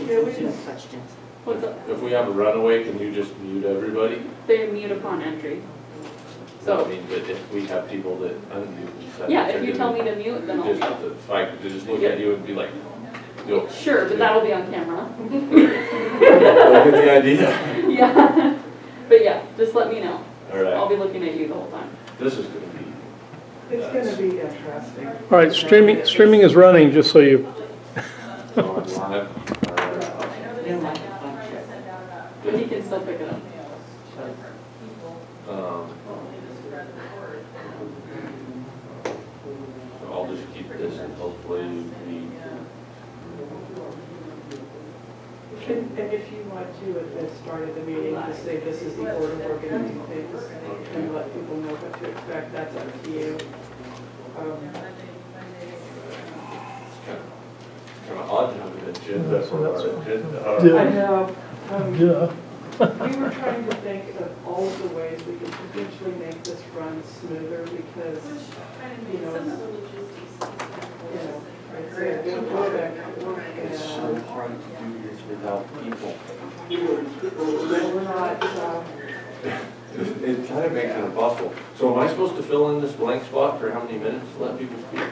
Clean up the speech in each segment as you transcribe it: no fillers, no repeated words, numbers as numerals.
no questions. What's up? If we have a runaway, can you just mute everybody? They mute upon entry. So, I So, mean, but if we have people that unmute. yeah, if you tell me to mute, then I'll Just mute. have to, if I could just look at you and be like, yo. Sure, but that'll be on camera. Look at the idea. Yeah. But yeah, just let me know. All I'll right, be looking at you the whole time. this is gonna be. It's gonna be interesting. All right, streaming is running, just so you, On live. All right. Then like a fun trip. But he can still pick it up. So I'll just keep this and hopefully we. And if you want to, at the start of the meeting, just say this is the order we're going to do things and let people know what to expect, that's up to you. Kind of odd to have an agenda for our agenda. All Yeah. right. I know. yeah. We were trying to think of all of the ways we could potentially make this run smoother because, you know, it's a good product. It's so hard to do this without people. We're not, It kind of makes it impossible. So am I supposed to fill in this blank spot for how many minutes to let people speak?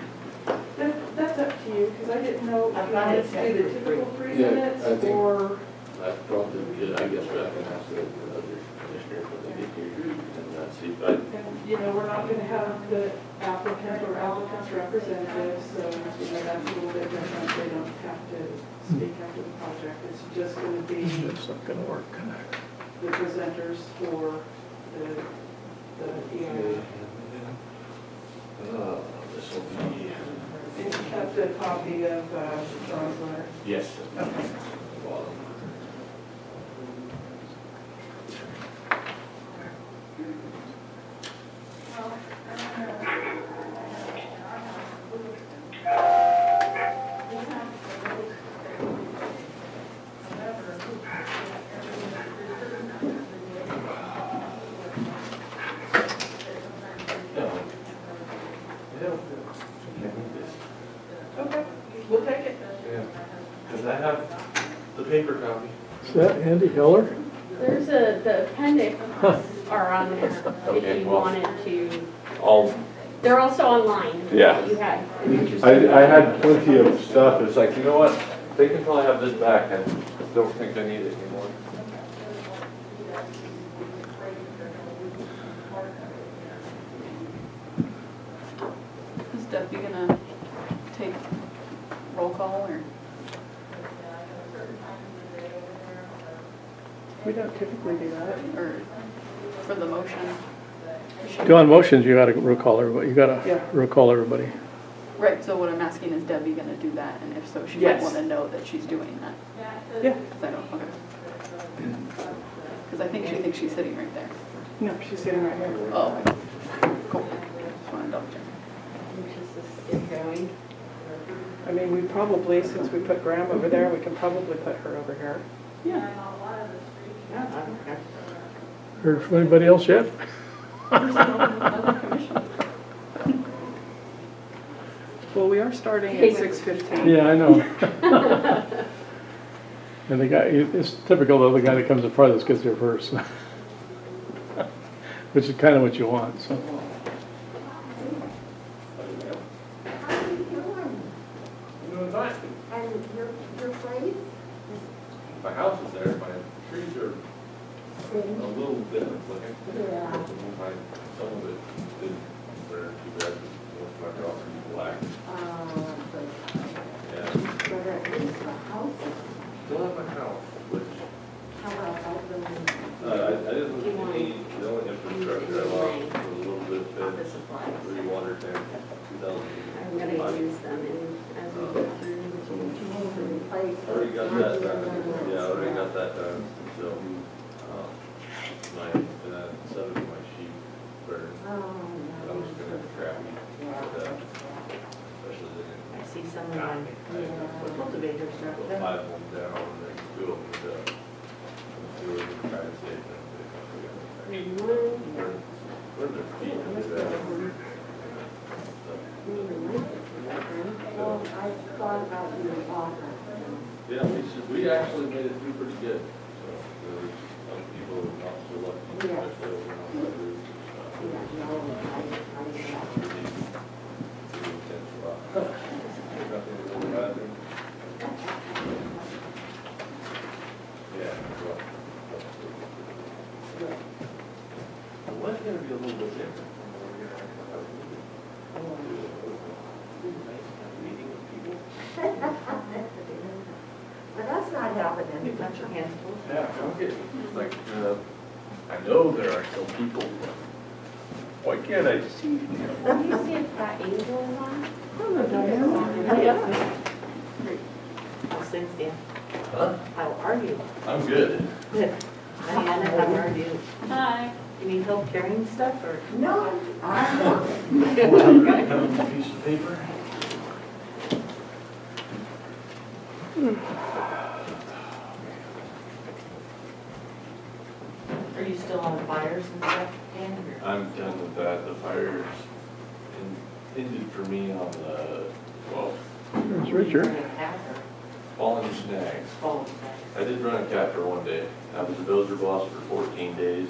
that's up to you, because I didn't know if you wanted to do the typical 3 Yeah, minutes I think- or. That's probably good. I guess I can ask the other commissioners when they get here and see. But And, you know, we're not gonna have the applicant or applicant's representative, so, you know, that's a little bit different. They don't have to speak after the project. It's just gonna be It's not gonna work. the presenters for the EIR. this will be, And you have the copy of John's letter. yes. Okay. Bottom. Okay, we'll take it. Yeah. Because I have the paper copy. Is that Andy Heller? There's the appendix are on there if Okay, you well. wanted to. All. They're also online. Yeah. You had. I had plenty of stuff. It's like, you know what? They can probably have this back. I don't think they need it anymore. Is Debbie gonna take roll call or? We don't typically do that. Or for the motion? On motions, you gotta recall everybody, you Yeah. gotta recall everybody. Right, so what I'm asking is Debbie gonna do that, and if so, she might Yes. wanna know that she's doing that. Yeah. Cause I don't, okay. Cause I think she thinks she's sitting right there. No, she's sitting right here. Oh, okay. Cool. Just wanna double check. I mean, we probably, since we put Graham over there, we can probably put her over here. Yeah. Yeah, I don't care. Heard from anybody else yet? Another commission. Well, we are starting at Hey. 6:15. Yeah, I know. And the guy, it's typical of the guy that comes in farthest gets there first. Which is kind of what you want, so. And your place? My house is there. My trees are a little different looking. Yeah. Some of it is there. Too bad. Most of my property is black. Yeah. But at least the house, Still have my house, which how about all the I didn't need the only infrastructure I lost was a little bit office of supplies? 3 water tank, 2000. I'm gonna use them as we go through the change and replace. Already got that done. Yeah, I already got that done. So, my, some of my sheep were, Oh, that was no. gonna trap me. But, especially I see some of my cultivators the are 5 of them down and then 2 of them up. Two of them trying to save them. Where their feet is at. Well, I thought about your offer. Yeah, we we actually made it through pretty good. So there was some people who were not so lucky, Yeah. especially over on the roofs and stuff. Yeah, no, Pretty intense rock. Nothing to do with the bathroom. Yeah. well, What's gonna be a little bit different from what we're gonna have to do? Meeting with people. But that's not happening. Got your hands full. Yeah, okay. It's like, I know there are still people. Why can't I see you? Let me see if that angel is on. How's things, Dan? Huh? How are you? I'm good. Good. Diana, how are you? Hi. You need help carrying stuff or? No, I'm not. Piece of paper. Are you still on fires and stuff, Dan? I'm done with that. The fire's ended for me on the 12th. There's Richard. Fallen snags. Oh, I did run a cat for one day. I was a dozer boss for 14 days.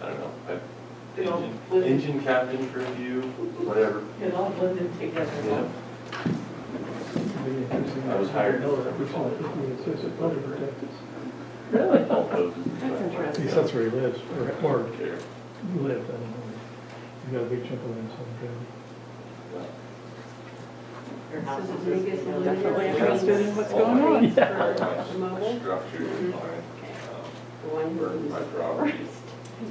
I don't know. Engine captain for a few, whatever. It all blended together. Yeah. I was hired. Really? All those. That's interesting. He that's where he lives, or Care. lived, I don't know. You got a big chunk of land, so Your house is big as We're definitely interested in what's going on. Mobile? Structure is fine. The one Burned my who's property, first.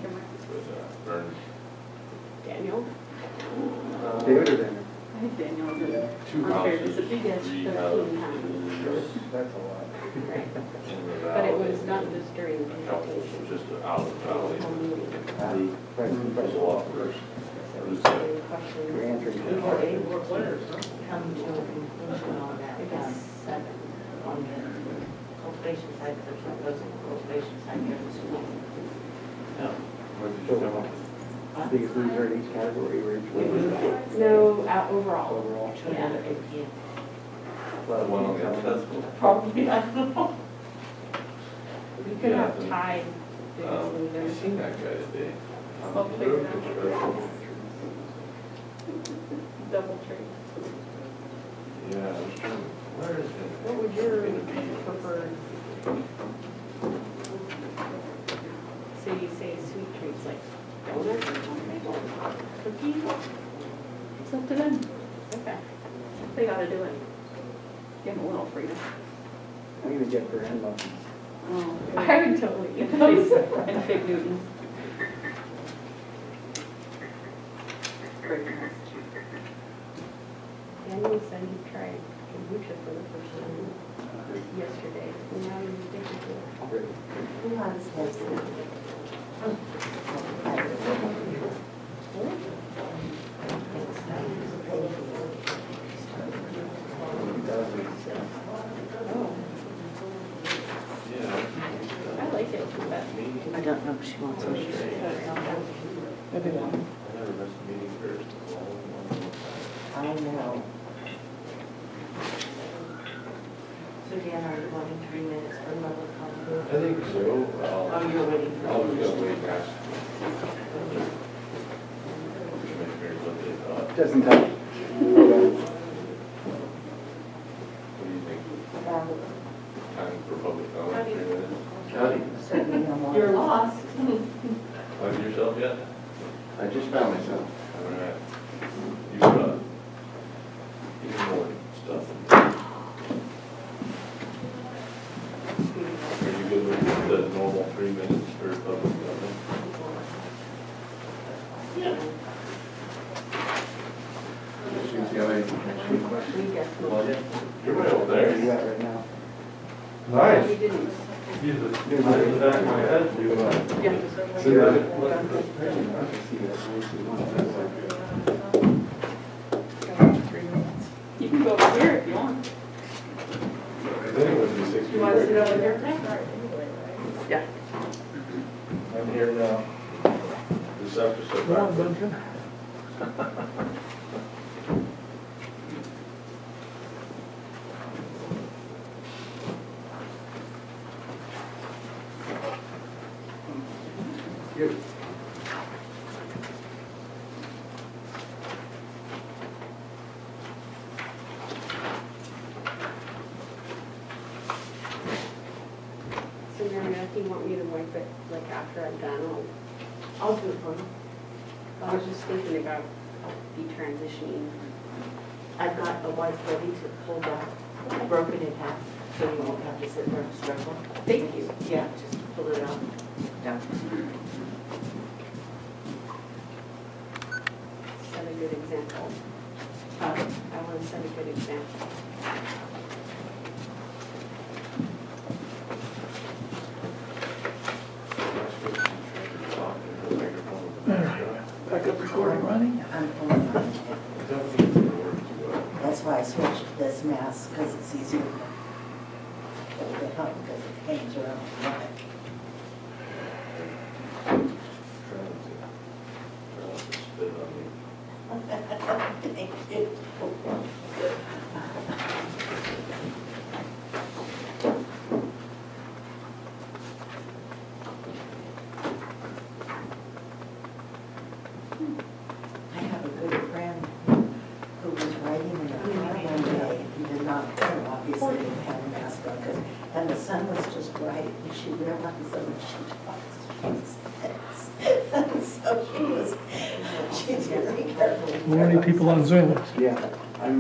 but burned Daniel? David or Daniel? I think Daniel is it. two Okay, houses, it's a big Yes, 3 13 houses That's a lot. Right. in the But it valley. was not just during the A couple presentation. just out of the valley. Right. It was a lot worse. It was, You're answering. We were able to come to a conclusion on that at 7 on the cultivation side, because there's no those on the cultivation side here in the school. what did you come up with? Biggest loser in each category or each winner? No, overall. Overall. Yeah. The one on the outside. Probably, I don't know. We could Yeah, have the- tied I biggest seen losers. that guy today. Well, figure it out. Double tree. Yeah, I was trying, where is it? What would your Gonna be- preferred? So you say sweet treats like donut, cookie? It's up to them. Okay. They gotta do it. Give them a little freedom. I'm gonna get for end muffins. Oh, I would totally eat and those. and fig Newtons. Very nice. Daniel said he tried kombucha for the first time yesterday. And now he's addicted to it. Who has this? Yeah. I like it, but I don't know if she wants So it. strange. I do want it. I never missed a meeting for a long time. I know. So Dan, are you wanting 3 minutes for public comment? I think so. Oh, you're waiting for. I'll just go wait past. Make sure what they thought. Just in time. What do you think? Time for public comment, 3 minutes? You're lost. Find yourself yet? I just found myself. All right. You've got even more stuff. Are you good with the normal 3 minutes for public comment? She's got any questions? We guess. Well, yeah. You're right over Where are you there. at right now? We didn't. Use the back of my head. You, Yeah. see that? I can see that. You can go over here if you want. I think it would be 6 You want to sit over there? Yeah. I'm here now. This after so Come on, far. Duncan. You. So Mary, if you want me to wipe it, like after I'm done, I'll do it for you. I was just thinking about detransitioning. I've got a wipe ready to pull back, broken in half, so you won't have to sit there and struggle. Thank you. Yeah, just pull it out. Yeah. Set a good example. I want to set a good example. Backup recording running? I'm pulling on it. That's why I switched to this mask, because it's easier to hold it up, because it hangs around the neck. Thank you. I have a good friend who was riding in a car one day and did not, obviously didn't have a mask on, and the sun was just bright, and she realized that when she talks, so she's very careful. Morning, people on Zoom. Yeah, I'm,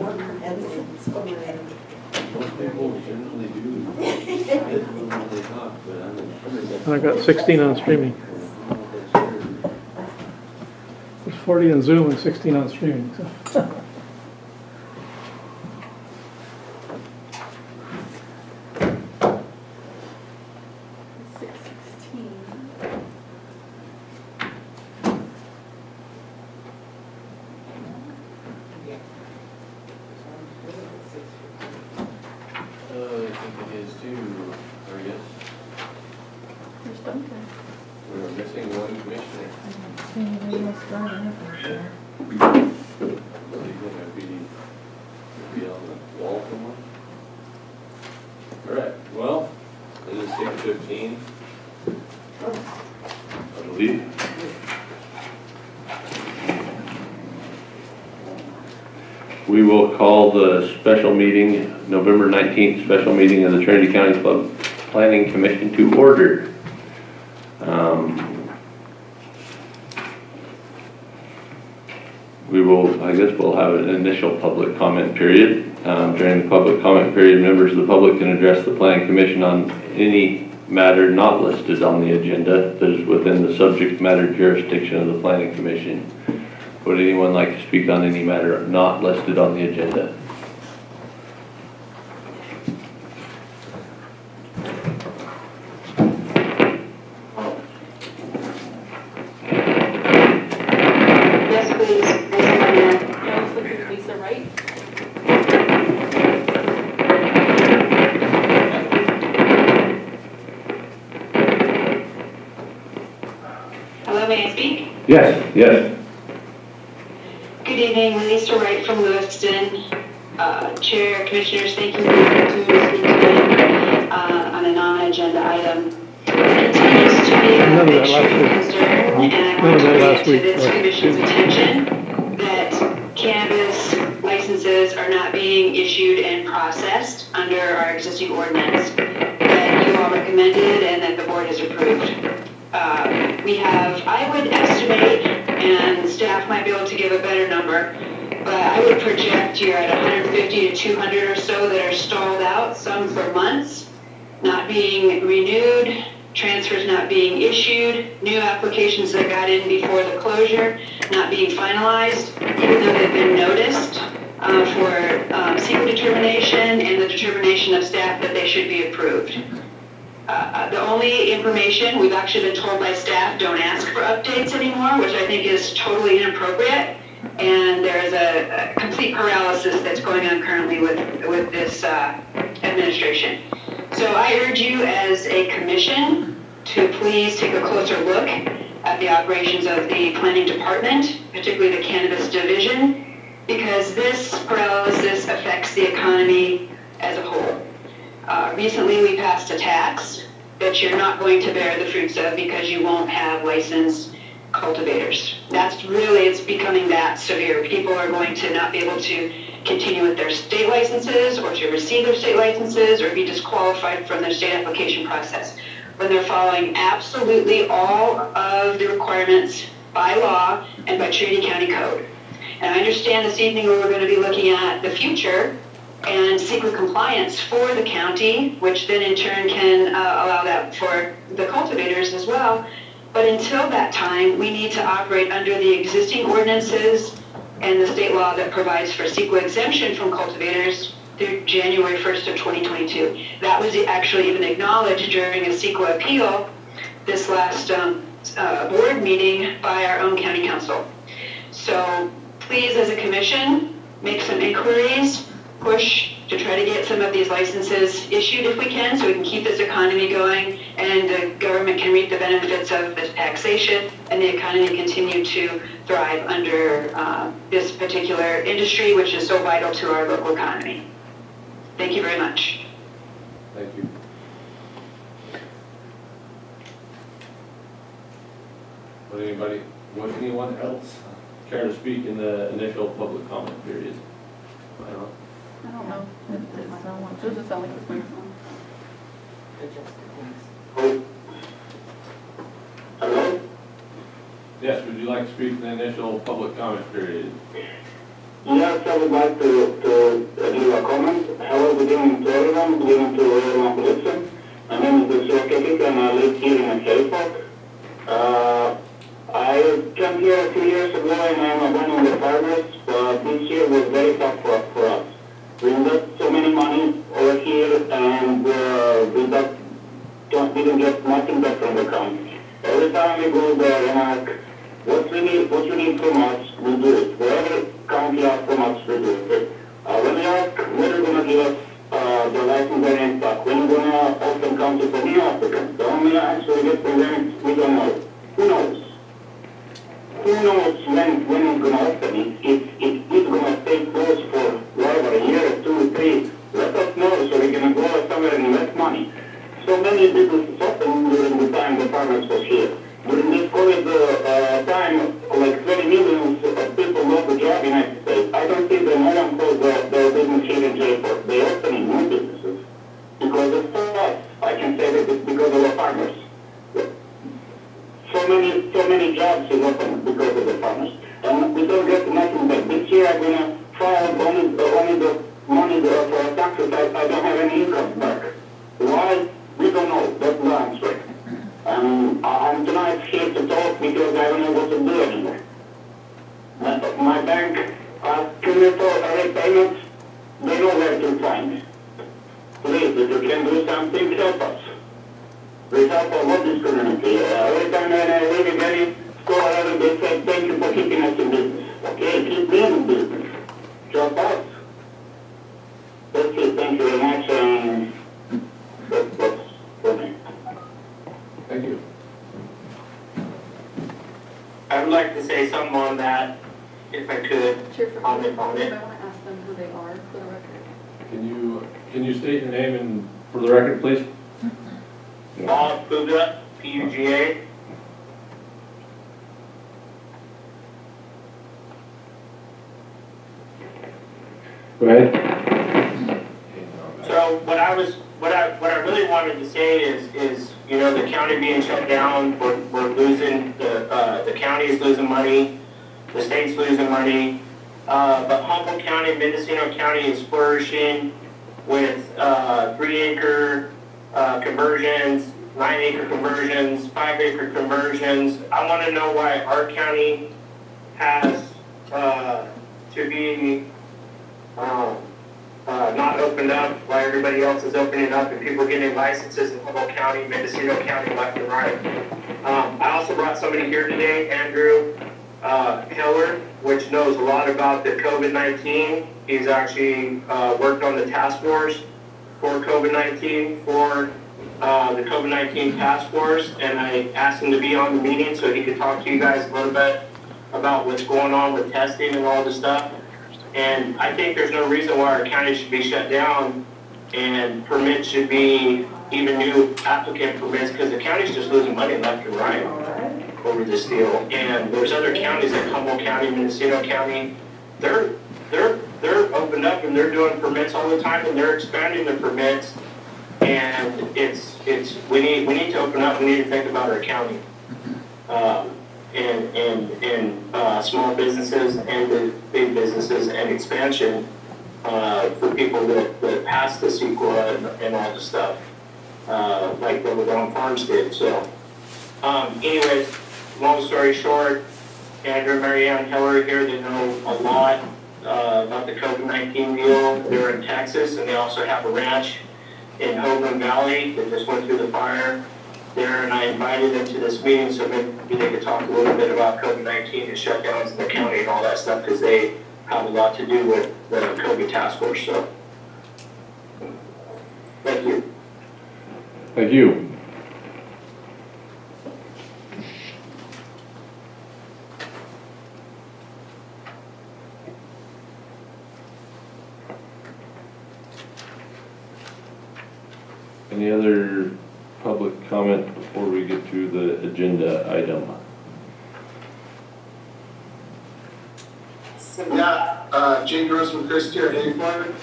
One for medicine's okay. Most people generally do. When they talk, but I'm. And I've got 16 on streaming. There's 40 on Zoom and 16 on streaming, so. 6:16. I think it is too, I guess. There's Duncan. We were missing one commissioner. So he's gonna be on the wall somewhere. All right, well, it is 6:15. I believe. We will call the special meeting, November 19th special meeting of the Trinity County Planning Commission to order. I guess we'll have an initial public comment period. During the public comment period, members of the public can address the Planning Commission on any matter not listed on the agenda that is within the subject matter jurisdiction of the Planning Commission. Would anyone like to speak on any matter not listed on the agenda? Yes, please. I was looking at Lisa Wright. Hello, may I speak? Yes, yes. Good evening, Lisa Wright from Lewiston. Chair, Commissioners, thank you for the opportunity to speak tonight on a non-agenda item. It continues to be None a of big that last issue week. concern, and I None want of to that bring last it to week, this or- Commission's attention that cannabis licenses are not being issued and processed under our existing ordinance that you all recommended and that the board has approved. We have, I would estimate, and staff might be able to give a better number, but I would project you're at 150 to 200 or so that are stalled out, some for months, not being renewed, transfers not being issued, new applications that got in before the closure not being finalized, even though they've been noticed for secret determination and the determination of staff that they should be approved. The only information, we've actually been told by staff, don't ask for updates anymore, which I think is totally inappropriate. And there is a complete paralysis that's going on currently with this administration. So I urge you as a commission to please take a closer look at the operations of the planning department, particularly the cannabis division, because this paralysis affects the economy as a whole. recently we passed a tax that you're not going to bear the fruits of because you won't have licensed cultivators. That's really, it's becoming that severe. People are going to not be able to continue with their state licenses or to receive their state licenses or be disqualified from their state application process when they're following absolutely all of the requirements by law and by Trinity County Code. And I understand this evening we're going to be looking at the future and secret compliance for the county, which then in turn can allow that for the cultivators as well. But until that time, we need to operate under the existing ordinances and the state law that provides for CEQA exemption from cultivators through January 1st of 2022. That was actually even acknowledged during a CEQA appeal this last board meeting by our own county council. So please, as a commission, make some inquiries, push to try to get some of these licenses issued if we can, so we can keep this economy going and the government can reap the benefits of this taxation and the economy continue to thrive under this particular industry, which is so vital to our local economy. Thank you very much. Thank you. Would anyone else care to speak in the initial public comment period? I don't know. Does it sound like it's microphone? Hello? Yes, would you like to speak in the initial public comment period? Yes, I would like to give a comment. Hello, good evening to everyone, good evening to everyone who listen. My name is Kekik and I live here in Halifax. I came here a few years ago and I'm one of the farmers, but this year was very tough for us. We invested so many money over here and we didn't get nothing back from the county. Every time we go there and ask, what you need from us, we do it. Whatever county asks from us, we do it. When we ask, when are you going to give us the license and back? When are you going to open county for new applicants? The only answer we get from them, we don't know. Who knows? Who knows when it's going to open? If it's going to stay closed for whatever, a year or 2 or 3, let us know so we can go somewhere and invest money. So many businesses open during the time the farmers was here. During this COVID time, like 20 million people lost the job in the United States. I don't see that no one closed their business here in J4. They open new businesses. Because of us, I can say that it's because of the farmers. So many jobs is open because of the farmers. And we don't get nothing back. This year I'm going to file only the money for taxes. I don't have any income back. Why? We don't know. That's the answer. I'm tonight here to talk because I don't know what to do anymore. My bank asked me for a repayment. They know where to find me. Please, if you can do something, help us. We help a lot this community. Every time when I leave again, go ahead, they say, thank you for keeping us in business. Okay, keep me in business. Help us. That's it. Thank you very much. That's for me. Thank you. I would like to say something on that, if I could. Chair, for On I it. want to ask them who they are for the record. Can you state your name and for the record, please? Bob Puga, P-U-G-A. Go ahead. So what I really wanted to say is you know, the county being shut down, we're losing, the county is losing money, the state's losing money, but Humboldt County, Mendocino County is flourishing with 3-acre conversions, 9-acre conversions, 5-acre conversions. I want to know why our county has to be not opened up, why everybody else is opening up and people getting licenses in Humboldt County, Mendocino County, left and right. I also brought somebody here today, Andrew Hiller, which knows a lot about the COVID-19. He's actually worked on the task force for COVID-19, for the COVID-19 task force, and I asked him to be on the meeting so he could talk to you guys a little bit about what's going on with testing and all this stuff. And I think there's no reason why our county should be shut down And permits should be even new applicant permits, because the county's just losing money left and right over this deal. And there's other counties like Humboldt County, Mendocino County, they're opened up and they're doing permits all the time, and they're expanding their permits. And we need to open up. We need to think about our county, and small businesses and the big businesses and expansion for people that pass the CEQA and all the stuff, like the Ladone Farms did. So, anyways, long story short, Andrew and Marianne Heller here, they know a lot about the COVID-19 deal. They're in Texas, and they also have a ranch in Hogan Valley that just went through the fire there, and I invited them to this meeting so maybe they could talk a little bit about COVID-19 and shutdowns in the county and all that stuff, because they have a lot to do with the COVID task force. So, thank you. Thank you. Any other public comment before we get to the agenda item? Yeah, Jay Grossman, Chris here, Hayford.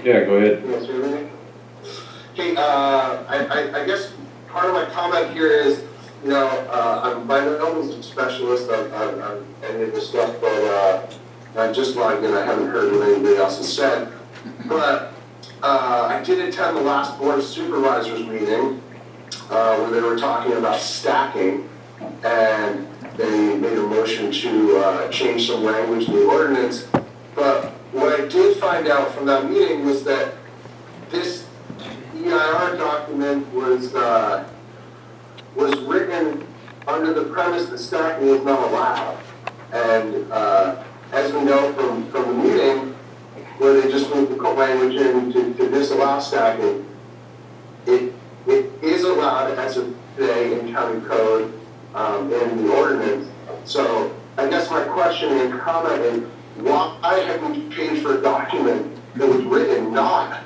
Yeah, go ahead. Yes, everything. Hey, I guess part of my comment here is, you know, I'm by no means a specialist on any of this stuff, but I'm just logged in. I haven't heard what anybody else has said. But I did attend the last Board of Supervisors meeting where they were talking about stacking, and they made a motion to change some language in the ordinance. But what I did find out from that meeting was that this EIR document was written under the premise that stacking is not allowed. And as we know from the meeting, where they just moved the language in to disallow stacking, it is allowed as of today in county code in the ordinance. So I guess my question and comment is, why have we changed for a document that was written not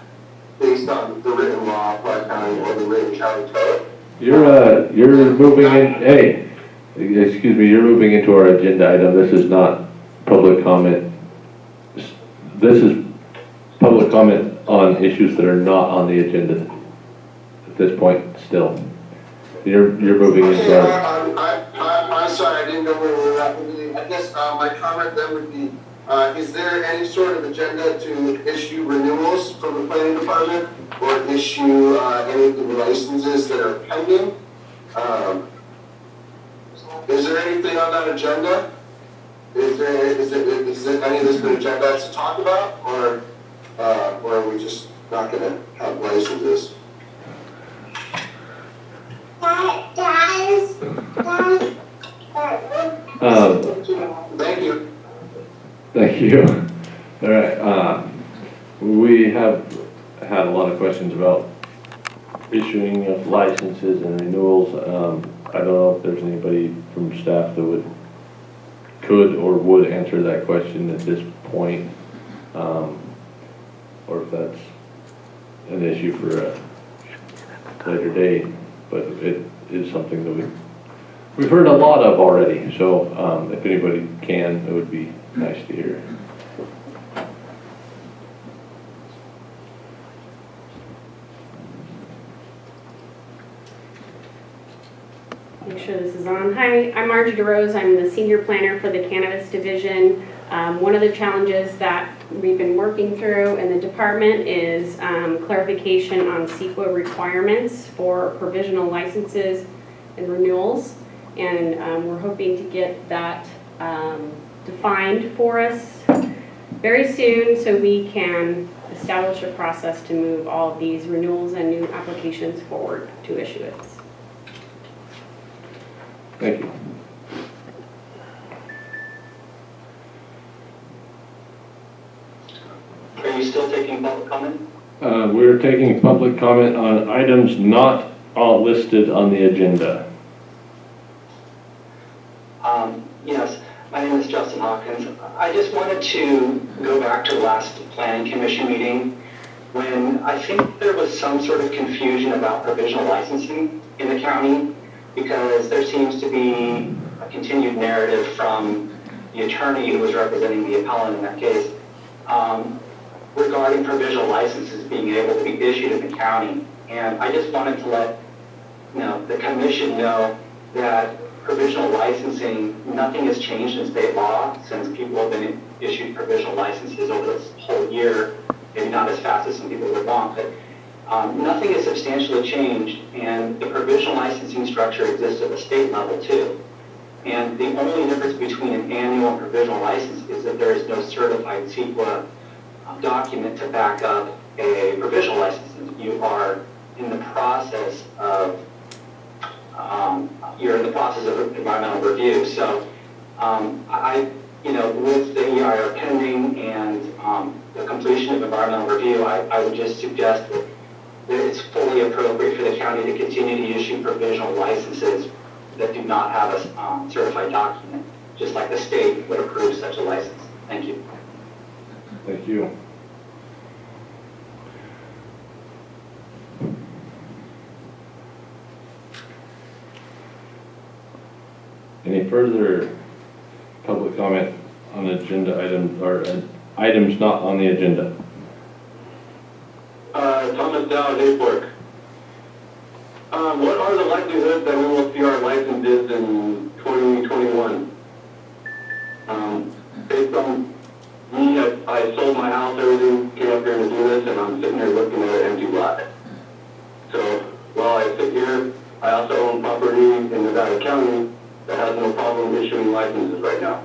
based on the written law of Clark County or the written county code? You're moving in, hey, excuse me, you're moving into our agenda item. This is not public comment. This is public comment on issues that are not on the agenda at this point still. You're moving into our... I'm sorry, I didn't know where we were at. I guess my comment then would be, is there any sort of agenda to issue renewals from the planning department or issue any of the licenses that are pending? Is there anything on that agenda? Is there any of this been agenda to talk about, or are we just not going to have licenses? Thank you. Thank you. All right. We have had a lot of questions about issuing of licenses and renewals. I don't know if there's anybody from staff that could or would answer that question at this point, or if that's an issue for a later date. But it is something that we've heard a lot of already. So if anybody can, it would be nice to hear. Make sure this is on. Hi, I'm Margie DeRose. I'm the senior planner for the Cannabis division. One of the challenges that we've been working through in the department is clarification on CEQA requirements for provisional licenses and renewals. And we're hoping to get that defined for us very soon so we can establish a process to move all of these renewals and new applications forward to issuance. Thank you. Are you still taking public comment? We're taking public comment on items not all listed on the agenda. Yes, my name is Justin Hawkins. I just wanted to go back to the last planning commission meeting when I think there was some sort of confusion about provisional licensing in the county, because there seems to be a continued narrative from the attorney who was representing the appellant in that case regarding provisional licenses being able to be issued in the county. And I just wanted to let the commission know that provisional licensing, nothing has changed in state law since people have been issued provisional licenses over this whole year, maybe not as fast as some people would want, but nothing has substantially changed, and the provisional licensing structure exists at the state level too. And the only difference between an annual and provisional license is that there is no certified CEQA document to back up a provisional license. You are in the process of environmental review. So with the EIR pending and the completion of environmental review, I would just suggest that it's fully appropriate for the county to continue to issue provisional licenses that do not have a certified document, just like the state would approve such a license. Thank you. Thank you. Any further public comment on agenda items or items not on the agenda? Thomas Dow, Hayfork. What are the likelihoods that we will see our licenses in 2021? Based on me, I sold my house, everything, came up here to do this, and I'm sitting here looking at an empty lot. So while I sit here, I also own property in Nevada County that has no problem issuing licenses right now.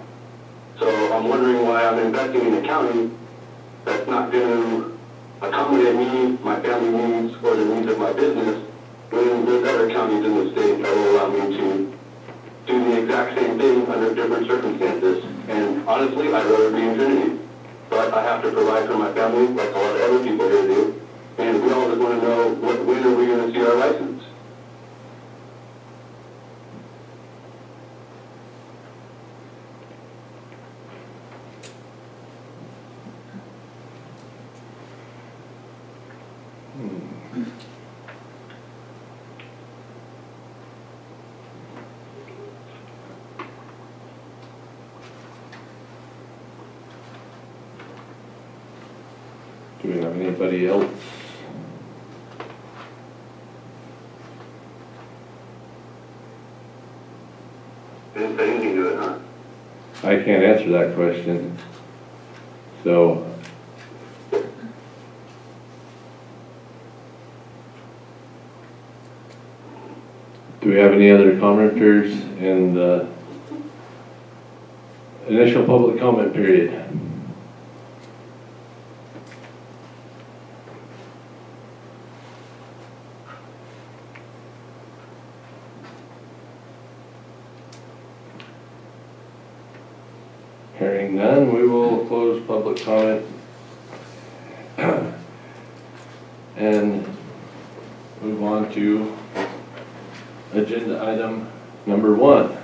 So I'm wondering why I'm investing in a county that's not going to accommodate me, my family needs, or the needs of my business, when there's other counties in the state that will allow me to do the exact same thing under different circumstances. And honestly, I'd rather be in Trinity. But I have to provide for my family like a lot of other people here do. And we all just want to know, when are we going to see our license? Do we have anybody else? Didn't say anything to it, huh? I can't answer that question. So, do we have any other commenters in the initial public comment period? Hearing none, we will close public comment and move on to agenda item number 1.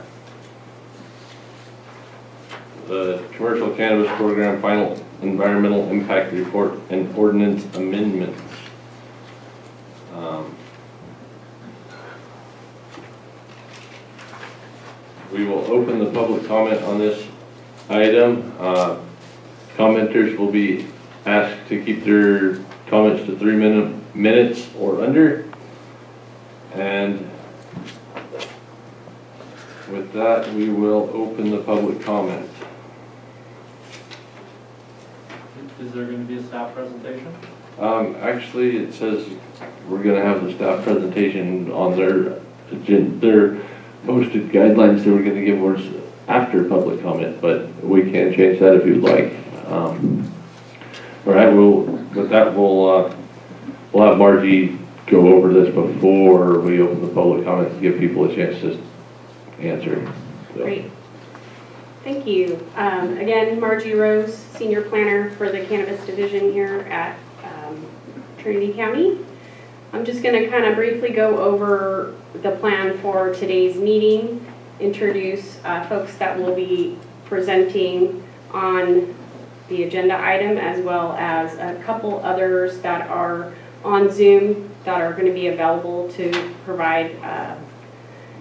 The Commercial Cannabis Program Final Environmental Impact Report and Ordinance Amendments. We will open the public comment on this item. Commenters will be asked to keep their comments to 3 minutes or under. And with that, we will open the public comment. Is there going to be a staff presentation? Actually, it says we're going to have the staff presentation on their posted guidelines that we're going to give us after public comment, but we can change that if you'd like. All right, with that, we'll have Margie go over this before we open the public comment to give people a chance to answer. So. Great. Thank you. Again, Margie Rose, Senior Planner for the Cannabis Division here at Trinity County. I'm just going to kind of briefly go over the plan for today's meeting, introduce folks that will be presenting on the agenda item, as well as a couple others that are on Zoom that are going to be available to provide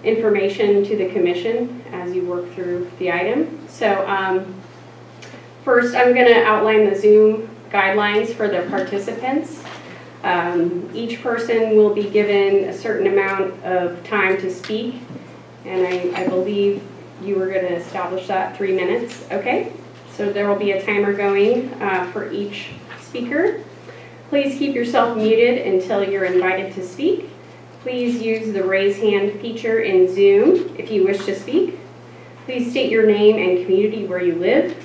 information to the commission as you work through the item. So first, I'm going to outline the Zoom guidelines for the participants. Each person will be given a certain amount of time to speak, and I believe you were going to establish that 3 minutes. Okay, so there will be a timer going for each speaker. Please keep yourself muted until you're invited to speak. Please use the raise hand feature in Zoom if you wish to speak. Please state your name and community where you live.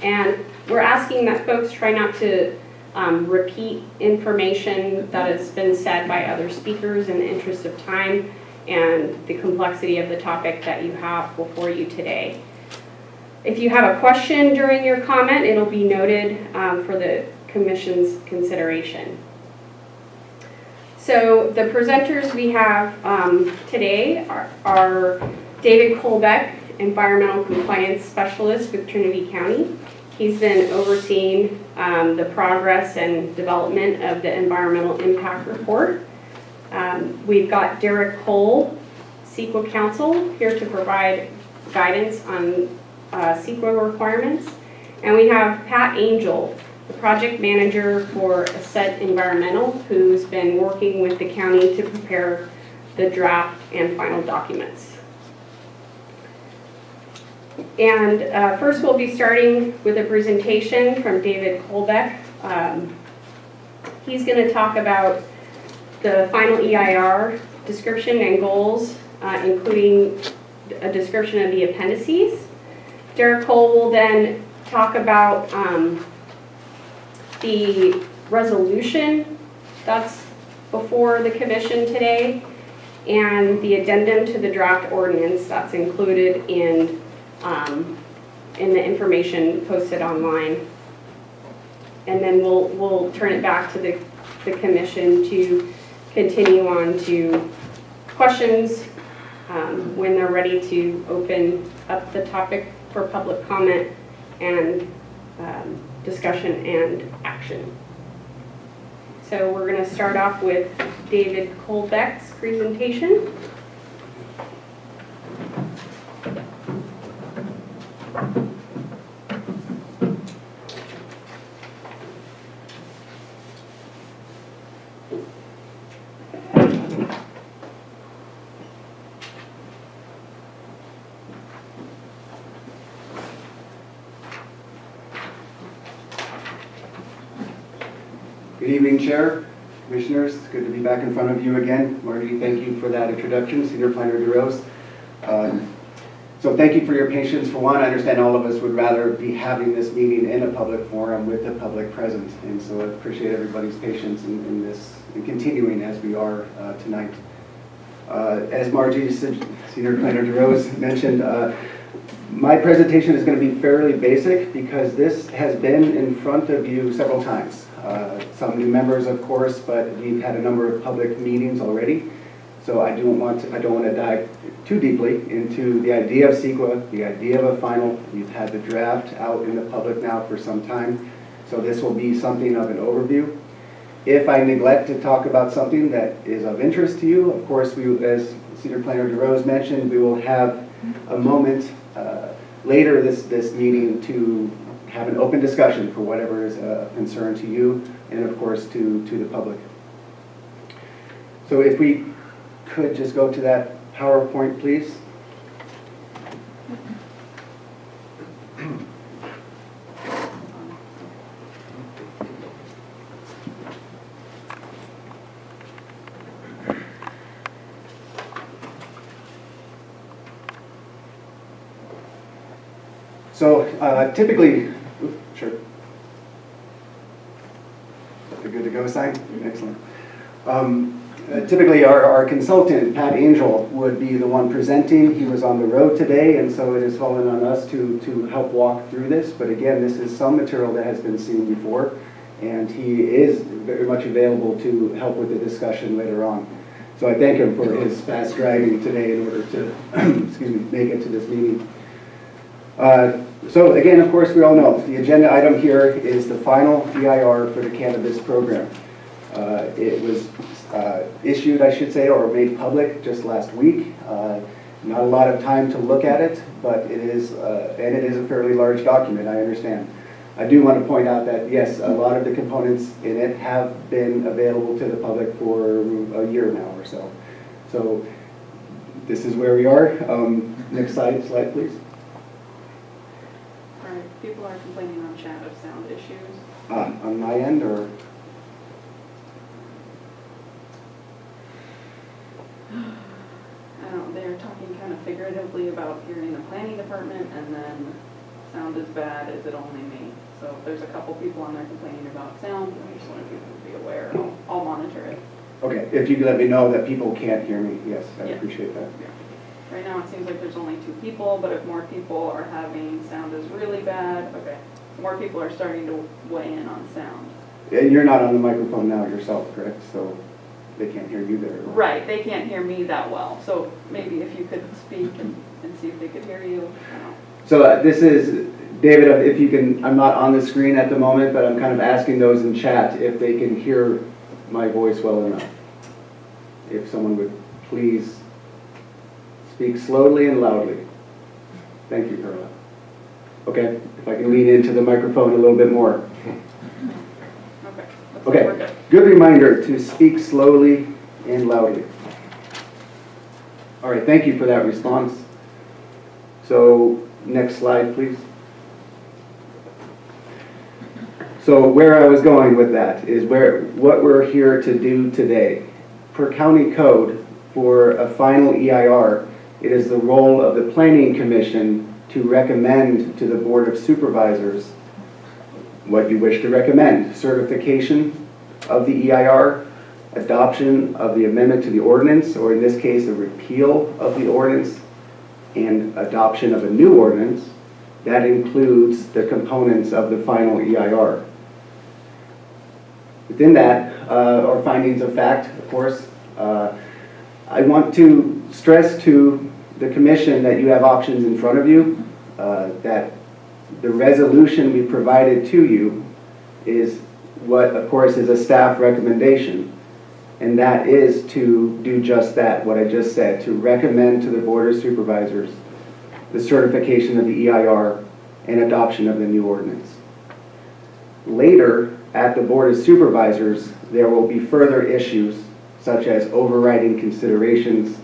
And we're asking that folks try not to repeat information that has been said by other speakers in the interest of time and the complexity of the topic that you have before you today. If you have a question during your comment, it'll be noted for the Commission's consideration. So the presenters we have today are David Colbeck, Environmental Compliance Specialist with Trinity County. He's been overseeing the progress and development of the Environmental Impact Report. We've got Derek Cole, CEQA Counsel, here to provide guidance on CEQA requirements. And we have Pat Angel, the project manager for Asset Environmental, who's been working with the county to prepare the draft and final documents. And first we'll be starting with a presentation from David Colbeck. He's going to talk about the final EIR description and goals, including a description of the appendices. Derek Cole will then talk about the resolution that's before the commission today and the addendum to the draft ordinance that's included in the information posted online. And then we'll turn it back to the commission to continue on to questions when they're ready to open up the topic for public comment and discussion and action. So we're going to start off with David Colbeck's presentation. Good evening, Chair, Commissioners. It's good to be back in front of you again. Margie, thank you for that introduction, Senior Planner DeRose. So thank you for your patience. For one, I understand all of us would rather be having this meeting in a public forum with the public present, and so I appreciate everybody's patience in this and continuing as we are tonight. As Margie, Senior Planner DeRose mentioned, my presentation is going to be fairly basic because this has been in front of you several times. Some new members, of course, but we've had a number of public meetings already. So I don't want to dive too deeply into the idea of CEQA, the idea of a final. We've had the draft out in the public now for some time. So this will be something of an overview. If I neglect to talk about something that is of interest to you, of course, as Senior Planner DeRose mentioned, we will have a moment later this meeting to have an open discussion for whatever is a concern to you and, of course, to the public. So if we could just go to that PowerPoint, please. So typically, sure. The good to go sign? Excellent. Typically our consultant, Pat Angel, would be the one presenting. He was on the road today, and so it has fallen on us to help walk through this. But again, this is some material that has been seen before, and he is very much available to help with the discussion later on. So I thank him for his fast driving today in order to excuse me, make it to this meeting. So again, of course, we all know, the agenda item here is the final EIR for the cannabis program. It was issued, I should say, or made public just last week. Not a lot of time to look at it, but it is, and it is a fairly large document, I understand. I do want to point out that, yes, a lot of the components in it have been available to the public for a year now or so. So this is where we are. Next slide, please. People are complaining on chat of sound issues. On my end, or? I don't know, they're talking kind of figuratively about you're in the planning department and then sound is bad, is it only me? So there's a couple people on there complaining about sound, and I just wanted people to be aware. I'll monitor it. Okay, if you could let me know that people can't hear me, yes, I Yeah. appreciate that. Yeah. Right now it seems like there's only 2 people, but if more people are having sound is really bad, okay. More people are starting to weigh in on sound. And you're not on the microphone now yourself, correct? So they can't hear you there. Right, they can't hear me that well, so maybe if you could speak and see if they could hear you. I don't know. So this is, David, if you can, I'm not on the screen at the moment, but I'm kind of asking those in chat if they can hear my voice well enough. If someone would please speak slowly and loudly. Thank you, Carla. Okay, if I can lean into the microphone a little bit more. Okay. Looks like we're Okay, good. good reminder to speak slowly and loudly. All right, thank you for that response. So, next slide, please. So where I was going with that is what we're here to do today. Per county code, for a final EIR, it is the role of the Planning Commission to recommend to the Board of Supervisors what you wish to recommend. Certification of the EIR, adoption of the amendment to the ordinance, or in this case, a repeal of the ordinance, and adoption of a new ordinance. That includes the components of the final EIR. Within that, are findings of fact, of course. I want to stress to the Commission that you have options in front of you, that the resolution we provided to you is what, of course, is a staff recommendation, and that is to do just that, what I just said, to recommend to the Board of Supervisors the certification of the EIR and adoption of the new ordinance. Later, at the Board of Supervisors, there will be further issues such as overriding considerations,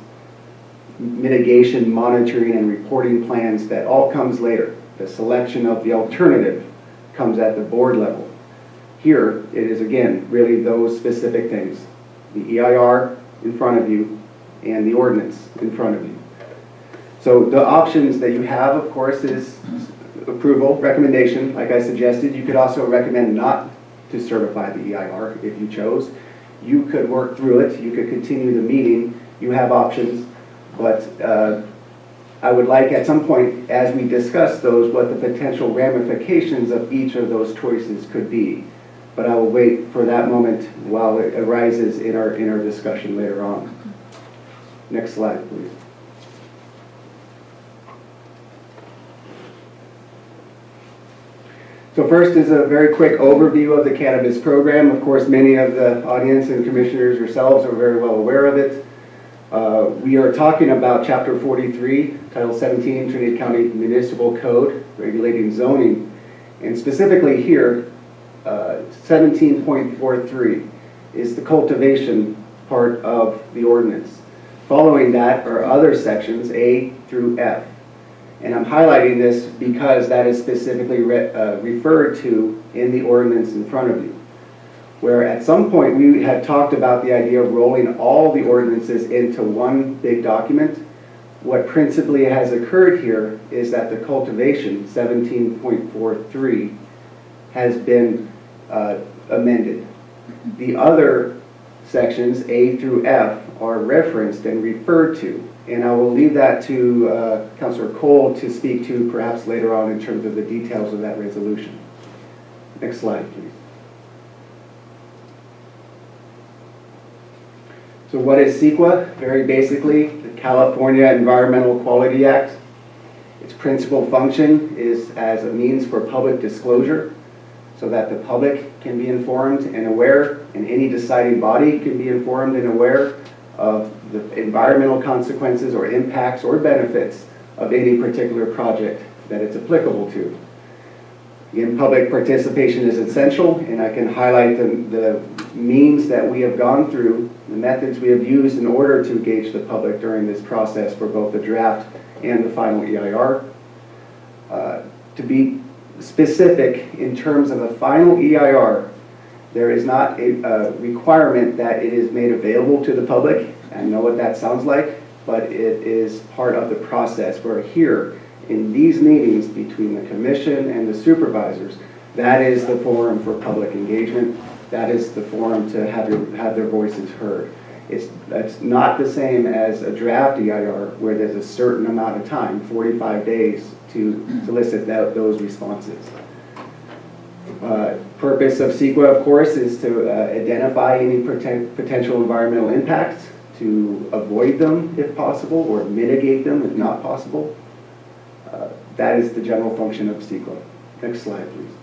mitigation, monitoring, and reporting plans. That all comes later. The selection of the alternative comes at the board level. Here, it is again, really those specific things. The EIR in front of you and the ordinance in front of you. So the options that you have, of course, is approval, recommendation, like I suggested. You could also recommend not to certify the EIR if you chose. You could work through it. You could continue the meeting. You have options. But I would like at some point, as we discuss those, what the potential ramifications of each of those choices could be. But I will wait for that moment while it arises in our discussion later on. Next slide, please. So first is a very quick overview of the cannabis program. Of course, many of the audience and commissioners yourselves are very well aware of it. We are talking about Chapter 43, Title 17, Trinity County Municipal Code, regulating zoning. And specifically here, 17.43 is the cultivation part of the ordinance. Following that are other sections, A through F. And I'm highlighting this because that is specifically referred to in the ordinance in front of you. Where at some point we had talked about the idea of rolling all the ordinances into one big document. What principally has occurred here is that the cultivation, 17.43, has been amended. The other sections, A through F, are referenced and referred to. And I will leave that to Councilor Cole to speak to perhaps later on in terms of the details of that resolution. Next slide, please. So what is CEQA? Very basically, the California Environmental Quality Act. Its principal function is as a means for public disclosure, so that the public can be informed and aware, and any deciding body can be informed and aware of the environmental consequences or impacts or benefits of any particular project that it's applicable to. Again, public participation is essential, and I can highlight the means that we have gone through, the methods we have used in order to engage the public during this process for both the draft and the final EIR. To be specific, in terms of a final EIR, there is not a requirement that it is made available to the public. I know what that sounds like, but it is part of the process. We're here in these meetings between the commission and the supervisors. That is the forum for public engagement. That is the forum to have their voices heard. It's not the same as a draft EIR where there's a certain amount of time, 45 days, to solicit those responses. Purpose of CEQA, of course, is to identify any potential environmental impacts, to avoid them if possible, or mitigate them if not possible. That is the general function of CEQA. Next slide, please.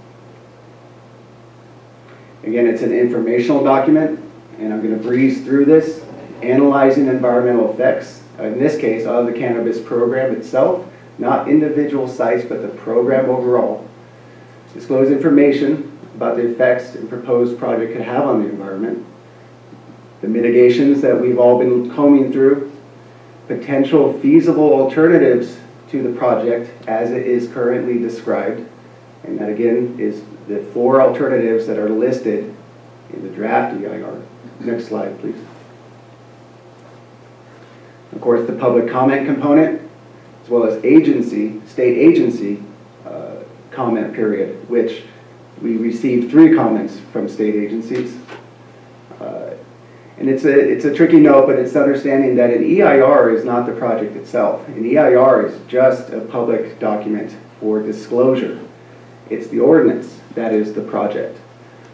Again, it's an informational document, and I'm going to breeze through this, analyzing environmental effects, in this case, of the cannabis program itself, not individual sites, but the program overall. Disclose information about the effects a proposed project could have on the environment, the mitigations that we've all been combing through, potential feasible alternatives to the project as it is currently described, and that again is the 4 alternatives that are listed in the draft EIR. Next slide, please. Of course, the public comment component, as well as state agency comment period, which we received 3 comments from state agencies. And it's a tricky note, but it's understanding that an EIR is not the project itself. An EIR is just a public document for disclosure. It's the ordinance that is the project.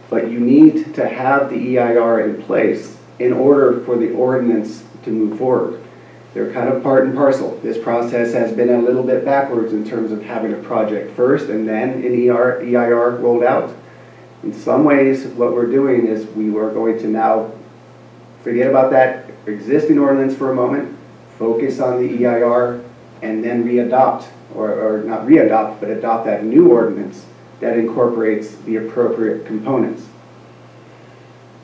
But you need to have the EIR in place in order for the ordinance to move forward. They're kind of part and parcel. This process has been a little bit backwards in terms of having a project first and then an EIR rolled out. In some ways, what we're doing is we are going to now forget about that existing ordinance for a moment, focus on the EIR, and then re-adopt, or not re-adopt, but adopt that new ordinance that incorporates the appropriate components.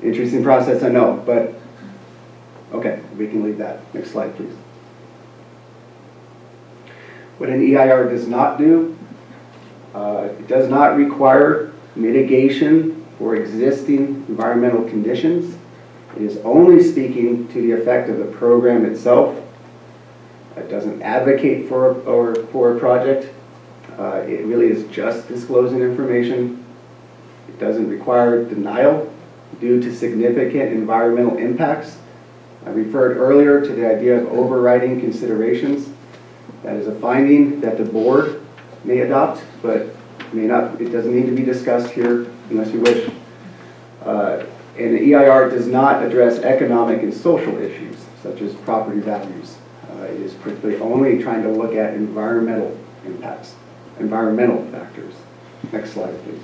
Interesting process, I know, but okay, we can leave that. Next slide, please. What an EIR does not do, it does not require mitigation for existing environmental conditions. It is only speaking to the effect of the program itself. It doesn't advocate for a project. It really is just disclosing information. It doesn't require denial due to significant environmental impacts. I referred earlier to the idea of overriding considerations. That is a finding that the board may adopt, but may not. It doesn't need to be discussed here unless you wish. And the EIR does not address economic and social issues, such as property values. It is particularly only trying to look at environmental impacts, environmental factors. Next slide, please.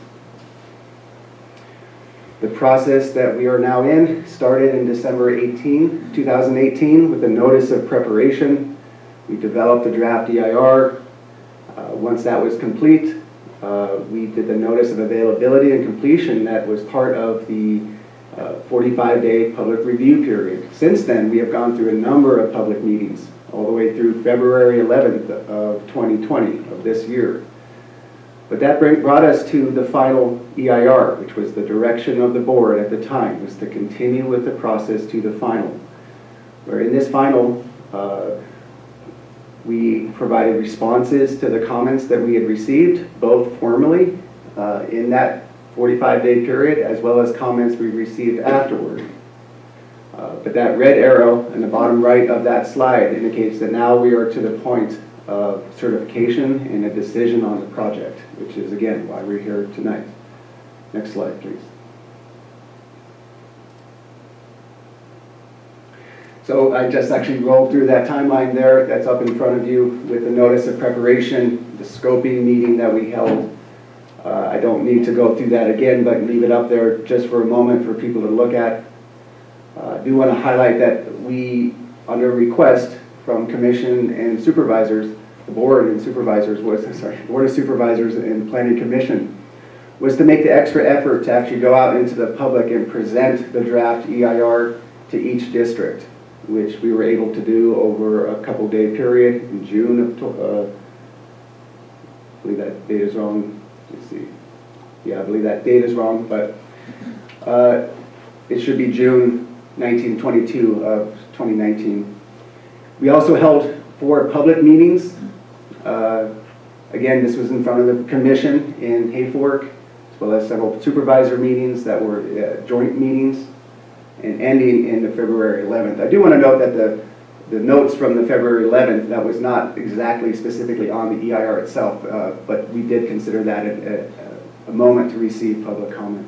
The process that we are now in started in December 2018 with a notice of preparation. We developed a draft EIR. Once that was complete, we did the notice of availability and completion that was part of the 45-day public review period. Since then, we have gone through a number of public meetings, all the way through February 11th of 2020 of this year. But that brought us to the final EIR, which was the direction of the board at the time, was to continue with the process to the final. Where in this final, we provided responses to the comments that we had received, both formally in that 45-day period, as well as comments we received afterward. But that red arrow in the bottom right of that slide indicates that now we are to the point of certification and a decision on the project, which is, again, why we're here tonight. Next slide, please. So I just actually rolled through that timeline there. That's up in front of you with the notice of preparation, the scoping meeting that we held. I don't need to go through that again, but leave it up there just for a moment for people to look at. I do want to highlight that we, under request from commission and supervisors, the board and supervisors Board of Supervisors and Planning Commission, was to make the extra effort to actually go out into the public and present the draft EIR to each district, which we were able to do over a couple-day period in June of, I believe that date is wrong. Let's see. Yeah, I believe that date is wrong, but it should be June 1922 of 2019. We also held 4 public meetings. Again, this was in front of the commission in Hayfork, as well as several supervisor meetings that were joint meetings, and ending in the February 11th. I do want to note that the notes from the February 11th, that was not exactly specifically on the EIR itself, but we did consider that a moment to receive public comment.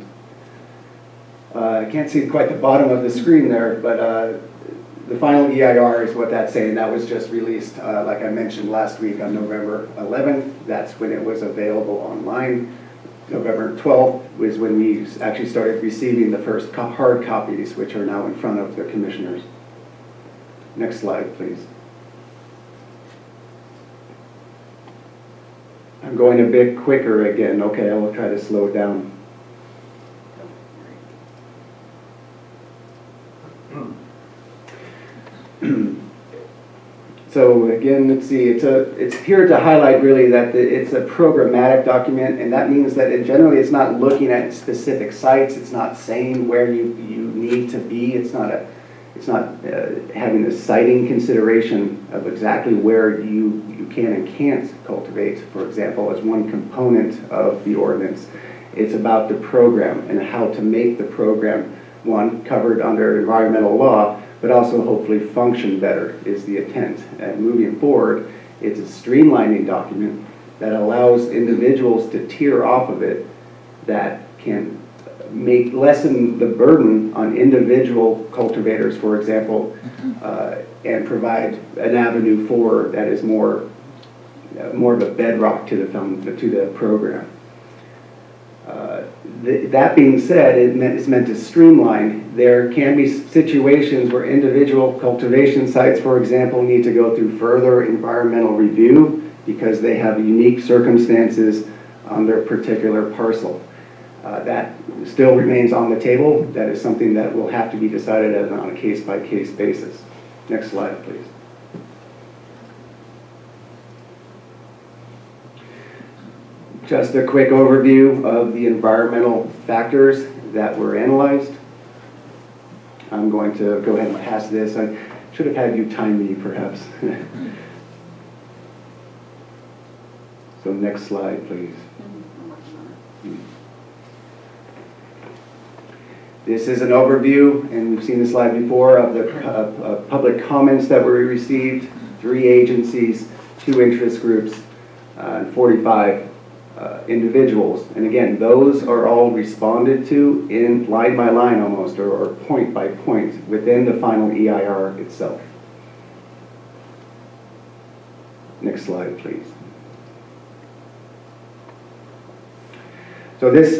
I can't see quite the bottom of the screen there, but the final EIR is what that's saying. That was just released, like I mentioned last week, on November 11th. That's when it was available online. November 12th was when we actually started receiving the first hard copies, which are now in front of the commissioners. Next slide, please. I'm going a bit quicker again. Okay, I will try to slow it down. So again, let's see, it's here to highlight really that it's a programmatic document, and that means that generally it's not looking at specific sites, it's not saying where you need to be, it's not having a siting consideration of exactly where you can and can't cultivate, for example, as one component of the ordinance. It's about the program and how to make the program, one, covered under environmental law, but also hopefully function better is the intent. And moving forward, it's a streamlining document that allows individuals to tier off of it that can lessen the burden on individual cultivators, for example, and provide an avenue forward that is more of a bedrock to the program. That being said, it's meant to streamline. There can be situations where individual cultivation sites, for example, need to go through further environmental review because they have unique circumstances on their particular parcel. That still remains on the table. That is something that will have to be decided on a case-by-case basis. Next slide, please. Just a quick overview of the environmental factors that were analyzed. I'm going to go ahead and pass this. I should have had you time me, perhaps. So next slide, please. This is an overview, and we've seen this slide before, of the public comments that were received, 3 agencies, 2 interest groups, and 45 individuals. And again, those are all responded to in line by line almost, or point by point within the final EIR itself. Next slide, please. So this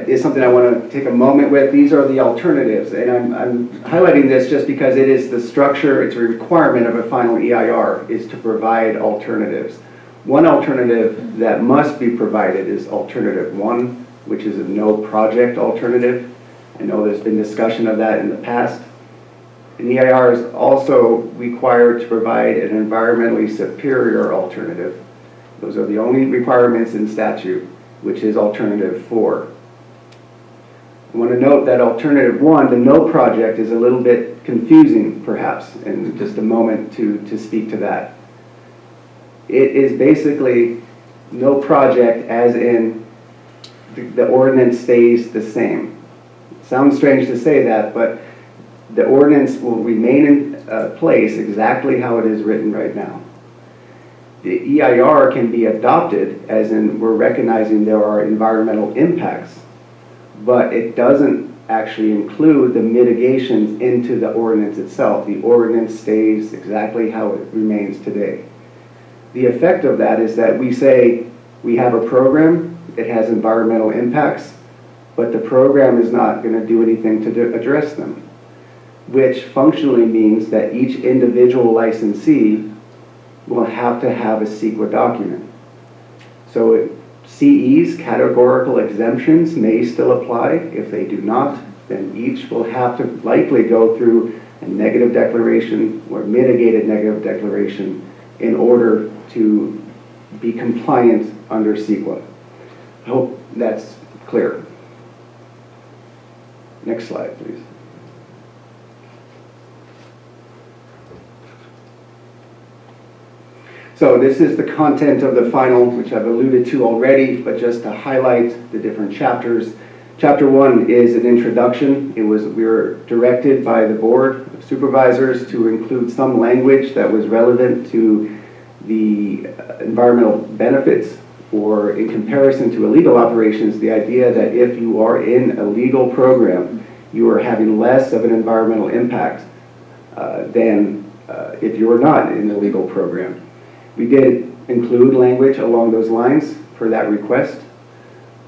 is something I want to take a moment with. These are the alternatives, and I'm highlighting this just because it is the structure, it's a requirement of a final EIR, is to provide alternatives. One alternative that must be provided is alternative 1, which is a no project alternative. I know there's been discussion of that in the past. An EIR is also required to provide an environmentally superior alternative. Those are the only requirements in statute, which is alternative 4. I want to note that alternative 1, the no project, is a little bit confusing perhaps, and just a moment to speak to that. It is basically no project as in the ordinance stays the same. It sounds strange to say that, but the ordinance will remain in place exactly how it is written right now. The EIR can be adopted as in we're recognizing there are environmental impacts, but it doesn't actually include the mitigations into the ordinance itself. The ordinance stays exactly how it remains today. The effect of that is that we say we have a program, it has environmental impacts, but the program is not going to do anything to address them, which functionally means that each individual licensee will have to have a CEQA document. So CEs, categorical exemptions, may still apply. If they do not, then each will have to likely go through a negative declaration or mitigated negative declaration in order to be compliant under CEQA. I hope that's clear. Next slide, please. So this is the content of the final, which I've alluded to already, but just to highlight the different chapters. Chapter 1 is an introduction. We were directed by the Board of Supervisors to include some language that was relevant to the environmental benefits, or in comparison to illegal operations, the idea that if you are in a legal program, you are having less of an environmental impact than if you are not in a legal program. We did include language along those lines for that request.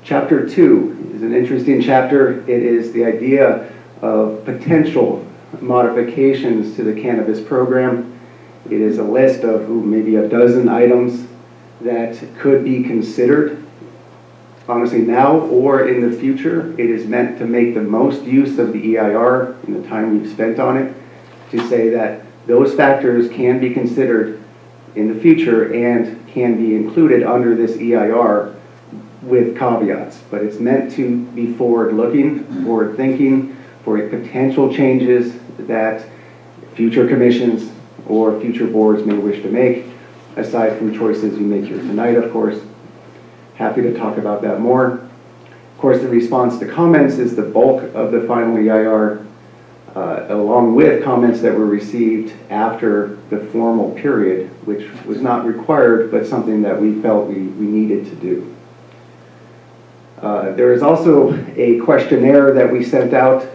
Chapter 2 is an interesting chapter. It is the idea of potential modifications to the cannabis program. It is a list of maybe a dozen items that could be considered, honestly, now or in the future. It is meant to make the most use of the EIR and the time we've spent on it, to say that those factors can be considered in the future and can be included under this EIR with caveats. But it's meant to be forward-looking, forward-thinking, for potential changes that future commissions or future boards may wish to make, aside from choices you make here tonight, of course. Happy to talk about that more. Of course, the response to comments is the bulk of the final EIR, along with comments that were received after the formal period, which was not required, but something that we felt we needed to do. There is also a questionnaire that we sent out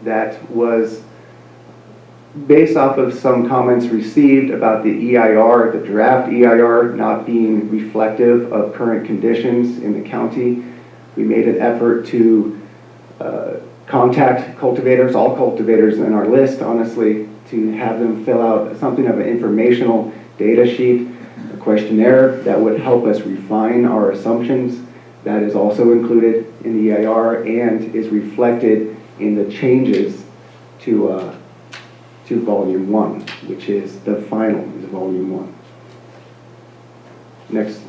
that was based off of some comments received about the EIR, the draft EIR, not being reflective of current conditions in the county. We made an effort to contact cultivators, all cultivators in our list, honestly, to have them fill out something of an informational data sheet, a questionnaire that would help us refine our assumptions. That is also included in the EIR and is reflected in the changes to Volume 1, which is the final, is Volume 1.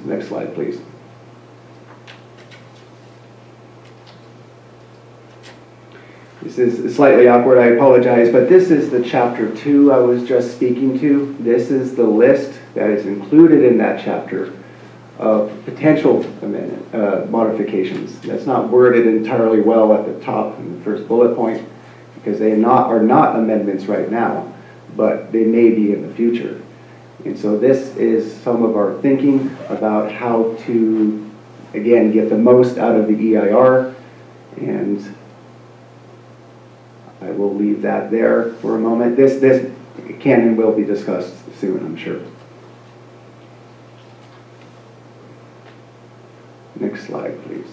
Next slide, please. This is slightly awkward, I apologize, but this is the Chapter 2 I was just speaking to. This is the list that is included in that chapter of potential amendment, modifications. That's not worded entirely well at the top in the first bullet point, because they are not amendments right now, but they may be in the future. And so this is some of our thinking about how to, again, get the most out of the EIR, and I will leave that there for a moment. This can and will be discussed soon, I'm sure. Next slide, please.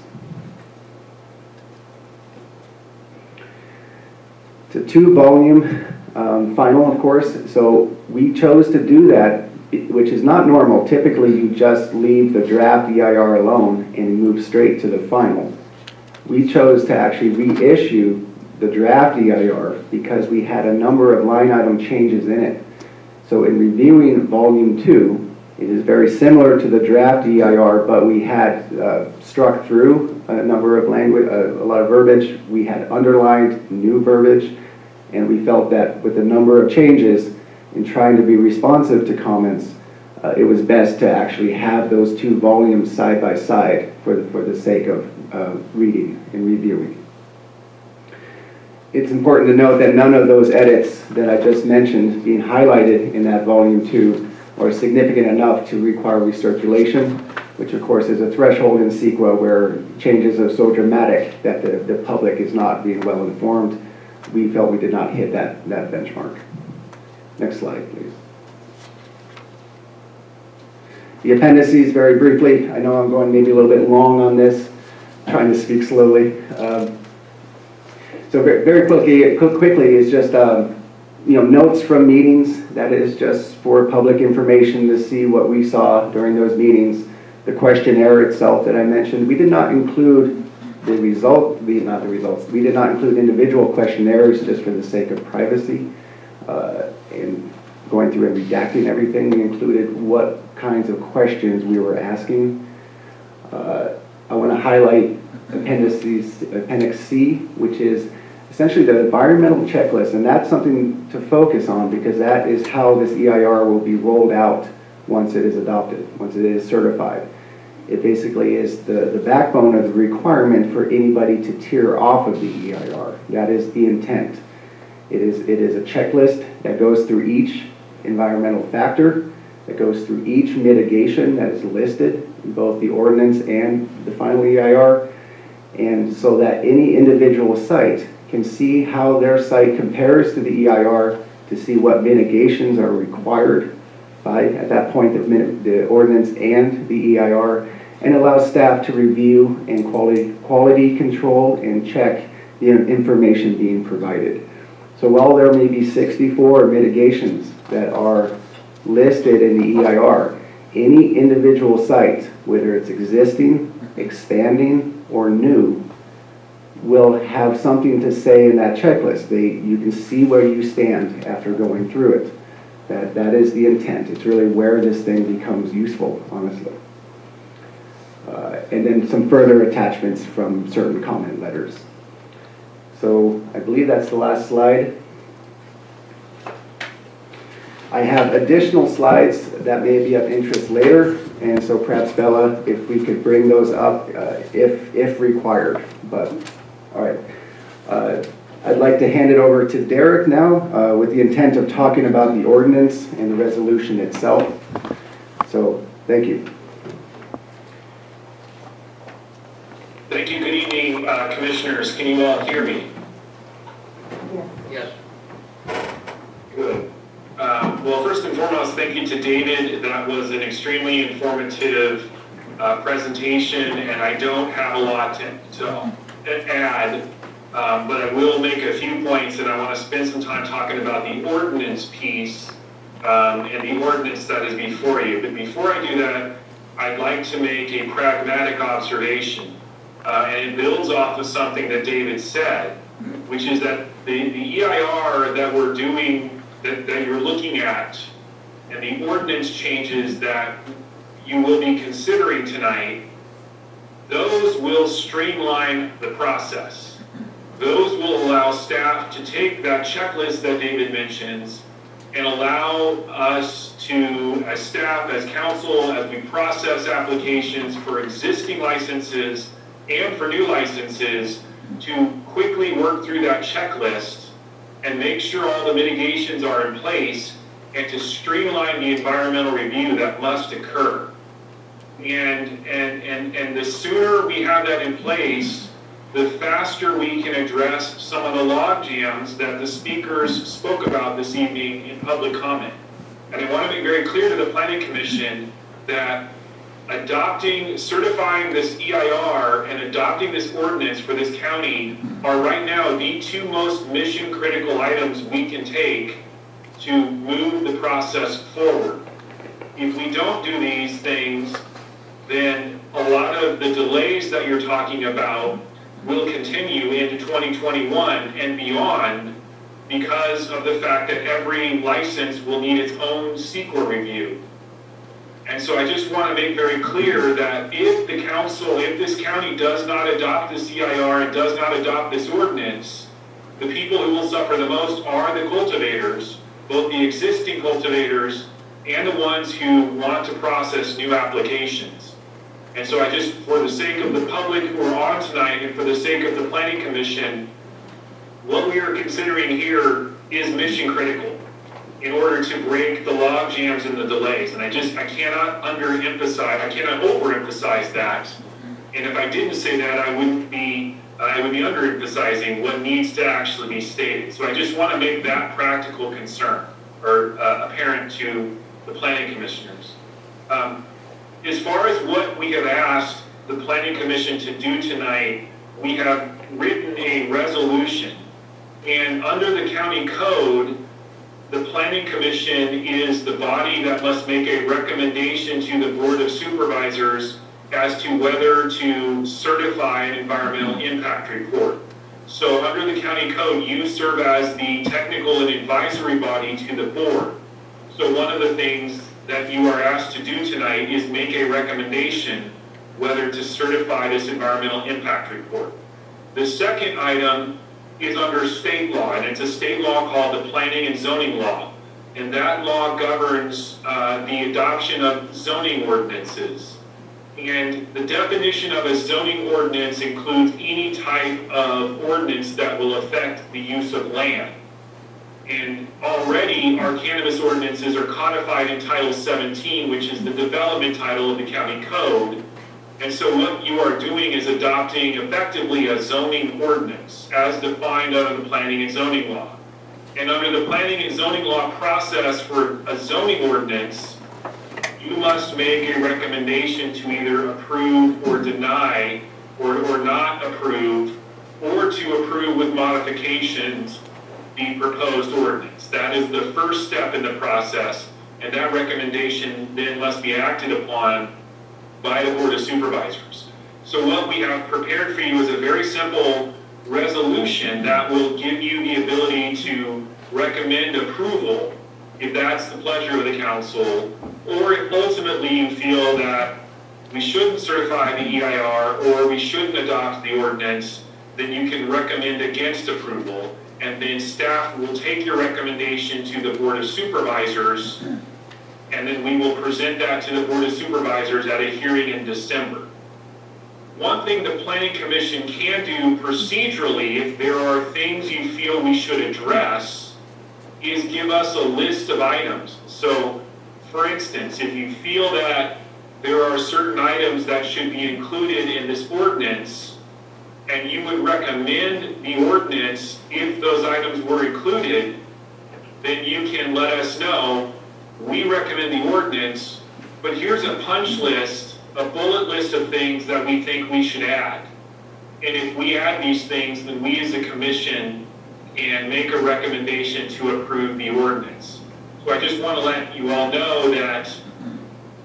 It's a 2-volume final, of course, so we chose to do that, which is not normal. Typically, you just leave the draft EIR alone and move straight to the final. We chose to actually reissue the draft EIR because we had a number of line item changes in it. So in reviewing Volume 2, it is very similar to the draft EIR, but we had struck through a number of language, a lot of verbiage. We had underlined new verbiage, and we felt that with a number of changes in trying to be responsive to comments, it was best to actually have those 2 volumes side by side for the sake of reading and reviewing. It's important to note that none of those edits that I just mentioned being highlighted in that Volume 2 are significant enough to require recirculation. which of course is a threshold in CEQA where changes are so dramatic that the public is not being well informed. We felt we did not hit that benchmark. Next slide, please. The appendices, very briefly. I know I'm going maybe a little bit long on this, trying to speak slowly. So very quickly is just notes from meetings. That is just for public information to see what we saw during those meetings. The questionnaire itself that I mentioned, we did not include the results. We did not include individual questionnaires just for the sake of privacy. And going through and redacting everything, we included what kinds of questions we were asking. I want to highlight Appendix C, which is essentially the environmental checklist, and that's something to focus on because that is how this EIR will be rolled out once it is adopted, once it is certified. It basically is the backbone of the requirement for anybody to tier off of the EIR. That is the intent. It is a checklist that goes through each environmental factor, that goes through each mitigation that is listed in both the ordinance and the final EIR, and so that any individual site can see how their site compares to the EIR to see what mitigations are required by, at that point, the ordinance and the EIR, and allows staff to review and quality control and check the information being provided. So while there may be 64 mitigations that are listed in the EIR, any individual site, whether it's existing, expanding, or new, will have something to say in that checklist. You can see where you stand after going through it. That is the intent. It's really where this thing becomes useful, honestly. And then some further attachments from certain comment letters. So I believe that's the last slide. I have additional slides that may be of interest later, and so perhaps Bella, if we could bring those up if required. But all right, I'd like to hand it over to Derek now with the intent of talking about the ordinance and the resolution itself. So thank you. Thank you. Good evening, commissioners. Can you all hear me? Yes. Good. Well, first and foremost, thank you to David. That was an extremely informative presentation, and I don't have a lot to add, but I will make a few points, and I want to spend some time talking about the ordinance piece and the ordinance that is before you. But before I do that, I'd like to make a pragmatic observation, and it builds off of something that David said, which is that the EIR that we're doing, that you're looking at, and the ordinance changes that you will be considering tonight, those will streamline the process. Those will allow staff to take that checklist that David mentions and allow us to, as staff, as council, as we process applications for existing licenses and for new licenses, to quickly work through that checklist and make sure all the mitigations are in place and to streamline the environmental review that must occur. And the sooner we have that in place, the faster we can address some of the log jams that the speakers spoke about this evening in public comment. And I want to make very clear to the Planning Commission that certifying this EIR and adopting this ordinance for this county are right now the two most mission critical items we can take to move the process forward. If we don't do these things, then a lot of the delays that you're talking about will continue into 2021 and beyond because of the fact that every license will need its own CEQA review. And so I just want to make very clear that if the council, if this county does not adopt this EIR and does not adopt this ordinance, the people who will suffer the most are the cultivators, both the existing cultivators and the ones who want to process new applications. And so I just, for the sake of the public who are on tonight and for the sake of the Planning Commission, what we are considering here is mission critical. in order to break the log jams and the delays. And I cannot overemphasize that. And if I didn't say that, I would be underemphasizing what needs to actually be stated. So I just want to make that practical concern or apparent to the planning commissioners. As far as what we have asked the planning commission to do tonight, we have written a resolution. And under the county code, the planning commission is the body that must make a recommendation to the board of supervisors as to whether to certify an environmental impact report. So under the county code, you serve as the technical and advisory body to the board. So one of the things that you are asked to do tonight is make a recommendation whether to certify this environmental impact report. The second item is under state law, and it's a state law called the Planning and Zoning Law. And that law governs the adoption of zoning ordinances. And the definition of a zoning ordinance includes any type of ordinance that will affect the use of land. And already our cannabis ordinances are codified in Title 17, which is the development title of the county code. And so what you are doing is adopting effectively a zoning ordinance as defined under the planning and zoning law. And under the planning and zoning law process for a zoning ordinance, you must make a recommendation to either approve or deny or not approve or to approve with modifications the proposed ordinance. That is the first step in the process, and that recommendation then must be acted upon by the Board of Supervisors. So what we have prepared for you is a very simple resolution that will give you the ability to recommend approval if that's the pleasure of the council, or if ultimately you feel that we shouldn't certify the EIR or we shouldn't adopt the ordinance, then you can recommend against approval, and then staff will take your recommendation to the Board of Supervisors, and then we will present that to the Board of Supervisors at a hearing in December. One thing the Planning Commission can do procedurally, if there are things you feel we should address, is give us a list of items. So, for instance, if you feel that there are certain items that should be included in this ordinance, and you would recommend the ordinance if those items were included, then you can let us know, we recommend the ordinance, but here's a punch list, a bullet list of things that we think we should add. And if we add these things, then we as a commission can make a recommendation to approve the ordinance. So I just want to let you all know that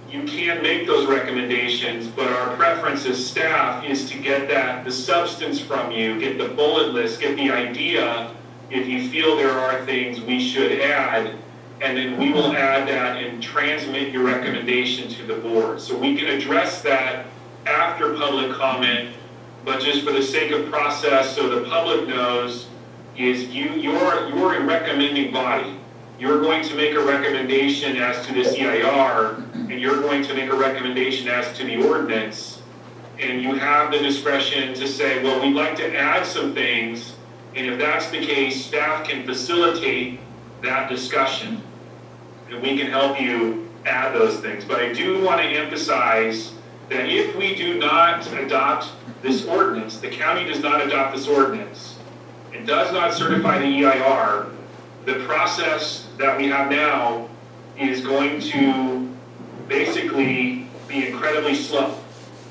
you can make those recommendations, but our preference as staff is to get the substance from you, get the bullet list, get the idea if you feel there are things we should add, and then we will add that and transmit your recommendation to the board. So we can address that after public comment, but just for the sake of process, so the public knows, is you're a recommending body. You're going to make a recommendation as to this EIR, and you're going to make a recommendation as to the ordinance, and you have the discretion to say, well, we'd like to add some things, and if that's the case, staff can facilitate that discussion, and we can help you add those things. But I do want to emphasize that if we do not adopt this ordinance, the county does not adopt this ordinance, it does not certify the EIR, the process that we have now is going to basically be incredibly slow.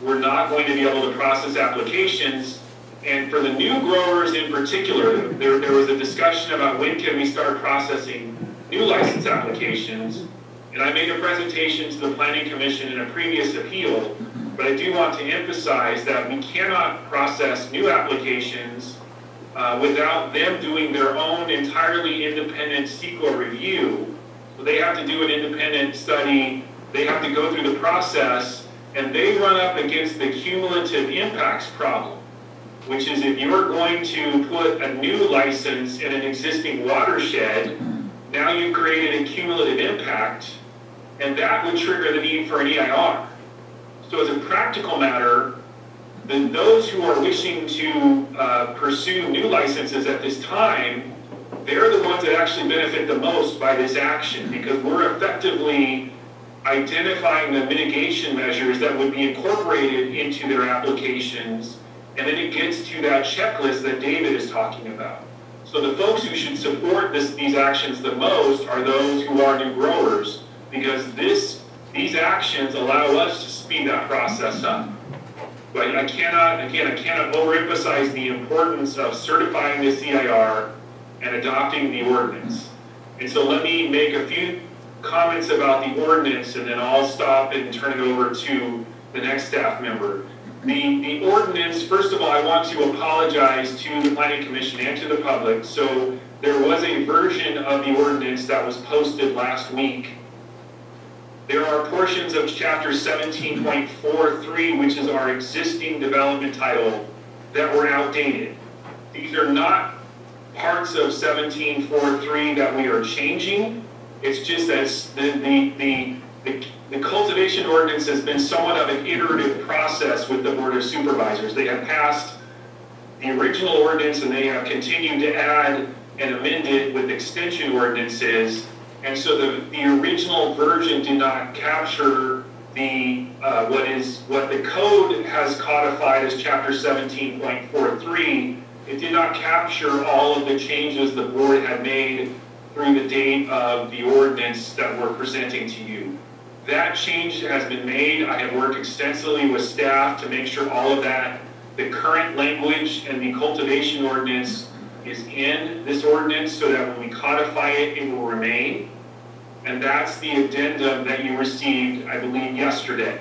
We're not going to be able to process applications, and for the new growers in particular, there was a discussion about when can we start processing new license applications, and I made a presentation to the Planning Commission in a previous appeal, but I do want to emphasize that we cannot process new applications without them doing their own entirely independent CEQA review. So they have to do an independent study, they have to go through the process, and they run up against the cumulative impacts problem, which is if you're going to put a new license in an existing watershed, now you've created a cumulative impact, and that would trigger the need for an EIR. So as a practical matter, then those who are wishing to pursue new licenses at this time they're the ones that actually benefit the most by this action, because we're effectively identifying the mitigation measures that would be incorporated into their applications, and then it gets to that checklist that David is talking about. So the folks who should support these actions the most are those who are new growers, because these actions allow us to speed that process up. But I cannot overemphasize the importance of certifying the CIR and adopting the ordinance. And so let me make a few comments about the ordinance, and then I'll stop and turn it over to the next staff member. The ordinance, first of all, I want to apologize to the Planning Commission and to the public. So there was a version of the ordinance that was posted last week. There are portions of chapter 17.43, which is our existing development title, that were outdated. These are not parts of 17.43 that we are changing. It's just that the cultivation ordinance has been somewhat of an iterative process with the Board of Supervisors. They have passed the original ordinance, and they have continued to add and amend it with extension ordinances. And so the original version did not capture what the code has codified as chapter 17.43. It did not capture all of the changes the board had made through the date of the ordinance that we're presenting to you. That change has been made. I have worked extensively with staff to make sure all of that, the current language and the cultivation ordinance is in this ordinance, so that when we codify it, it will remain. And that's the addendum that you received, I believe, yesterday.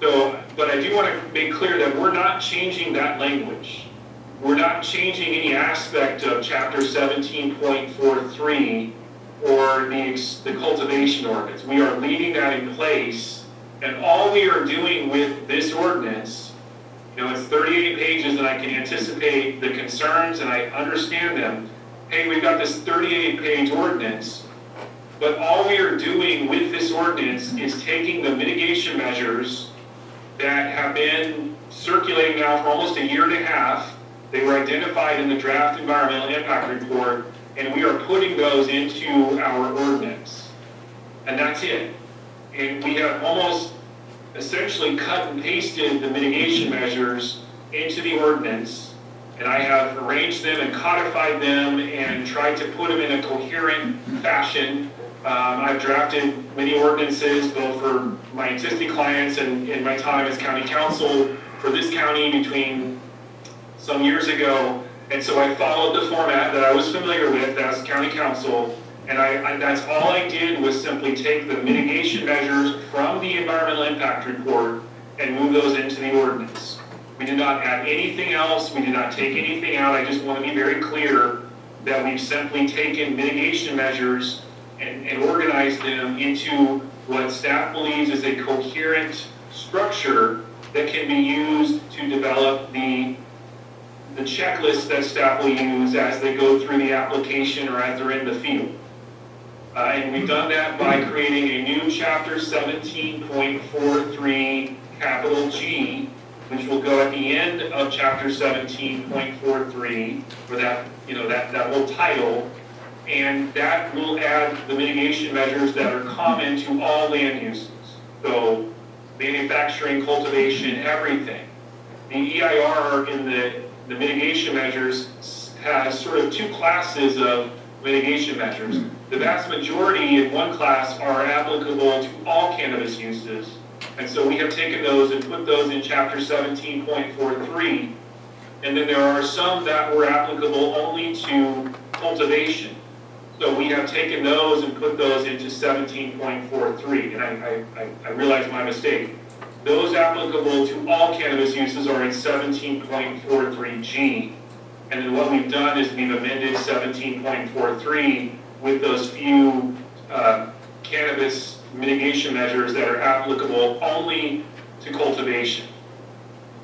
So, but I do want to make clear that we're not changing that language. We're not changing any aspect of chapter 17.43 or the cultivation ordinance. We are leaving that in place, and all we are doing with this ordinance, it's 38 pages, and I can anticipate the concerns and I understand them. Hey, we've got this 38-page ordinance, but all we are doing with this ordinance is taking the mitigation measures that have been circulating now for almost a year and a half. They were identified in the draft environmental impact report, and we are putting those into our ordinance. And that's it. And we have almost essentially cut and pasted the mitigation measures into the ordinance, and I have arranged them and codified them and tried to put them in a coherent fashion. I've drafted many ordinances, both for my existing clients and in my time as county council for this county between some years ago. And so I followed the format that I was familiar with as county council, and that's all I did was simply take the mitigation measures from the environmental impact report and move those into the ordinance. We did not add anything else. We did not take anything out. I just want to be very clear that we've simply taken mitigation measures and organized them into what staff believes is a coherent structure that can be used to develop the checklist that staff will use as they go through the application or as they're in the field. And we've done that by creating a new chapter 17.43 capital G, which will go at the end of chapter 17.43 for that whole title. And that will add the mitigation measures that are common to all land uses. So manufacturing, cultivation, everything. The EIR in the mitigation measures has sort of two classes of mitigation measures. The vast majority in one class are applicable to all cannabis uses. And so we have taken those and put those in chapter 17.43. And then there are some that were applicable only to cultivation. So we have taken those and put those into 17.43. And I realize my mistake. Those applicable to all cannabis uses are in 17.43G. And then what we've done is we've amended 17.43 with those few cannabis mitigation measures that are applicable only to cultivation.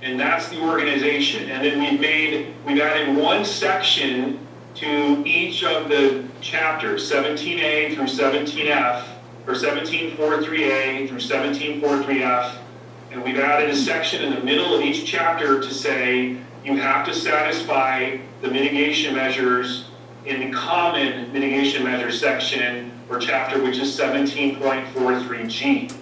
And that's the organization. And then we've added one section to each of the chapters, 17A through 17F, or 1743A through 1743F. And we've added a section in the middle of each chapter to say you have to satisfy the mitigation measures in the common mitigation measures section or chapter, which is 17.43G.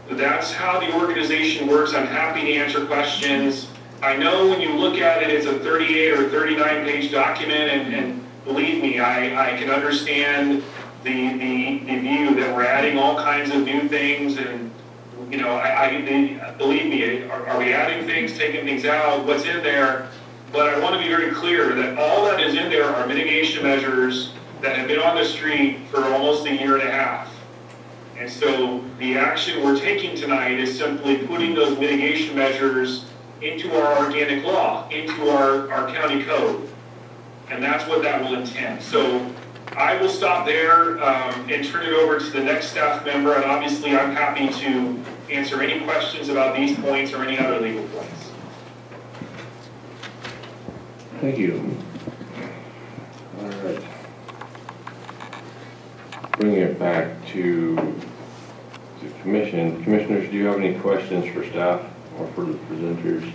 That's how the organization works. I'm happy to answer questions. I know when you look at it, it's a 38 or 39 page document, and believe me, I can understand the view that we're adding all kinds of new things, and you know, believe me, are we adding things, taking things out, what's in there? But I want to be very clear that all that is in there are mitigation measures that have been on the street for almost a year and a half. And so the action we're taking tonight is simply putting those mitigation measures into our organic law, into our county code. And that's what that will intend. So I will stop there and turn it over to the next staff member. And obviously I'm happy to answer any questions about these points or any other legal points. Thank you. All right. Bringing it back to the commission. Commissioners, do you have any questions for staff or for the presenters?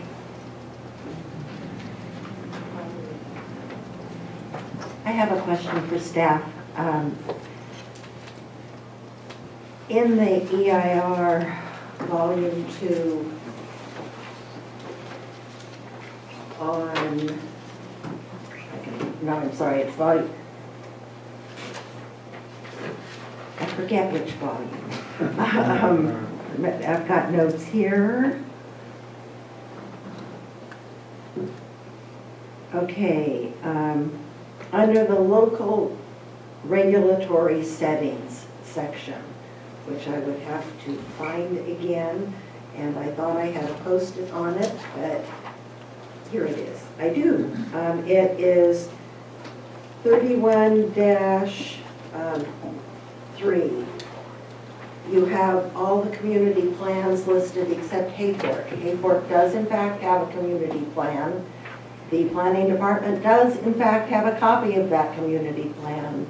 I have a question for staff. In the EIR Volume 2 on, no, I'm sorry, it's volume, I forget which volume. I've got notes here. Okay, under the local regulatory settings section, which I would have to find again, and I thought I had a post-it on it, but here it is. I do. It is 31-3. You have all the community plans listed except Hayfork. Hayfork does in fact have a community plan. The planning department does in fact have a copy of that community plan.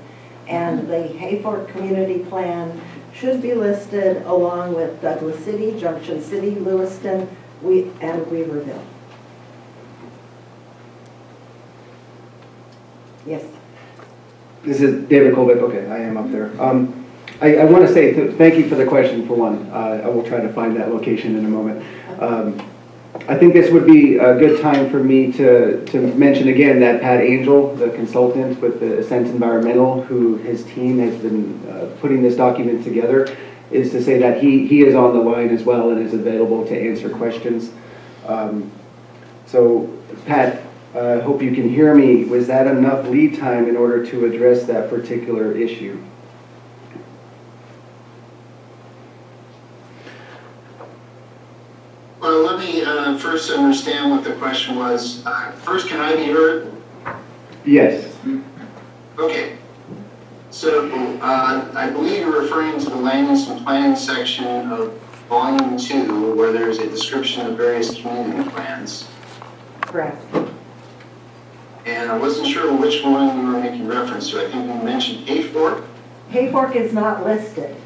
And the Hayfork community plan should be listed along with Douglas City, Junction City, Lewiston, and Weaverville. Yes. This is David Colbeck. Okay, I am up there. I want to say thank you for the question, for one. I will try to find that location in a moment. I think this would be a good time for me to mention again that Pat Angel, the consultant with the Ascent Environmental, who his team has been putting this document together, is to say that he is on the line as well and is available to answer questions. So Pat, I hope you can hear me. Was that enough lead time in order to address that particular issue? Well, let me first understand what the question was. First, can I be heard? Yes. Okay. So I believe you're referring to the land use and planning section of Volume 2, where there's a description of various community plans. Correct. And I wasn't sure which one you were making reference to. I think you mentioned Hayfork. Hayfork is not listed.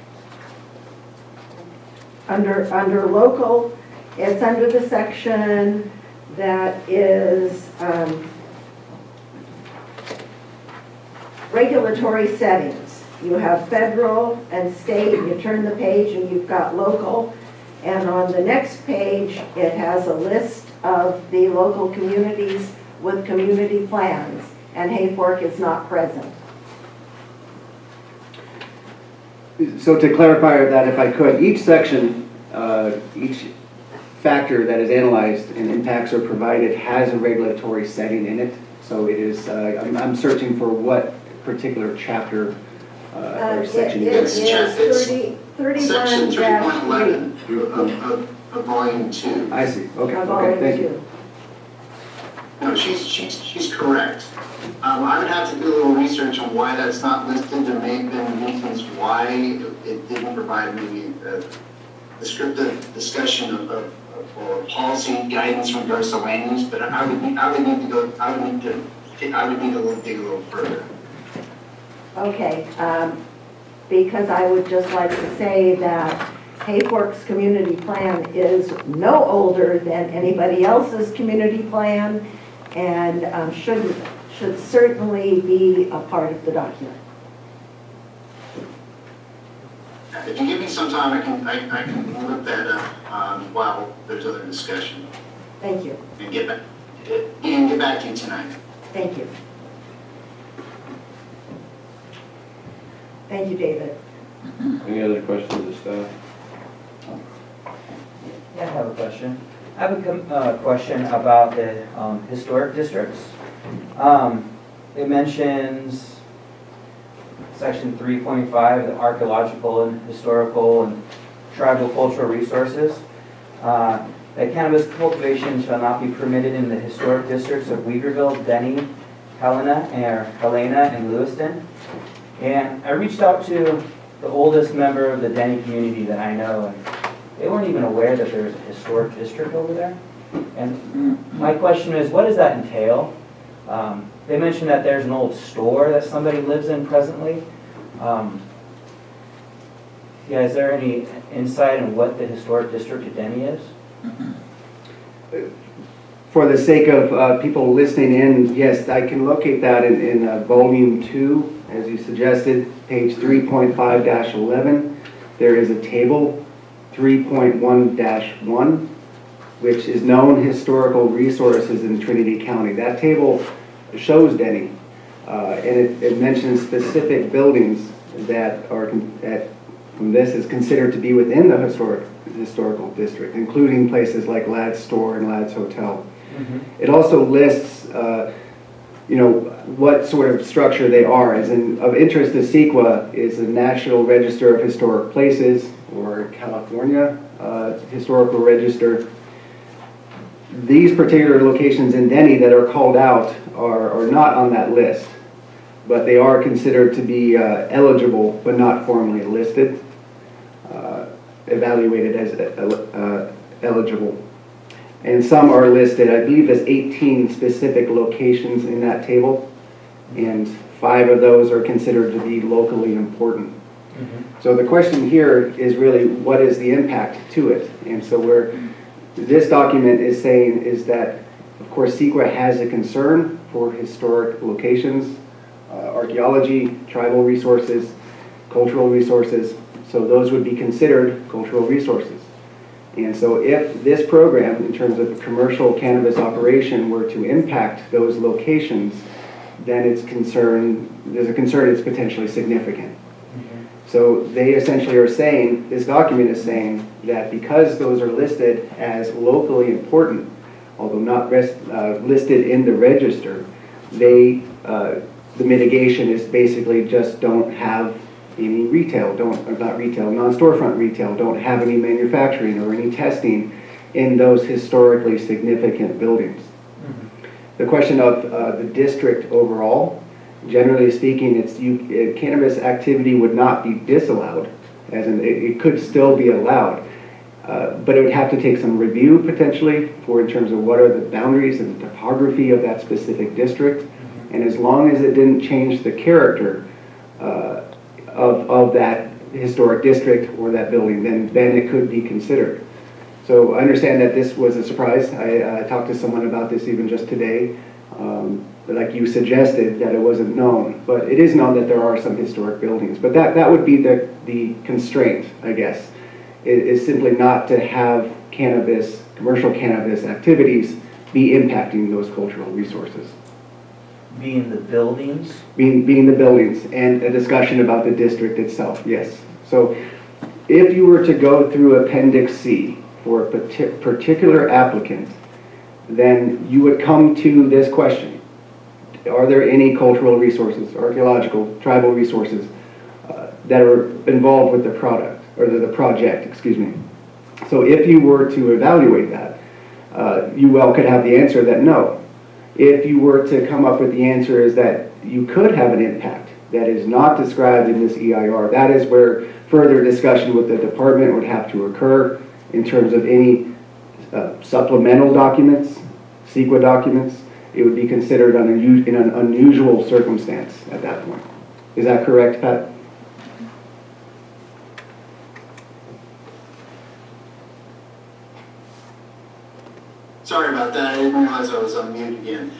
Under local, it's under the section that is regulatory settings. You have federal and state, you turn the page and you've got local, and on the next page it has a list of the local communities with community plans, and Hayfork is not present. So to clarify that, if I could, each section, each factor that is analyzed and impacts are provided has a regulatory setting in it. So it is, I'm searching for what particular chapter or section it is 31-3 Section 3.11 of Volume 2. I see. Okay. Okay. Thank you. No, she's correct. I would have to do a little research on why that's not listed. There may have been reasons why it didn't provide maybe a descriptive discussion of or policy guidance in regards to land use. But I would need to dig a little further. Okay, because I would just like to say that Hayfork's community plan is no older than anybody else's community plan, and should should certainly be a part of the document. If you give me some time, I can look that up while there's other discussion Thank you. and get back to you tonight. Thank you. Thank you, David. Any other questions of staff? Yeah, I have a question. I have a question about the historic districts. It mentions section 3.5, the archaeological and historical and tribal cultural resources. That cannabis cultivation shall not be permitted in the historic districts of Weaverville, Denny, Helena, and Lewiston. And I reached out to the oldest member of the Denny community that I know, and they weren't even aware that there was a historic district over there. And my question is, what does that entail? They mentioned that there's an old store that somebody lives in presently. Yeah, is there any insight on what the historic district of Denny is? For the sake of people listening in, yes, I can locate that in volume 2, as you suggested, page 3.5-11. There is a table, 3.1-1, which is known historical resources in Trinity County. That table shows Denny, and it mentions specific buildings that are from this is considered to be within the historical district, including places like Ladd's Store and Ladd's Hotel. It also lists, what sort of structure they are. As of interest to CEQA is the National Register of Historic Places, or California Historical Register. These particular locations in Denny that are called out are not on that list, but they are considered to be eligible but not formally listed, evaluated as eligible. And some are listed, I believe there's 18 specific locations in that table, and 5 of those are considered to be locally important. So the question here is really, what is the impact to it? And so this document is saying is that, of course, CEQA has a concern for historic locations, archaeology, tribal resources, cultural resources, so those would be considered cultural resources. And so if this program, in terms of commercial cannabis operation, were to impact those locations, then there's a concern it's potentially significant. So they essentially are saying, this document is saying that because those are listed as locally important, although not listed in the register, the mitigation is basically just don't have any retail, non-storefront retail, don't have any manufacturing or any testing in those historically significant buildings. The question of the district overall, generally speaking, cannabis activity would not be disallowed, as in it could still be allowed, but it would have to take some review potentially in terms of what are the boundaries and the topography of that specific district, and as long as it didn't change the character of that historic district or that building, then it could be considered. So I understand that this was a surprise. I talked to someone about this even just today. Like you suggested, that it wasn't known, but it is known that there are some historic buildings. But that would be the constraint, I guess, is simply not to have commercial cannabis activities be impacting those cultural resources. Being the buildings? Being the buildings, and a discussion about the district itself, yes. So if you were to go through Appendix C for a particular applicant, then you would come to this question. Are there any cultural resources, archaeological, tribal resources that are involved with the product, or the project, excuse me. So if you were to evaluate that, you well could have the answer that no. If you were to come up with the answer is that you could have an impact that is not described in this EIR, that is where further discussion with the department would have to occur in terms of any supplemental documents, CEQA documents. It would be considered in an unusual circumstance at that point. Is that correct, Pat? Sorry about that, I didn't realize I was on mute again.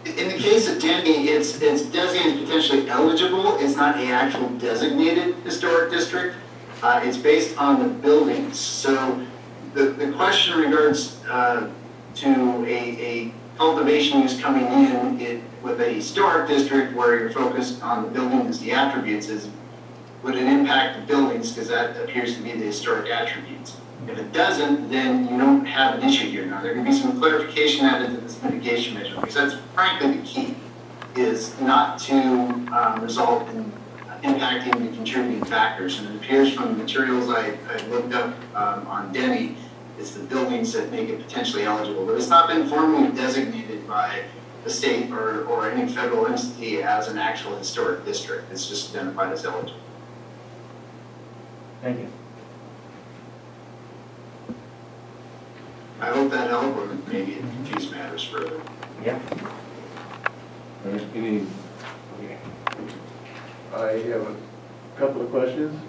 In the case of Denny, it's designated potentially eligible. It's not a actual designated historic district. It's based on the buildings. So the question regards to a cultivation use coming in with a historic district where you're focused on the buildings, the attributes, is would it impact the buildings, because that appears to be the historic attributes. If it doesn't, then you don't have an issue here. Now, there can be some clarification added to this mitigation measure, because that's frankly the key, is not to result in impacting the contributing factors. And it appears from the materials I looked up on Denny, it's the buildings that make it potentially eligible. But it's not been formally designated by the state or any federal entity as an actual historic district. It's just identified as eligible. Thank you. I hope that helped, or maybe it confused matters further. Yeah. Any, I have a couple of questions.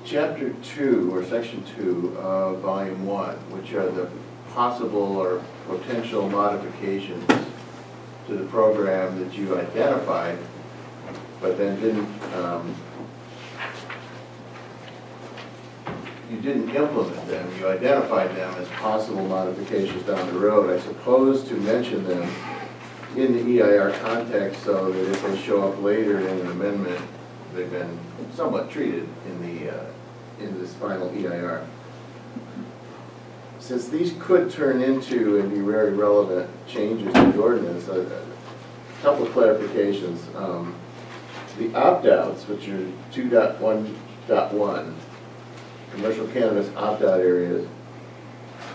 Chapter 2, or Section 2 of Volume 1, which are the possible or potential modifications to the program that you identified, but then you didn't implement them. You identified them as possible modifications down the road. I suppose to mention them in the EIR context so that if they show up later in an amendment, they've been somewhat treated in this final EIR. Since these could turn into and be very relevant changes to the ordinance, a couple of clarifications. The opt-outs, which are 2.1.1, commercial cannabis opt-out areas,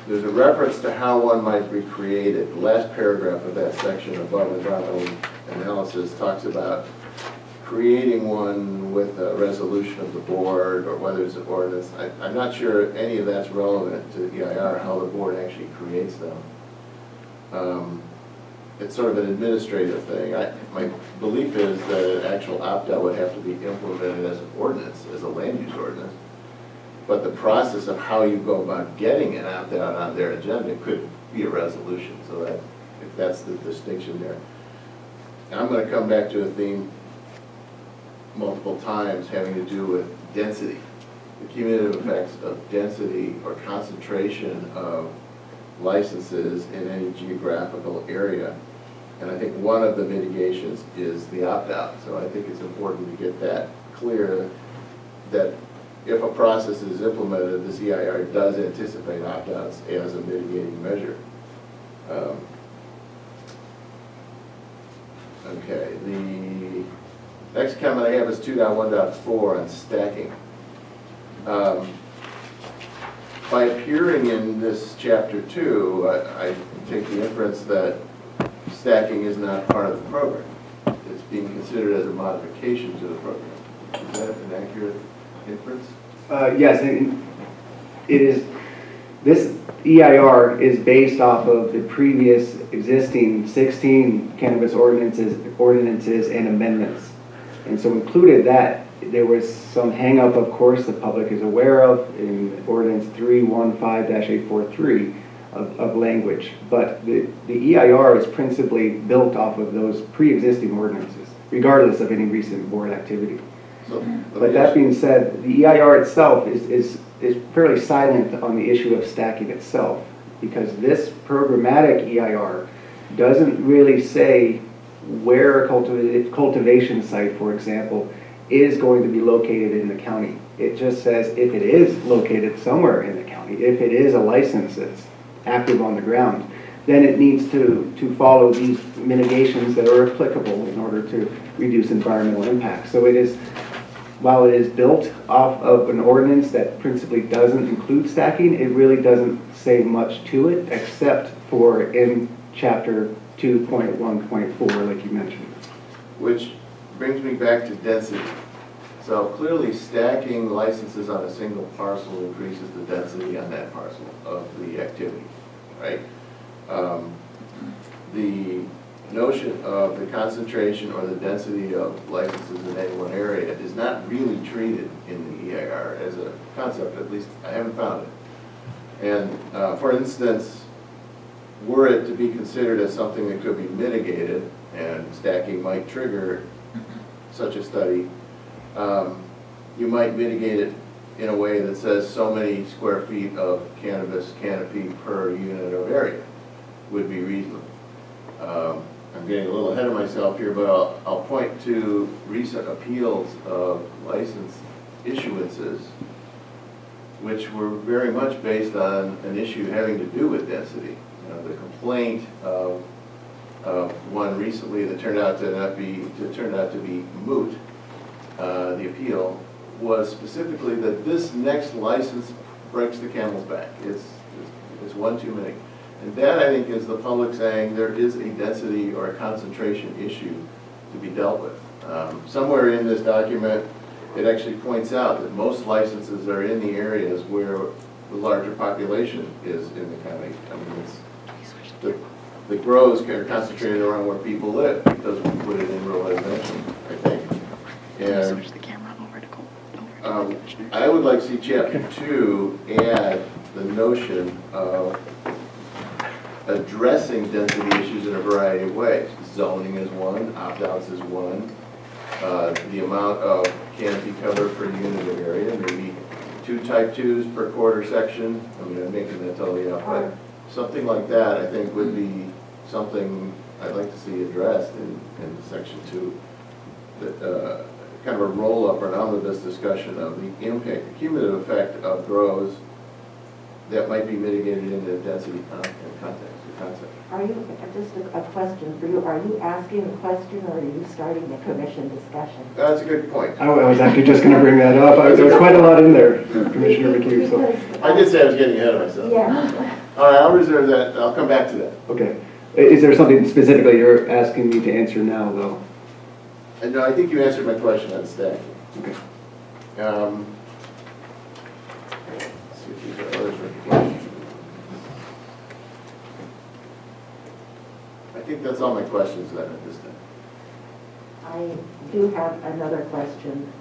there's a reference to how one might be created. The last paragraph of that section above environmental analysis talks about creating one with a resolution of the board, or whether it's an ordinance. I'm not sure any of that's relevant to the EIR, how the board actually creates them. It's sort of an administrative thing. My belief is that an actual opt-out would have to be implemented as an ordinance, as a land use ordinance. But the process of how you go about getting an opt-out on their agenda could be a resolution. So that, if that's the distinction there. And I'm going to come back to a theme multiple times having to do with density. The cumulative effects of density or concentration of licenses in any geographical area. And I think one of the mitigations is the opt-out. So I think it's important to get that clear, that if a process is implemented, this EIR does anticipate opt-outs as a mitigating measure. Okay, the next comment I have is 2.1.4 on stacking. By appearing in this chapter 2, I take the inference that stacking is not part of the program. It's being considered as a modification to the program. Is that an accurate inference? Yes, and it is. This EIR is based off of the previous existing 16 cannabis ordinances and amendments. And so included that, there was some hang up, of course, the public is aware of in Ordinance 315-843 of language. But the EIR is principally built off of those pre-existing ordinances, regardless of any recent board activity. But that being said, the EIR itself is fairly silent on the issue of stacking itself, because this programmatic EIR doesn't really say where a cultivation site, for example, is going to be located in the county. It just says if it is located somewhere in the county, if it is a license that's active on the ground, then it needs to follow these mitigations that are applicable in order to reduce environmental impact. So it is, while it is built off of an ordinance that principally doesn't include stacking, it really doesn't say much to it except for in chapter 2.1.4, like you mentioned. Which brings me back to density. So clearly stacking licenses on a single parcel increases the density on that parcel of the activity, right? notion of the concentration or the density of licenses in any one area is not really treated in the EIR as a concept, at least I haven't found it. And for instance, were it to be considered as something that could be mitigated, and stacking might trigger such a study, you might mitigate it in a way that says so many square feet of cannabis canopy per unit of area would be reasonable. I'm getting a little ahead of myself here, but I'll point to recent appeals of license issuances, which were very much based on an issue having to do with density. The complaint of one recently that turned out to be moot, the appeal, was specifically that this next license breaks the camel's back. It's one too many. And that, I think, is the public saying there is a density or a concentration issue to be dealt with. Somewhere in this document, it actually points out that most licenses are in the areas where the larger population is in the county. I mean, the grows are concentrated around where people live because we put it in rural residential, I think. And I would like to see Chapter 2 add the notion of addressing density issues in a variety of ways. Zoning is one, opt-outs is one, the amount of canopy cover per unit of area, maybe 2 type 2s per quarter section. I mean, I'm making that totally up, but something like that I think would be something I'd like to see addressed in Section 2. That, kind of a roll-up or an omnibus discussion of the impact, the cumulative effect of grows that might be mitigated in the density context. Are you, just a question for you, are you asking a question or are you starting the commission discussion? That's a good point. I was actually just going to bring that up. There's quite a lot in there, Commissioner McHugh. So. I did say I was getting ahead of myself. Yeah. All right, I'll reserve that. I'll come back to that. Okay. Is there something specifically you're asking me to answer now, though? No, I think you answered my question on stacking. Okay. Let's see if there's others for questions. I think that's all my questions then at this time. I do have another question.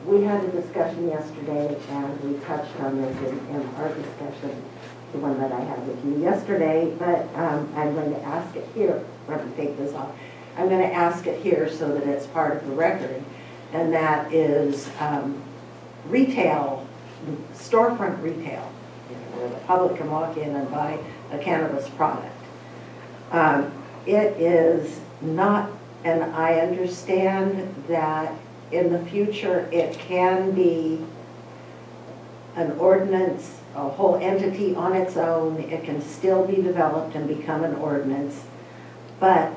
We had a discussion yesterday and we touched on this in our discussion, the one that I had with you yesterday, but I'm going to ask it here. Let me take this off. I'm going to ask it here so that it's part of the record, and that is retail, storefront retail, where the public can walk in and buy a cannabis product. It is not, and I understand that in the future it can be an ordinance, a whole entity on its own. It can still be developed and become an ordinance, but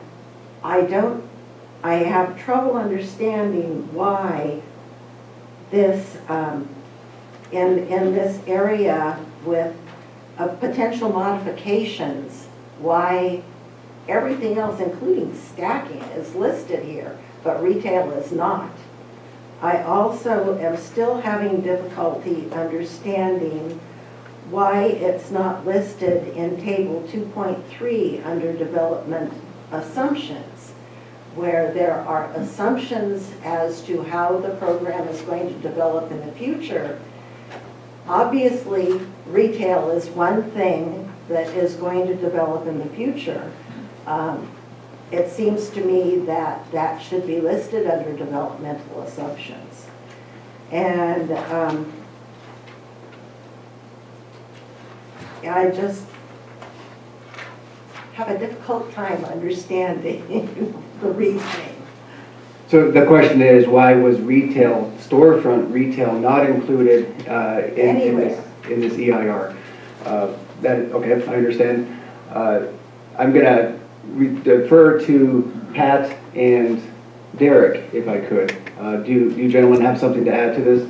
I have trouble understanding why this, in this area with potential modifications, why everything else, including stacking, is listed here, but retail is not. I also am still having difficulty understanding why it's not listed in Table 2.3 under Development Assumptions, where there are assumptions as to how the program is going to develop in the future. Obviously, retail is one thing that is going to develop in the future. It seems to me that that should be listed under developmental assumptions. And I just have a difficult time understanding the reasoning. So the question is, why was retail, storefront retail, not included in this EIR? Okay, I understand. I'm going to defer to Pat and Derek, if I could. Do you gentlemen have something to add to this?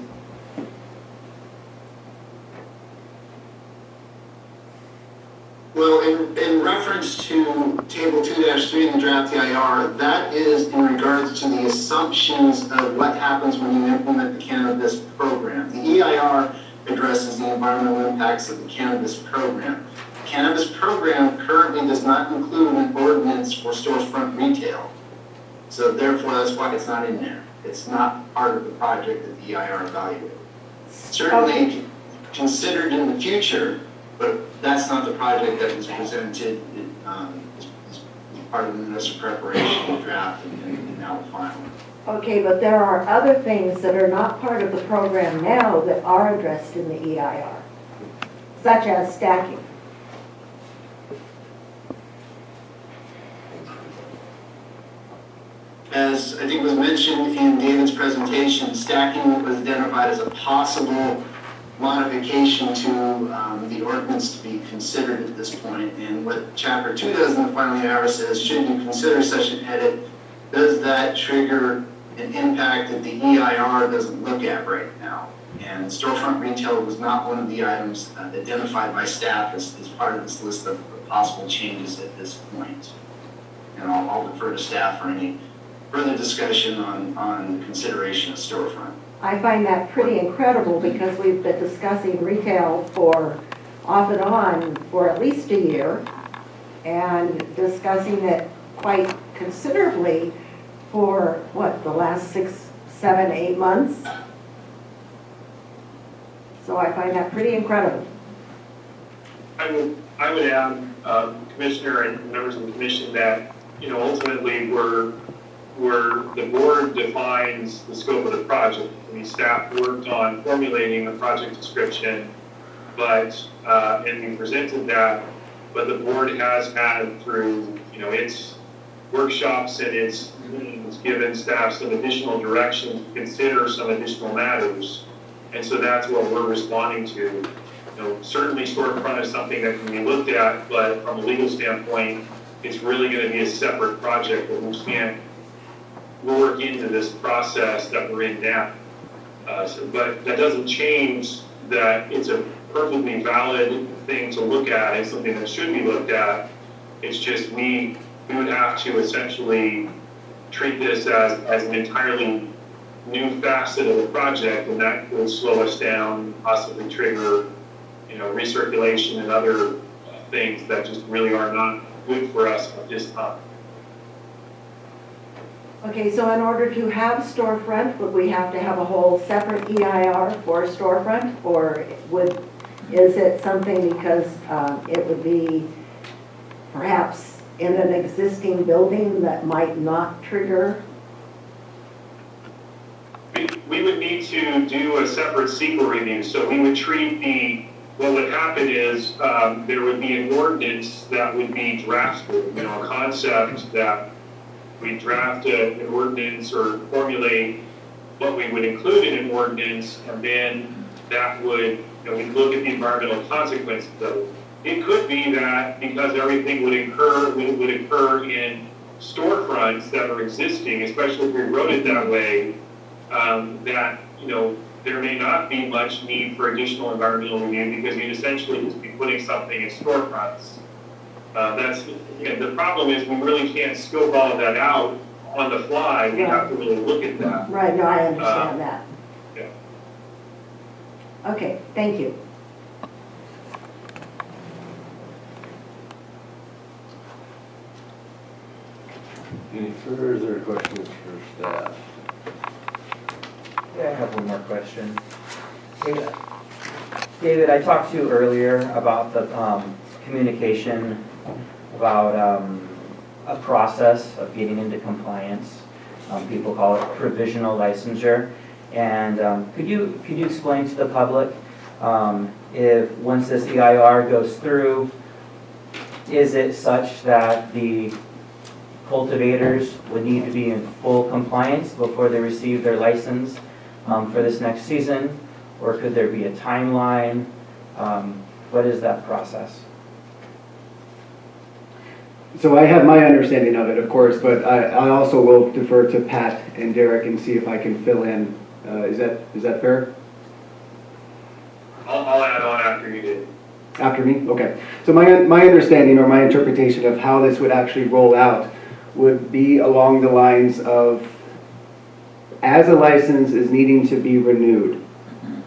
Well, in reference to Table 2-3 in the draft EIR, that is in regards to the assumptions of what happens when you implement the cannabis program. The EIR addresses the environmental impacts of the cannabis program. cannabis program currently does not include an ordinance for storefront retail. So therefore, that's why it's not in there. It's not part of the project that the EIR evaluated. Certainly considered in the future, but that's not the project that was presented as part of the notice of preparation, the draft, and now the final. Okay, but there are other things that are not part of the program now that are addressed in the EIR, such as stacking. As I think was mentioned in David's presentation, stacking was identified as a possible modification to the ordinance to be considered at this point. And what Chapter 2 does in the final EIR says, should you consider such an edit, does that trigger an impact that the EIR doesn't look at right now? And storefront retail was not one of the items identified by staff as part of this list of possible changes at this point. And I'll defer to staff for any further discussion on consideration of storefront. I find that pretty incredible because we've been discussing retail for off and on for at least a year and discussing it quite considerably for what, the last 6, 7, 8 months? So I find that pretty incredible. I would add, Commissioner and members of the commission, that, you know, ultimately where the board defines the scope of the project. I mean, staff worked on formulating the project description, but and we presented that, but the board has had through, you know, its workshops and its meetings given staff some additional direction to consider some additional matters. And so that's what we're responding to. You know, certainly storefront is something that can be looked at, but from a legal standpoint, it's really going to be a separate project that we can't work into this process that we're in now. But that doesn't change that it's a perfectly valid thing to look at and something that should be looked at. It's just we would have to essentially treat this as an entirely new facet of the project, and that will slow us down, possibly trigger, you know, recirculation and other things that just really are not good for us at this time. Okay, so in order to have storefront, would we have to have a whole separate EIR for storefront? Or is it something because it would be perhaps in an existing building that might not trigger? We would need to do a separate SQL review. So we would treat what would happen is there would be an ordinance that would be drafted, you know, a concept that we draft an ordinance or formulate what we would include in an ordinance, and then that would, you know, we'd look at the environmental consequences of it. It could be that because everything would occur in storefronts that are existing, especially if we wrote it that way, that, you know, there may not be much need for additional environmental review because you'd essentially just be putting something in storefronts. The problem is we really can't scope all of that out on the fly. We have to really look at that. Right, no, I understand that. Yeah. Okay, thank you. Any further questions for staff? Yeah, I have one more question. David, I talked to you earlier about the communication about a process of getting into compliance. People call it provisional licensure. And could you explain to the public if once this EIR goes through, is it such that the cultivators would need to be in full compliance before they receive their license for this next season? Or could there be a timeline? What is that process? So I have my understanding of it, of course, but I also will defer to Pat and Derek and see if I can fill in. Is that fair? I'll add on after you did. After me? Okay. So my understanding or my interpretation of how this would actually roll out would be along the lines of as a license is needing to be renewed,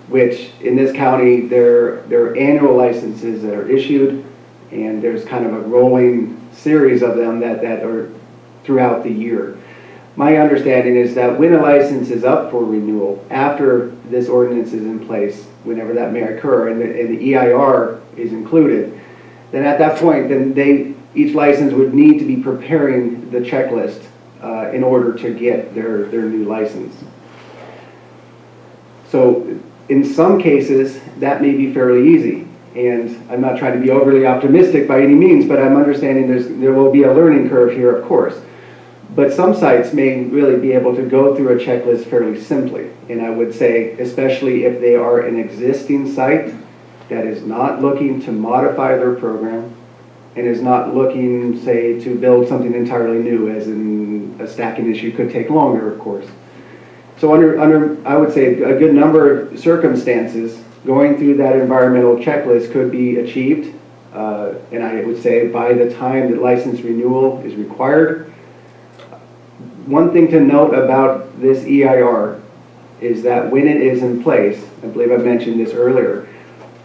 which in this county there are annual licenses that are issued, And there's kind of a rolling series of them that are throughout the year. My understanding is that when a license is up for renewal, after this ordinance is in place, whenever that may occur, and the EIR is included, then at that point, then each license would need to be preparing the checklist in order to get their new license. So in some cases, that may be fairly easy. And I'm not trying to be overly optimistic by any means, but I'm understanding there will be a learning curve here, of course. But some sites may really be able to go through a checklist fairly simply. And I would say, especially if they are an existing site that is not looking to modify their program and is not looking, say, to build something entirely new, as in a stacking issue could take longer, of course. So under I would say, a good number of circumstances, going through that environmental checklist could be achieved. And I would say by the time that license renewal is required. One thing to note about this EIR is that when it is in place, I believe I mentioned this earlier,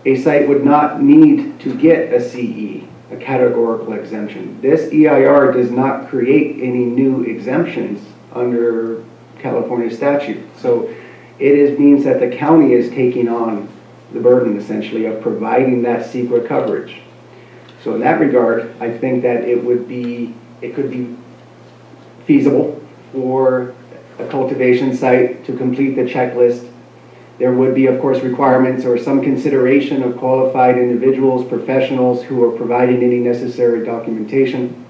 a site would not need to get a CE, a categorical exemption. This EIR does not create any new exemptions under California statute. So it means that the county is taking on the burden, essentially, of providing that secret coverage. So in that regard, I think that it could be feasible for a cultivation site to complete the checklist. There would be, of course, requirements or some consideration of qualified individuals, professionals who are providing any necessary documentation.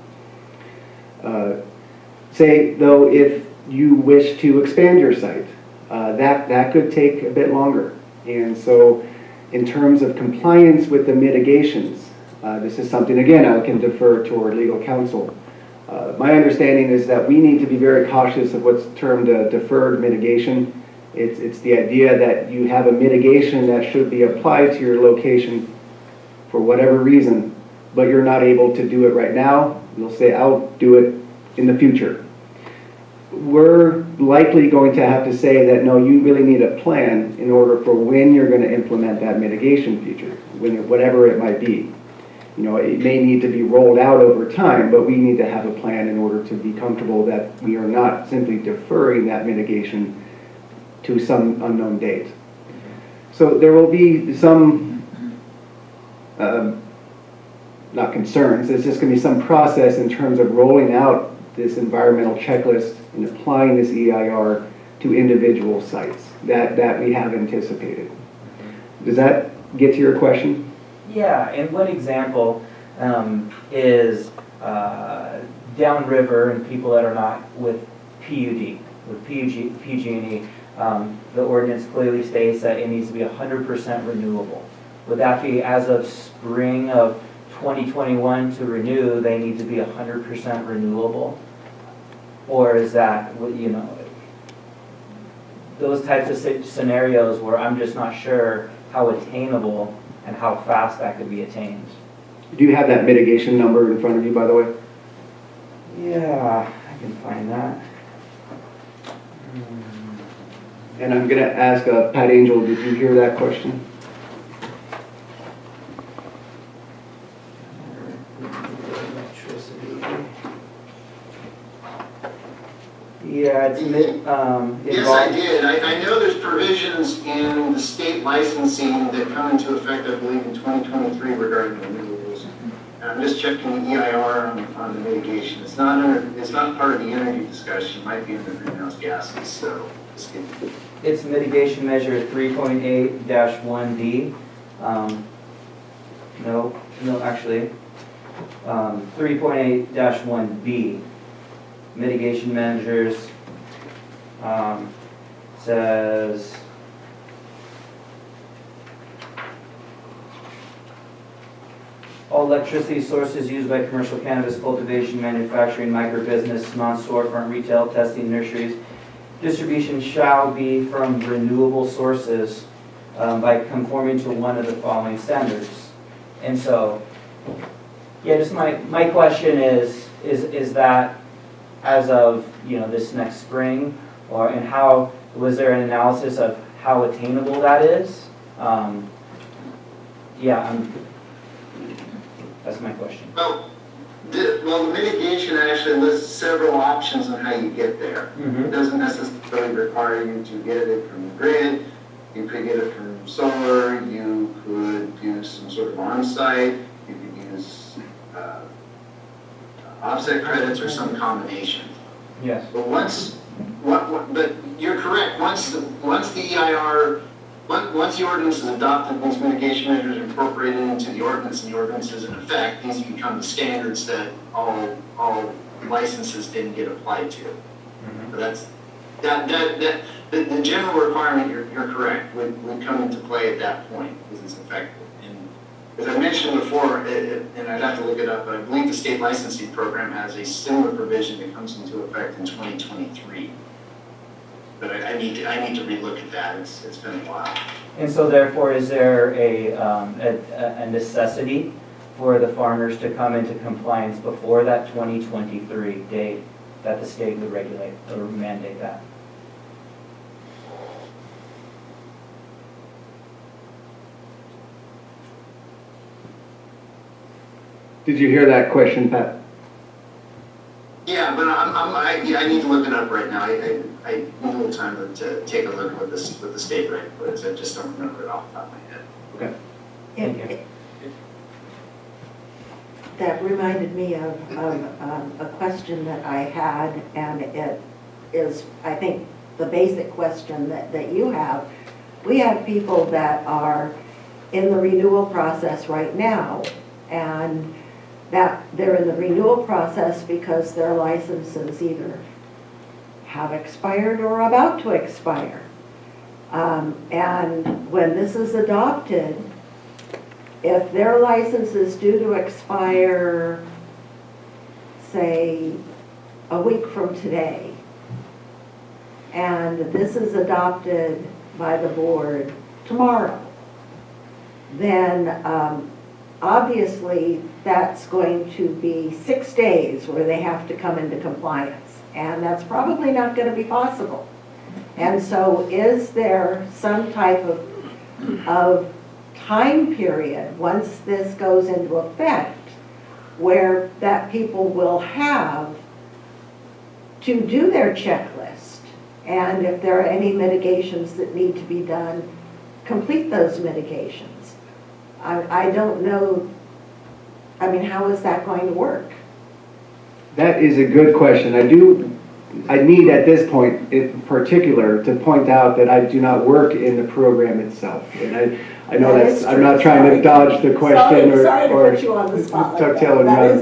Say, though, if you wish to expand your site, that could take a bit longer. And so in terms of compliance with the mitigations, this is something, again, I can defer toward legal counsel. My understanding is that we need to be very cautious of what's termed a deferred mitigation. It's the idea that you have a mitigation that should be applied to your location for whatever reason, but you're not able to do it right now. You'll say, I'll do it in the future. We're likely going to have to say that, no, you really need a plan in order for when you're going to implement that mitigation feature, whatever it might be. You know, it may need to be rolled out over time, but we need to have a plan in order to be comfortable that we are not simply deferring that mitigation to some unknown date. So there will be some, not concerns, there's just going to be some process in terms of rolling out this environmental checklist and applying this EIR to individual sites that we have anticipated. Does that get to your question? Yeah, and one example is downriver and people that are not with PUD, with PG&E. The ordinance clearly states that it needs to be 100% renewable. Would that be as of spring of 2021 to renew, they need to be 100% renewable? Or is that, you know, those types of scenarios where I'm just not sure how attainable and how fast that could be attained? Do you have that mitigation number in front of you, by the way? Yeah, I can find that. And I'm going to ask Pat Angel, did you hear that question? Yeah, it's Yes, I did. I know there's provisions in the state licensing that come into effect, I believe, in 2023 regarding renewables. And I'm just checking the EIR on the mitigation. It's not part of the energy discussion. It might be in the greenhouse gases. So it's mitigation measure 3.8-1D. No, actually, 3.8-1B. Mitigation measures says all electricity sources used by commercial cannabis cultivation, manufacturing, microbusiness, non-storefront, retail, testing, nurseries, distribution shall be from renewable sources by conforming to one of the following standards. And so, yeah, just my question is that as of, you know, this next spring, and how was there an analysis of how attainable that is? Yeah, That's my question. Well, the mitigation actually lists several options on how you get there. It doesn't necessarily require you to get it from the grid. You could get it from solar. You could use some sort of on-site. You could use offset credits or some combination. Yes. But but you're correct. Once the EIR, once the ordinance is adopted, these mitigation measures are incorporated into the ordinance, and the ordinance is in effect, these become the standards that all licenses then get applied to. But that's the general requirement. You're correct. Would come into play at that point because it's effective. As I mentioned before, and I'd have to look it up, but I believe the state licensing program has a similar provision that comes into effect in 2023. But I need to relook at that. It's been a while. And so therefore, is there a necessity for the farmers to come into compliance before that 2023 date that the state would regulate or mandate that? Did you hear that question, Pat? Yeah, but I need to look it up right now. I need a little time to take a look at what the state reg was. I just don't remember it off the top of my head. Okay. Thank you. That reminded me of a question that I had, and it is, I think, the basic question that you have. We have people that are in the renewal process right now, and that they're in the renewal process because their licenses either have expired or about to expire. And when this is adopted, if their license is due to expire, say, a week from today, and this is adopted by the board tomorrow, then obviously that's going to be 6 days where they have to come into compliance, and that's probably not going to be possible. And so is there some type of time period once this goes into effect where that people will have to do their checklist, and if there are any mitigations that need to be done, complete those mitigations? I don't know. I mean, how is that going to work? That is a good question. I need at this point in particular to point out that I do not work in the program itself. And I know that's, I'm not trying to dodge the question sorry to put you on the spot like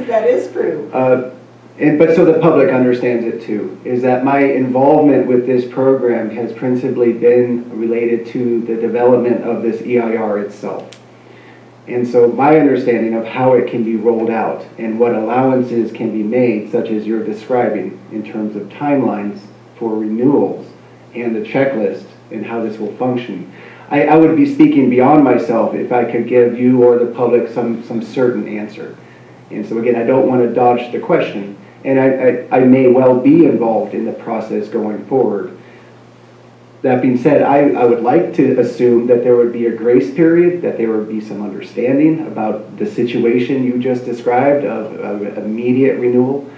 that is true. But so the public understands it too, is that my involvement with this program has principally been related to the development of this EIR itself. And so my understanding of how it can be rolled out and what allowances can be made, such as you're describing, in terms of timelines for renewals and the checklist and how this will function. I would be speaking beyond myself if I could give you or the public some certain answer. And so again, I don't want to dodge the question, and I may well be involved in the process going forward. That being said, I would like to assume that there would be a grace period, that there would be some understanding about the situation you just described of immediate renewal.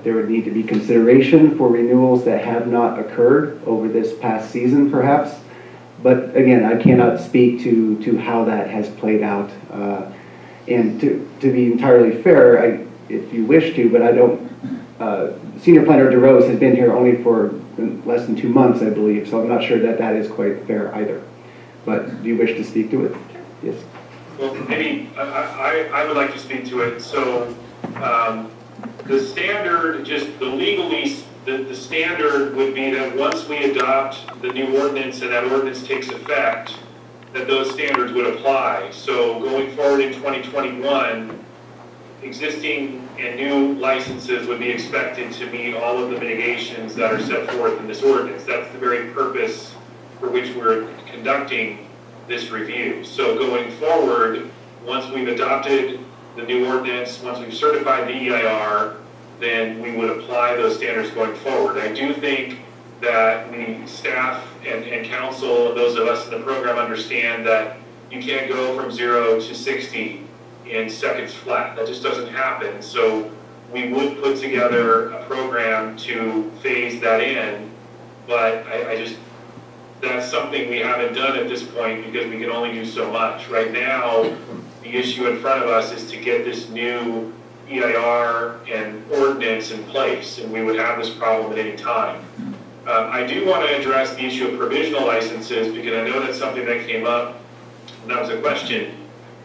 There would need to be consideration for renewals that have not occurred over this past season, perhaps. But again, I cannot speak to how that has played out. And to be entirely fair, if you wish to, but I don't, Senior Planner DeRose has been here only for less than 2 months, I believe, so I'm not sure that is quite fair either. But do you wish to speak to it? Yes. Well, maybe I would like to speak to it. So the standard, just the legalese, the standard would be that once we adopt the new ordinance and that ordinance takes effect, that those standards would apply. So going forward in 2021, existing and new licenses would be expected to meet all of the mitigations that are set forth in this ordinance. That's the very purpose for which we're conducting this review. So going forward, once we've adopted the new ordinance, once we've certified the EIR, then we would apply those standards going forward. I do think that the staff and council, those of us in the program, understand that you can't go from 0 to 60 in seconds flat. That just doesn't happen. So we would put together a program to phase that in, but I just, that's something we haven't done at this point because we can only do so much. Right now, the issue in front of us is to get this new EIR and ordinance in place, and we would have this problem at any time. I do want to address the issue of provisional licenses because I know that's something that came up, and that was a question.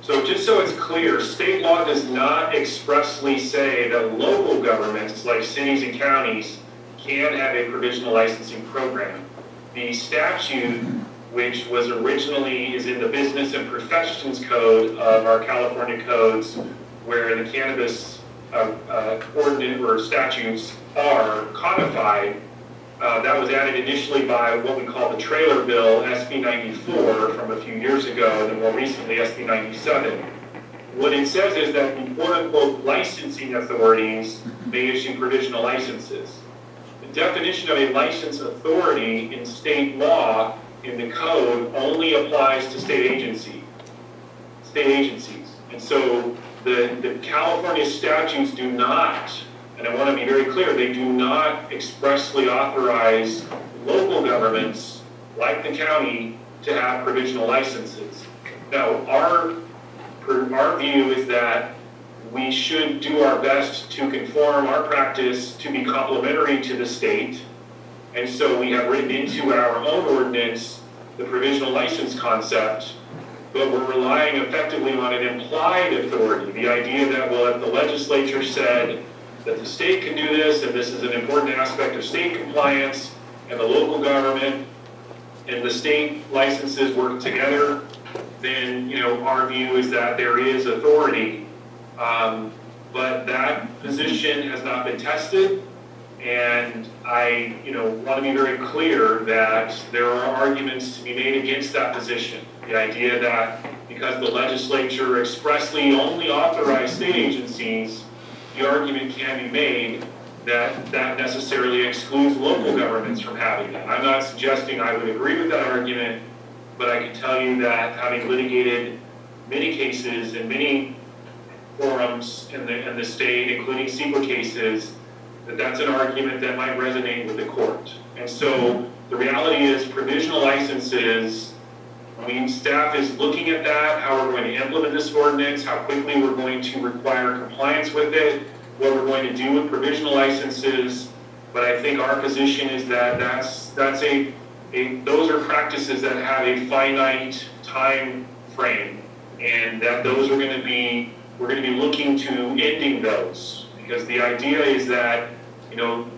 So just so it's clear, state law does not expressly say that local governments, like cities and counties, can have a provisional licensing program. The statute, which was originally is in the Business and Professions Code of our California codes, where the cannabis ordinance or statutes are codified, that was added initially by what we call the trailer bill, SB 94, from a few years ago, and then more recently SB 97. What it says is that the quote-unquote licensing authorities may issue provisional licenses. The definition of a license authority in state law in the code only applies to state agencies. And so the California statutes do not, and I want to be very clear, they do not expressly authorize local governments, like the county, to have provisional licenses. Now, our view is that we should do our best to conform our practice to be complementary to the state, and so we have written into our own ordinance the provisional license concept, but we're relying effectively on an implied authority, the idea that, well, if the legislature said that the state can do this, and this is an important aspect of state compliance, and the local government and the state licenses work together, then, you know, our view is that there is authority. But that position has not been tested, and I, want to be very clear that there are arguments to be made against that position. The idea that because the legislature expressly only authorized state agencies, the argument can be made that that necessarily excludes local governments from having them. I'm not suggesting I would agree with that argument, but I can tell you that having litigated many cases in many forums in the state, including CEQA cases, that's an argument that might resonate with the court. And so the reality is provisional licenses, staff is looking at that, how we're going to implement this ordinance, how quickly we're going to require compliance with it, what we're going to do with provisional licenses. But I think our position is that those are practices that have a finite time frame, and that those are going to be, we're going to be looking to ending those, because the idea is that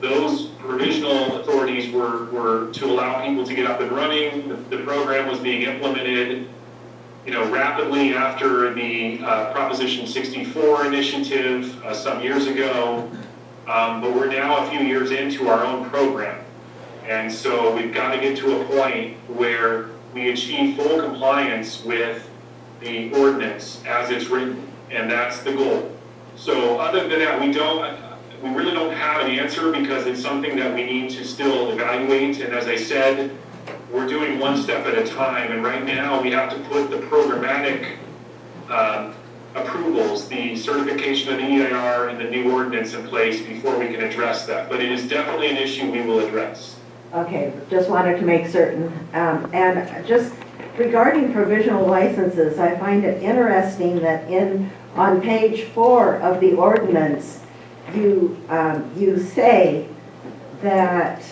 those provisional authorities were to allow people to get up and running. The program was being implemented rapidly after the Proposition 64 initiative some years ago, but we're now a few years into our own program. And so we've got to get to a point where we achieve full compliance with the ordinance as it's written, and that's the goal. So other than that, we really don't have an answer because it's something that we need to still evaluate. And as I said, we're doing one step at a time. And right now we have to put the programmatic approvals, the certification of the EIR and the new ordinance in place before we can address that. But it is definitely an issue we will address. Okay, just wanted to make certain. And just regarding provisional licenses, I find it interesting that on page 4 of the ordinance, you say that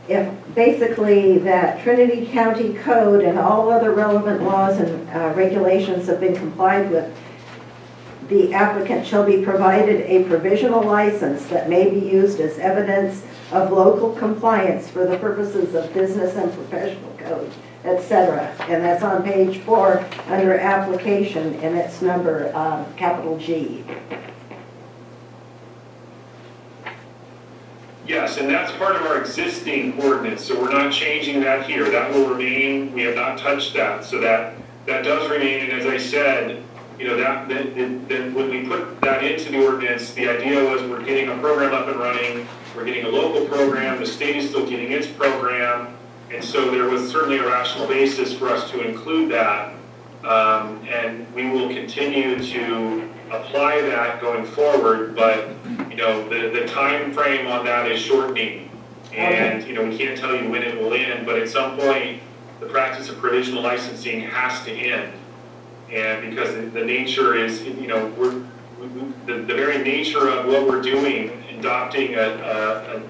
if basically that Trinity County Code and all other relevant laws and regulations have been complied with, the applicant shall be provided a provisional license that may be used as evidence of local compliance for the purposes of business and professional code, etc. And that's on page 4 under application, and it's number capital G. Yes, and that's part of our existing ordinance, so we're not changing that here. That will remain. We have not touched that, so that does remain. And as I said, that when we put that into the ordinance, the idea was we're getting a program up and running, we're getting a local program, the state is still getting its program, And so there was certainly a rational basis for us to include that. And we will continue to apply that going forward, but, you know, the time frame on that is shortening. And, you know, we can't tell you when it will end, but at some point, the practice of provisional licensing has to end. And because the nature is, you know, the very nature of what we're doing, adopting an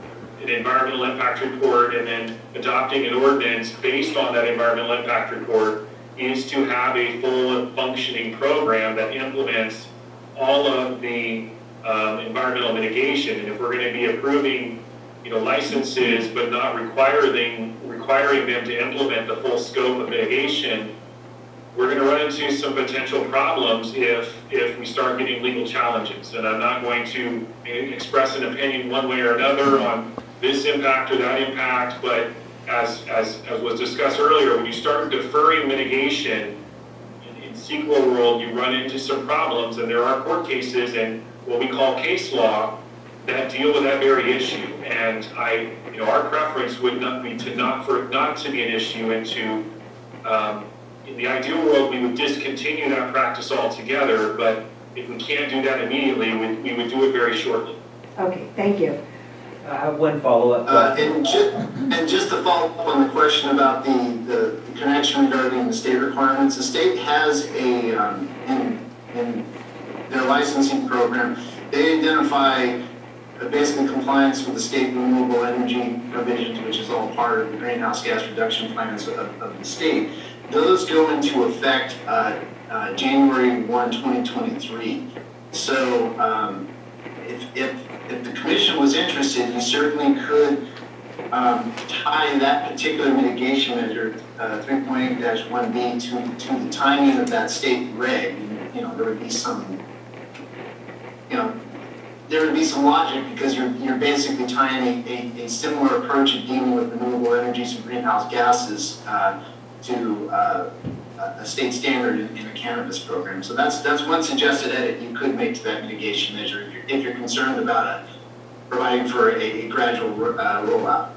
environmental impact report and then adopting an ordinance based on that environmental impact report, is to have a full and functioning program that implements all of the environmental mitigation. And if we're going to be approving, you know, licenses but not requiring them to implement the full scope of mitigation, we're going to run into some potential problems if we start getting legal challenges. And I'm not going to express an opinion one way or another on this impact or that impact, but as was discussed earlier, when you start deferring mitigation in CEQA world, you run into some problems, and there are court cases and what we call case law that deal with that very issue. And you know, our preference would not be for it not to be an issue, and to in the ideal world, we would discontinue that practice altogether, but if we can't do that immediately, we would do it very shortly. Okay, thank you. I have one follow-up. And just to follow up on the question about the connection regarding the state requirements, the state has a, in their licensing program, they identify basically compliance with the state renewable energy provisions, which is all part of the greenhouse gas reduction plans of the state. Those go into effect January 1, 2023. So if the commission was interested, you certainly could tie that particular mitigation measure, 3.8-1B, to the timing of that state reg. You know, there would be some, you know, there would be some logic, because you're basically tying a similar approach of dealing with renewable energies and greenhouse gases to a state standard in a cannabis program. So that's one suggested edit you could make to that mitigation measure if you're concerned about providing for a gradual rollout.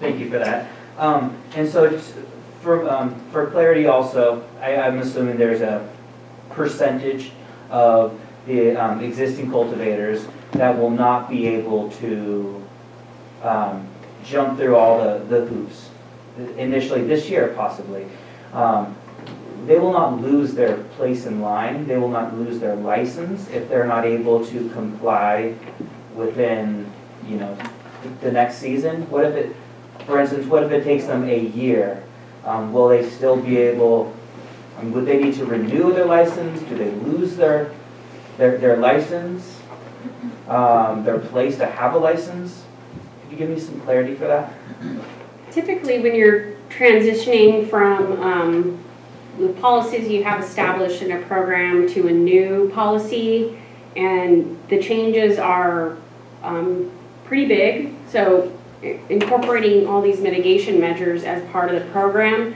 Thank you for that. And so just for clarity also, I'm assuming there's a percentage of the existing cultivators that will not be able to jump through all the hoops initially this year, possibly. They will not lose their place in line. They will not lose their license if they're not able to comply within, you know, the next season. What if it, for instance, what if it takes them a year? Will they still be able, would they need to renew their license? Do they lose their license? Their place to have a license? Could you give me some clarity for that? Typically, when you're transitioning from the policies you have established in a program to a new policy, and the changes are pretty big, so incorporating all these mitigation measures as part of the program,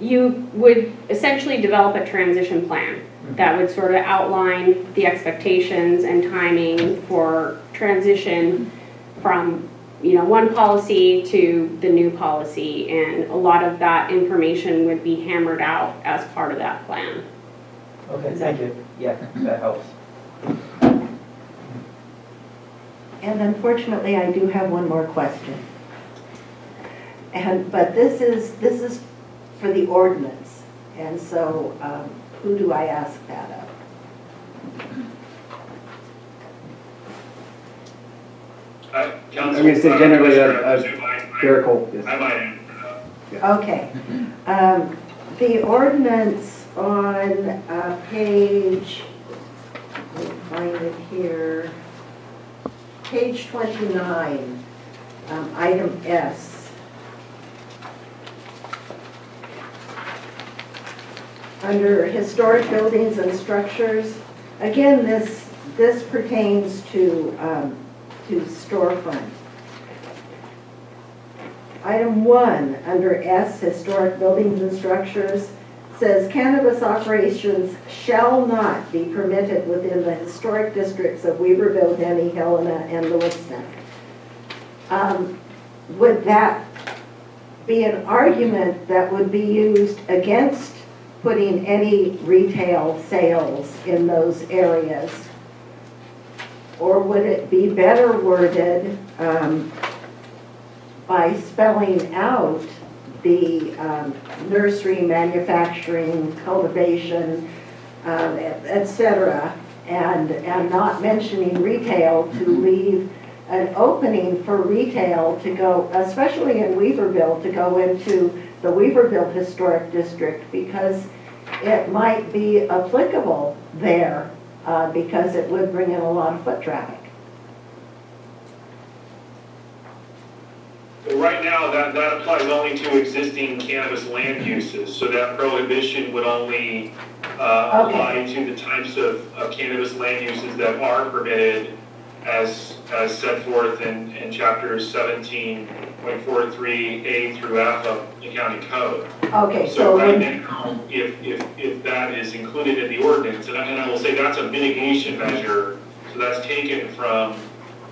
you would essentially develop a transition plan that would sort of outline the expectations and timing for transition from, you know, one policy to the new policy, and a lot of that information would be hammered out as part of that plan. Okay, thank you. Yeah, that helps. And unfortunately, I do have one more question. But this is for the ordinance, and so who do I ask that of? I'm going to say generally Jericho. Yes. I might. Okay. The ordinance on page, let me find it here, page 29, item S. Under historic buildings and structures, again, this pertains to storefront. Item 1, under S, historic buildings and structures, says cannabis operations shall not be permitted within the historic districts of Weaverville, Denny, Helena, and Lewiston. Would that be an argument that would be used against putting any retail sales in those areas? Or would it be better worded by spelling out the nursery, manufacturing, cultivation, etc., and not mentioning retail, to leave an opening for retail to go, especially in Weaverville, to go into the Weaverville Historic District, because it might be applicable there, because it would bring in a lot of foot traffic. But right now, that applies only to existing cannabis land uses, so that prohibition would only apply to the types of cannabis land uses that are permitted as set forth in chapters 17.43A through F of the county code. Okay, So right now, if that is included in the ordinance, and I will say that's a mitigation measure, so that's taken from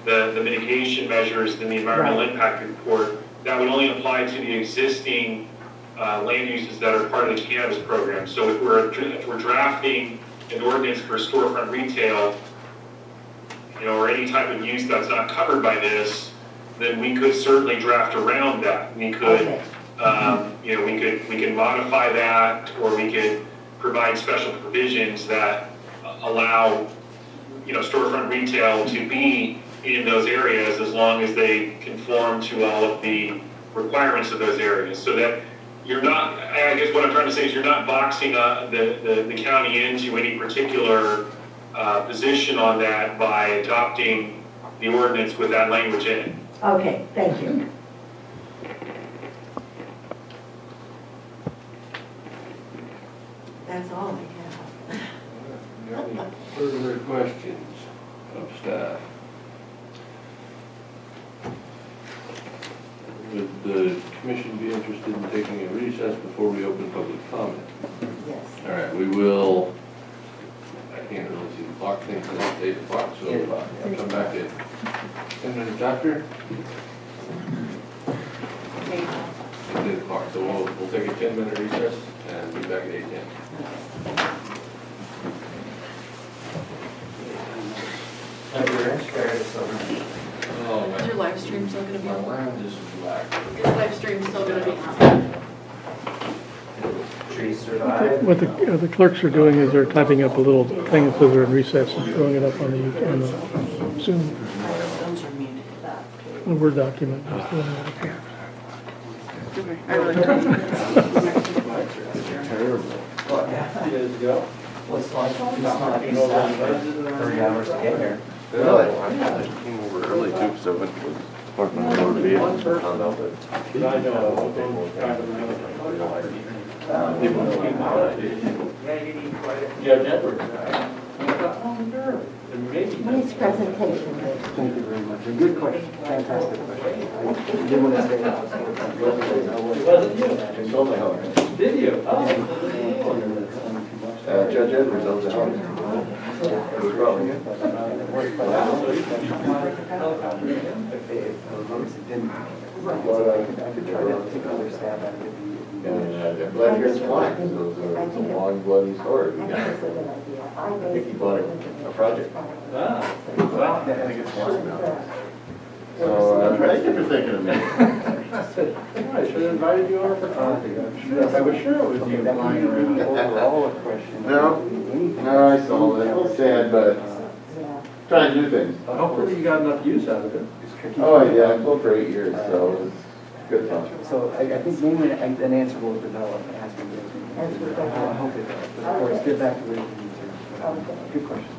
the mitigation measures in the environmental impact report, that would only apply to the existing land uses that are part of the cannabis program. So if we're drafting an ordinance for storefront retail, or any type of use that's not covered by this, then we could certainly draft around that. We could, we could modify that, or we could provide special provisions that allow, storefront retail to be in those areas as long as they conform to all of the requirements of those areas. So that you're not, I guess what I'm trying to say is you're not boxing the county into any particular position on that by adopting the ordinance with that language in it. Okay, thank you. That's all I have. Any further questions of staff? Would the commission be interested in taking a recess before we open public comment? Yes. All right, we will. I can't really see the clock, things it's 8 o'clock, so I'll come back at 10 minutes after. 8 o'clock, so we'll take a 10-minute recess and be back at 8:10. Is your live stream still going to be on? This is black. Your live stream still going to be on? What the clerks are doing is they're typing up a little thing that says they're in recess and throwing it up on the Zoom. A Word document. Just throwing it up here. Okay, I really don't. Well, it's like 30 hours to get here. Really? I came over early too, because I went to the Department of Motor Vehicles and found out that Judge Edwards. Nice presentation. Thank you very much. A good question. Fantastic question. I didn't want to say that. Wasn't you? Did you? Oh. Judge Edwards owns the house. I could try to take another stab at it. And blood here is fine, those are a long, bloody story. I think he bought a project. Ah. I think it's fine now. So, thank you for thinking of me. I should have invited you over for coffee. I was sure it was you flying around. No, I saw it. A little sad, but trying to do things. Hopefully you got enough use out of it. Oh, yeah, I flew for 8 years, so it was good fun. So I think mainly an answer will develop as we go. I hope it does. But of course, get back to where you need to. Good question.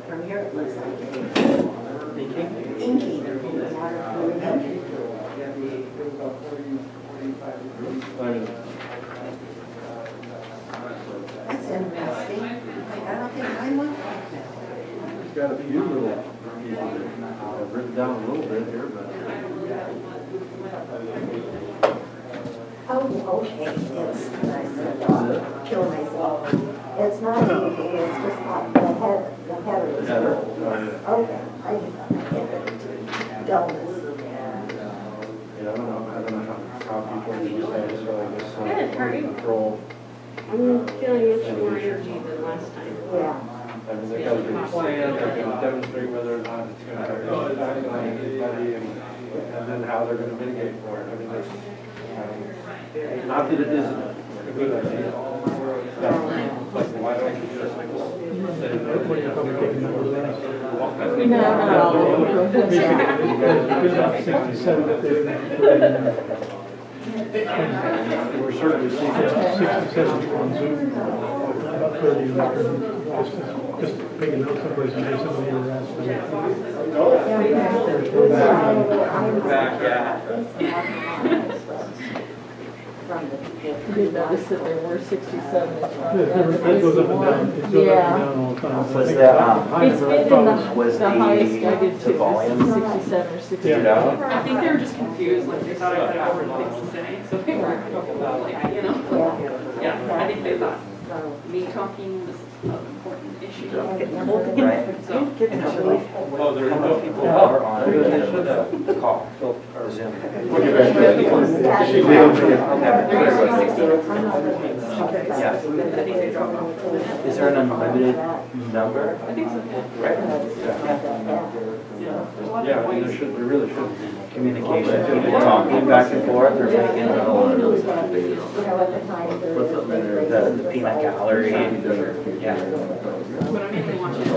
From here it looks like inky. That's interesting. I don't think mine looked like that. It's got a few little pieces I've written down a little bit here, but. Oh, okay, it's, I said, kill myself. It's not inky, it's just like the header is gold. Okay, I did not get it. Dullness. Yeah, I don't know how people use that, so I guess. Good, how are you? Control. I'm feeling much more energy than last time. Yeah. I mean, they gotta be planned, they're gonna demonstrate whether or not it's gonna have an impact on anybody, and then how they're gonna mitigate for it. I mean, there's, not that it isn't a good idea. Like, why don't you just What are you probably taking over the rest? No, not all of them. There's about 67 that We're certainly seeing 67 on Zoom, about 30 just picking out someplace in case somebody ever asks for it. Back, yeah. You did notice that there were 67. That goes up and down, it goes up and down all the time. Was the, It's been in was the highest I did the too, volume 67 or 68. I think they were just confused, like they thought I said different things to say, so they were, like, you know, yeah, I think they thought me talking was an important issue. Right. So, Oh, there are no people who are on the call. Zoom. Yeah. Is there an unlimited number? I think so. Right. Yeah, there really should be. Communication, people talking back and forth or making the peanut gallery. Yeah. But I mean, they want you to.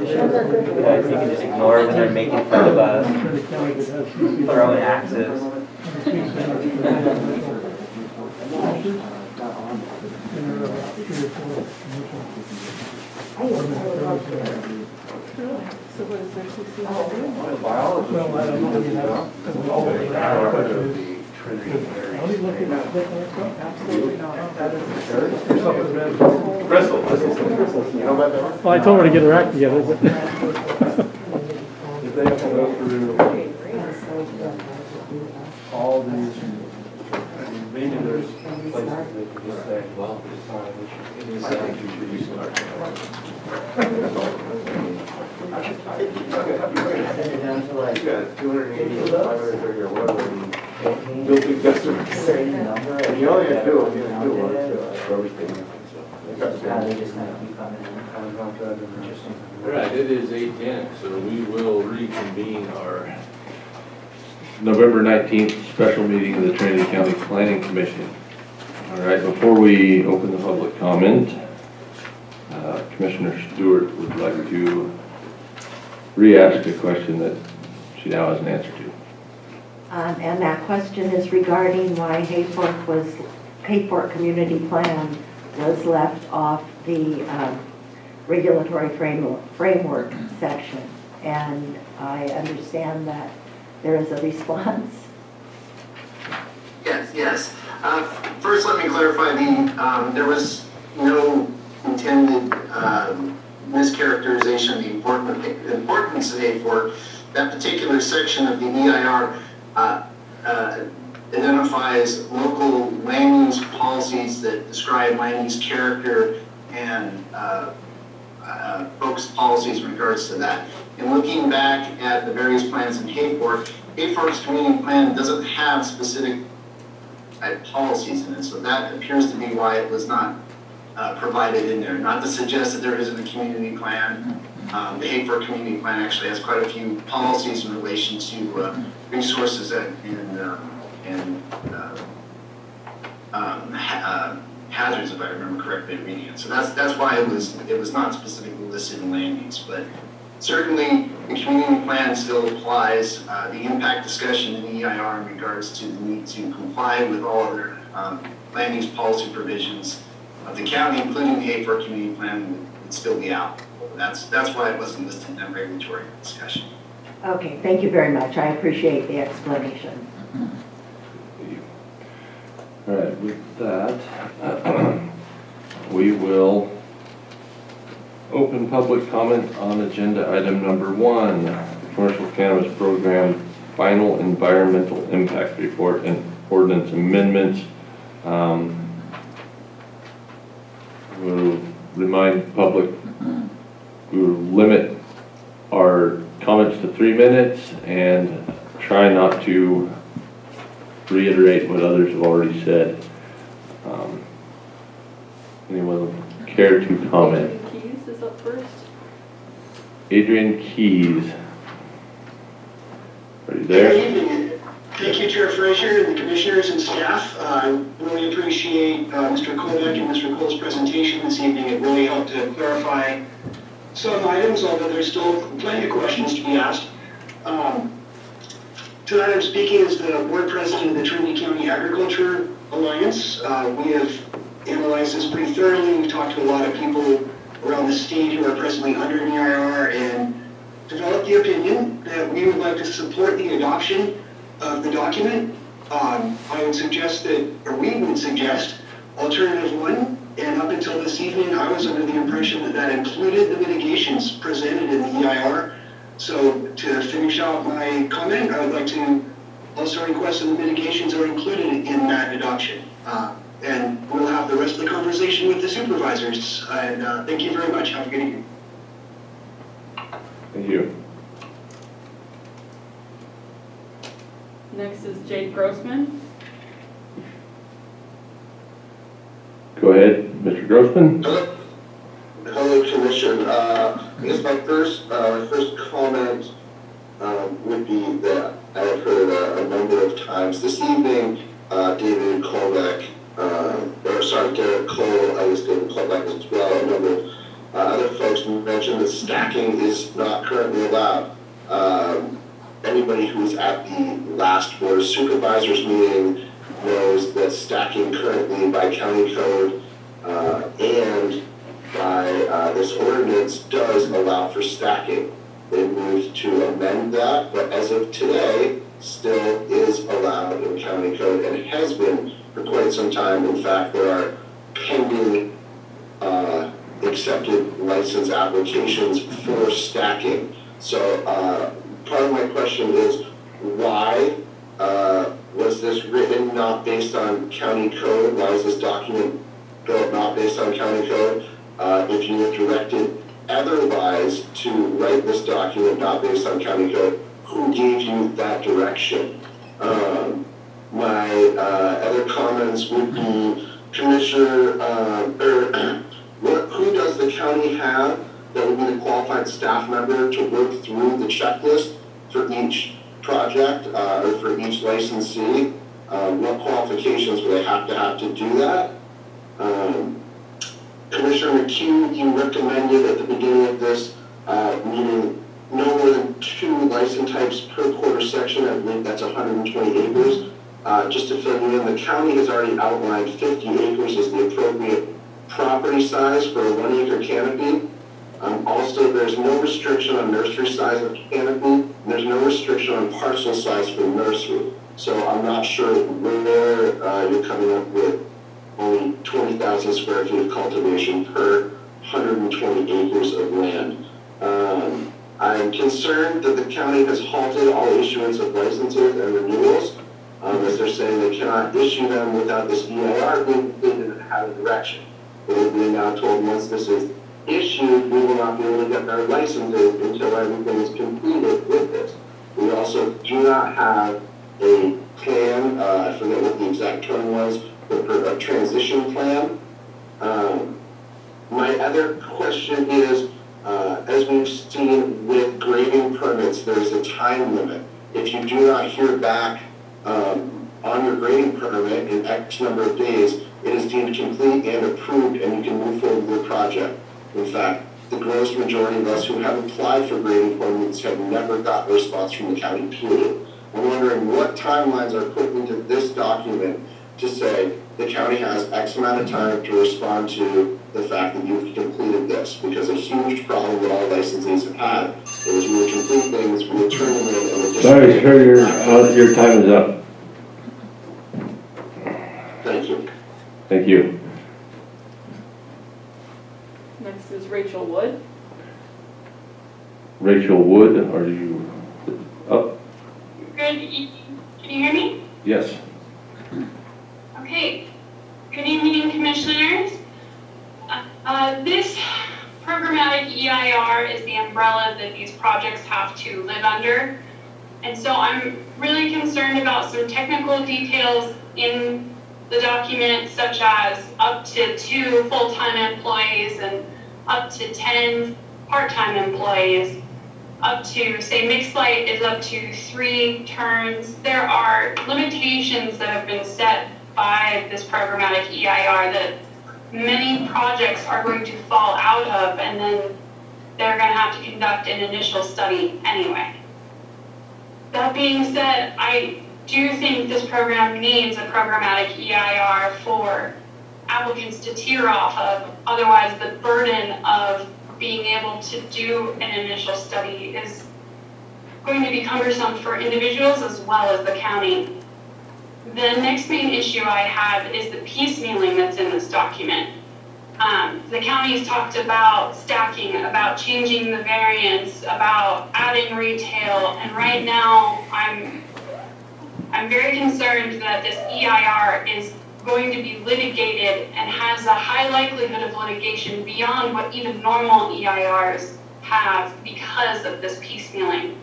Yeah, you can just ignore when they're making fun of us, throwing axes. So what is there, 69? Biology. Well, I don't know. How do you look at that kind of stuff? Absolutely not. That is There's something around. Crystal, you know about that? Well, I told her to get her act together, but. If they have to go through all these, I mean, maybe there's places they can just say, well, it's time, I think you should use You got 280, 530 or whatever, building customers. And you only have two, you have two ones, so everything. They just kind of keep coming in. All right, it is 8:10, so we will reconvene our November 19th special meeting of the Trinity County Planning Commission. All right, before we open the public comment, Commissioner Stewart would like to re-ask a question that she now has an answer to. And that question is regarding why Hayfork Community Plan was left off the regulatory framework section. And I understand that there is a response. Yes. First, let me clarify there was no intended mischaracterization of the importance of Hayfork. That particular section of the EIR identifies local land use policies that describe land use character and focus policies in regards to that. And looking back at the various plans in Hayfork's community plan doesn't have specific policies in it, so that appears to be why it was not provided in there. Not to suggest that there isn't a community plan. The Hayfork community plan actually has quite a few policies in relation to resources and hazards, if I remember correctly reading it. So that's why it was not specifically listed in land use, but certainly the community plan still applies. The impact discussion in the EIR in regards to the need to comply with all other land use policy provisions of the county, including the Hayfork community plan, would still be out. That's why it wasn't listed in that regulatory discussion. Okay, thank you very much. I appreciate the explanation. All right, with that, we will open public comment on agenda item number 1, Commercial Cannabis Program Final Environmental Impact Report and Ordinance Amendments. We'll remind the public we will limit our comments to 3 minutes and try not to reiterate what others have already said. Anyone care to comment? Adrian Keys is up first. Adrian Keys. Are you there? Good evening. Thank you, Chair Frazier and the commissioners and staff. I really appreciate Mr. Kovac and Mr. Cole's presentation this evening. It really helped to clarify some items, although there's still plenty of questions to be asked. Tonight I'm speaking as the board president of the Trinity County Agriculture Alliance. We have analyzed this pretty thoroughly. We've talked to a lot of people around the state who are presently under an EIR and developed the opinion that we would like to support the adoption of the document. I would suggest that, or we would suggest, alternative one, and up until this evening, I was under the impression that that included the mitigations presented in the EIR. So to finish out my comment, I would like to also request that the mitigations are included in that adoption. And we'll have the rest of the conversation with the supervisors. And thank you very much. Have a good evening. Thank you. Next is Jake Grossman. Go ahead, Mr. Grossman. Hello, Commission. I guess my first comment would be that I have heard a number of times this evening, David Colbeck, Derek Cole, I guess David Colbeck as well, a number of other folks mentioned that stacking is not currently allowed. Anybody who's at the last Board of Supervisors meeting knows that stacking currently by county code and by this ordinance does allow for stacking. They moved to amend that, but as of today, still is allowed in county code and has been for quite some time. In fact, there are pending accepted license applications for stacking. So part of my question is, why was this written not based on county code? Why is this document built not based on county code? If you were directed otherwise to write this document not based on county code, who gave you that direction? My other comments would be, Commissioner, who does the county have that would be the qualified staff member to work through the checklist for each project or for each licensee? What qualifications would they have to do that? Commissioner McHugh, you recommended at the beginning of this meeting no more than 2 license types per quarter section. I believe that's 120 acres. Just to fill you in, the county has already outlined 50 acres as the appropriate property size for a 1 acre canopy. Also, there's no restriction on nursery size of canopy. There's no restriction on parcel size for nursery. So I'm not sure where you're coming up with only 20,000 square feet of cultivation per 120 acres of land. I'm concerned that the county has halted all issuance of licenses and renewals, as they're saying they cannot issue them without this EIR being completed and have a direction. They will be now told once this is issued, we will not be able to get our licenses until everything is completed with this. We also do not have a plan, I forget what the exact term was, but for a transition plan. My other question is, as we've seen with grading permits, there's a time limit. If you do not hear back on your grading permit in X number of days, it is deemed complete and approved, and you can move forward with your project. In fact, the gross majority of us who have applied for grading permits have never got a response from the county, period. I'm wondering what timelines are put into this document to say the county has X amount of time to respond to the fact that you've completed this, because a huge problem that all licensees have had is we would complete things, we would turn them in, and it Sorry, sir, your time is up. Thank you. Thank you. Next is Rachel Wood. Rachel Wood, are you up? Good evening. Can you hear me? Yes. Okay. Good evening, commissioners. This programmatic EIR is the umbrella that these projects have to live under. And so I'm really concerned about some technical details in the document, such as up to 2 full-time employees and up to 10 part-time employees. Up to, say, mixed light is up to 3 turns. There are limitations that have been set by this programmatic EIR that many projects are going to fall out of, and then they're gonna have to conduct an initial study anyway. That being said, I do think this program needs a programmatic EIR for applicants to tier off of. Otherwise, the burden of being able to do an initial study is going to be cumbersome for individuals as well as the county. The next main issue I have is the piecemealing that's in this document. The county's talked about stacking, about changing the variance, about adding retail, and right now I'm very concerned that this EIR is going to be litigated and has a high likelihood of litigation beyond what even normal EIRs have because of this piecemealing.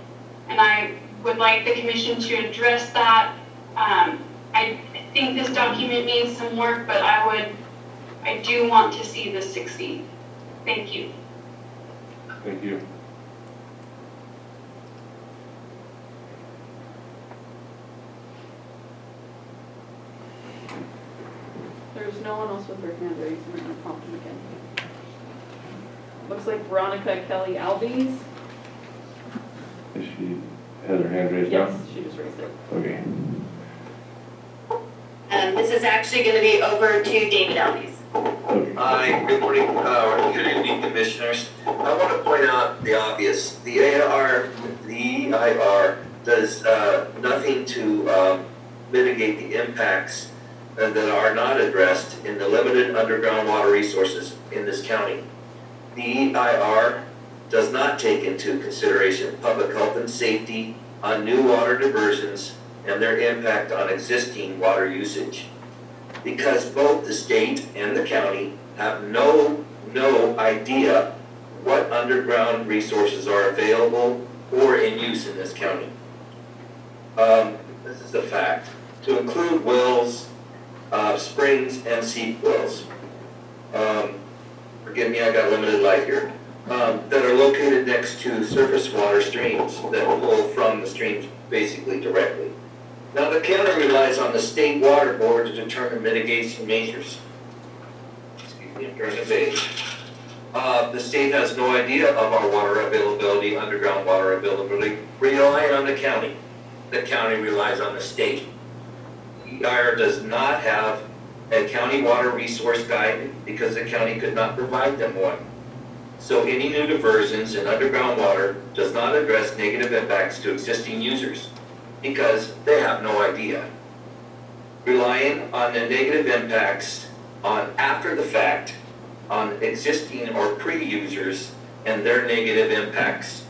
And I would like the commission to address that. I think this document needs some work, but I do want to see this succeed. Thank you. Thank you. There's no one else with their hand raised. I'm going to prompt them again. Looks like Veronica Kelly Albies. Is she has her hand raised now? Yes, she just raised it. Okay. This is actually going to be over to David Albies. Hi, good morning, good evening, commissioners. I want to point out the obvious. The EIR does nothing to mitigate the impacts that are not addressed in the limited underground water resources in this county. The EIR does not take into consideration public health and safety on new water diversions and their impact on existing water usage. Because both the state and the county have no idea what underground resources are available or in use in this county. This is a fact. To include wells, springs, and seep wells. Forgive me, I got limited light here. That are located next to surface water streams that pull from the streams basically directly. Now, the county relies on the state water board to determine mitigation measures. Excuse me, I'm turning the page. The state has no idea of our water availability, underground water availability, relying on the county. The county relies on the state. EIR does not have a county water resource guide because the county could not provide them one. So any new diversions in underground water does not address negative impacts to existing users because they have no idea. Relying on the negative impacts on after the fact on existing or pre-users and their negative impacts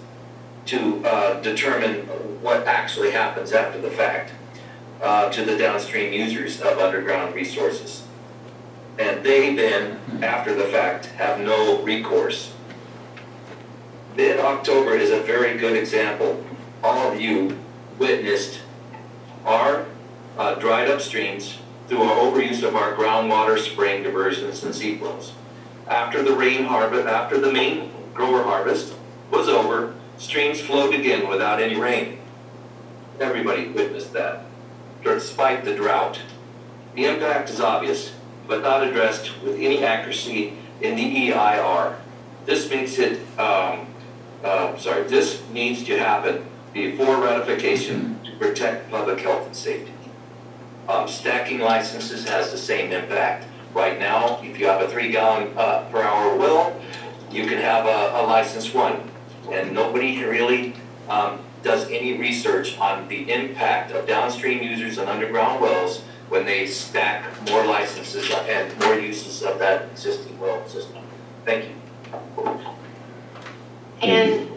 to determine what actually happens after the fact to the downstream users of underground resources. And they then, after the fact, have no recourse. Mid-October is a very good example. All of you witnessed our dried up streams through our overuse of our groundwater spring diversions and seep wells. After the rain harvest, after the main grower harvest was over, streams flowed again without any rain. Everybody witnessed that, despite the drought. The impact is obvious, but not addressed with any accuracy in the EIR. This makes it, this needs to happen before ratification to protect public health and safety. Stacking licenses has the same impact. Right now, if you have a 3 gallon per hour well, you can have a license 1. And nobody really does any research on the impact of downstream users and underground wells when they stack more licenses and more uses of that existing well system. Thank you. And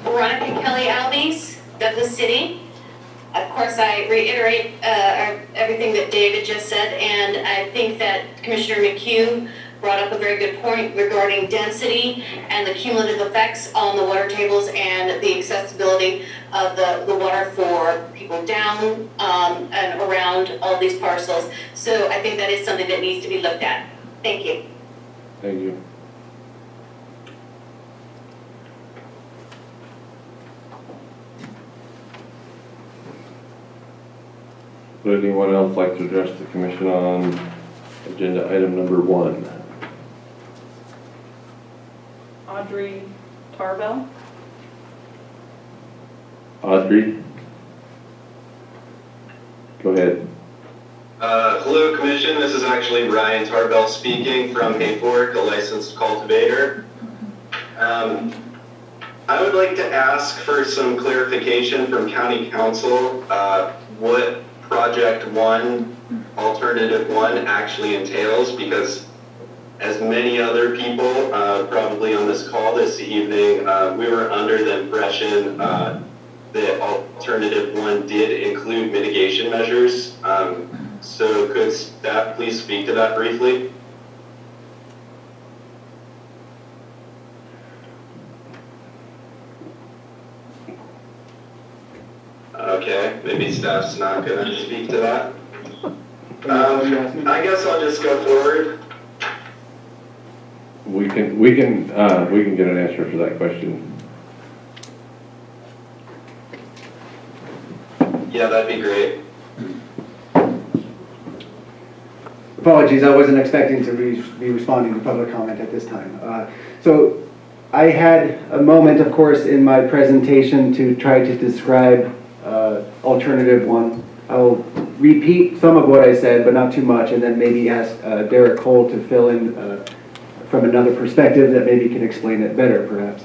Veronica Kelly Albies, Douglas City. Of course, I reiterate everything that David just said, and I think that Commissioner McHugh brought up a very good point regarding density and the cumulative effects on the water tables and the accessibility of the water for people down and around all these parcels. So I think that is something that needs to be looked at. Thank you. Thank you. Would anyone else like to address the commission on agenda item number 1? Audrey Tarbell. Audrey? Go ahead. Hello, Commission. This is actually Ryan Tarbell speaking from Hayfork, a licensed cultivator. I would like to ask for some clarification from County Council what Project 1, Alternative 1 actually entails, because as many other people probably on this call this evening, we were under the impression that Alternative 1 did include mitigation measures. So could staff please speak to that briefly? Okay, maybe staff's not going to speak to that. I guess I'll just go forward. We can get an answer for that question. Yeah, that'd be great. Apologies, I wasn't expecting to be responding to public comment at this time. So I had a moment, of course, in my presentation to try to describe Alternative 1. I'll repeat some of what I said, but not too much, and then maybe ask Derek Cole to fill in from another perspective that maybe can explain it better, perhaps.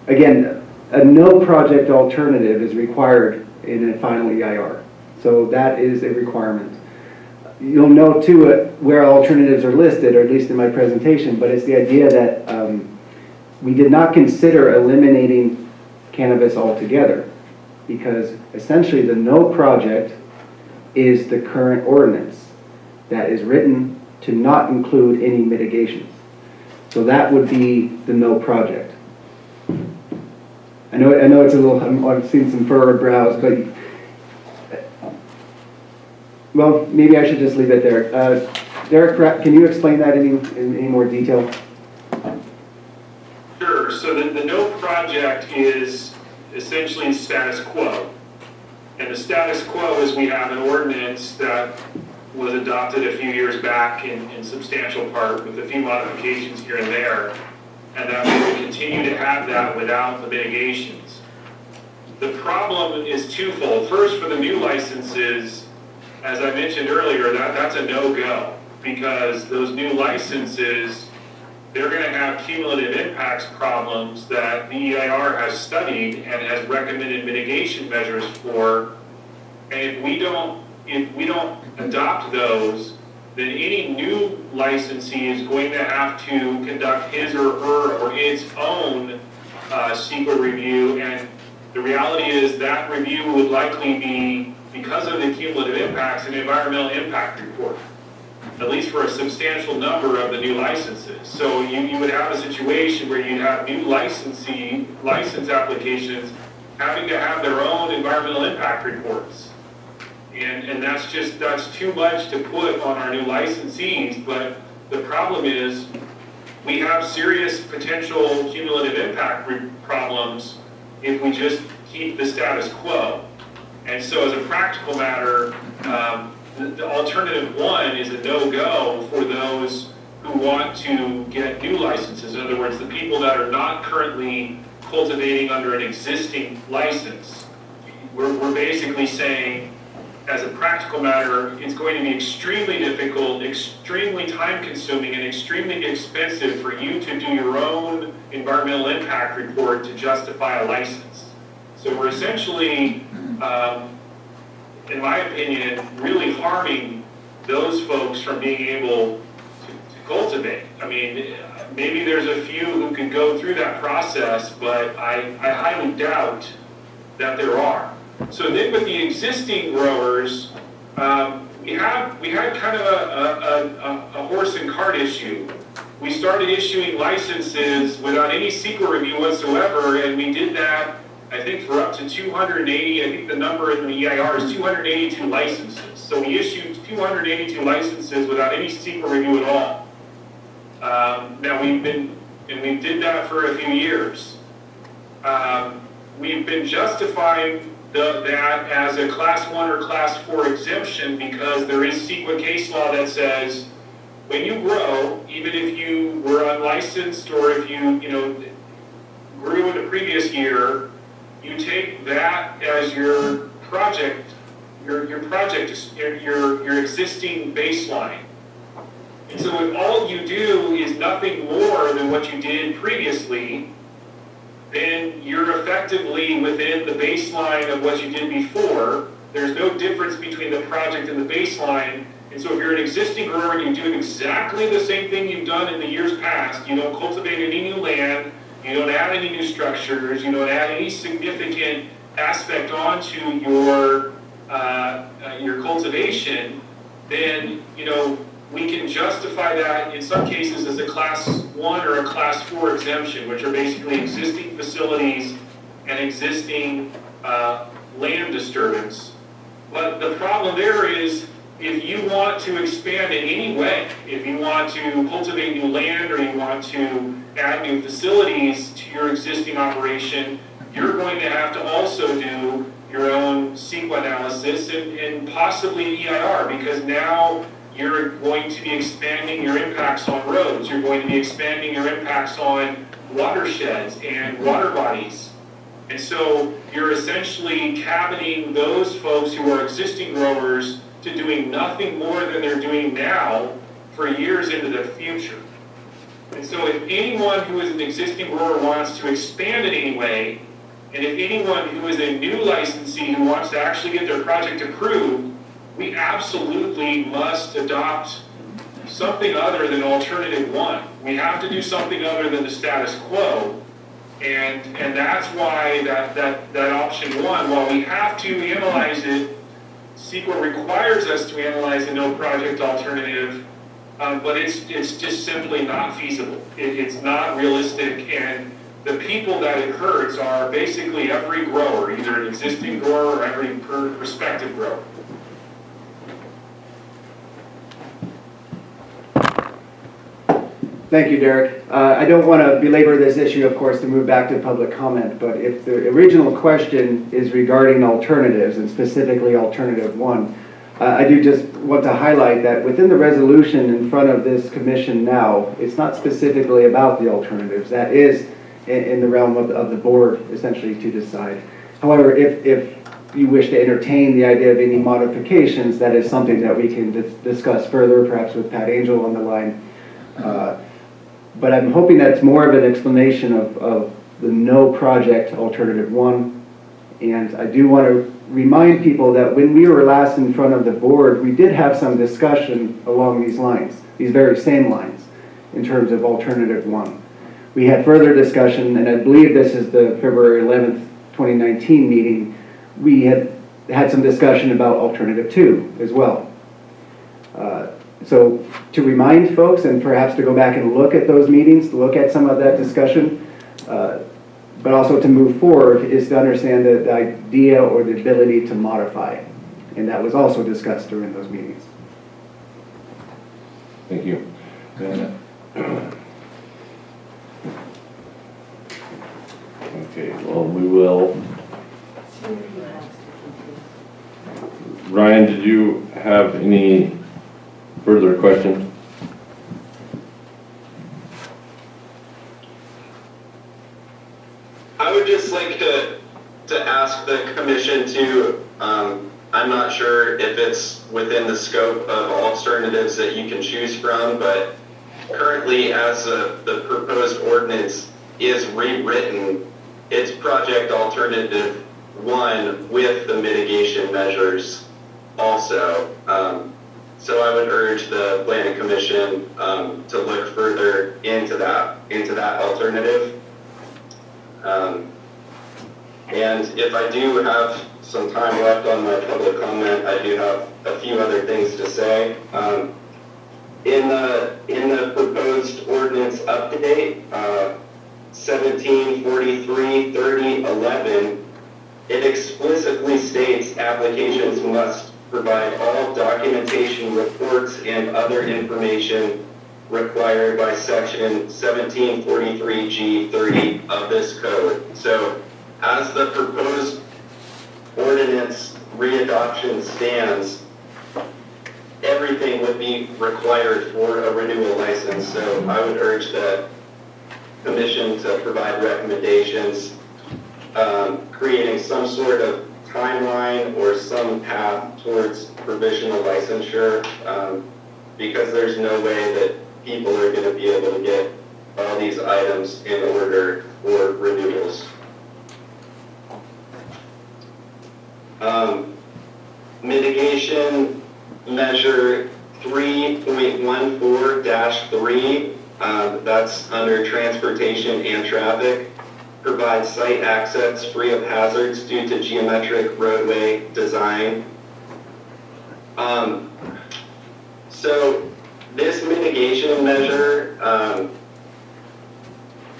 Again, a no project alternative is required in a final EIR. So that is a requirement. You'll know too where alternatives are listed, or at least in my presentation, but it's the idea that we did not consider eliminating cannabis altogether, because essentially the no project is the current ordinance that is written to not include any mitigations. So that would be the no project. I know it's a little, I've seen some furrowed brows, but well, maybe I should just leave it there. Derek, can you explain that in any more detail? Sure. So the no project is essentially status quo. And the status quo is we have an ordinance that was adopted a few years back in substantial part with a few modifications here and there, and that we will continue to have that without the mitigations. The problem is twofold. First, for the new licenses, as I mentioned earlier, that's a no-go, because those new licenses, they're going to have cumulative impacts problems that the EIR has studied and has recommended mitigation measures for. And if we don't adopt those, then any new licensee is going to have to conduct his or her or its own CEQA review. And the reality is that review would likely be, because of the cumulative impacts, an environmental impact report, at least for a substantial number of the new licenses. So you would have a situation where you'd have new license applications having to have their own environmental impact reports. And that's too much to put on our new licensees. But the problem is we have serious potential cumulative impact problems if we just keep the status quo. And so as a practical matter, the Alternative 1 is a no-go for those who want to get new licenses. In other words, the people that are not currently cultivating under an existing license. We're basically saying, as a practical matter, it's going to be extremely difficult, extremely time-consuming, and extremely expensive for you to do your own environmental impact report to justify a license. So we're essentially, in my opinion, really harming those folks from being able to cultivate. I mean, maybe there's a few who can go through that process, but I highly doubt that there are. So then with the existing growers, we had kind of a horse and cart issue. We started issuing licenses without any CEQA review whatsoever, and we did that, I think, for up to 280. I think the number in the EIR is 282 licenses. So we issued 282 licenses without any CEQA review at all. Now we did that for a few years. We've been justifying that as a Class 1 or Class 4 exemption because there is CEQA case law that says when you grow, even if you were unlicensed or if you grew in the previous year, you take that as your project, your existing baseline. And so if all you do is nothing more than what you did previously, then you're effectively within the baseline of what you did before. There's no difference between the project and the baseline. And so if you're an existing grower and you do exactly the same thing you've done in the years past, you don't cultivate any new land, you don't add any new structures, you don't add any significant aspect onto your cultivation, then, you know, we can justify that in some cases as a class 1 or a class 4 exemption, which are basically existing facilities and existing land disturbance. But the problem there is, if you want to expand in any way, if you want to cultivate new land or you want to add new facilities to your existing operation, you're going to have to also do your own CEQA analysis and possibly EIR, because now you're going to be expanding your impacts on roads, you're going to be expanding your impacts on watersheds and water bodies. And so you're essentially cabining those folks who are existing growers to doing nothing more than they're doing now for years into the future. And so if anyone who is an existing grower wants to expand in any way, and if anyone who is a new licensee who wants to actually get their project approved, we absolutely must adopt something other than alternative 1. We have to do something other than the status quo. And that's why that option 1, while we have to analyze it, CEQA requires us to analyze a no project alternative, but it's just simply not feasible. It's not realistic, and the people that it hurts are basically every grower, either an existing grower or every prospective grower. Thank you, Derek. I don't want to belabor this issue, of course, to move back to public comment, but if the original question is regarding alternatives, and specifically alternative 1, I do just want to highlight that within the resolution in front of this commission now, it's not specifically about the alternatives. That is in the realm of the board, essentially, to decide. However, if you wish to entertain the idea of any modifications, that is something that we can discuss further, perhaps with Pat Angel on the line. But I'm hoping that's more of an explanation of the no project alternative 1. And I do want to remind people that when we were last in front of the board, we did have some discussion along these lines, these very same lines, in terms of alternative 1. We had further discussion, and I believe this is the February 11th, 2019 meeting. We had some discussion about alternative 2 as well. So to remind folks, and perhaps to go back and look at those meetings, to look at some of that discussion, but also to move forward, is to understand the idea or the ability to modify. And that was also discussed during those meetings. Thank you. Okay, well, we will. Ryan, did you have any further questions? I would just like to ask the commission to, I'm not sure if it's within the scope of alternatives that you can choose from, but currently as the proposed ordinance is rewritten, it's project alternative 1 with the mitigation measures also. So I would urge the planning commission to look further into that alternative. And if I do have some time left on my public comment, I do have a few other things to say. In the proposed ordinance update, 1743-3011, it explicitly states applications must provide all documentation, reports, and other information required by section 1743G30 of this code. So as the proposed ordinance readoption stands, everything would be required for a renewal license. So I would urge that commission to provide recommendations, creating some sort of timeline or some path towards provisional licensure, because there's no way that people are going to be able to get all these items in order for renewals. Mitigation measure 3.14-3, that's under transportation and traffic, provides site access free of hazards due to geometric roadway design. So this mitigation measure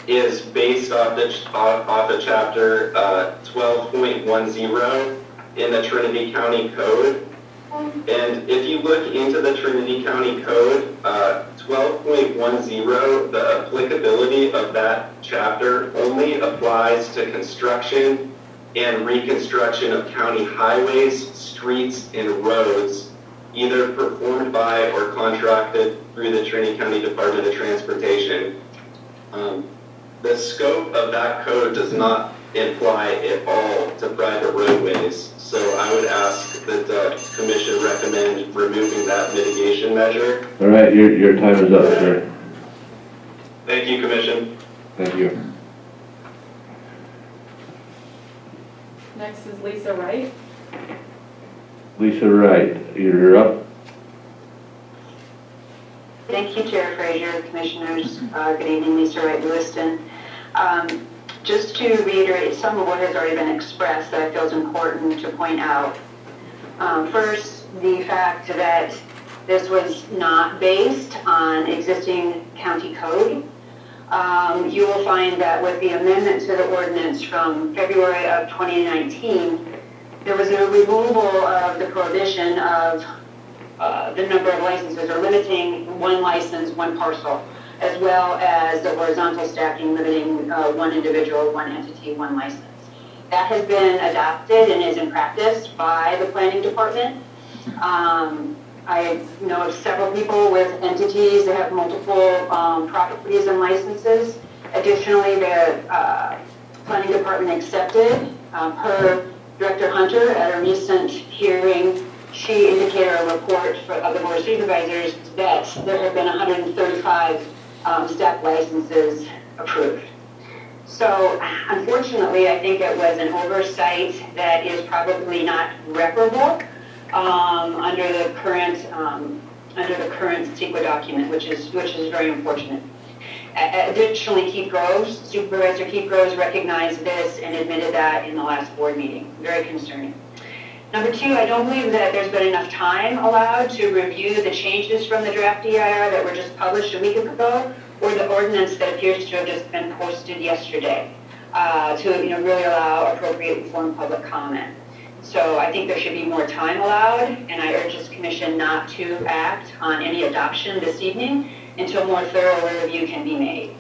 is based off the chapter 12.10 in the Trinity County Code. And if you look into the Trinity County Code, 12.10, the applicability of that chapter only applies to construction and reconstruction of county highways, streets, and roads, either performed by or contracted through the Trinity County Department of Transportation. The scope of that code does not apply at all to private roadways. So I would ask that the commission recommend removing that mitigation measure. All right, your time is up, sir. Thank you, commission. Thank you. Next is Lisa Wright. Lisa Wright, you're up. Thank you, Chair Frazier, Commissioners. Good evening, Lisa Wright Lewiston. Just to reiterate some of what has already been expressed that I feel is important to point out. First, the fact that this was not based on existing county code. You will find that with the amendment to the ordinance from February of 2019, there was a removal of the prohibition of the number of licenses, or limiting one license, one parcel, as well as the horizontal stacking, limiting one individual, one entity, one license. That has been adopted and is in practice by the planning department. I know of several people with entities that have multiple properties and licenses. Additionally, the planning department accepted, per Director Hunter at a recent hearing, she indicated a report of the Board of Supervisors that there have been 135 stack licenses approved. So unfortunately, I think it was an oversight that is probably not reparable under the current CEQA document, which is very unfortunate. Additionally, Supervisor Keith Groves recognized this and admitted that in the last board meeting. Very concerning. Number two, I don't believe that there's been enough time allowed to review the changes from the draft EIR that were just published a week ago, or the ordinance that appears to have just been posted yesterday, to really allow appropriate informed public comment. So I think there should be more time allowed, and I urge this commission not to act on any adoption this evening until more thorough review can be made.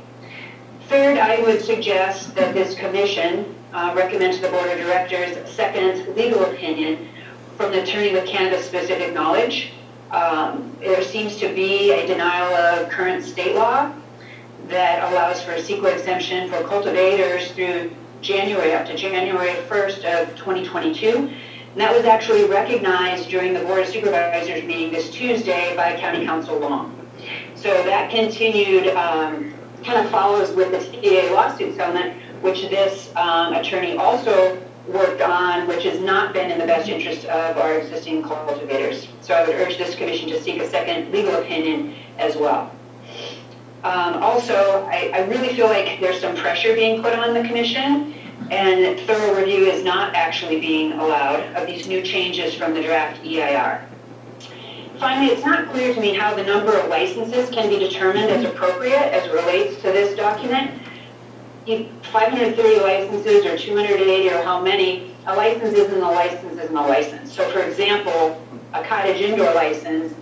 Third, I would suggest that this commission recommend to the Board of Directors a second legal opinion from the attorney with cannabis specific knowledge. There seems to be a denial of current state law that allows for a CEQA exemption for cultivators through up to January 1st of 2022. And that was actually recognized during the Board of Supervisors meeting this Tuesday by County Council Long. So that continued, kind of follows with the TDA lawsuit settlement, which this attorney also worked on, which has not been in the best interest of our existing cultivators. So I would urge this commission to seek a second legal opinion as well. Also, I really feel like there's some pressure being put on the commission, and thorough review is not actually being allowed of these new changes from the draft EIR. Finally, it's not clear to me how the number of licenses can be determined as appropriate as it relates to this document. 530 licenses or 280 or how many, a license isn't a license isn't a license. So for example, a cottage indoor license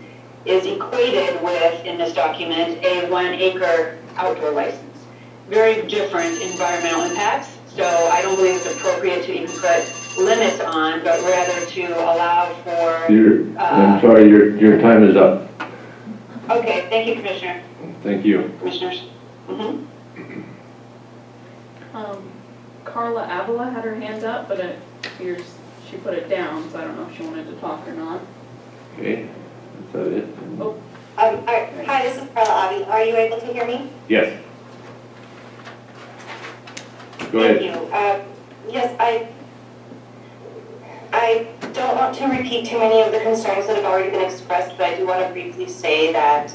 is equated with, in this document, a 1 acre outdoor license. Very different environmental impacts. So I don't believe it's appropriate to even put limits on, but rather to allow for... I'm sorry, your time is up. Okay, thank you, Commissioner. Thank you. Commissioners. Carla Avila had her hand up, but it appears she put it down, so I don't know if she wanted to talk or not. Okay, is that it? Oh. Hi, this is Carla Avi. Are you able to hear me? Yes. Go ahead. Thank you. Yes, I don't want to repeat too many of the concerns that have already been expressed, but I do want to briefly say that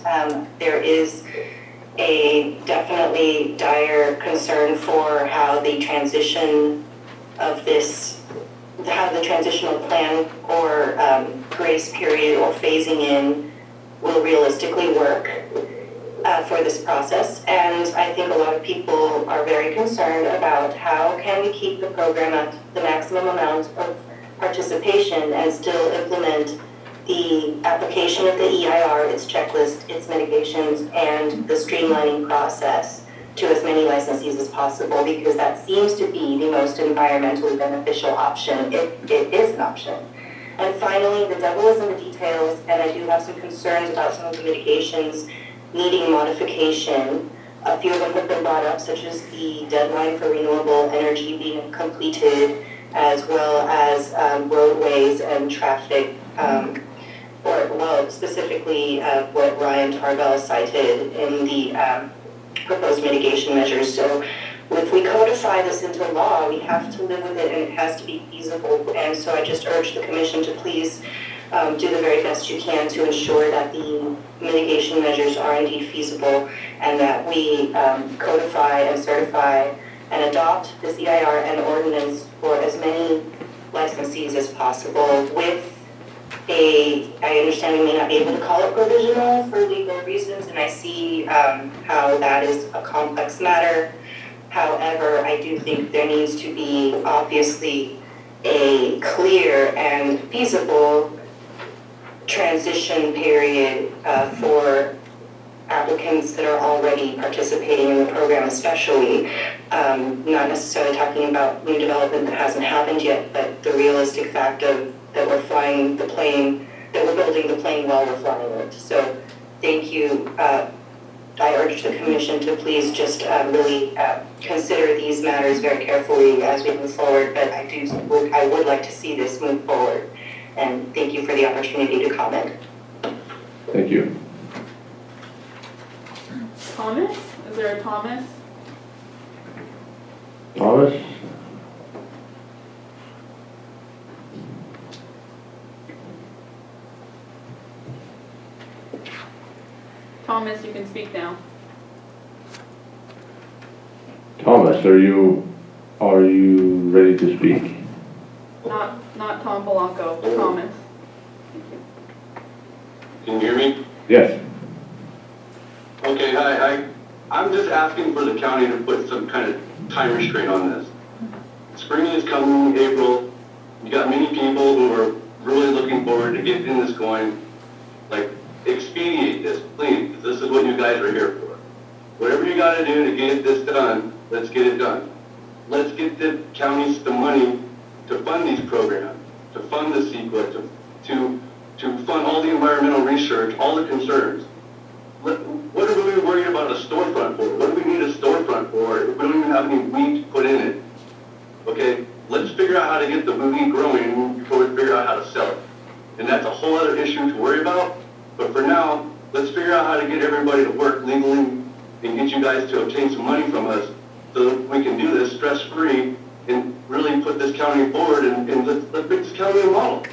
there is a definitely dire concern for how the transition of this, how the transitional plan or grace period or phasing in will realistically work for this process. And I think a lot of people are very concerned about how can we keep the program at the maximum amount of participation and still implement the application of the EIR, its checklist, its mitigations, and the streamlining process to as many licensees as possible, because that seems to be the most environmentally beneficial option, if it is an option. And finally, the devil is in the details, and I do have some concerns about some of the mitigations needing modification. A few of them have been brought up, such as the deadline for renewable energy being completed, as well as roadways and traffic, specifically what Ryan Tarbell cited in the proposed mitigation measures. So if we codify this into law, we have to live with it, and it has to be feasible. And so I just urge the commission to please do the very best you can to ensure that the mitigation measures are indeed feasible, and that we codify and certify and adopt this EIR and ordinance for as many licensees as possible with I understand we may not be able to call it provisional for legal reasons, and I see how that is a complex matter. However, I do think there needs to be obviously a clear and feasible transition period for applicants that are already participating in the program, especially not necessarily talking about new development that hasn't happened yet, but the realistic fact of that we're flying the plane, that we're building the plane while we're flying it. So thank you. I urge the commission to please just really consider these matters very carefully as we move forward, but I would like to see this move forward. And thank you for the opportunity to comment. Thank you. Thomas? Is there a Thomas? Thomas? Thomas, you can speak now. Thomas, are you ready to speak? Not Tom Polanco, Thomas. Can you hear me? Yes. Okay, hi. I'm just asking for the county to put some kind of time restraint on this. Spring is coming, April. You got many people who are really looking forward to getting this going. Like, expedite this, please. This is what you guys are here for. Whatever you got to do to get this done, let's get it done. Let's get the counties the money to fund these programs, to fund the CEQA, to fund all the environmental research, all the concerns. What are we worried about a storefront for? What do we need a storefront for if we don't even have any wheat to put in it? Okay, let's figure out how to get the wheat growing before we figure out how to sell it. And that's a whole other issue to worry about. But for now, let's figure out how to get everybody to work legally and get you guys to obtain some money from us so that we can do this stress-free and really put this county forward and let's make this county a model.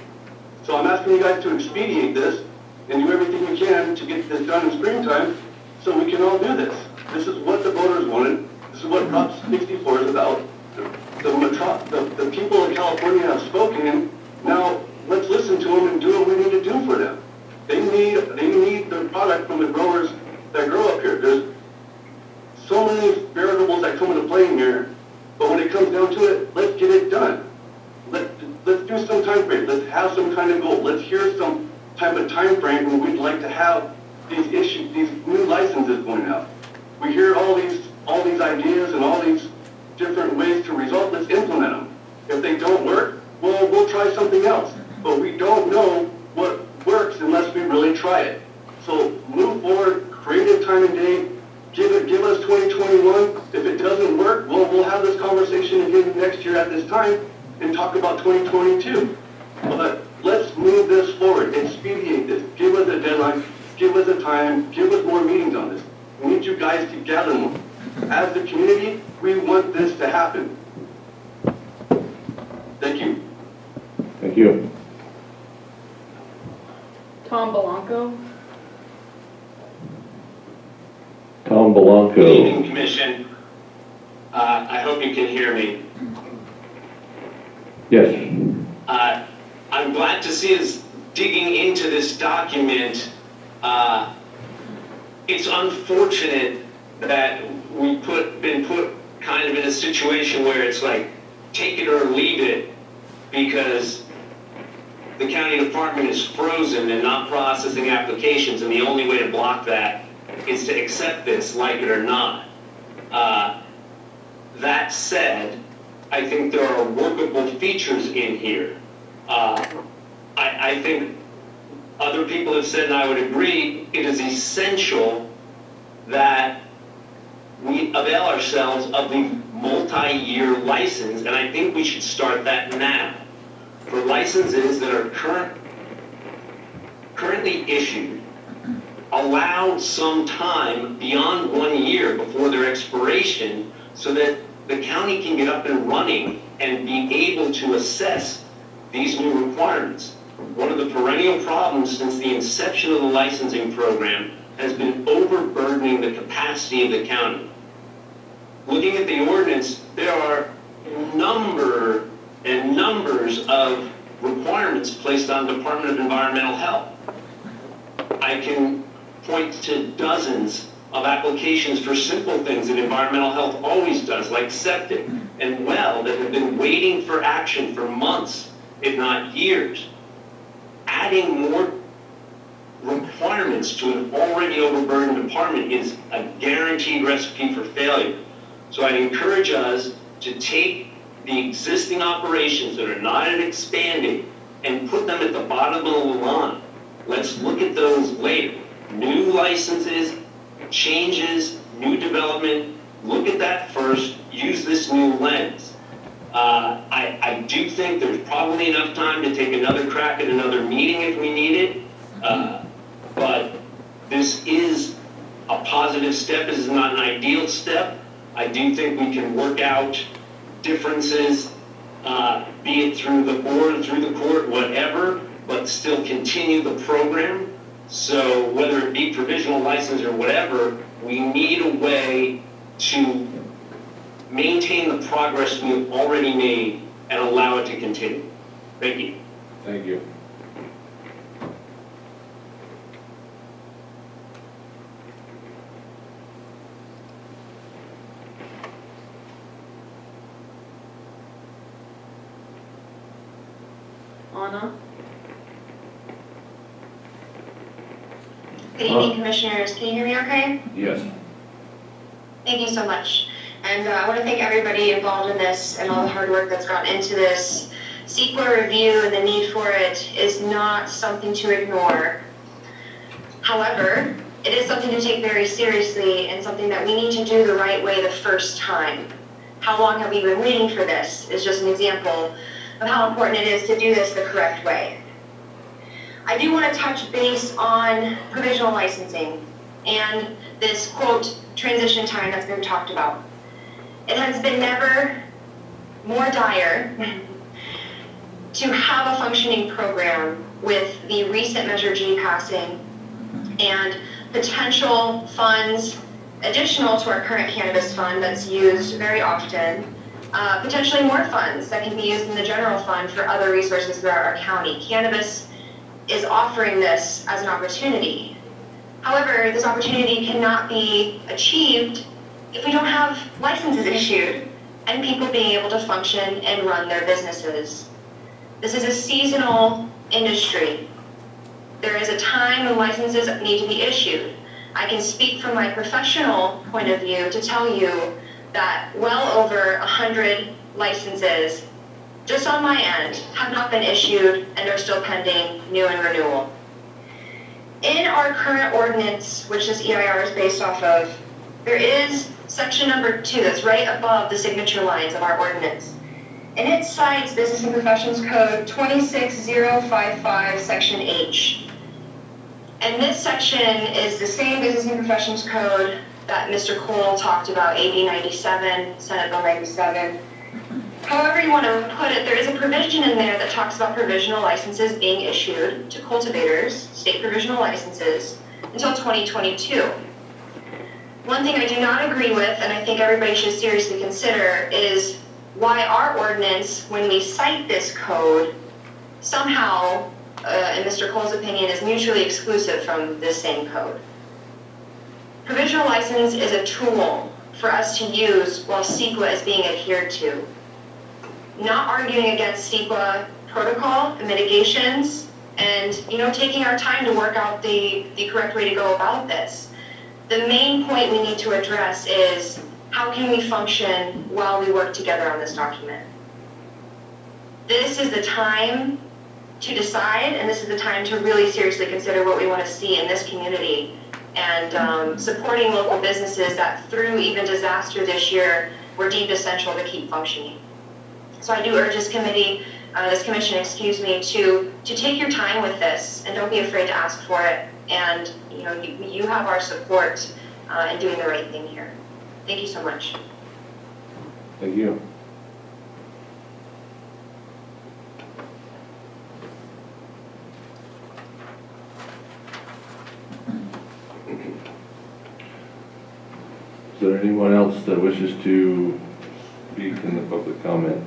So I'm asking you guys to expedite this and do everything we can to get this done in springtime so we can all do this. This is what the voters wanted. This is what Prop 64 is about. The people of California have spoken. Now let's listen to them and do what we need to do for them. They need the product from the growers that grow up here. There's so many variables that come into play here, but when it comes down to it, let's get it done. Let's do some time frame. Let's have some kind of goal. Let's hear some type of time frame when we'd like to have these new licenses going out. We hear all these ideas and all these different ways to resolve. Let's implement them. If they don't work, well, we'll try something else. But we don't know what works unless we really try it. So move forward, create a time and date, give us 2021. If it doesn't work, we'll have this conversation again next year at this time and talk about 2022. But let's move this forward, expedite this, give us a deadline, give us a time, give us more meetings on this. We need you guys to gather more. As the community, we want this to happen. Thank you. Thank you. Tom Belanco. Tom Good Belanco. evening, Commission. I hope you can hear me. Yes. I'm glad to see us digging into this document. It's unfortunate that we've been put kind of in a situation where it's like, take it or leave it, because the county department is frozen and not processing applications, and the only way to block that is to accept this, like it or not. That said, I think there are workable features in here. I think other people have said, and I would agree, it is essential that we avail ourselves of the multi-year license, and I think we should start that now. For licenses that are currently issued, allow some time beyond 1 year before their expiration so that the county can get up and running and be able to assess these new requirements. One of the perennial problems since the inception of the licensing program has been overburdening the capacity of the county. Looking at the ordinance, there are numbers of requirements placed on Department of Environmental Health. I can point to dozens of applications for simple things that environmental health always does, like septic and well, that have been waiting for action for months, if not years. Adding more requirements to an already overburdened department is a guaranteed recipe for failure. So I'd encourage us to take the existing operations that are not expanding and put them at the bottom of the line. Let's look at those later. New licenses, changes, new development, look at that first, use this new lens. I do think there's probably enough time to take another crack at another meeting if we need it, but this is a positive step. This is not an ideal step. I do think we can work out differences, be it through the board, through the court, whatever, but still continue the program. So whether it be provisional license or whatever, we need a way to maintain the progress we have already made and allow it to continue. Thank you. Thank you. Anna? Good evening, Commissioners. Can you hear me okay? Yes. Thank you so much. And I want to thank everybody involved in this and all the hard work that's gone into this. CEQA review and the need for it is not something to ignore. However, it is something to take very seriously and something that we need to do the right way the first time. How long have we been waiting for this is just an example of how important it is to do this the correct way. I do want to touch base on provisional licensing and this, quote, transition time that's been talked about. It has been never more dire to have a functioning program with the recent Measure G passing and potential funds additional to our current cannabis fund that's used very often, potentially more funds that can be used in the general fund for other resources throughout our county. Cannabis is offering this as an opportunity. However, this opportunity cannot be achieved if we don't have licenses issued and people being able to function and run their businesses. This is a seasonal industry. There is a time when licenses need to be issued. I can speak from my professional point of view to tell you that well over 100 licenses, just on my end, have not been issued and are still pending new and renewal. In our current ordinance, which this EIR is based off of, there is section number 2 that's right above the signature lines of our ordinance. And it cites Business and Professions Code 26055, section H. And this section is the same Business and Professions Code that Mr. Cole talked about, AB 97, Senate Bill 97. However you want to put it, there is a provision in there that talks about provisional licenses being issued to cultivators, state provisional licenses, until 2022. One thing I do not agree with, and I think everybody should seriously consider, is why our ordinance, when we cite this code, somehow, in Mr. Cole's opinion, is mutually exclusive from this same code. Provisional license is a tool for us to use while CEQA is being adhered to. Not arguing against CEQA protocol and mitigations, and taking our time to work out the correct way to go about this. The main point we need to address is how can we function while we work together on this document. This is the time to decide, and this is the time to really seriously consider what we want to see in this community, and supporting local businesses that through even disaster this year were deemed essential to keep functioning. So I do urge this commission, to take your time with this, and don't be afraid to ask for it. And you have our support in doing the right thing here. Thank you so much. Thank you. Is there anyone else that wishes to speak in the public comment?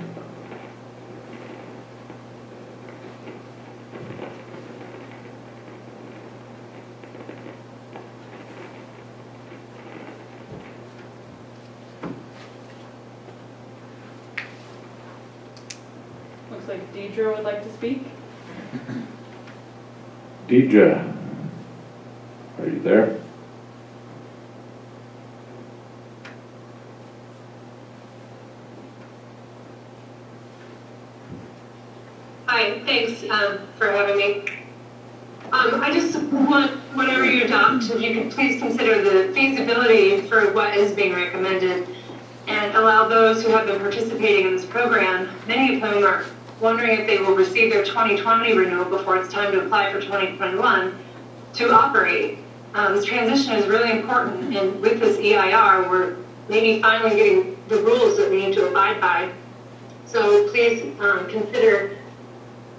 Looks like Deidre would like to speak. Deidre, are you there? Hi, thanks for having me. I just want, whenever you adopt, if you could please consider the feasibility for what is being recommended and allow those who have been participating in this program, many of whom are wondering if they will receive their 2020 renewal before it's time to apply for 2021, to operate. This transition is really important, and with this EIR, we're maybe finally getting the rules that we need to abide by. So please consider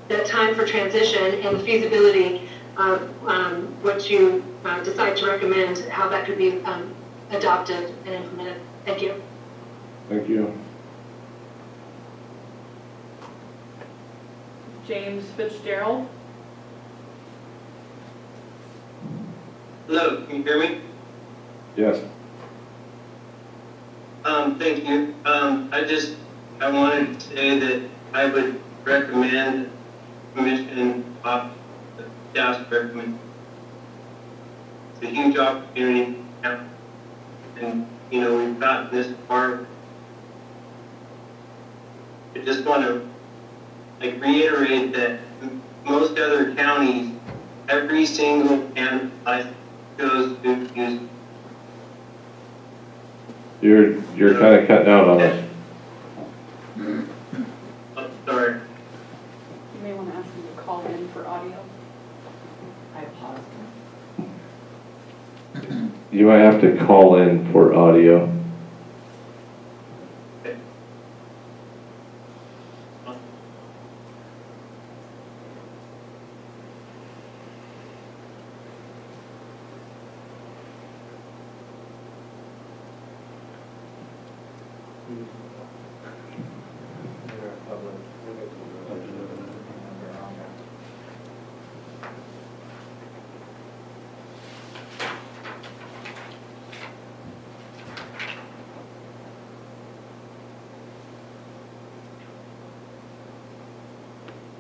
that time for transition and the feasibility of what you decide to recommend, how that could be adopted and implemented. Thank you. Thank you. James Fitzgerald. Hello, can you hear me? Yes. Thank you. I wanted to say that I would recommend commission off the staff's recommendation. It's a huge opportunity, and we've gotten this far. I just want to reiterate that most other counties, every single cannabis license goes to use. You're kind of cutting out on us. Oh, sorry. You may want to ask them to call in for audio. I paused. You might have to call in for audio.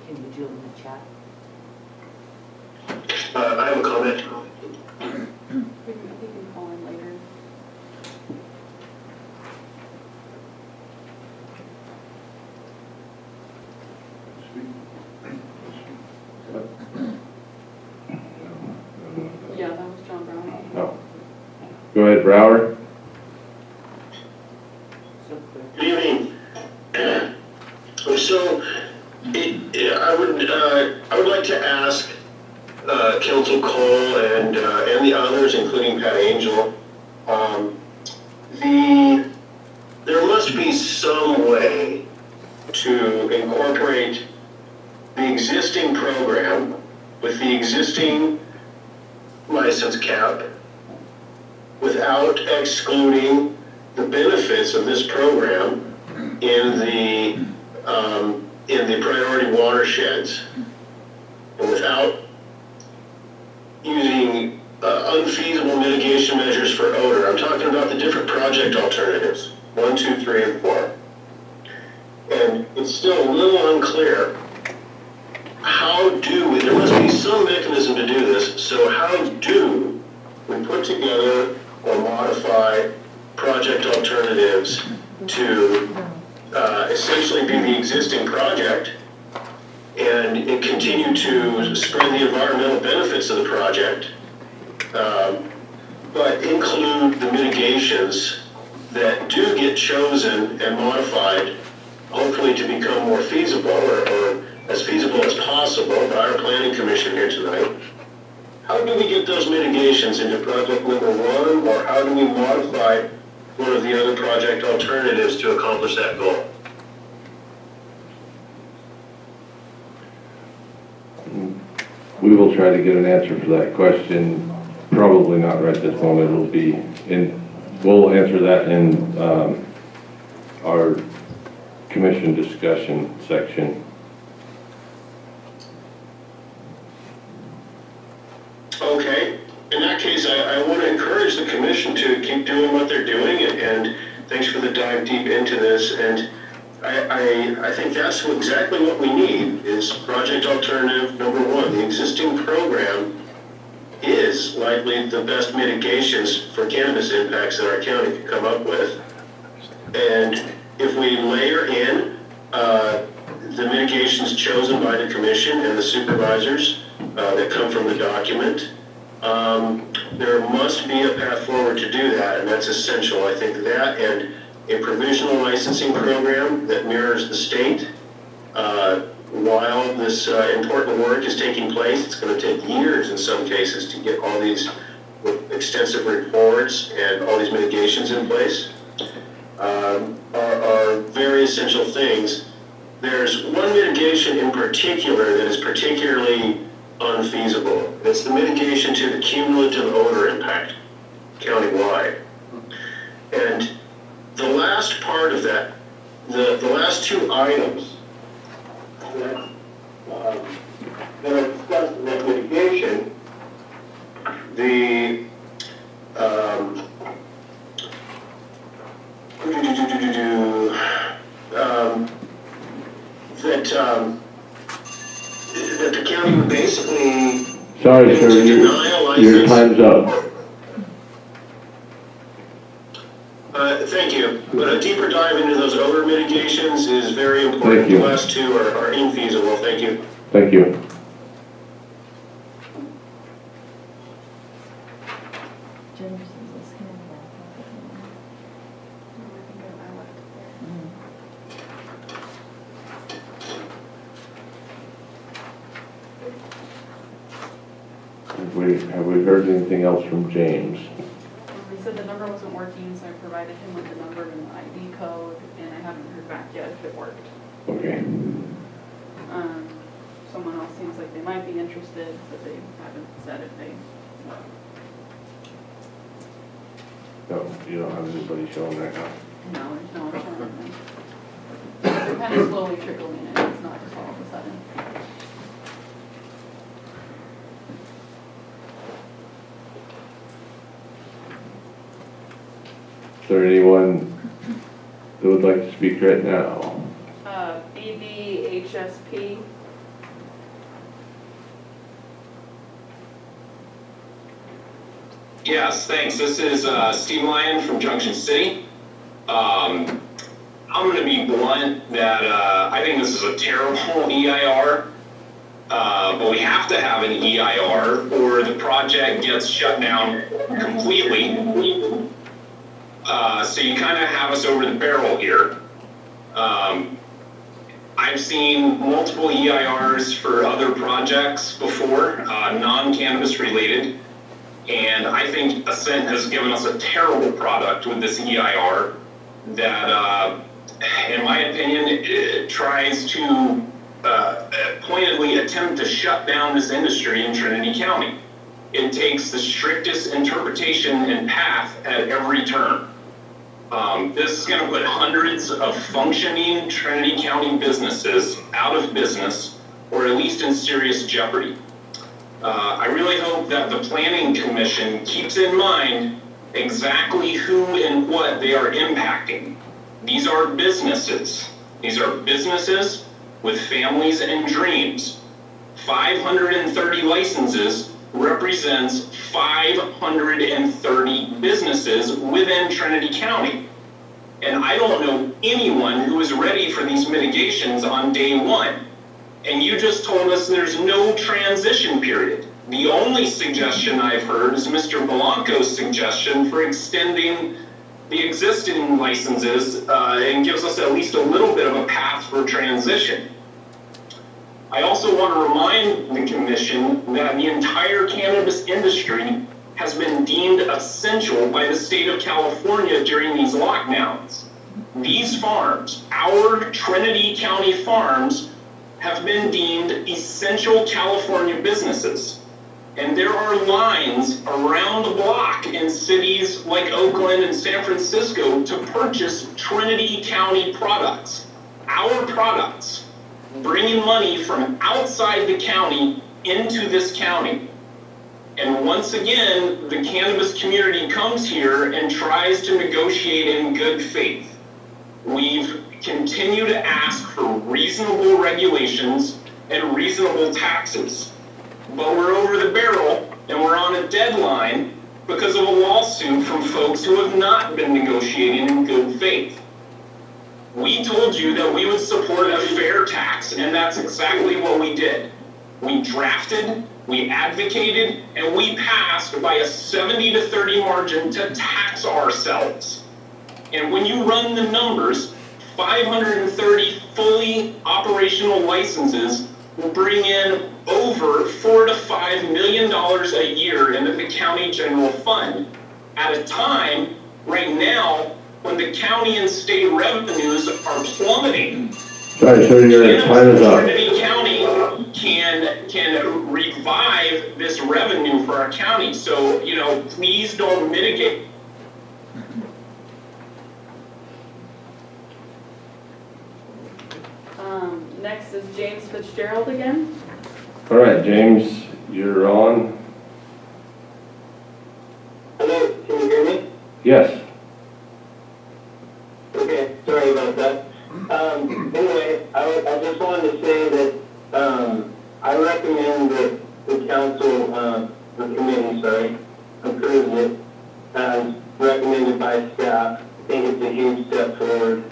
Can you do it in the chat? I have a comment. You can call in later. Yeah, that was John Brown. No. Go ahead, Brower. to ask Council Cole and the others, including Pat Angel, there must be some way to incorporate the existing program with the existing license cap without excluding the benefits of this program in the priority watersheds, and without using unfeasible mitigation measures for odor. I'm talking about the different project alternatives, 1, 2, 3, and 4. And it's still a little unclear there must be some mechanism to do this, so how do we put together or modify project alternatives to essentially be the existing project and continue to spread the environmental benefits of the project, but include the mitigations that do get chosen and modified, hopefully to become more feasible or as feasible as possible by our planning commission here tonight. How do we get those mitigations into project number 1, or how do we modify one of the other project alternatives to accomplish that goal? We will try to get an answer for that question. Probably not right this moment. It'll be we'll answer that in our commission discussion section. Okay. In that case, I want to encourage the commission to keep doing what they're doing, and thanks for the dive deep into this. And I think that's exactly what we need is project alternative number 1. The existing program is likely the best mitigations for cannabis impacts that our county can come up with. And if we layer in the mitigations chosen by the commission and the supervisors that come from the document, there must be a path forward to do that, and that's essential. I think that and a provisional licensing program that mirrors the state. While this important work is taking place, it's going to take years in some cases to get all these extensive reports and all these mitigations in place, are very essential things. There's one mitigation in particular that is particularly unfeasible. It's the mitigation to the cumulative odor impact countywide. And the last part of that, the last 2 items that are discussed in that mitigation, that the county would basically Sorry, sir, your time's up. Thank you. But a deeper dive into those odor mitigations is very important. Thank you. The last 2 are infeasible. Thank you. Thank you. Have we heard anything else from James? He said the number wasn't working, so I provided him with the number and the ID code, and I haven't heard back yet if it worked. Okay. Someone else seems like they might be interested, but they haven't said if they. No, you don't have anybody showing right now? No, there's no one showing them. They're kind of slowly trickling in, it's not just all of a sudden. Is there anyone that would like to speak right now? BVHSP. Yes, thanks. This is Steve Lyon from Junction City. I'm going to be blunt that I think this is a terrible EIR, but we have to have an EIR or the project gets shut down completely. So you kind of have us over the barrel here. I I've seen multiple EIRs for other projects before, non-cannabis related, and I think Ascent has given us a terrible product with this EIR that, in my opinion, it tries to pointedly attempt to shut down this industry in Trinity County. It takes the strictest interpretation and path at every turn. This is going to put hundreds of functioning Trinity County businesses out of business, or at least in serious jeopardy. I really hope that the Planning Commission keeps in mind exactly who and what they are impacting. These are businesses. These are businesses with families and dreams. 530 licenses represents 530 businesses within Trinity County. And I don't know anyone who is ready for these mitigations on day one. And you just told us there's no transition period. The only suggestion I've heard is Mr. Blanco's suggestion for extending the existing licenses and gives us at least a little bit of a path for transition. I also want to remind the Commission that the entire cannabis industry has been deemed essential by the state of California during these lockdowns. These farms, our Trinity County farms, have been deemed essential California businesses. And there are lines around the block in cities like Oakland and San Francisco to purchase Trinity County products, our products, bringing money from outside the county into this county. And once again, the cannabis community comes here and tries to negotiate in good faith. We've continued to ask for reasonable regulations and reasonable taxes. But we're over the barrel and we're on a deadline because of a lawsuit from folks who have not been negotiating in good faith. We told you that we would support a fair tax, and that's exactly what we did. We drafted, we advocated, and we passed by a 70 to 30 margin to tax ourselves. And when you run the numbers, 530 fully operational licenses will bring in over $4 to $5 million a year into the county general fund at a time right now when the county and state revenues are plummeting. Sorry, sir, your time is up. Trinity County can revive this revenue for our county. So, please don't mitigate. Next is James Fitzgerald again. All right, James, you're on. Hello, can you hear me? Yes. Okay, sorry about that. Anyway, I just wanted to say that I recommend that the council, the committee, approves it as recommended by staff. I think it's a huge step forward,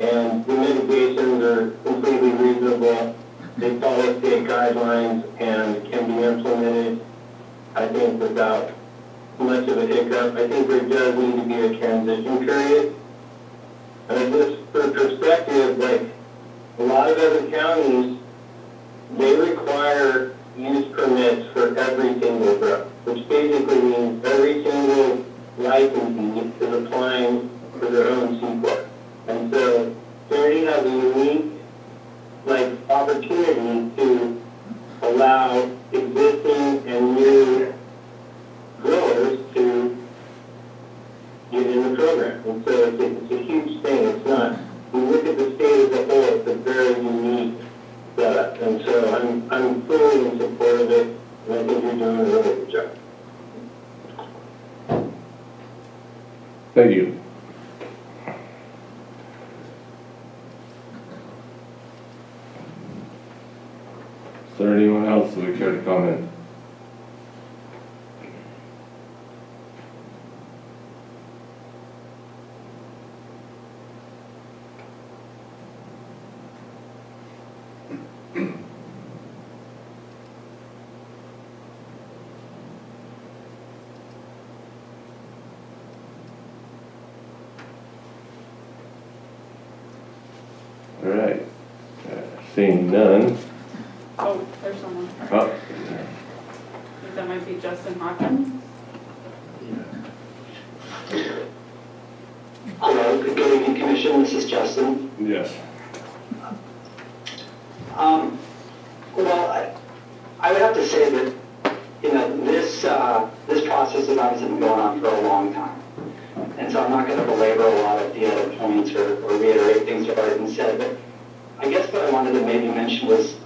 and the mitigations are completely reasonable. They follow state guidelines and can be implemented, I think, without much of a hiccup. I think there does need to be a transition period. And just for perspective, like a lot of other counties, they require use permits for every single grow, which basically means every single licensee is applying for their own C-Corp. And so Trinity has a unique opportunity to allow existing and new growers to get in the program. And so it's a huge thing. It's not, we look at the state as a whole, it's a very unique setup. And so I'm fully in support of it, and I think you're doing a really good job. Thank you. Is there anyone else that would care to comment? All right. Seeing none. Oh, there's someone. Oh, I think that might be Justin Hawkins. Hello, good evening, Commission. This is Justin. yes. Well, I would have to say that, this process has obviously been going on for a long time. And so I'm not going to belabor a lot of the other points or reiterate things that have already been said, but I guess what I wanted to maybe mention was,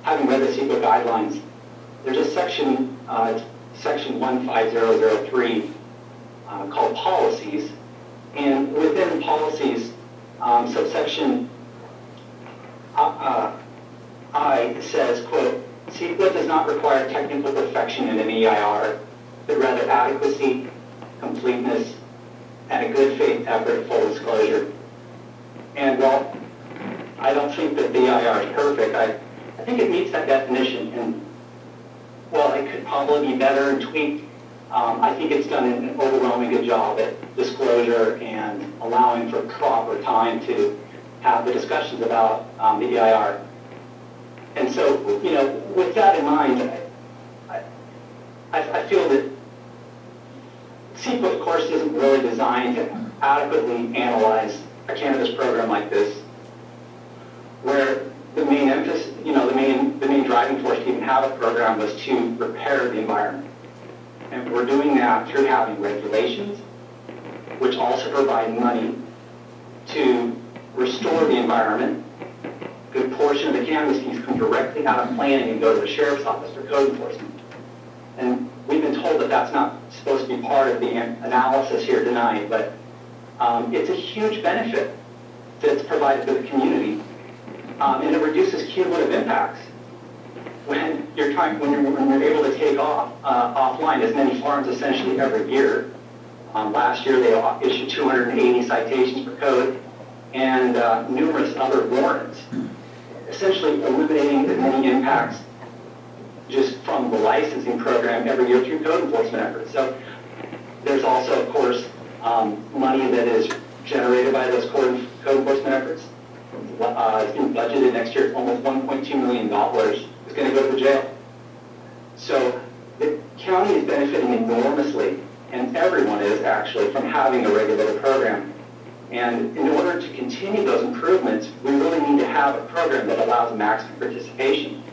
having read the CEQA guidelines, there's a section 15003, called policies. And within policies, subsection I says, quote, CEQA does not require technical perfection in an EIR, but rather adequacy, completeness, and a good faith effort at full disclosure. And while I don't think that the EIR is perfect, I think it meets that definition. And while it could probably be better and tweaked, I think it's done an overwhelming good job at disclosure and allowing for proper time to have the discussions about the EIR. And so, with that in mind, I feel that CEQA, of course, isn't really designed to adequately analyze a cannabis program like this, where the main emphasis, the main driving force to even have a program was to repair the environment. And we're doing that through having regulations, which also provide money to restore the environment. A good portion of the cannabis fees come directly out of planning and go to the sheriff's office for code enforcement. And we've been told that that's not supposed to be part of the analysis here tonight, but it's a huge benefit that's provided to the community, and it reduces cumulative impacts. When you're able to take offline as many farms essentially every year. Last year they issued 280 citations for code and numerous other warrants, essentially eliminating as many impacts just from the licensing program every year through code enforcement efforts. So there's also, of course, money that is generated by those code enforcement efforts. It's been budgeted next year, almost $1.2 million is going to go to the jail. So the county is benefiting enormously, and everyone is actually, from having a regulated program. And in order to continue those improvements, we really need to have a program that allows maximum participation.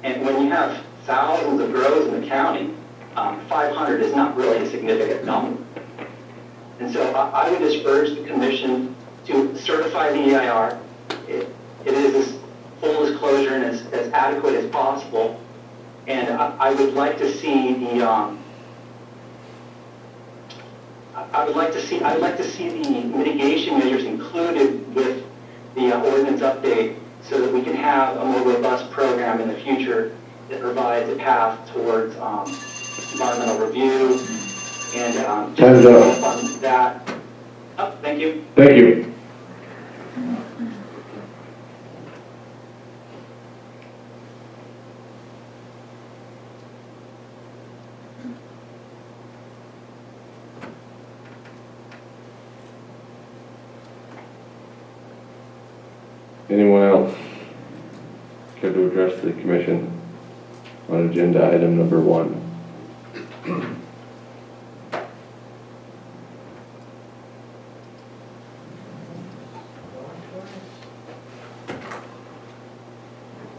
And when you have thousands of grows in the county, 500 is not really a significant number. And so I would just urge the commission to certify the EIR. It is as full disclosure and as adequate as possible. And I would like to see the I'd like to see the mitigation measures included with the ordinance update, so that we can have a more robust program in the future that provides a path towards environmental review and just on that. Oh, thank you. Thank you. Anyone else care to address the commission on agenda item number 1?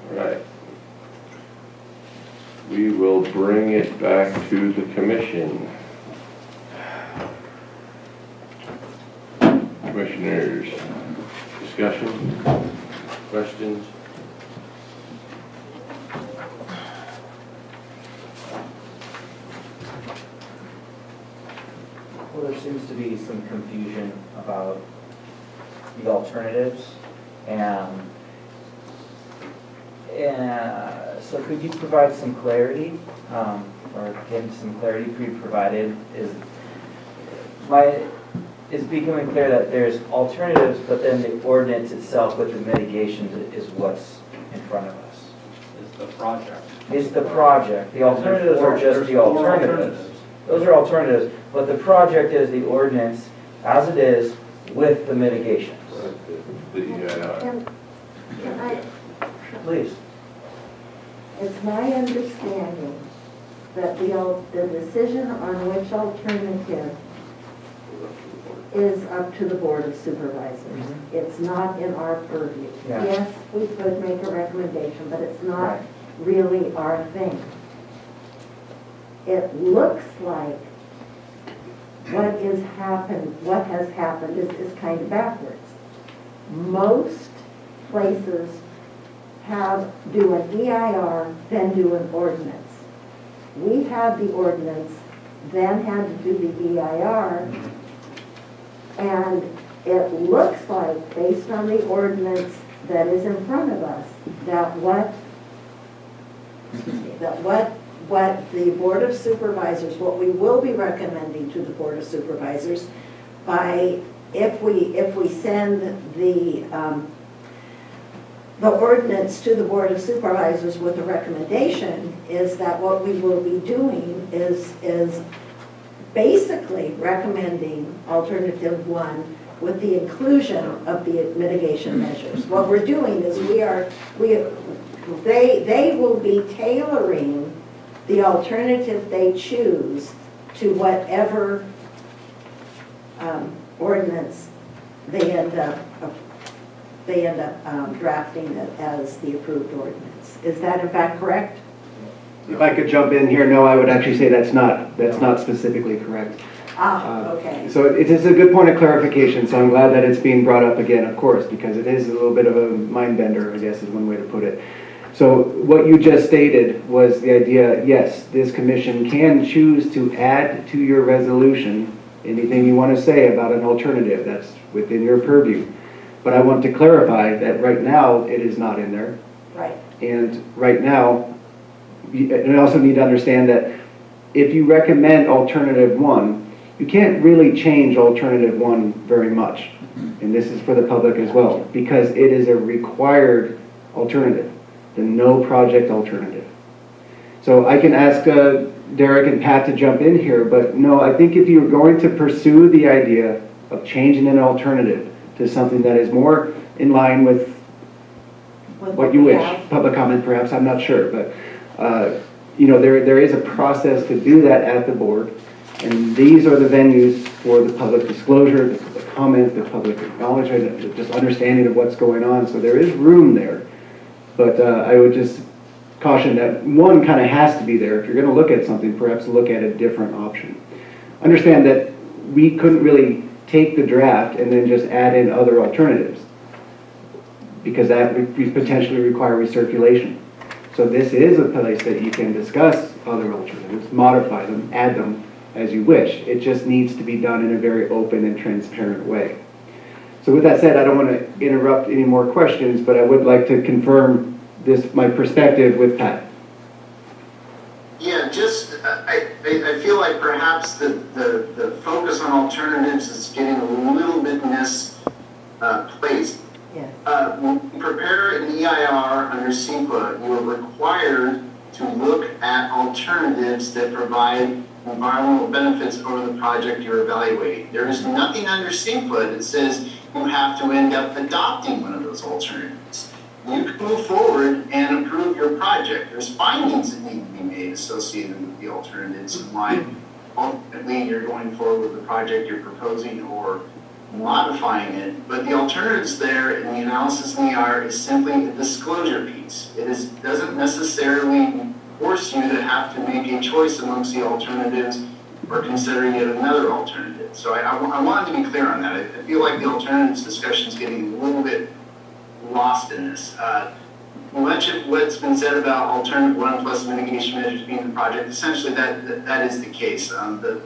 All right. We will bring it back to the commission. Commissioners, discussion? Questions? Well, there seems to be some confusion about the alternatives, and so could you provide some clarity, or again, some clarity could be provided? It's becoming clear that there's alternatives, but then the ordinance itself with the mitigations is what's in front of us. It's the project. It's the project. The alternatives are just the alternatives. Those are alternatives, but the project is the ordinance as it is with the mitigations. The EIR. Can I please. It's my understanding that the decision on which alternative is up to the Board of Supervisors. It's not in our purview. Yeah. Yes, we could make a recommendation, but it's not really our thing. It looks like what has happened is kind of backwards. Most places do an EIR, then do an ordinance. We had the ordinance, then had to do the EIR, and it looks like, based on the ordinance that is in front of us, that what the Board of Supervisors, what we will be recommending to the Board of Supervisors, if we send the ordinance to the Board of Supervisors with a recommendation, is that what we will be doing is basically recommending alternative 1 with the inclusion of the mitigation measures. What we're doing is they will be tailoring the alternative they choose to whatever ordinance they end up drafting as the approved ordinance. Is that in fact correct? If I could jump in here, no, I would actually say that's not specifically correct. Okay. So it is a good point of clarification, so I'm glad that it's being brought up again, of course, because it is a little bit of a mind bender, I guess is one way to put it. So what you just stated was the idea, yes, this commission can choose to add to your resolution anything you want to say about an alternative. That's within your purview. But I want to clarify that right now it is not in there. Right. And right now, and I also need to understand that if you recommend alternative 1, you can't really change alternative 1 very much. And this is for the public as well, because it is a required alternative, the no project alternative. So I can ask Derek and Pat to jump in here, but no, I think if you're going to pursue the idea of changing an alternative to something that is more in line with what you wish, public comment perhaps, I'm not sure, but you know, there is a process to do that at the board, and these are the venues for the public disclosure, the comment, the public acknowledgement, just understanding of what's going on. So there is room there, but I would just caution that 1 kind of has to be there. If you're going to look at something, perhaps look at a different option. Understand that we couldn't really take the draft and then just add in other alternatives, because that would potentially require recirculation. So this is a place that you can discuss other alternatives, modify them, add them as you wish. It just needs to be done in a very open and transparent way. So with that said, I don't want to interrupt any more questions, but I would like to confirm my perspective with Pat. Yeah, just, I feel like perhaps the focus on alternatives is getting a little bit misplaced. Yes. When you prepare an EIR under CEQA, you are required to look at alternatives that provide environmental benefits over the project you're evaluating. There is nothing under CEQA that says you have to end up adopting one of those alternatives. You can move forward and approve your project. There's findings that need to be made associated with the alternatives and why ultimately you're going forward with the project you're proposing or modifying it. But the alternatives there in the analysis in the EIR is simply a disclosure piece. It doesn't necessarily force you to have to make a choice amongst the alternatives or consider yet another alternative. So I wanted to be clear on that. I feel like the alternatives discussion is getting a little bit lost in this. Much of what's been said about alternative 1 plus mitigation measures being the project, essentially that is the case. The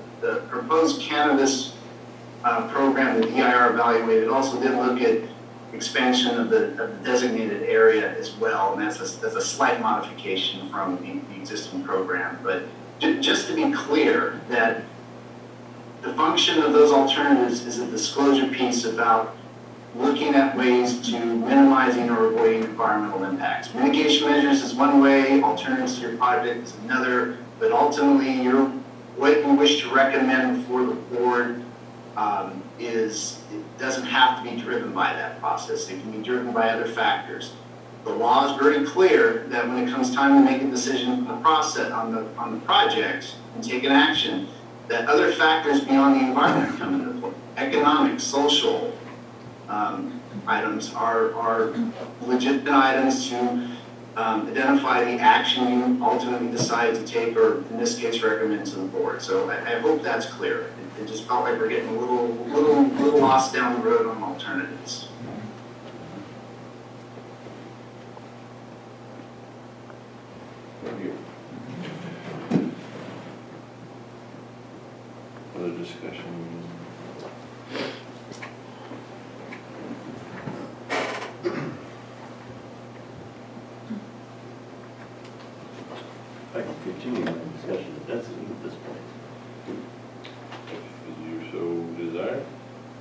proposed cannabis program that the EIR evaluated also did look at expansion of the designated area as well, and that's a slight modification from the existing program. But just to be clear, that the function of those alternatives is a disclosure piece about looking at ways to minimizing or avoiding environmental impacts. Mitigation measures is one way, alternatives to your project is another, but ultimately what you wish to recommend for the board it doesn't have to be driven by that process. It can be driven by other factors. the law is very clear that when it comes time to make a decision on the process, on the project and take an action, that other factors beyond the environment come into play. Economic, social items are legitimate items to identify the action you ultimately decide to take, or in this case, recommend to the board. So I hope that's clear. It just felt like we're getting a little lost down the road on alternatives. Thank you. Other discussion? I can continue my discussion if that's at this point. If you so desire.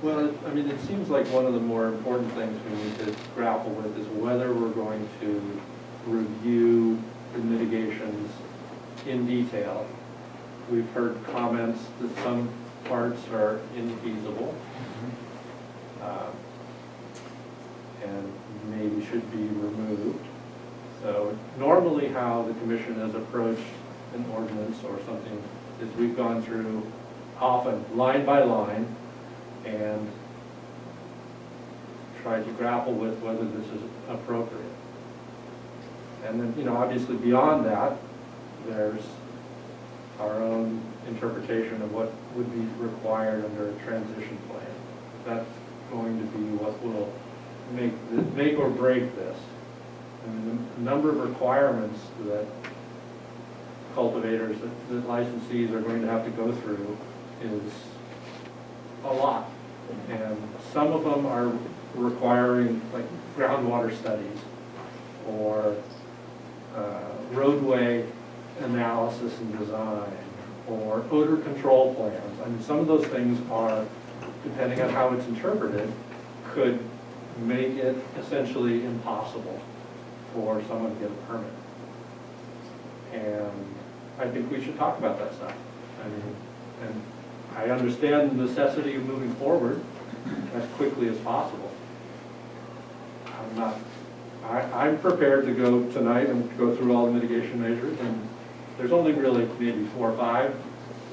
Well, I mean, it seems like one of the more important things we need to grapple with is whether we're going to review the mitigations in detail. We've heard comments that some parts are infeasible and maybe should be removed. So normally how the commission has approached an ordinance or something is we've gone through often line by line and tried to grapple with whether this is appropriate. And then, you know, obviously beyond that, there's our own interpretation of what would be required under a transition plan. That's going to be what will make or break this. And the number of requirements that cultivators, that licensees are going to have to go through is a lot. And some of them are requiring like groundwater studies or roadway analysis and design or odor control plans. I mean, some of those things are, depending on how it's interpreted, could make it essentially impossible for someone to get a permit. And I think we should talk about that stuff. I mean, and I understand the necessity of moving forward as quickly as possible. I'm prepared to go tonight and go through all the mitigation measures, and there's only really maybe 4 or 5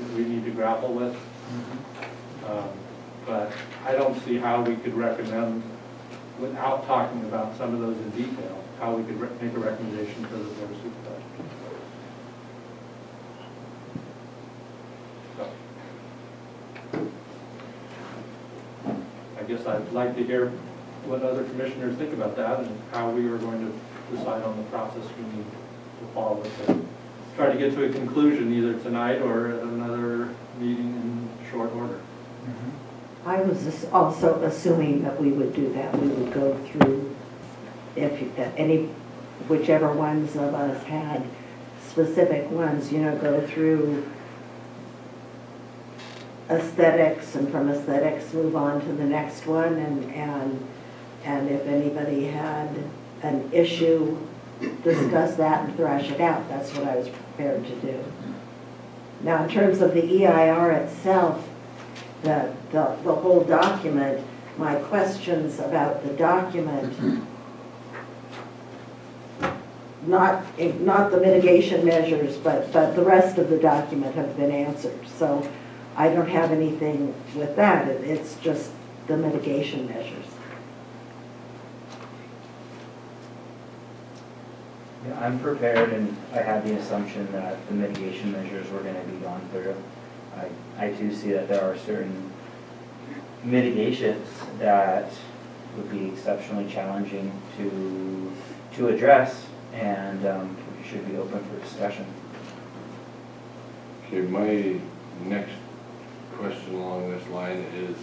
that we need to grapple with. But I don't see how we could recommend, without talking about some of those in detail, how we could make a recommendation to the Board of Supervisors. So, I guess I'd like to hear what other commissioners think about that and how we are going to decide on the process we need to follow to try to get to a conclusion either tonight or at another meeting in short order. I was just also assuming that we would do that. We would go through, whichever ones of us had specific ones, you know, go through aesthetics, and from aesthetics move on to the next one, and if anybody had an issue, discuss that and thrash it out. That's what I was prepared to do. Now, in terms of the EIR itself, the whole document, my questions about the document, not the mitigation measures, but the rest of the document have been answered. So I don't have anything with that. It's just the mitigation measures. Yeah, I'm prepared, and I had the assumption that the mitigation measures were going to be gone through. I too see that there are certain mitigations that would be exceptionally challenging to address, and we should be open for discussion. Okay, my next question along this line is,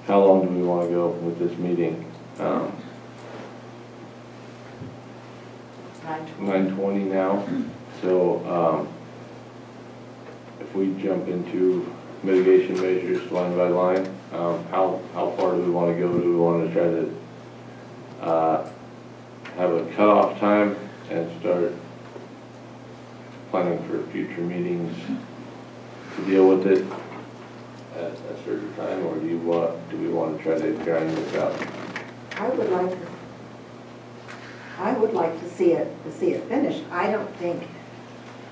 how long do we want to go with this meeting? 9:20 now. So if we jump into mitigation measures line by line, how far do we want to go? Do we want to try to have a cutoff time and start planning for future meetings to deal with it at a certain time, or do we want to try to grind this out? I would like I would like to see it finished. I don't think,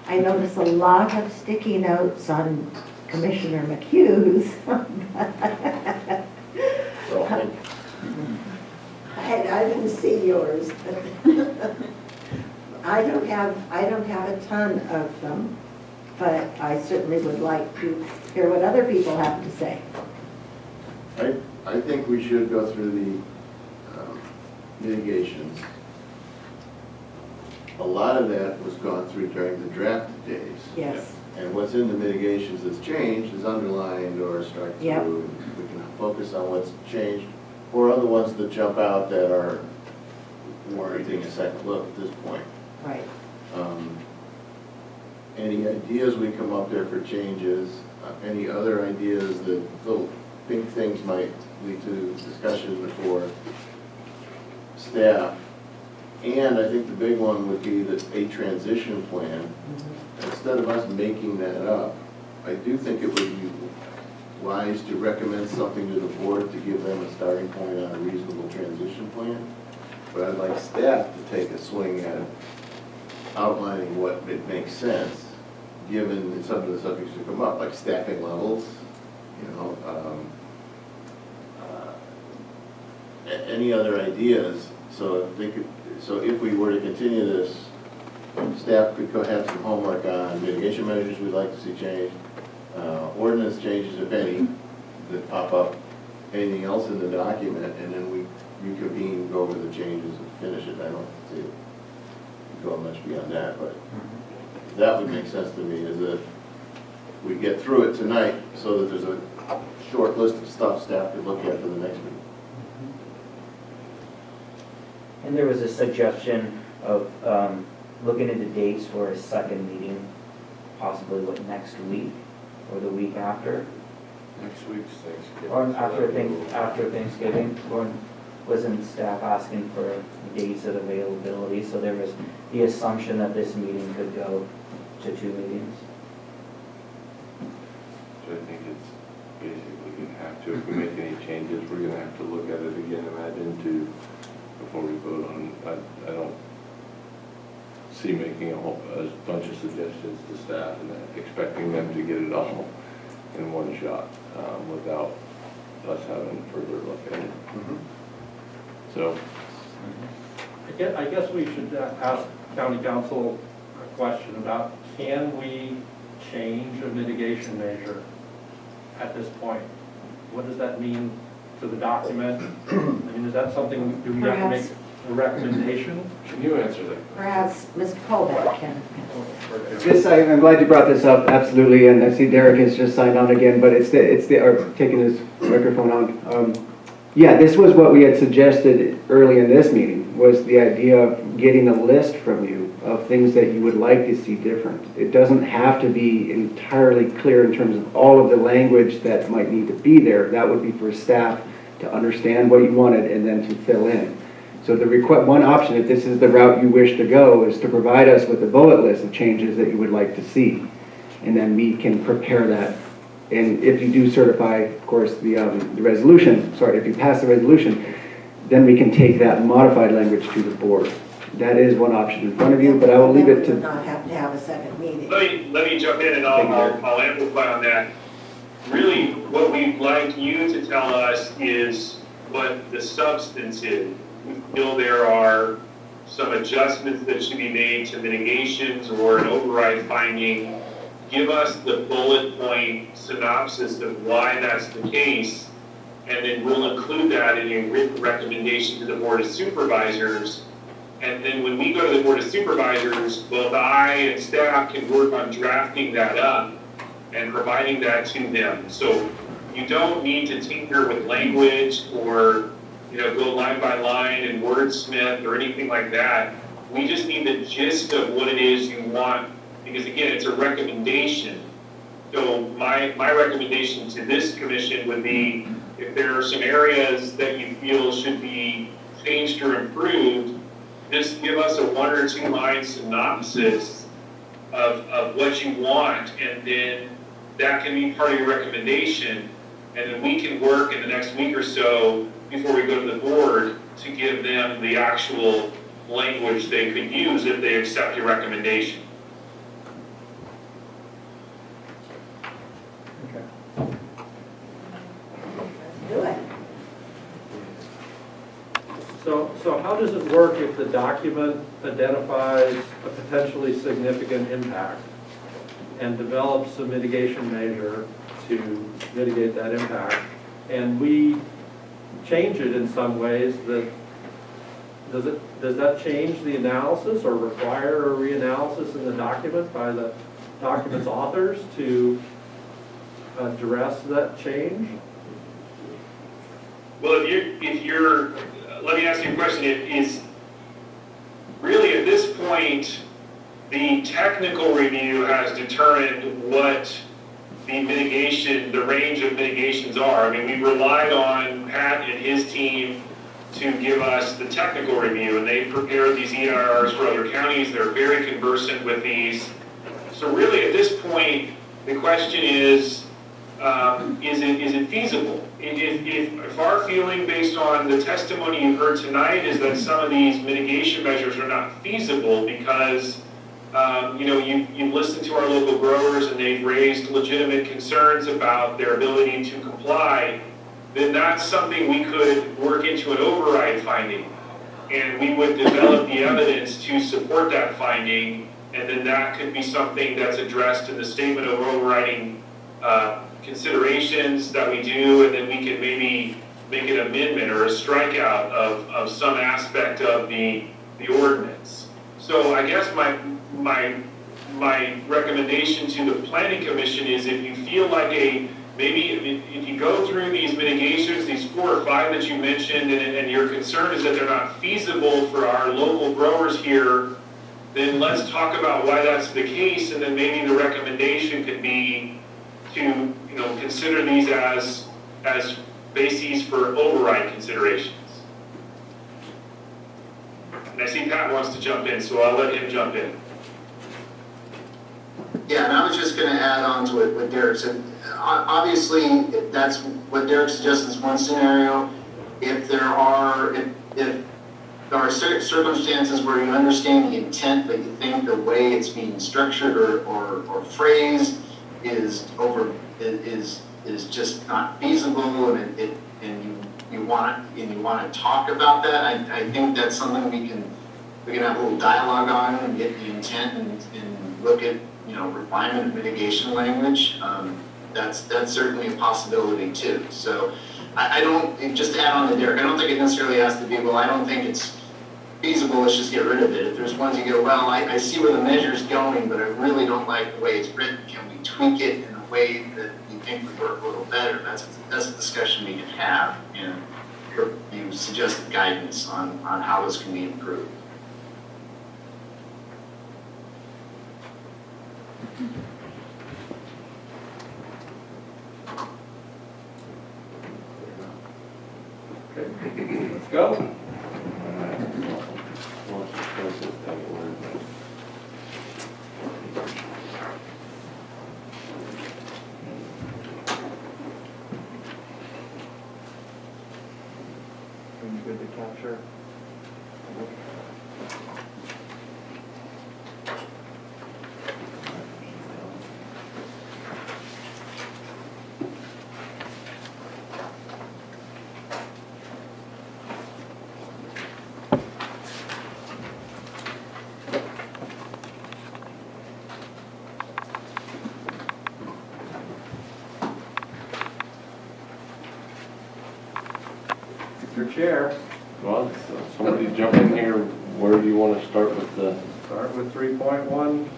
I notice a lot of sticky notes on Commissioner McHugh's. I didn't see yours. I don't have a ton of them, but I certainly would like to hear what other people have to say. I think we should go through the mitigations. A lot of that was gone through during the draft days. Yes. And what's in the mitigations that's changed is underlined or struck through. Yep. We can focus on what's changed, or other ones that jump out that are warranting a second look at this point. Right. Any ideas we come up there for changes, any other ideas that little big things might lead to discussion before staff. And I think the big one would be a transition plan. Instead of us making that up, I do think it would be wise to recommend something to the board to give them a starting point on a reasonable transition plan. But I'd like staff to take a swing at outlining what it makes sense, given some of the subjects that come up, like staffing levels, you know, any other ideas. So if we were to continue this, staff could go have some homework on mitigation measures we'd like to see changed, ordinance changes, if any, that pop up, anything else in the document, and then we reconvene, go over the changes and finish it. I don't see it go much beyond that, but that would make sense to me, is that we get through it tonight so that there's a short list of stuff staff could look at for the next meeting. And there was a suggestion of looking into dates for a second meeting, possibly next week or the week after. Next week's Thanksgiving. Or after Thanksgiving, or wasn't staff asking for dates of availability, so there was the assumption that this meeting could go to 2 meetings. So I think it's basically going to have to, if we make any changes, we're going to have to look at it again and add into before we vote on. I don't see making a bunch of suggestions to staff and expecting them to get it all in one shot without us having further look at it. So, I guess we should ask county council a question about, can we change a mitigation measure at this point? What does that mean to the document? I mean, is that something, do we have to make a recommendation? Can you answer that? Perhaps Mr. Colbeck can. I'm glad you brought this up, absolutely, and I see Derek has just signed on again, but or taking his microphone on. Yeah, this was what we had suggested early in this meeting, was the idea of getting a list from you of things that you would like to see different. It doesn't have to be entirely clear in terms of all of the language that might need to be there. That would be for staff to understand what you wanted and then to fill in. So one option, if this is the route you wish to go, is to provide us with a bullet list of changes that you would like to see. And then we can prepare that. And if you do certify, of course, the resolution, if you pass the resolution, then we can take that modified language to the board. That is one option in front of you, but I will leave it to... Not have to have a second meeting. Let me jump in and I'll amplify on that. Really, what we'd like you to tell us is what the substance is. We feel there are some adjustments that should be made to mitigations or an override finding. Give us the bullet point synopsis of why that's the case, and then we'll include that in a written recommendation to the Board of Supervisors. And then when we go to the Board of Supervisors, both I and staff can work on drafting that up and providing that to them. So you don't need to tinker with language or go line by line and wordsmith or anything like that. We just need the gist of what it is you want, because again, it's a recommendation. So my recommendation to this commission would be, if there are some areas that you feel should be changed or improved, just give us a 1 or 2 line synopsis of what you want, and then that can be part of your recommendation, and then we can work in the next week or so before we go to the board to give them the actual language they could use if they accept your recommendation. Do it. So how does it work if the document identifies a potentially significant impact and develops a mitigation measure to mitigate that impact, and we change it in some ways, does that change the analysis or require a reanalysis in the document by the document's authors to address that change? Well, if you're, let me ask you a question. Is really at this point, the technical review has determined what the mitigation, the range of mitigations are. I mean, we relied on Pat and his team to give us the technical review, and they prepared these EIRs for other counties. They're very conversant with these. So really, at this point, the question is it feasible? If our feeling based on the testimony you heard tonight is that some of these mitigation measures are not feasible because you've listened to our local growers and they've raised legitimate concerns about their ability to comply, then that's something we could work into an override finding. And we would develop the evidence to support that finding, and then that could be something that's addressed in the statement of overriding considerations that we do, and then we can maybe make an amendment or a strikeout of some aspect of the ordinance. So I guess my recommendation to the Planning Commission is if you feel like maybe if you go through these mitigations, these 4 or 5 that you mentioned, and your concern is that they're not feasible for our local growers here, then let's talk about why that's the case, and then maybe the recommendation could be to consider these as bases for override considerations. And I see Pat wants to jump in, so I'll let him jump in. Yeah, and I was just going to add on to what Derek said. Obviously, that's what Derek suggests is one scenario. If there are circumstances where you understand the intent, but you think the way it's being structured or phrased is just not feasible, and you want to talk about that, I think that's something we can have a little dialogue on and get the intent and look at refinement of mitigation language. That's certainly a possibility too. So I don't, just to add on to Derek, I don't think it necessarily has to be, well, I don't think it's feasible, let's just get rid of it. If there's ones you go, well, I see where the measure's going, but I really don't like the way it's written. Can we tweak it in a way that you think would work a little better? That's a discussion we can have, and you suggested guidance on how this can be improved. Okay, let's go. Good to capture. Your chair. Well, so somebody jump in here. Where do you want to start with the? Start with 3.1.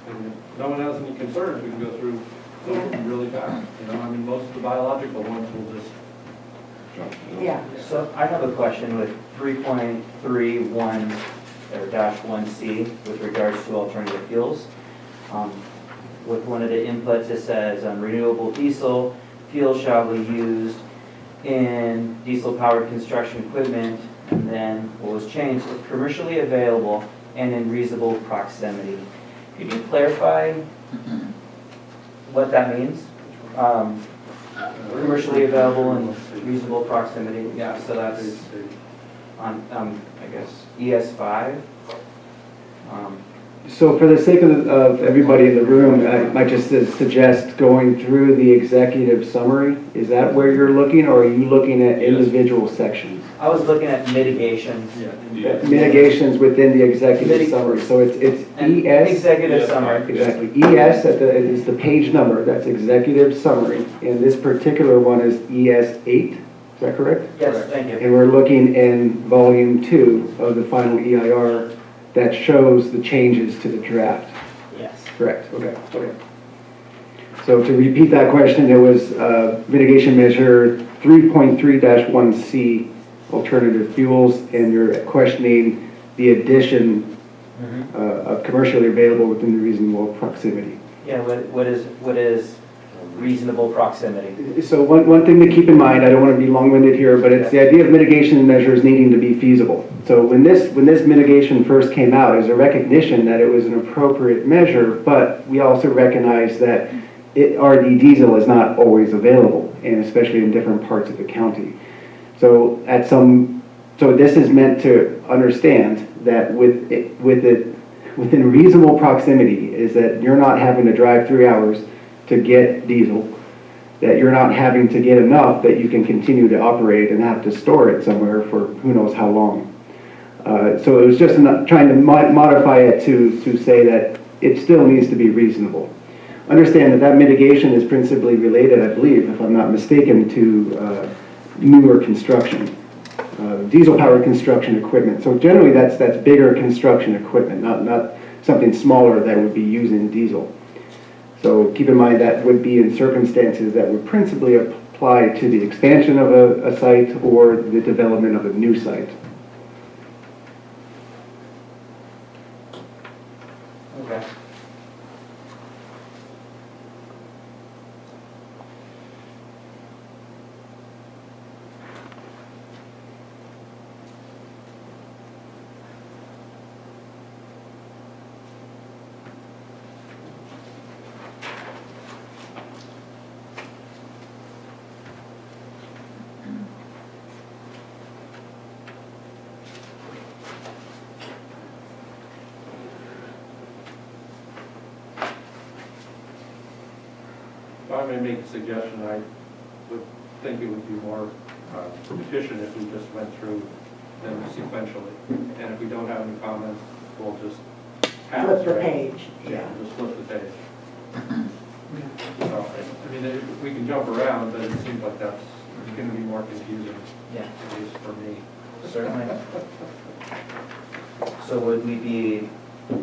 And if no one has any concerns, we can go through really fast. I mean, most of the biological ones will just jump. Yeah. So I have a question with 3.31 or -1C with regards to alternative fuels. With one of the inputs, it says renewable diesel fuel shall be used in diesel-powered construction equipment, and then what was changed, if commercially available and in reasonable proximity. Could you clarify what that means? Commercially available and reasonable proximity, yeah, so that's on, I guess, ES5. So for the sake of everybody in the room, I might just suggest going through the executive summary. Is that where you're looking, or are you looking at individual sections? I was looking at mitigations. Mitigations within the executive summary. So it's ES. Executive summary. Exactly. ES is the page number. That's executive summary. And this particular one is ES8. Is that correct? Yes, thank you. And we're looking in volume 2 of the final EIR that shows the changes to the draft. Yes. Correct. Okay. So to repeat that question, it was mitigation measure 3.3-1C, alternative fuels, and you're questioning the addition of commercially available within the reasonable proximity. Yeah, what is reasonable proximity? So one thing to keep in mind, I don't want to be long-winded here, but it's the idea of mitigation measures needing to be feasible. So when this mitigation first came out, it was a recognition that it was an appropriate measure, but we also recognize that RD diesel is not always available, and especially in different parts of the county. So this is meant to understand that within reasonable proximity is that you're not having to drive 3 hours to get diesel, that you're not having to get enough that you can continue to operate and have to store it somewhere for who knows how long. So it was just trying to modify it to say that it still needs to be reasonable. Understand that mitigation is principally related, I believe, if I'm not mistaken, to newer construction, diesel-powered construction equipment. So generally that's bigger construction equipment, not something smaller that would be using diesel. So keep in mind that would be in circumstances that would principally apply to the expansion of a site or the development of a new site. Okay. If I may make a suggestion, I would think it would be more efficient if we just went through them sequentially. And if we don't have any comments, we'll just pass. Flip the right? page. Yeah, just flip the page. So, I mean, we can jump around, but it seems like that's going to be more confusing. Yeah. At least for me. Certainly. So would we be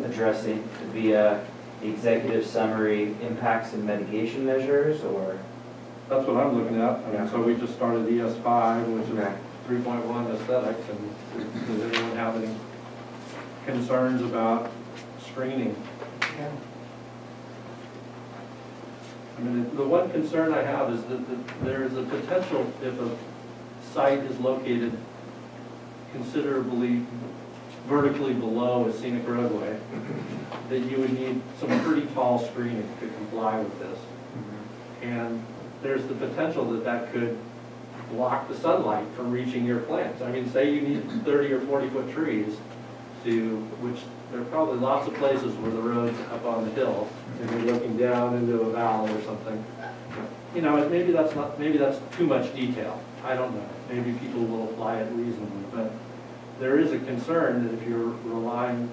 addressing via the executive summary impacts and mitigation measures, or? That's what I'm looking at. I mean, so we just started ES5, which is 3.1 aesthetics, and does anyone have any concerns about screening? Yeah. I mean, the one concern I have is that there is a potential, if a site is located considerably vertically below a scenic roadway, that you would need some pretty tall screening to comply with this. And there's the potential that could block the sunlight from reaching your plants. I mean, say you need 30 or 40 foot trees which there are probably lots of places where the road's up on the hill and you're looking down into a valley or something. You know, maybe that's too much detail. I don't know. Maybe people will apply it reasonably, but there is a concern that if you're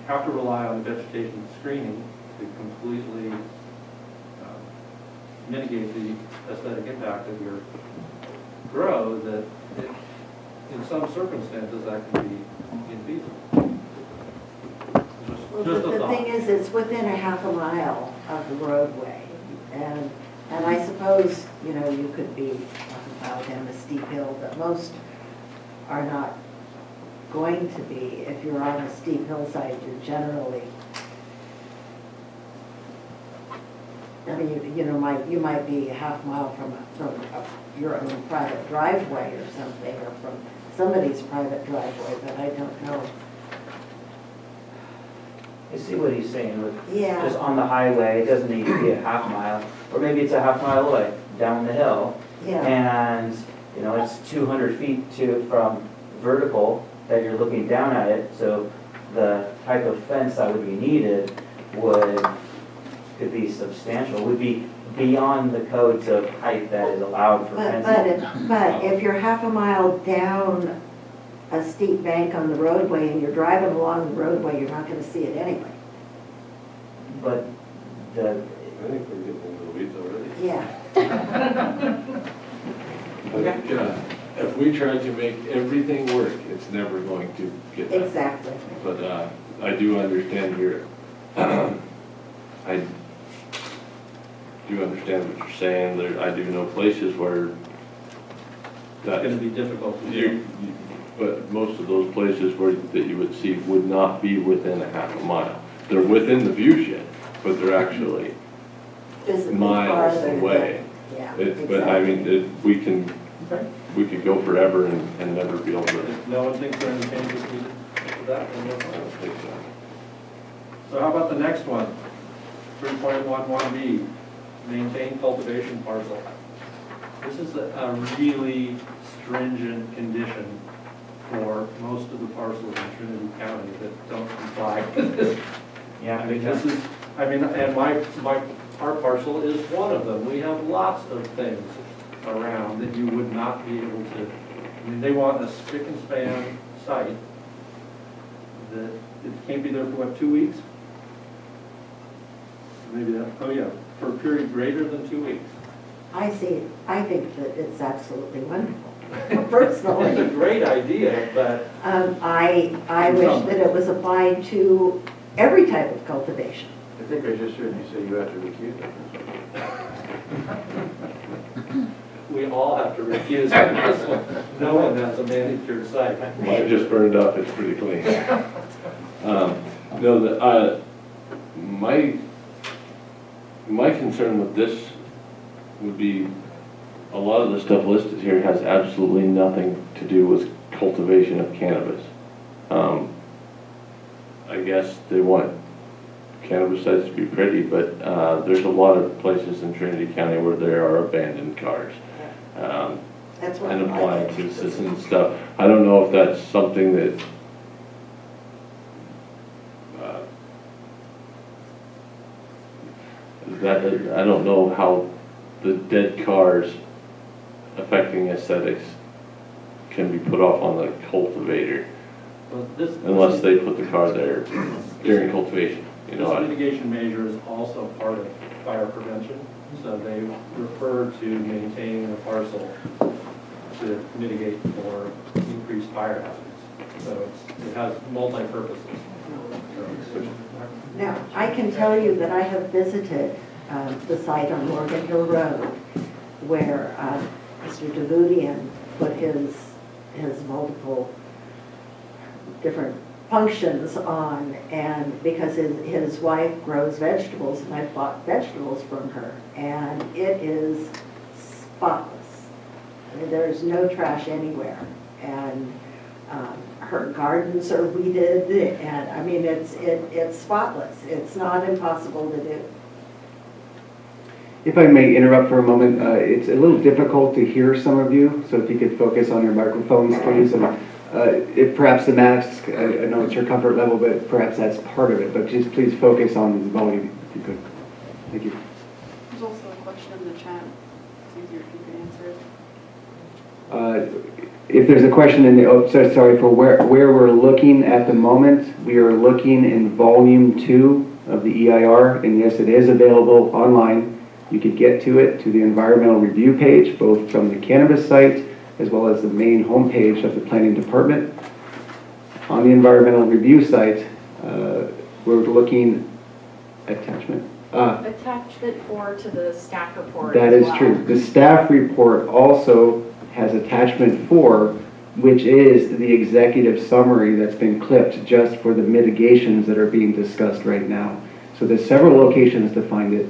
have to rely on vegetation screening to completely mitigate the aesthetic impact of your grow, that in some circumstances that can be infeasible. Well, the thing is, it's within a half a mile of the roadway, and I suppose, you know, you could be out down a steep hill, but most are not going to be. If you're on a steep hillside, you're generally, I mean, you might be a half mile from your own private driveway or something, or from somebody's private driveway, but I don't know. I see what he's saying, Yeah. just on the highway, it doesn't need to be a half mile, or maybe it's a half mile away, down the hill. Yeah. And You know, it's 200 feet from vertical that you're looking down at it, so the type of fence that would be needed could be substantial, would be beyond the codes of height that is allowed for fencing. But if you're half a mile down a steep bank on the roadway and you're driving along the roadway, you're not gonna see it anyway. But the... I think we're getting into the weeds already. Yeah. I think, if we try to make everything work, it's never going to get done. Exactly. But I do understand I do understand what you're saying. I do know places where It's going to be difficult to do. But most of those places that you would see would not be within a half a mile. They're within the view shed, but they're actually Physically miles farther away. Yeah, But I mean, we could go forever and never be able to. If no one thinks there are any changes needed to that, then we'll I don't think so. So how about the next one? 3.11B, maintain cultivation parcel. This is a really stringent condition for most of the parcels in Trinity County that don't comply with this. Yeah, I mean, and our parcel is one of them. We have lots of things around that you would not be able to, I mean, they want a spick and span site that it can't be there for what, 2 weeks? Maybe that, oh yeah, for a period greater than 2 weeks. I think that it's absolutely wonderful, personally. It's a great idea, but. I wish that it was applied to every type of cultivation. I think I just heard you say you have to recuse yourself. We all have to recuse ourselves. No one has a manicured site. Mine just burned up, it's pretty clean. No, my concern with this would be a lot of the stuff listed here has absolutely nothing to do with cultivation of cannabis. I guess they want cannabis sites to be pretty, but there's a lot of places in Trinity County where there are abandoned cars. That's what And I appliances and stuff. I don't know if that's something that I don't know how the dead cars affecting aesthetics can be put off on the cultivator unless they put the car there during cultivation. You know, this mitigation measure is also part of fire prevention, so they refer to maintaining a parcel to mitigate or increase fire hazards. So it has multi-purposes. Now, I can tell you that I have visited the site on Morgan Hill Road where Mr. Davudian put his multiple different functions on, and because his wife grows vegetables, and I've bought vegetables from her, and it is spotless. I mean, there's no trash anywhere, and her gardens are weeded, and I mean, it's spotless. It's not impossible to do. If I may interrupt for a moment, it's a little difficult to hear some of you, so if you could focus on your microphones, please. And if perhaps the mask, I know it's your comfort level, but perhaps that's part of it, but just please focus on volume, if you could. Thank you. There's also a question in the chat. It's easier if you can answer it. If there's a question in the, oh, sorry, for where we're looking at the moment, we are looking in volume 2 of the EIR, and yes, it is available online. You could get to it to the environmental review page, both from the cannabis site as well as the main homepage of the planning department. On the environmental review site, we're looking attachment. Attachment 4 to the staff report. That is true. The staff report also has attachment 4, which is the executive summary that's been clipped just for the mitigations that are being discussed right now. So there's several locations to find it.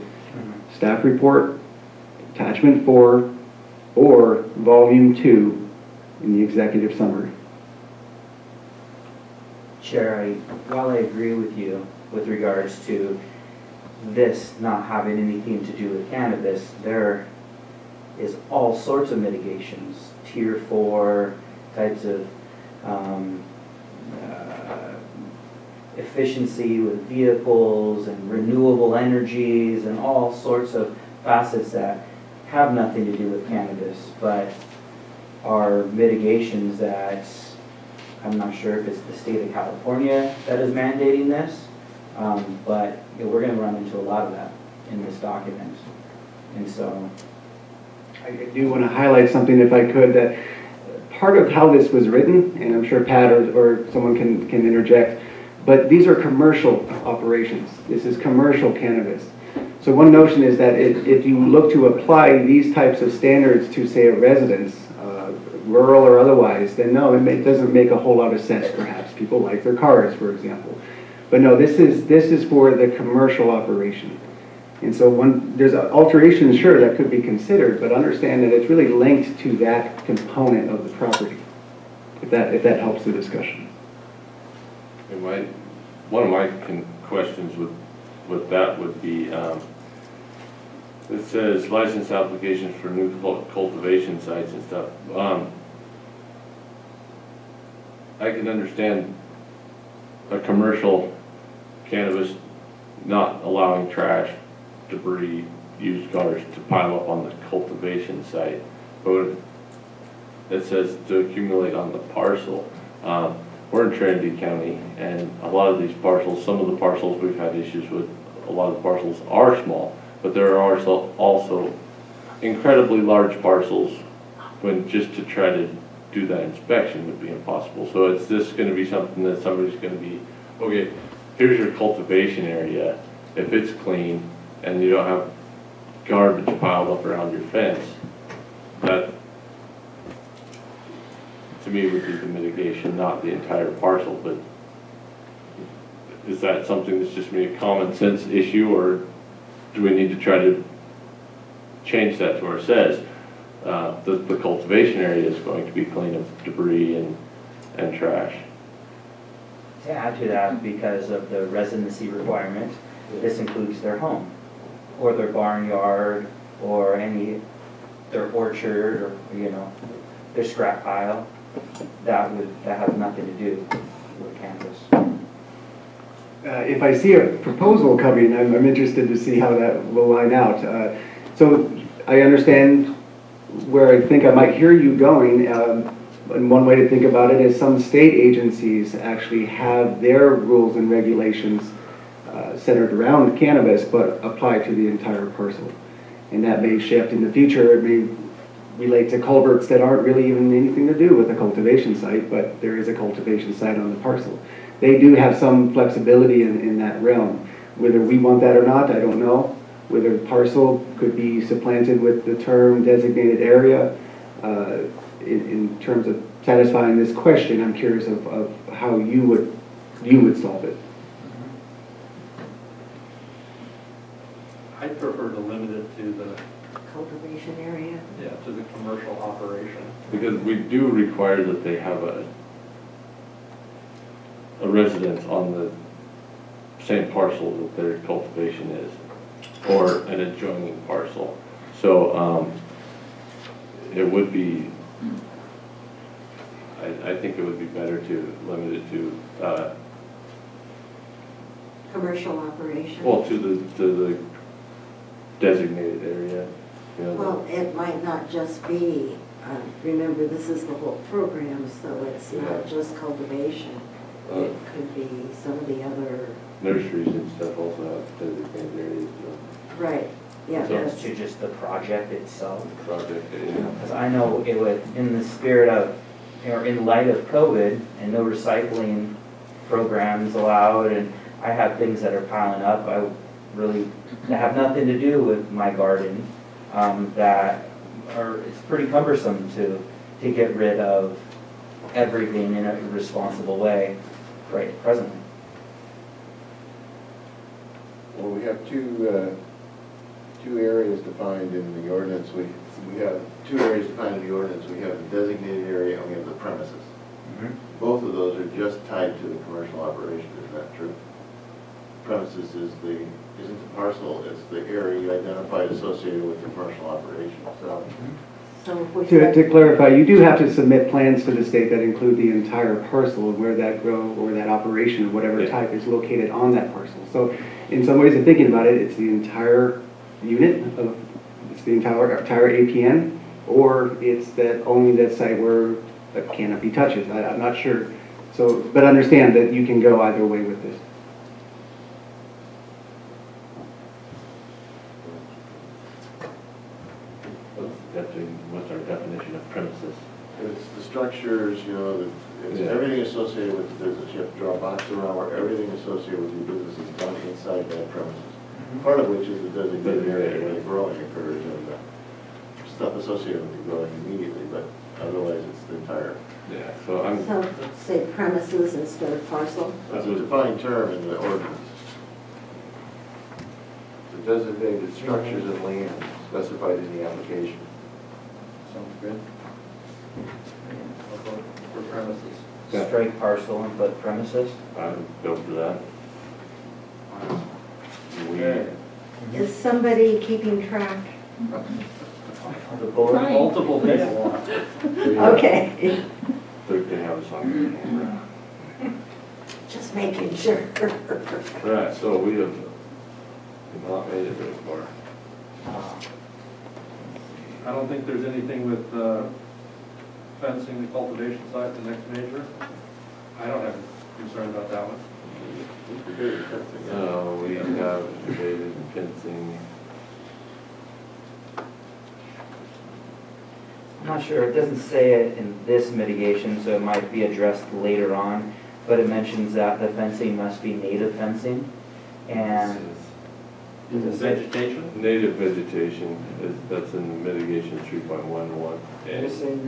Staff report, attachment 4, or volume 2 in the executive summary. Chair, while I agree with you with regards to this not having anything to do with cannabis, there is all sorts of mitigations, tier 4 types of efficiency with vehicles and renewable energies and all sorts of facets that have nothing to do with cannabis, but are mitigations that I'm not sure if it's the state of California that is mandating this, but we're going to run into a lot of that in this document. And so I do want to highlight something, if I could, that part of how this was written, and I'm sure Pat or someone can interject, but these are commercial operations. This is commercial cannabis. So one notion is that if you look to apply these types of standards to, say, a residence, rural or otherwise, then no, it doesn't make a whole lot of sense, perhaps. People like their cars, for example. But no, this is for the commercial operation. And so there's alterations, sure, that could be considered, but understand that it's really linked to that component of the property, if that helps the discussion. And one of my questions with that would be, it says license applications for new cultivation sites and stuff. I can understand a commercial cannabis not allowing trash, debris, used cars to pile up on the cultivation site, but it says to accumulate on the parcel. We're in Trinity County, and a lot of these parcels, some of the parcels we've had issues with, a lot of the parcels are small, but there are also incredibly large parcels when just to try to do that inspection would be impossible. So it's just going to be something that somebody's going to be, okay, here's your cultivation area. If it's clean and you don't have garbage piled up around your fence, that to me would be the mitigation, not the entire parcel. But is that something that's just a common sense issue, or do we need to try to change that to where it says the cultivation area is going to be clean of debris and trash? To add to that, because of the residency requirement, this includes their home, or their barnyard, or their orchard, or their scrap pile. That has nothing to do with cannabis. If I see a proposal coming, I'm interested to see how that will line out. So I understand where I think I might hear you going. And one way to think about it is some state agencies actually have their rules and regulations centered around cannabis, but apply to the entire parcel. And that may shift in the future. It may relate to culverts that aren't really even anything to do with a cultivation site, but there is a cultivation site on the parcel. They do have some flexibility in that realm. Whether we want that or not, I don't know. Whether the parcel could be supplanted with the term designated area. In terms of satisfying this question, I'm curious of how you would solve it. I prefer to limit it to the Cultivation area? Yeah, to the commercial operation. Because we do require that they have a residence on the same parcel that their cultivation is, or an adjoining parcel. So it would be, I think it would be better to limit it to Commercial operation? well, to the designated area. Well, it might not just be, remember this is the whole program, so it's not just cultivation. It could be some of the other... Nurseries and stuff also have designated areas. Right, yeah. So to just the project itself. Project, Because I know it would, in the spirit of, or in light of COVID and no recycling programs allowed, and I have things that are piling up, that have nothing to do with my garden, it's pretty cumbersome to get rid of everything in a responsible way right presently. Well, we have two areas defined in the ordinance. We have two areas defined in the ordinance. We have the designated area and we have the premises. Mm-hmm. Both of those are just tied to the commercial operation. Is that true? premises isn't the parcel, it's the area you identified associated with the commercial operation, so. So if we To clarify, you do have to submit plans to the state that include the entire parcel of where that grow or that operation, whatever type, is located on that parcel. So in some ways of thinking about it, it's the entire unit of, it's the entire APN, or it's that only that site where the canopy touches. I'm not sure. So, but understand that you can go either way with this. What's our definition of premises? It's the structures, you know, it's everything associated with the business. You have to draw a box around where everything associated with your business is done inside that premises. Part of which is the designated area where the growing occurs and the stuff associated with the growing immediately, but otherwise it's the entire. Yeah, so I'm. So say premises instead of parcel? That's a defined term in the ordinance. The designated structures and land specified in the application. Sounds good. I'll vote for premises. Strike parcel and put premises. I would go for that. Okay. Is somebody keeping track? The board. Multiple people. Okay, Third can have us on camera. just making sure. Right, so we have not made it very far. I don't think there's anything with fencing the cultivation site, the next major. I don't have concern about that one. We have debated fencing. I'm not sure, it doesn't say it in this mitigation, so it might be addressed later on, but it mentions that the fencing must be native fencing, and Is it vegetation? Native vegetation, that's in mitigation 3.11. It's in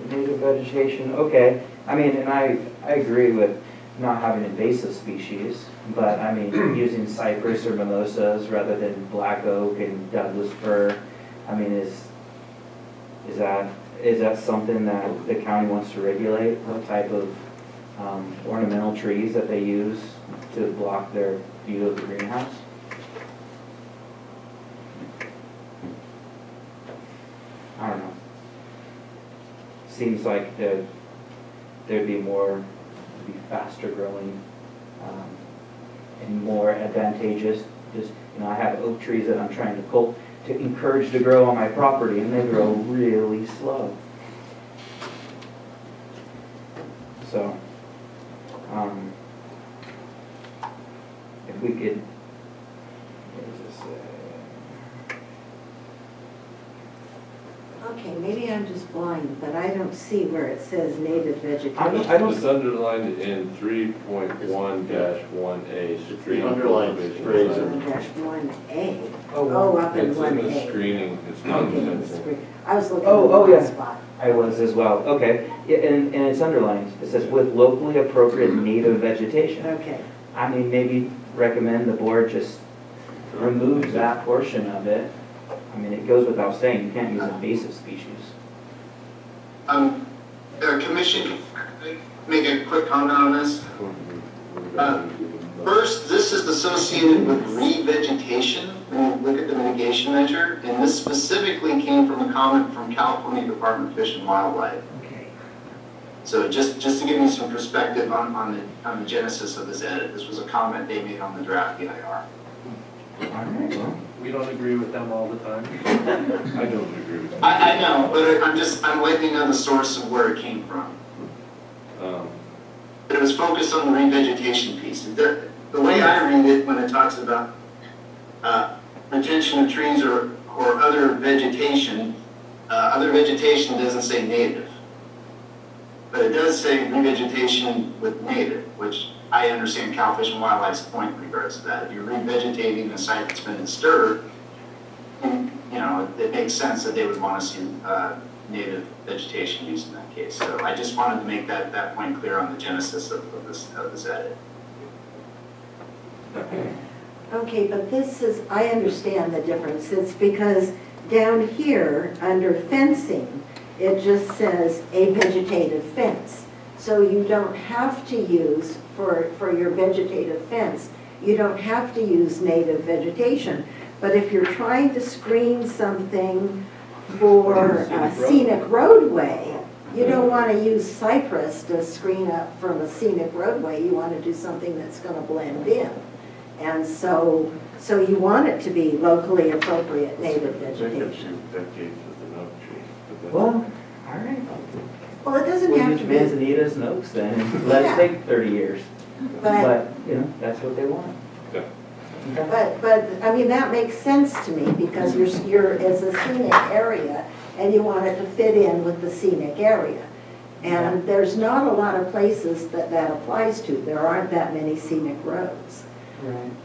native vegetation, okay. I mean, and I agree with not having invasive species, but I mean, using cypress or mimosas rather than black oak and Douglas fir, I mean, is that something that the county wants to regulate? What type of ornamental trees that they use to block their view of the greenhouse? I don't know. Seems like there'd be faster growing and more advantageous. Just, I have oak trees that I'm trying to encourage to grow on my property, and they grow really slow. So, if we could, what does this say? Okay, maybe I'm just blind, but I don't see where it says native vegetation. It's underlined in 3.1-1A. It's the underlined phrase. 1-1A. Oh, up in 1A. It's in the screening, it's not in the fencing. I was looking at the wrong yeah. spot. I was as well. Okay, yeah, and it's underlined. It says with locally appropriate native vegetation. Okay. I mean, maybe recommend the board just remove that portion of it. I mean, it goes without saying, you can't use invasive species. Commission, make a quick comment on this. First, this is associated with revegetation. When you look at the mitigation measure, and this specifically came from a comment from California Department of Fish and Wildlife. Okay. So just to give you some perspective on the genesis of this edit, this was a comment they made on the draft EIR. We don't agree with them all the time. I don't agree with that. I know, but I'm letting you know the source of where it came from. But it was focused on the revegetation piece. The way I read it, when it talks about retention of trees or other vegetation doesn't say native. But it does say revegetation with native, which I understand Cal Fish and Wildlife's point in regards to that. If you're revegetating a site that's been disturbed, it makes sense that they would want to see native vegetation used in that case. So I just wanted to make that point clear on the genesis of this edit. Okay, but this is, I understand the difference. It's because down here, under fencing, it just says a vegetative fence. So you don't have to use, for your vegetative fence, you don't have to use native vegetation. But if you're trying to screen something for a scenic roadway, you don't want to use cypress to screen up from a scenic roadway. You want to do something that's going to blend in. And so you want it to be locally appropriate native vegetation. Well, all right. Well, it doesn't We'll have use to be. manzanitas and oaks then, and let it take 30 years. But, you know, that's what they want. Yeah. But I mean, that makes sense to me because it's a scenic area and you want it to fit in with the scenic area. And there's not a lot of places that applies to. There aren't that many scenic roads. Right.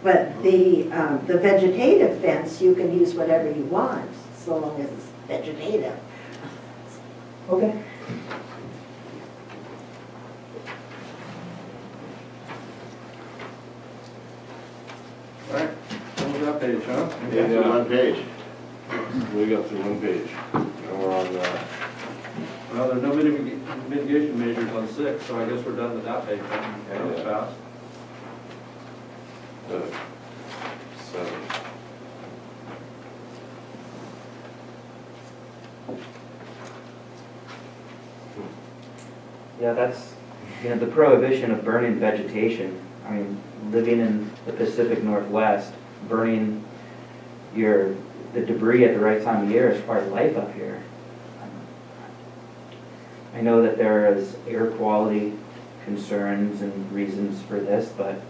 But the vegetative fence, you can use whatever you want, so long as it's vegetative. Okay. All right, what was that page, huh? Yeah, one page. We got through one page. And we're on, Well, there's no mitigation measures on 6, so I guess we're done with that page. That was fast. 7. Yeah, that's, you know, the prohibition of burning vegetation. I mean, living in the Pacific Northwest, burning the debris at the right time of year is part of life up here. I know that there is air quality concerns and reasons for this, but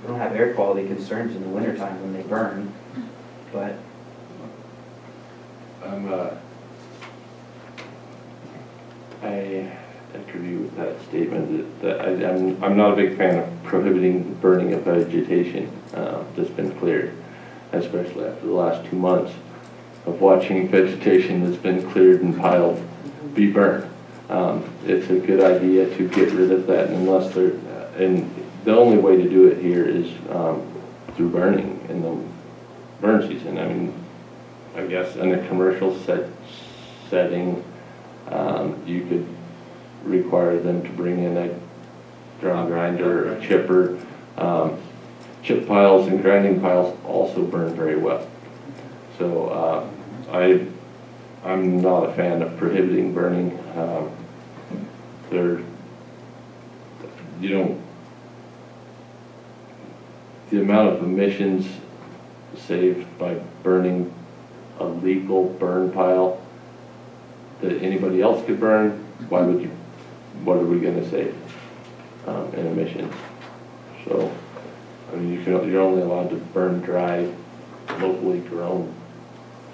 we don't have air quality concerns in the wintertime when they burn. But I agree with that statement. I'm not a big fan of prohibiting the burning of vegetation that's been cleared, especially after the last 2 months of watching vegetation that's been cleared and piled be burned. It's a good idea to get rid of that unless they're, and the only way to do it here is through burning in the burn season. I mean, I guess in a commercial setting, you could require them to bring in a drum grinder or a chipper. Chip piles and grinding piles also burn very well. So I'm not a fan of prohibiting burning. The amount of emissions saved by burning a legal burn pile that anybody else could burn, what are we gonna save in emissions? So, I mean, you're only allowed to burn dry, locally grown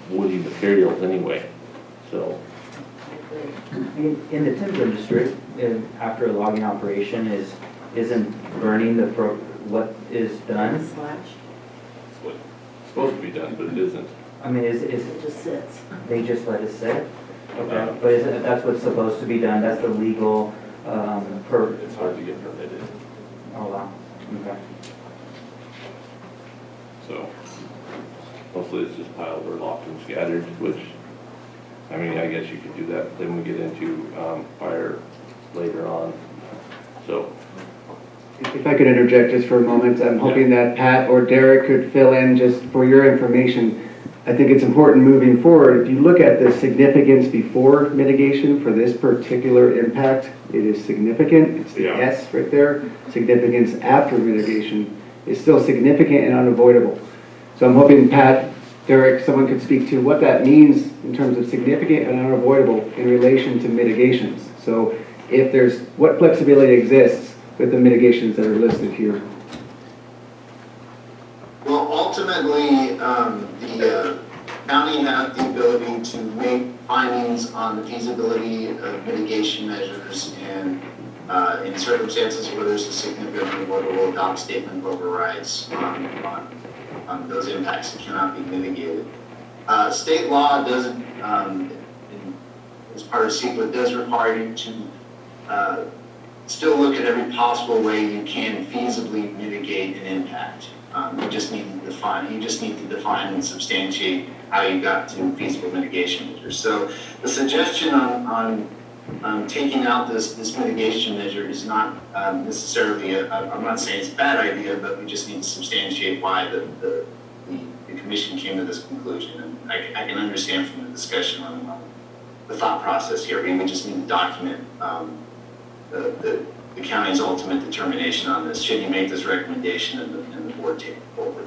woody materials anyway, so. in the timber industry, after a logging operation isn't burning what is done? Slash. It's what's supposed to be done, but it isn't. I mean, It just sits. they just let it sit? Okay, but that's what's supposed to be done, that's the legal, It's hard to get permitted. Oh, wow, okay. So, mostly it's just piled or locked and scattered, which, I mean, I guess you could do that, then we get into fire later on, so. If I could interject just for a moment, I'm hoping that Pat or Derek could fill in just for your information. I think it's important moving forward, if you look at the significance before mitigation for this particular impact, it is significant, it's the S right there. Significance after mitigation is still significant and unavoidable. So I'm hoping Pat, Derek, someone could speak to what that means in terms of significant and unavoidable in relation to mitigations. So if there's, what flexibility exists with the mitigations that are listed here? Well, ultimately, the county has the ability to make findings on the feasibility of mitigation measures, and in circumstances where there's a significant unavoidable, adopt statement of overrides on those impacts that cannot be mitigated. State law doesn't, as part of CEQA, does require you to still look at every possible way you can feasibly mitigate an impact. You just need to define and substantiate how you got to feasible mitigation measures. So the suggestion on taking out this mitigation measure is not necessarily, I'm not saying it's a bad idea, but we just need to substantiate why the commission came to this conclusion. And I can understand from the discussion on the thought process here. We just need to document the county's ultimate determination on this. Should you make this recommendation and the board take it forward?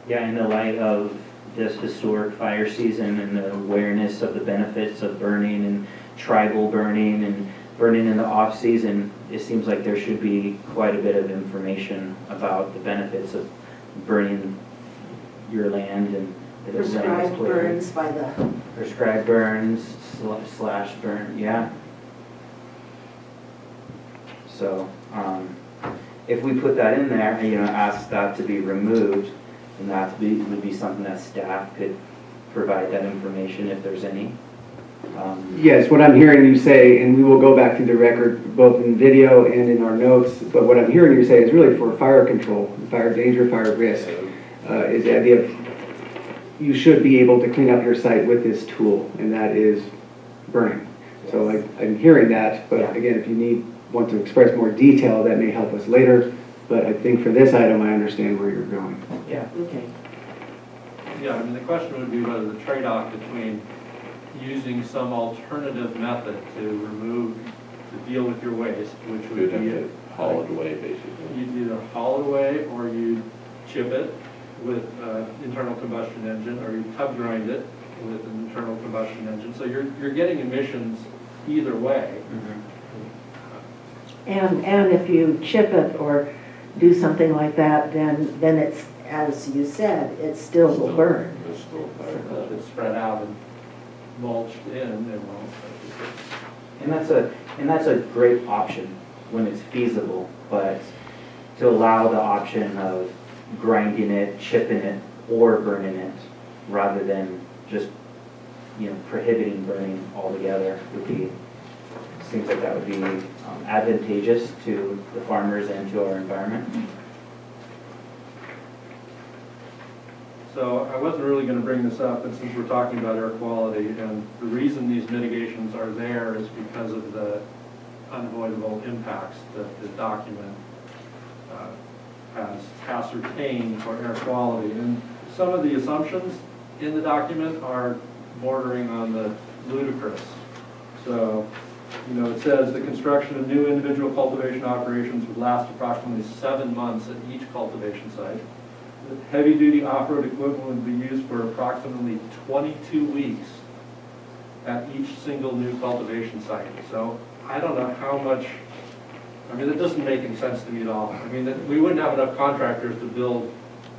Yeah, in the light of this historic fire season and the awareness of the benefits of burning and tribal burning and burning in the off season, it seems like there should be quite a bit of information about the benefits of burning your land and the Prescribed burns by the... Prescribed burns slash burn, yeah. So, if we put that in there, you know, ask that to be removed, and that would be something that staff could provide that information if there's any. Yes, what I'm hearing you say, and we will go back to the record both in video and in our notes, but what I'm hearing you say is really for fire control, fire danger, fire risk, is the idea of you should be able to clean up your site with this tool, and that is burning. So I'm hearing that, but again, if you want to express more detail, that may help us later. But I think for this item, I understand where you're going. Yeah. Okay. Yeah, I mean, the question would be whether the trade-off between using some alternative method to deal with your waste, which would be haul it away, basically. You'd either haul it away or you'd chip it with internal combustion engine, or you tub grind it with an internal combustion engine. So you're getting emissions either way. And if you chip it or do something like that, then it's, as you said, it still will burn. It's still fire. If it's spread out and mulched in, it won't. And that's a great option when it's feasible, but to allow the option of grinding it, chipping it, or burning it, rather than just, you know, prohibiting burning altogether would be, seems like that would be advantageous to the farmers and to our environment. So I wasn't really going to bring this up, but since we're talking about air quality, and the reason these mitigations are there is because of the unavoidable impacts that the document has ascertained for air quality. And some of the assumptions in the document are bordering on the ludicrous. So, you know, it says the construction of new individual cultivation operations would last approximately 7 months at each cultivation site. The heavy-duty off-road equipment would be used for approximately 22 weeks at each single new cultivation site. So I don't know how much, I mean, it doesn't make any sense to me at all. I mean, we wouldn't have enough contractors to build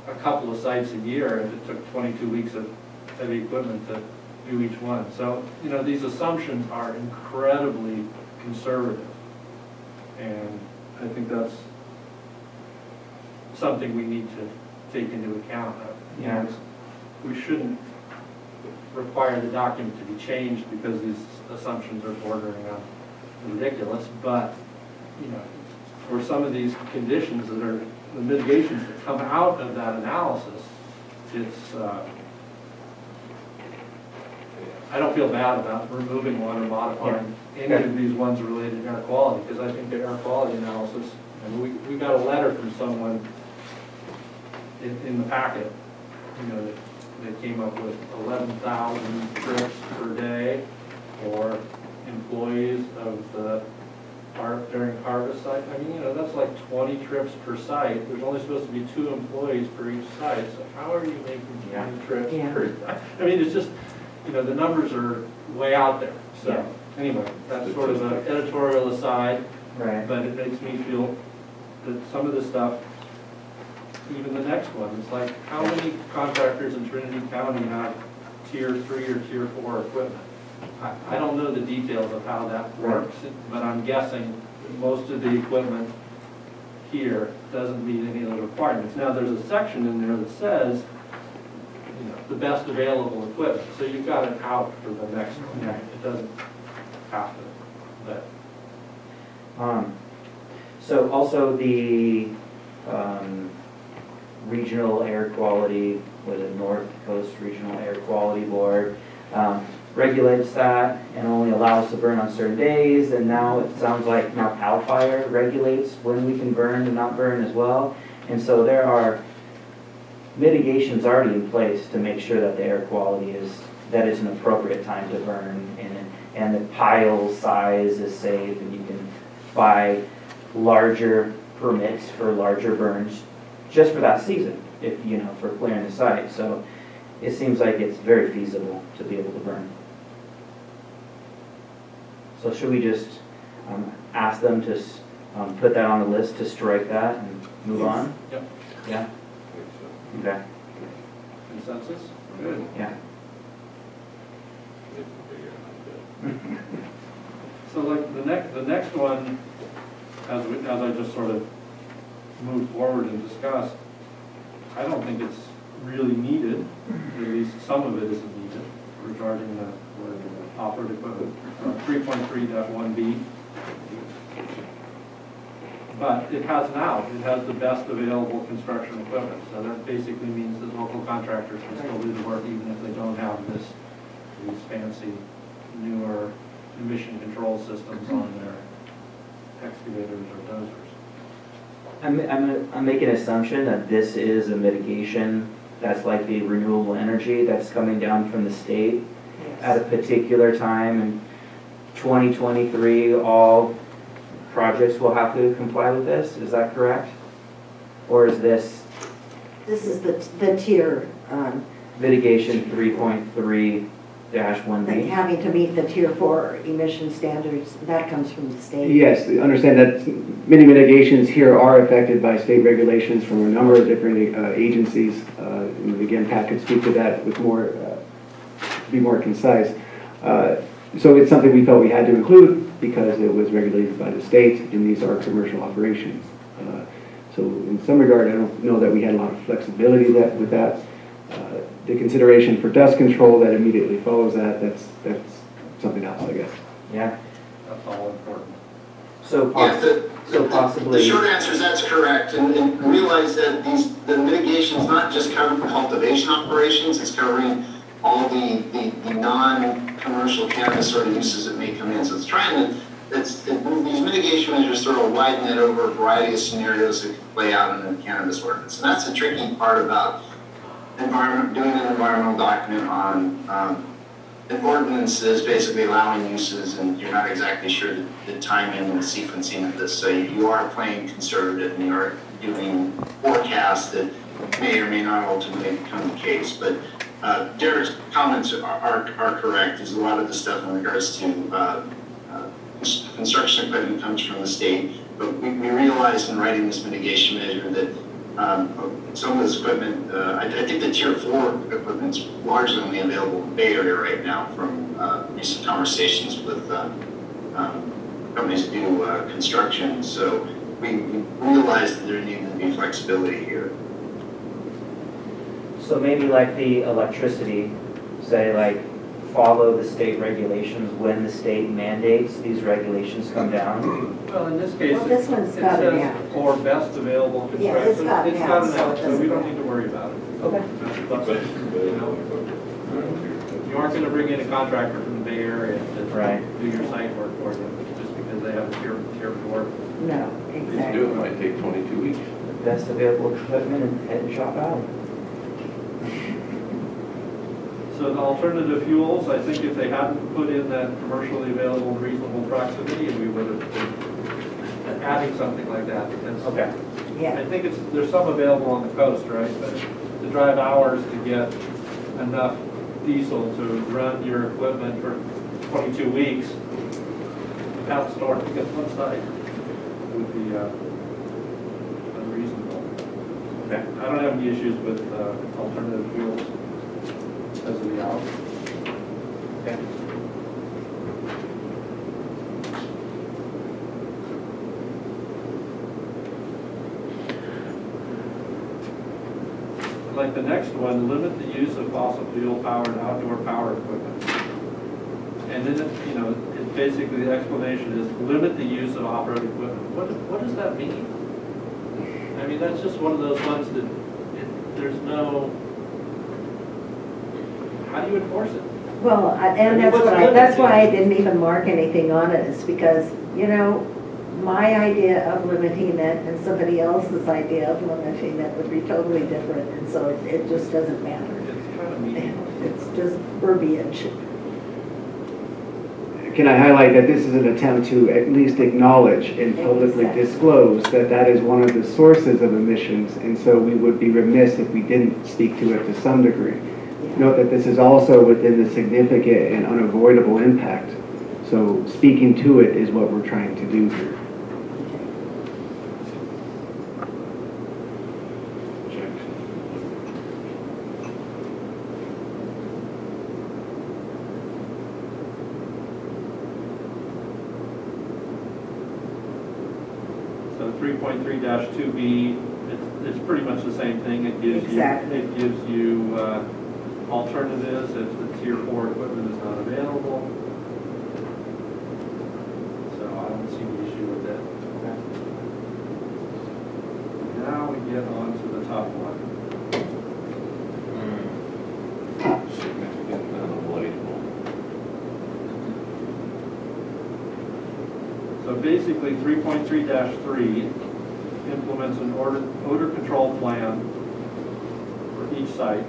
a couple of sites a year if it took 22 weeks of heavy equipment to do each one. So, you know, these assumptions are incredibly conservative. And I think that's something we need to take into account. You know, we shouldn't require the document to be changed because these assumptions are bordering on ridiculous, but, you know, for some of these conditions that are the mitigations that come out of that analysis, it's, I don't feel bad about removing one or modifying any of these ones related to air quality, because I think the air quality analysis, and we got a letter from someone in the packet, you know, that came up with 11,000 trips per day for employees of the during harvest site. I mean, you know, that's like 20 trips per site. There's only supposed to be 2 employees per each site. So how are you making 20 trips per site? I mean, it's just, you know, the numbers are way out there. So anyway, that's sort of an editorial aside. Right. But it makes me feel that some of this stuff, even the next one, it's like how many contractors in Trinity County have tier 3 or tier 4 equipment? I don't know the details of how that works, but I'm guessing most of the equipment here doesn't meet any of the requirements. Now, there's a section in there that says, you know, the best available equipment. So you've got it out for the next one. It doesn't have to. But. So also the regional air quality with the North Coast Regional Air Quality Board, regulates that and only allows to burn on certain days, and now it sounds like now CAL FIRE regulates when we can burn and not burn as well. And so there are mitigations already in place to make sure that the air quality that is an appropriate time to burn, and the pile size is safe, and you can buy larger permits for larger burns just for that season, if for clearing the site. So it seems like it's very feasible to be able to burn. So should we just ask them to put that on the list to strike that and move on? Yep. Yeah? Okay. Consensus? Good. Yeah. So like the next one, as I just sort of moved forward and discussed, I don't think it's really needed. At least some of it isn't needed regarding the operative equipment, 3.3.1b. But it has now. It has the best available construction equipment. So that basically means that local contractors can still do the work even if they don't have these fancy newer emission control systems on their excavators or dozers. I'm making an assumption that this is a mitigation that's like the renewable energy that's coming down from the state at a particular time in 2023. All projects will have to comply with this. Is that correct? Or is this? This is the tier. Mitigation 3.3-1B. Having to meet the tier 4 emission standards, that comes from the state. Yes, understand that many mitigations here are affected by state regulations from a number of different agencies. And again, Pat could speak to that with more, be more concise. So it's something we felt we had to include because it was regulated by the state, and these are commercial operations. So in some regard, I don't know that we had a lot of flexibility with that. The consideration for dust control that immediately follows that's something else, I guess. Yeah, that's all important. So, possibly. The short answer is that's correct, and realize that the mitigation is not just covering cultivation operations; it's covering all the non-commercial cannabis sort of uses that may come in. So it's trying to these mitigation measures sort of widen it over a variety of scenarios that can play out in the cannabis ordinance, and that's the tricky part about doing an environmental document on an ordinance is basically allowing uses, and you're not exactly sure the timing and sequencing of this. So you are playing conservative, and you are doing forecasts that may or may not ultimately become the case. But Derek's comments are correct. There's a lot of the stuff in regards to construction equipment comes from the state, but we realized in writing this mitigation measure that some of this equipment, I think the tier 4 equipment is largely only available in the Bay Area right now from recent conversations with companies that do construction. So we realized that there needed to be flexibility here. So maybe like the electricity, say like follow the state regulations when the state mandates these regulations come down? Well, in this case, this one's it got an says app. for best available construction. Yeah, it's got an app, So we don't need to worry about it. Okay. You aren't going to bring in a contractor from the Bay Area to do your site work for you just because they have a tier 4. No, exactly. Do it might take 22 weeks. The best available equipment and head and shop out. So the alternative fuels, I think if they hadn't put in that commercially available and reasonable proximity, we would have been adding something like that. Because I think there's some available on the coast, right? But to drive hours to get enough diesel to run your equipment for 22 weeks, out store to get one site would be unreasonable. I don't have any issues with alternative fuels. As of the hour. Okay. Like the next one, limit the use of fossil fuel powered outdoor power equipment. And then, it basically the explanation is limit the use of off-road equipment. What does that mean? I mean, that's just one of those ones that there's no how do you enforce it? Well, and that's why I didn't even mark anything on it, is because, you know, my idea of limiting it and somebody else's idea of limiting it would be totally different, and so it just doesn't matter. It's kind of meaningless. It's just verbiage. Can I highlight that this is an attempt to at least acknowledge and publicly disclose that that is one of the sources of emissions, and so we would be remiss if we didn't speak to it to some degree. Note that this is also within the significant and unavoidable impact. So speaking to it is what we're trying to do here. So 3.3-2B, it's pretty much the same thing. It gives you alternatives if the Tier 4 equipment is not available. So I don't see the issue with that. Now we get on to the top one. Significant and unavoidable. So basically, 3.3-3 implements an odor control plan for each site.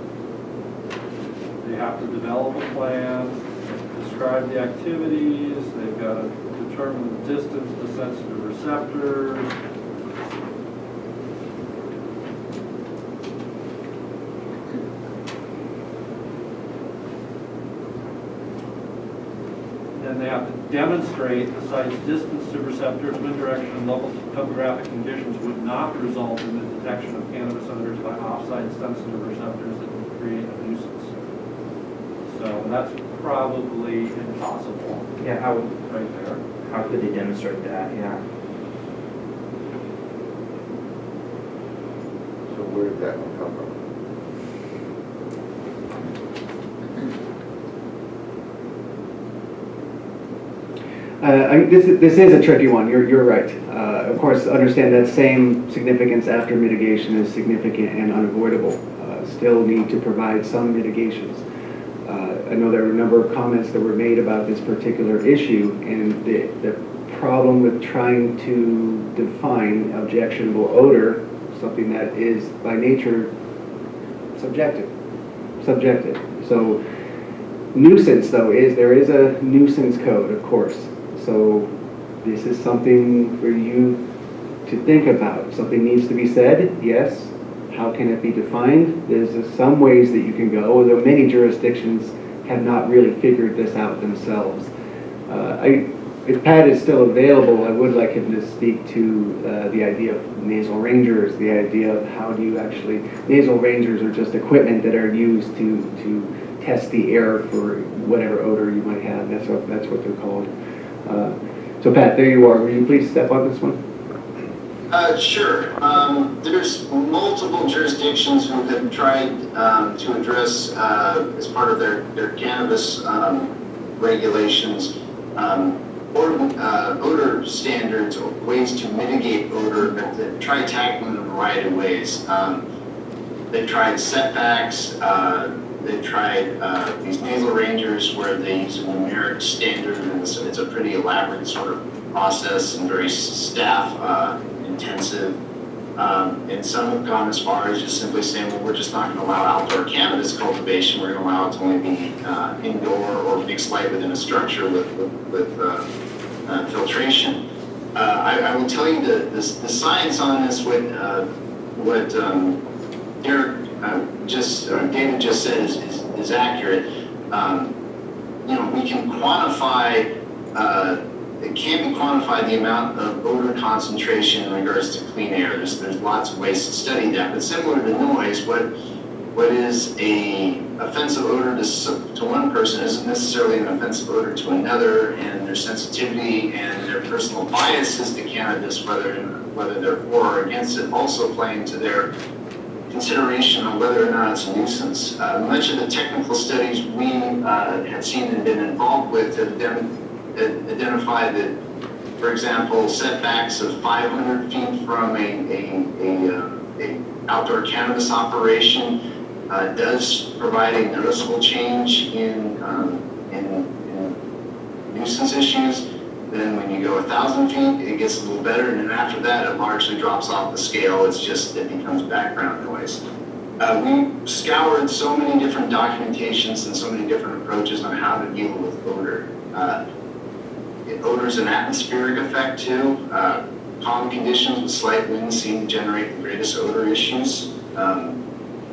They have to develop a plan, describe the activities, they've got to determine the distance to sensitive receptors. Then they have to demonstrate the site's distance to receptors, wind direction, and local topographic conditions would not result in the detection of cannabis odors by off-site sensitive receptors that would create a nuisance. So that's probably impossible. Yeah, how would, right there. how could they demonstrate that? Yeah. So where did that one come from? This is a tricky one. You're right. Of course, understand that same significance after mitigation is significant and unavoidable. Still need to provide some mitigations. I know there were a number of comments that were made about this particular issue, and the problem with trying to define objectionable odor, something that is by nature subjective. So nuisance, though, there is a nuisance code, of course. So this is something for you to think about. Something needs to be said, yes. How can it be defined? There's some ways that you can go, although many jurisdictions have not really figured this out themselves. If Pat is still available, I would like him to speak to the idea of nasal rangers, the idea of how do you actually, nasal rangers are just equipment that are used to test the air for whatever odor you might have. That's what they're called. So Pat, there you are. Will you please step on this one? Sure. There's multiple jurisdictions who have tried to address, as part of their cannabis regulations, odor standards or ways to mitigate odor, but they've tried tackling in a variety of ways. They've tried setbacks, they've tried these nasal rangers where they use a numeric standard, and so it's a pretty elaborate sort of process and very staff intensive. And some have gone as far as just simply saying, well, we're just not going to allow outdoor cannabis cultivation. We're going to allow it to only be indoor or mixed light within a structure with filtration. I will tell you the science on this, what Derek David just said is accurate. We can quantify. It can't be quantified the amount of odor concentration in regards to clean air. There's lots of ways to study that, but similar to noise, what is a offensive odor to one person isn't necessarily an offensive odor to another, and their sensitivity and their personal biases to cannabis, whether they're for or against it, also play into their consideration on whether or not it's a nuisance. Much of the technical studies we have seen and been involved with have identified that, for example, setbacks of 500 feet from a outdoor cannabis operation does provide a noticeable change in nuisance issues. Then when you go 1,000 feet, it gets a little better, and then after that, it largely drops off the scale. It's just, it becomes background noise. We scoured so many different documentations and so many different approaches on how to deal with odor. Odor is an atmospheric effect too. Calm conditions with slight winds seem to generate the greatest odor issues.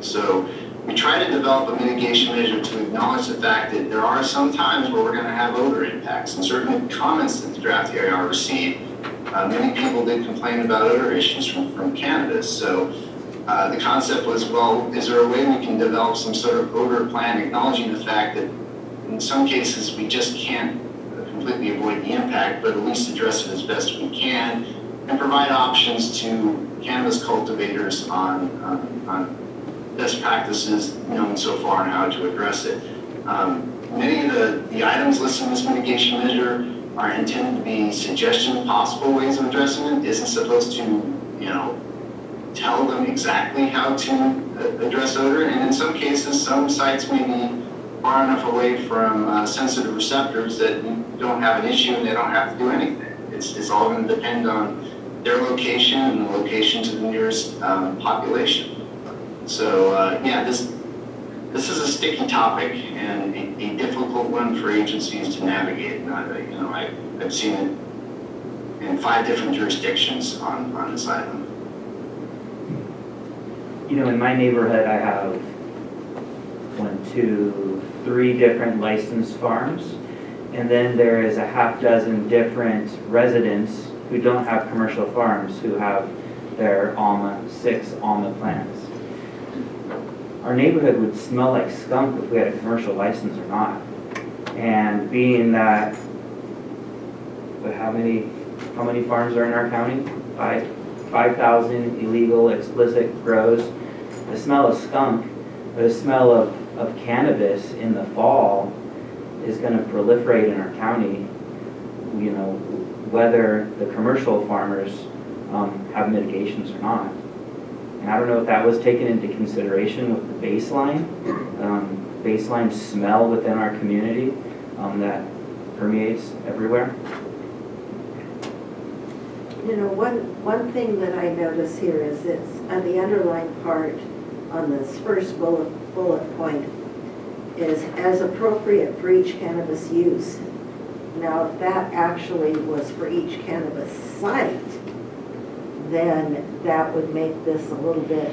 So we try to develop a mitigation measure to acknowledge the fact that there are some times where we're going to have odor impacts, and certainly comments that the draft AR received. Many people did complain about odor issues from cannabis. So the concept was, well, is there a way we can develop some sort of odor plan, acknowledging the fact that in some cases we just can't completely avoid the impact, but at least address it as best we can, and provide options to cannabis cultivators on best practices known so far and how to address it. Many of the items listed in this mitigation measure are intended to be suggestions of possible ways of addressing it. It isn't supposed to, you know, tell them exactly how to address odor, and in some cases, some sites may be far enough away from sensitive receptors that you don't have an issue and they don't have to do anything. It's all going to depend on their location and the location to the nearest population. So yeah, this is a sticky topic and a difficult one for agencies to navigate. And I've seen it in 5 different jurisdictions on this item. You know, in my neighborhood, I have 1, 2, 3 different licensed farms, and then there is a half dozen different residents who don't have commercial farms who have their 6 alma plants. Our neighborhood would smell like skunk if we had a commercial license or not. And being that, how many farms are in our county? 5,000 illegal explicit grows. The smell of skunk, the smell of cannabis in the fall is going to proliferate in our county, you know, whether the commercial farmers have mitigations or not. And I don't know if that was taken into consideration with the baseline smell within our community that permeates everywhere. You know, one thing that I notice here is it's on the underlying part on this first bullet point is as appropriate for each cannabis use. Now, if that actually was for each cannabis site, then that would make this a little bit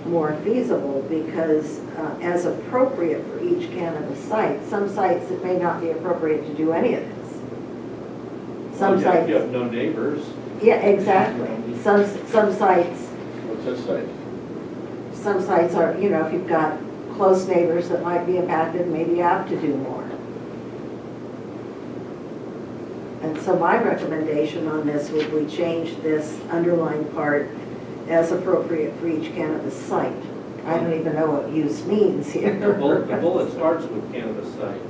more feasible, because as appropriate for each cannabis site, some sites it may not be appropriate to do any of this. Some sites you have no neighbors. Yeah, exactly. Some sites. What's that site? Some sites are, you know, if you've got close neighbors that might be impacted, maybe you have to do more. And so my recommendation on this would we change this underlying part as appropriate for each cannabis site. I don't even know what use means here. The bullet starts with cannabis site.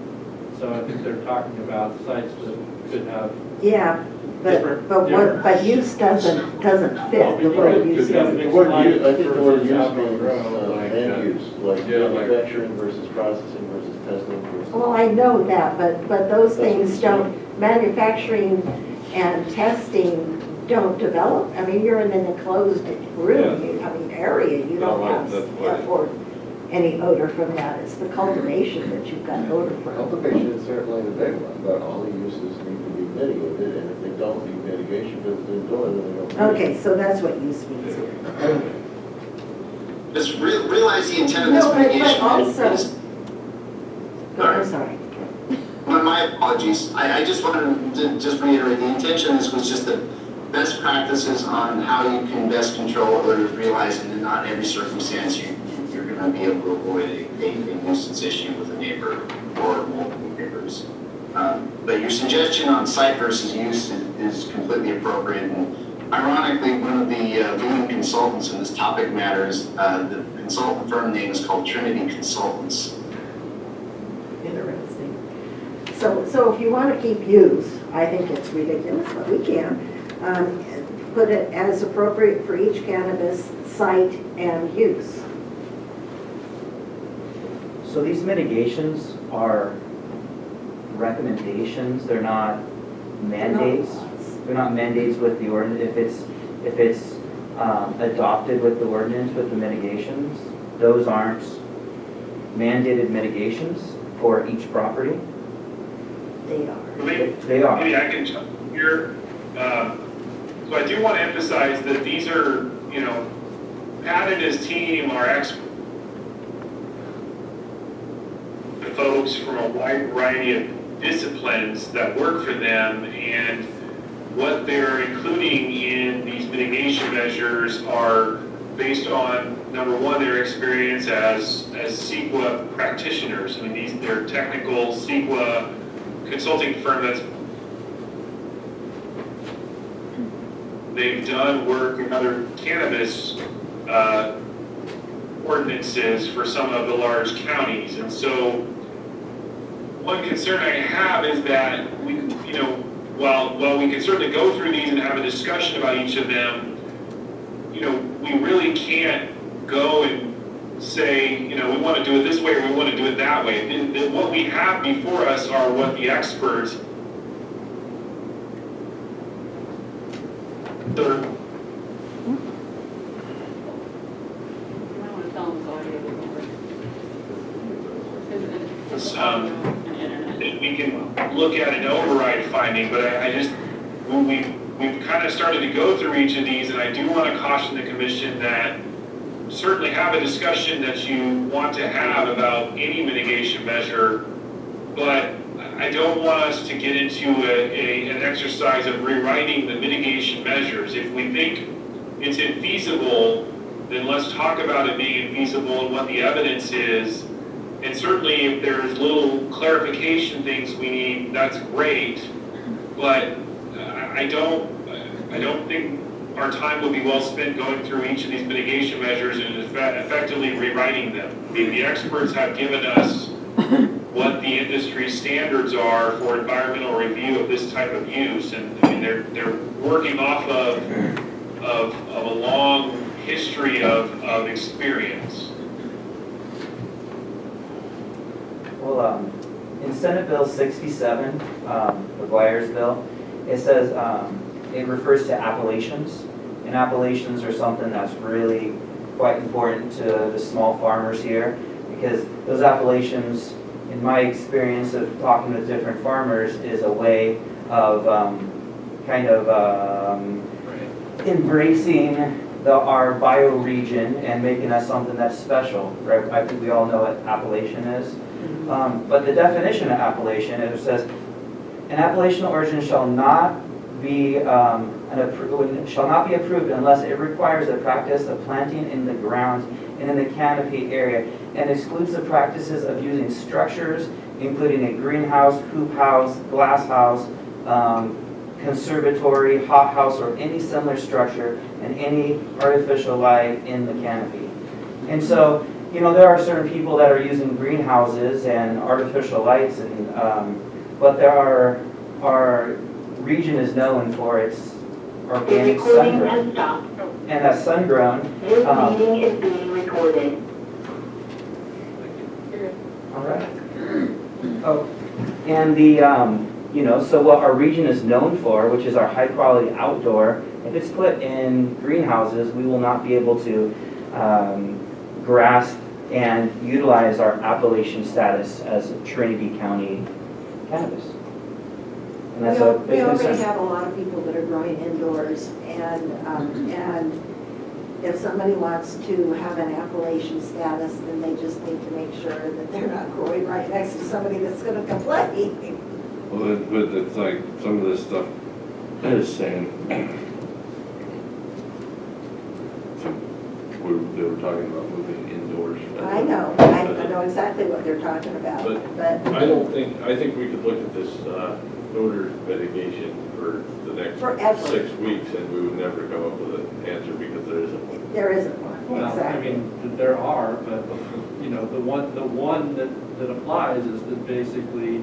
So I think they're talking about sites that could have. Yeah, but use doesn't fit. The word use doesn't. I think the word use means land use, like manufacturing versus processing versus testing versus. Well, I know that, but those things don't, manufacturing and testing don't develop. I mean, you're in an enclosed room, area. You don't have any odor from that. It's the cultivation that you've got odor from. Cultivation is certainly the big one, but all the uses need to be mitigated, and if they don't need mitigation because it's indoor, then they don't. Okay, so that's what use means here. Just realize the intent of this mitigation. But also, I'm sorry. My apologies. I just wanted to just reiterate the intention of this was just the best practices on how you can best control odors, realizing that not in every circumstance you're going to be able to avoid a nuisance issue with a neighbor or multiple neighbors. But your suggestion on site versus use is completely appropriate. And ironically, one of the leading consultants in this topic matter is the consultant firm name is called Trinity Consultants. Interesting. So if you want to keep use, I think it's ridiculous, but we can put it as appropriate for each cannabis site and use. So these mitigations are recommendations, they're not mandates. They're not mandates with the ordinance. If it's adopted with the ordinance with the mitigations, those aren't mandated mitigations for each property. They are. They are. Maybe I can jump here. So I do want to emphasize that these are, Pat and his team are experts, folks from a wide variety of disciplines that work for them, and what they're including in these mitigation measures are based on, number one, their experience as CEQA practitioners. I mean, they're technical CEQA consulting firm they've done work in other cannabis ordinances for some of the large counties. And so one concern I have is that while we can certainly go through these and have a discussion about each of them, we really can't go and say, we want to do it this way or we want to do it that way. What we have before us are what the experts we can look at an override finding, but we've kind of started to go through each of these, and I do want to caution the commission that certainly have a discussion that you want to have about any mitigation measure, but I don't want us to get into an exercise of rewriting the mitigation measures. If we think it's infeasible, then let's talk about it being infeasible and what the evidence is. And certainly if there's little clarification things we need, that's great. But I don't think our time would be well spent going through each of these mitigation measures and effectively rewriting them. I mean, the experts have given us what the industry standards are for environmental review of this type of use, and I mean, they're working off of a long history of experience. Well, in Senate Bill 67, McGuire's bill, it says it refers to appellations, and appellations are something that's really quite important to the small farmers here, because those appellations, in my experience of talking with different farmers, is a way of embracing our bioregion and making us something that's special, right? I think we all know what appellation is. But the definition of appellation, it says, an appellation origin shall not be approved unless it requires the practice of planting in the ground and in the canopy area, and excludes the practices of using structures, including a greenhouse, hoop house, glass house, conservatory, hothouse, or any similar structure, and any artificial light in the canopy. And so, there are certain people that are using greenhouses and artificial lights, and but our region is known for its organic sun-grown. And that sun-grown. This meeting is being recorded. All right. Oh, and the so what our region is known for, which is our high-quality outdoor, if it's put in greenhouses, we will not be able to grasp and utilize our appellation status as Trinity County cannabis. And that's a big We already concern. have a lot of people that are growing indoors, and if somebody wants to have an appellation status, then they just need to make sure that they're not growing right next to somebody that's going to complain. Well, but it's like some of this stuff is saying, they were talking about moving indoors. I know exactly what they're talking about, but I think we could look at this odor mitigation for the next forever. 6 weeks, and we would never come up with an answer because there isn't one. There isn't one, Well, exactly. I mean, there are, but, the one that applies is that basically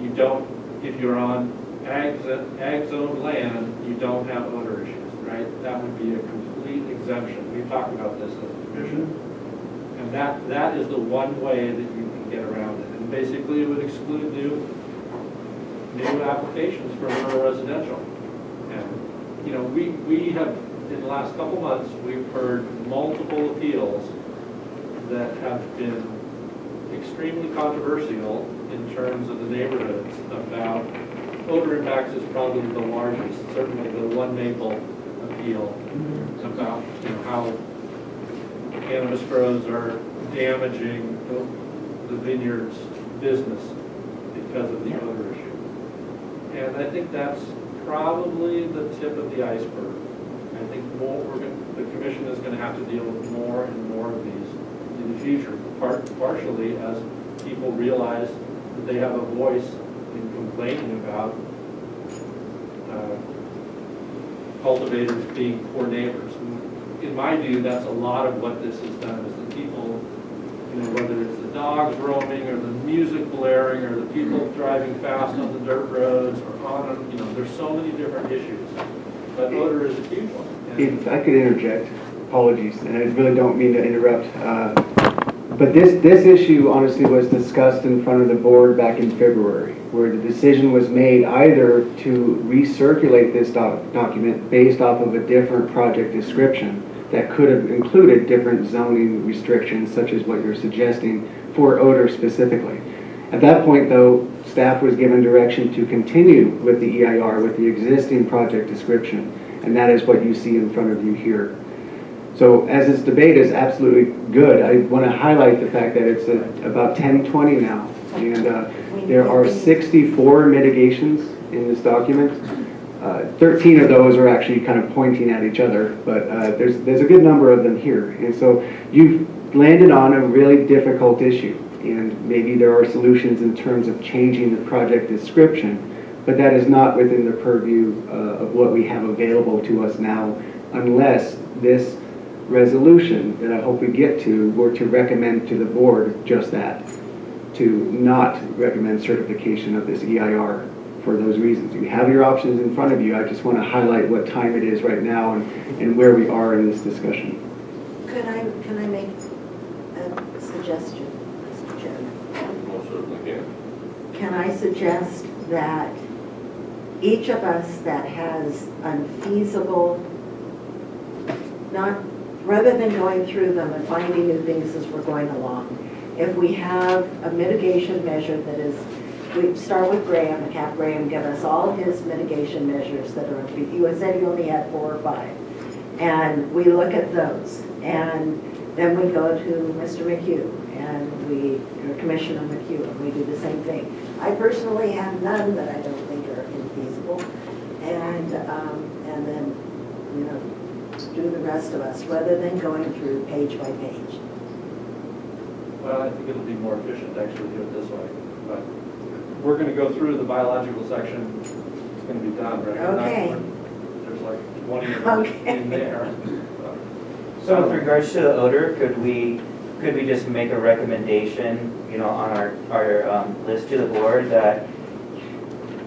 you don't, if you're on ag zone land, you don't have odor issues, right? That would be a complete exemption. We've talked about this as a commission. And that is the one way that you can get around it. And basically it would exclude new applications for rural residential. And, you know, we have, in the last couple months, we've heard multiple appeals that have been extremely controversial in terms of the neighborhoods about odor impacts is probably the largest, certainly the One Maple appeal about, you know, how cannabis grows are damaging the vineyard's business because of the odor issue. And I think that's probably the tip of the iceberg. I think the commission is going to have to deal with more and more of these in the future, partially as people realize that they have a voice in complaining about cultivators being poor neighbors. In my view, that's a lot of what this has done, is the people, you know, whether it's the dogs roaming or the music blaring or the people driving fast on the dirt roads or on, you know, there's so many different issues. But odor is a huge one. If I could interject, apologies, and I really don't mean to interrupt. But this issue honestly was discussed in front of the board back in February, where the decision was made either to recirculate this document based off of a different project description that could have included different zoning restrictions, such as what you're suggesting, for odor specifically. At that point, though, staff was given direction to continue with the EIR, with the existing project description, and that is what you see in front of you here. So as this debate is absolutely good, I want to highlight the fact that it's about 10:20 now, and there are 64 mitigations in this document. 13 of those are actually kind of pointing at each other, but there's a good number of them here. And so you've landed on a really difficult issue, and maybe there are solutions in terms of changing the project description, but that is not within the purview of what we have available to us now, unless this resolution that I hope we get to were to recommend to the board just that, to not recommend certification of this EIR for those reasons. You have your options in front of you. I just want to highlight what time it is right now and where we are in this discussion. Can I make a suggestion, Mr. Chairman? Most certainly can. Can I suggest that each of us that has unfeasible, rather than going through them and finding new things as we're going along, if we have a mitigation measure that is, we start with Graham and have Graham give us all his mitigation measures that are, you said you only had 4 or 5, and we look at those, and then we go to Mr. McHugh and Commissioner McHugh, and we do the same thing. I personally have none that I don't think are infeasible, and then, you know, do the rest of us, rather than going through page by page. Well, I think it'll be more efficient to actually do it this way. But we're going to go through the biological section. It's going to be done, right? Okay. There's like 20 of them in there. So with regards to the odor, could we just make a recommendation, you know, on our list to the board that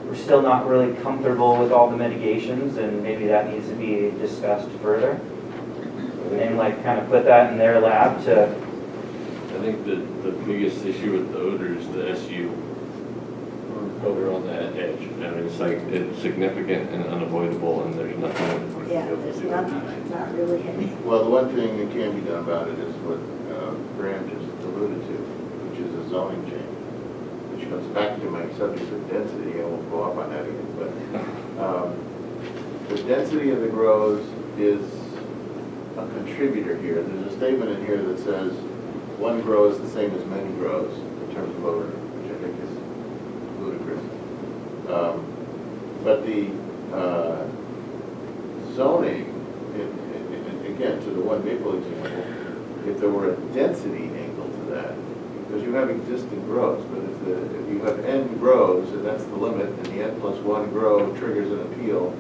we're still not really comfortable with all the mitigations, and maybe that needs to be discussed further? And like kind of put that in their lab to... I think that the biggest issue with the odor is the SU over on that edge. I mean, it's like, it's significant and unavoidable, and there's nothing. Yeah, there's not really any. Well, the one thing that can be done about it is what Graham just alluded to, which is a zoning change, which comes back to my subject of density. I won't go up on that again, but the density of the grows is a contributor here. There's a statement in here that says one grow is the same as many grows in terms of odor, which I think is ludicrous. But the zoning, again, to the One Maple example, if there were a density angle to that, because you have existing grows, but if you have n grows, and that's the limit, and the n plus 1 grow triggers an appeal,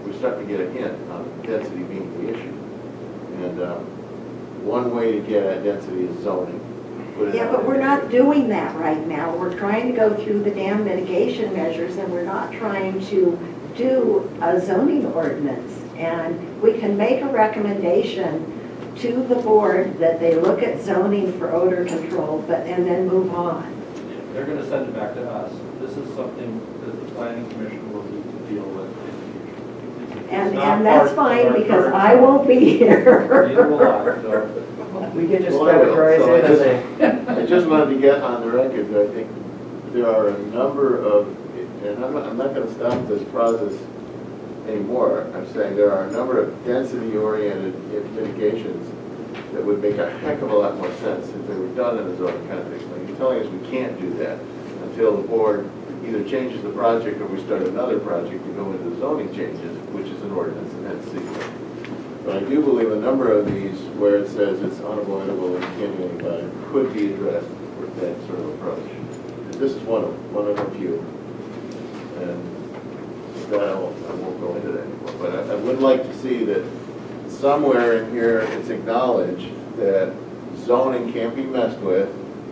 we start to get a hint on density being the issue. And one way to get at density is zoning. Yeah, but we're not doing that right now. We're trying to go through the dam mitigation measures, and we're not trying to do a zoning ordinance. And we can make a recommendation to the board that they look at zoning for odor control, and then move on. They're going to send it back to us. This is something that the planning commission will need to deal with in the future. And that's fine, because I won't be here. Neither will I, so. We could just Well, I will. categorize So it as a. I just wanted to get on the record that I think there are a number of, and I'm not going to stop this process anymore. I'm saying there are a number of density-oriented mitigations that would make a heck of a lot more sense if they were done in a zoning context. Like you're telling us we can't do that until the board either changes the project or we start another project to go into zoning changes, which is an ordinance, and that's secret. But I do believe a number of these where it says it's unavoidable and you can't do anything about it could be addressed with that sort of approach. This is one of a few. And with that, I won't go into that anymore. But I would like to see that somewhere in here it's acknowledged that zoning can't be messed with,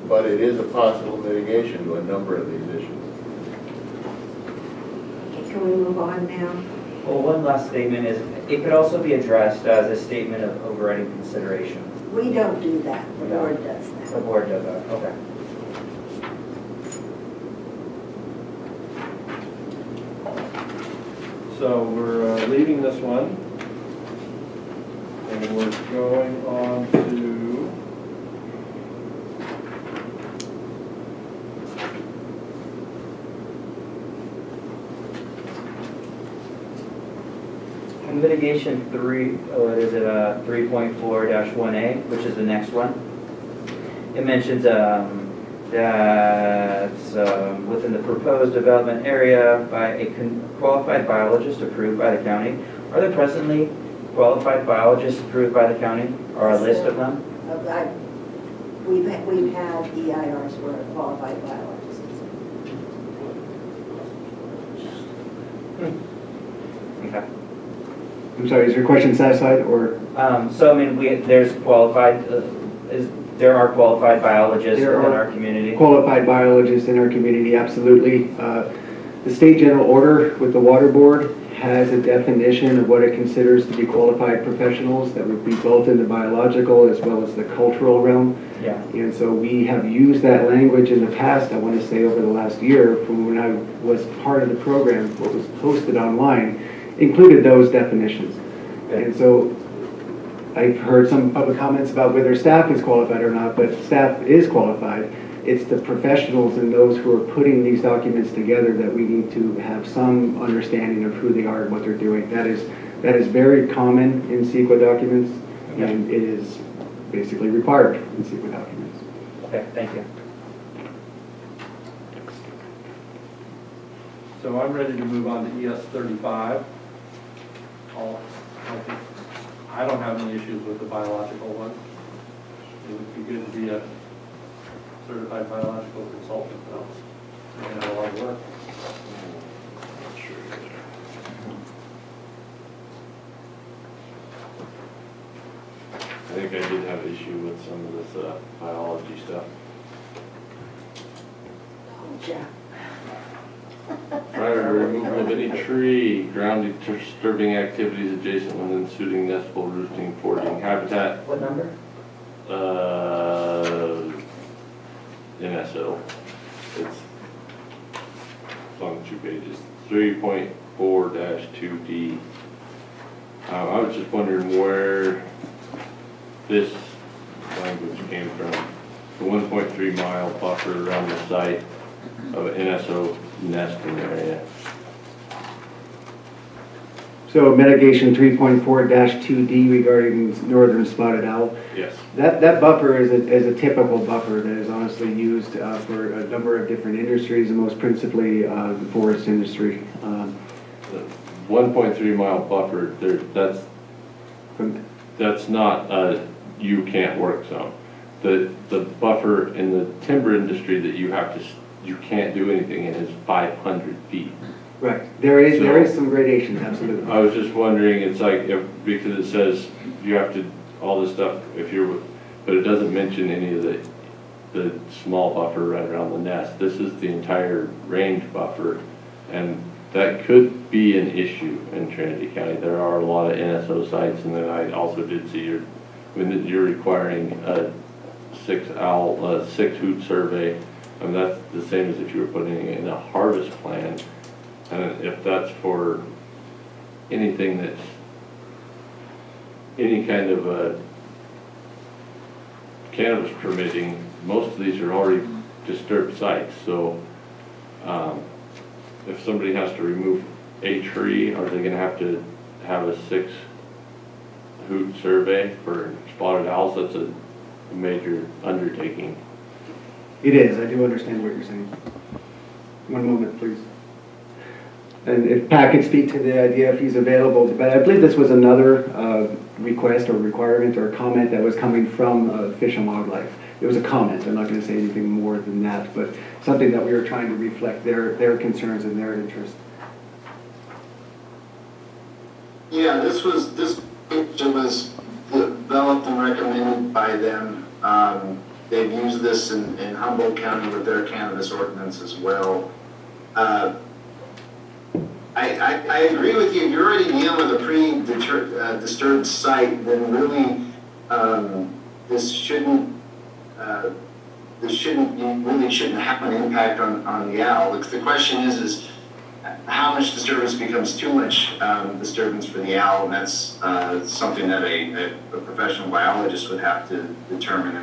but it is a possible mitigation to a number of these issues. Okay, can we move on now? Well, one last statement is, it could also be addressed as a statement of overriding consideration. We don't do that, the board does that. The board does that, okay. So we're leaving this one, and we're going on to Mitigation 3.4-1A, which is the next one. It mentions that within the proposed development area by a qualified biologist approved by the county. Are there presently qualified biologists approved by the county, or a list of them? We've had EIRs where a qualified biologist is. Okay. I'm sorry, is your question satisfied, or? So I mean, there's qualified, there are qualified biologists There within are our community. Qualified biologists in our community, absolutely. The state general order with the water board has a definition of what it considers to be qualified professionals that would be both in the biological as well as the cultural realm. Yeah. And so we have used that language in the past, I want to say over the last year, from when I was part of the program, what was posted online, included those definitions. Okay. And so I've heard some public comments about whether staff is qualified or not, but staff is qualified. It's the professionals and those who are putting these documents together that we need to have some understanding of who they are and what they're doing. That is very common in CEQA documents, Okay. and it is basically required in CEQA documents. Okay, thank you. So I'm ready to move on to ES 35. I don't have any issues with the biological one. It would be good to be a certified biological consultant, though. And a lot of work. I think I did have an issue with some of this biology stuff. Told ya. Prior to removal of any tree, ground disturbing activities adjacent within suiting nestable roosting, foraging habitat. What number? NSO. It's on 2 pages. 3.4-2D. I was just wondering where this language came from. The 1.3 mile buffer around the site of an NSO nesting area. So mitigation 3.4-2D regarding northern spotted owl. Yes. That buffer is a typical buffer that is honestly used for a number of different industries, and most principally the forest industry. The 1.3 mile buffer, that's not you can't work zone. The buffer in the timber industry that you can't do anything in is 500 feet. Right. There is some gradation, absolutely. I was just wondering, it's like, because it says you have to, all this stuff, but it doesn't mention any of the small buffer right around the nest. This is the entire range buffer, and that could be an issue in Trinity County. There are a lot of NSO sites, and then I also did see your I mean, you're requiring a 6 hoot survey. I mean, that's the same as if you were putting in a harvest plan. And if that's for anything that's any kind of a cannabis permitting, most of these are already disturbed sites. So if somebody has to remove a tree, are they going to have a 6 hoot survey for spotted owls? That's a major undertaking. It is, I do understand what you're saying. One moment, please. And if Pat could speak to the idea if he's available, but I believe this was another request or requirement or comment that was coming from Fish and Wildlife. It was a comment, I'm not going to say anything more than that, but something that we were trying to reflect their concerns and their interest. Yeah, this was developed and recommended by them. They've used this in Humboldt County with their cannabis ordinance as well. I agree with you. If you're already dealing with a pre-disturbed site, then really this shouldn't have an impact on the owl. The question is how much disturbance becomes too much disturbance for the owl, and that's something that a professional biologist would have to determine.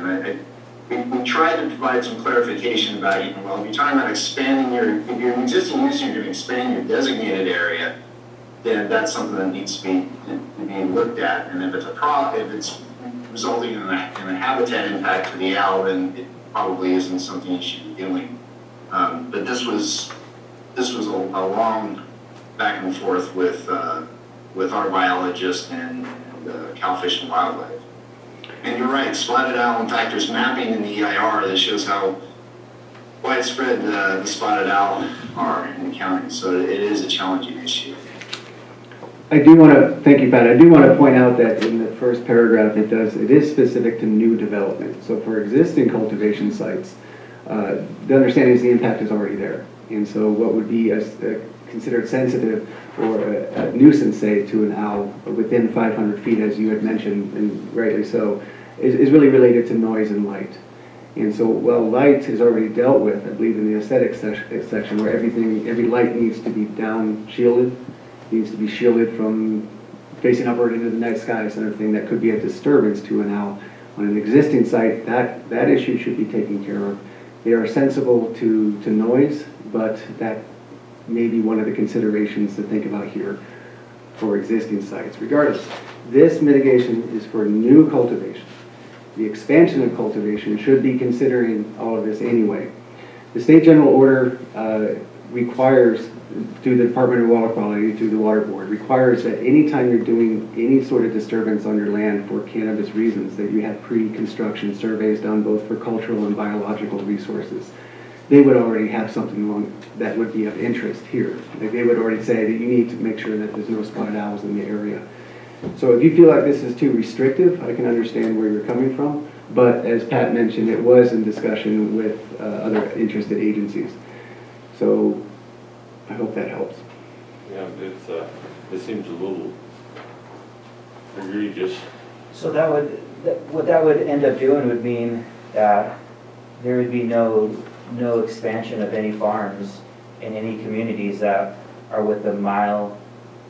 And we tried to provide some clarification about, well, if you're talking about expanding if you're an existing user, you're going to expand your designated area, then that's something that needs to be looked at. And if it's resulting in a habitat impact to the owl, then it probably isn't something you should be doing. But this was a long back and forth with our biologist and Cal Fish and Wildlife. And you're right, spotted owl. In fact, there's mapping in the EIR that shows how widespread the spotted owl are in the county. So it is a challenging issue. I do want to, thank you, Pat. I do want to point out that in the first paragraph, it is specific to new development. So for existing cultivation sites, the understanding is the impact is already there. And so what would be considered sensitive or a nuisance, say, to an owl within 500 feet, as you had mentioned, and rightly so, is really related to noise and light. And so while light is already dealt with, I believe in the aesthetics section, where every light needs to be down shielded, needs to be shielded from facing upward into the night sky, so everything that could be a disturbance to an owl. On an existing site, that issue should be taken care of. They are sensible to noise, but that may be one of the considerations to think about here for existing sites. Regardless, this mitigation is for new cultivation. The expansion of cultivation should be considering all of this anyway. The state general order requires, through the Department of Water Quality, through the Water Board, requires that anytime you're doing any sort of disturbance on your land for cannabis reasons, that you have pre-construction surveys done both for cultural and biological resources. They would already have something that would be of interest here. Like they would already say that you need to make sure that there's no spotted owls in the area. So if you feel like this is too restrictive, I can understand where you're coming from. But as Pat mentioned, it was in discussion with other interested agencies. So I hope that helps. Yeah, it seems a little egregious. So what that would end up doing would mean that there would be no expansion of any farms in any communities that are within a mile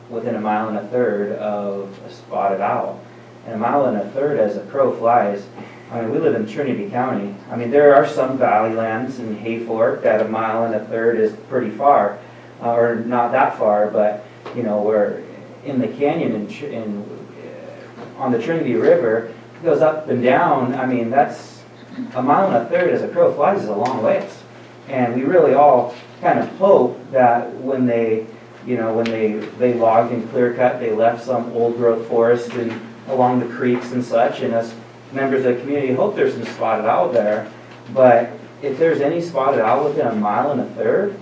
and a third of a spotted owl. And a mile and a third, as a crow flies, I mean, we live in Trinity County. I mean, there are some valley lands in Hayfork that a mile and a third is pretty far, or not that far, but, you know, we're in the canyon on the Trinity River, it goes up and down. I mean, that's a mile and a third as a crow flies is a long ways. And we really all kind of hope that when they logged and clear cut, they left some old growth forest and along the creeks and such, and us members of the community hope there's some spotted owl there. But if there's any spotted owl within a mile and a third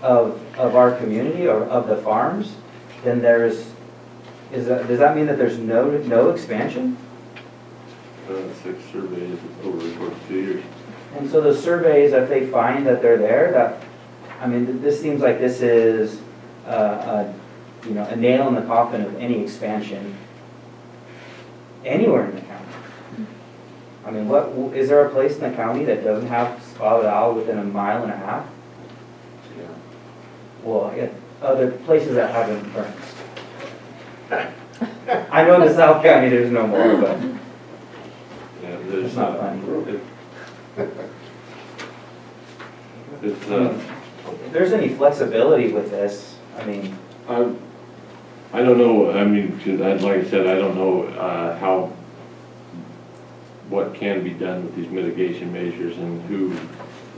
of our community or of the farms, then does that mean that there's no expansion? 6 surveys over the course of 2 years. And so the surveys, if they find that they're there, this seems like this is a nail in the coffin of any expansion anywhere in the county. I mean, is there a place in the county that doesn't have spotted owl within 1.5 miles? Yeah. Well, yeah, other places that haven't burned. I know in the South County there's no more, but Yeah, it's not funny. It's, If there's any flexibility with this, I mean, I don't know, I mean, 'cause like I said, I don't know what can be done with these mitigation measures and who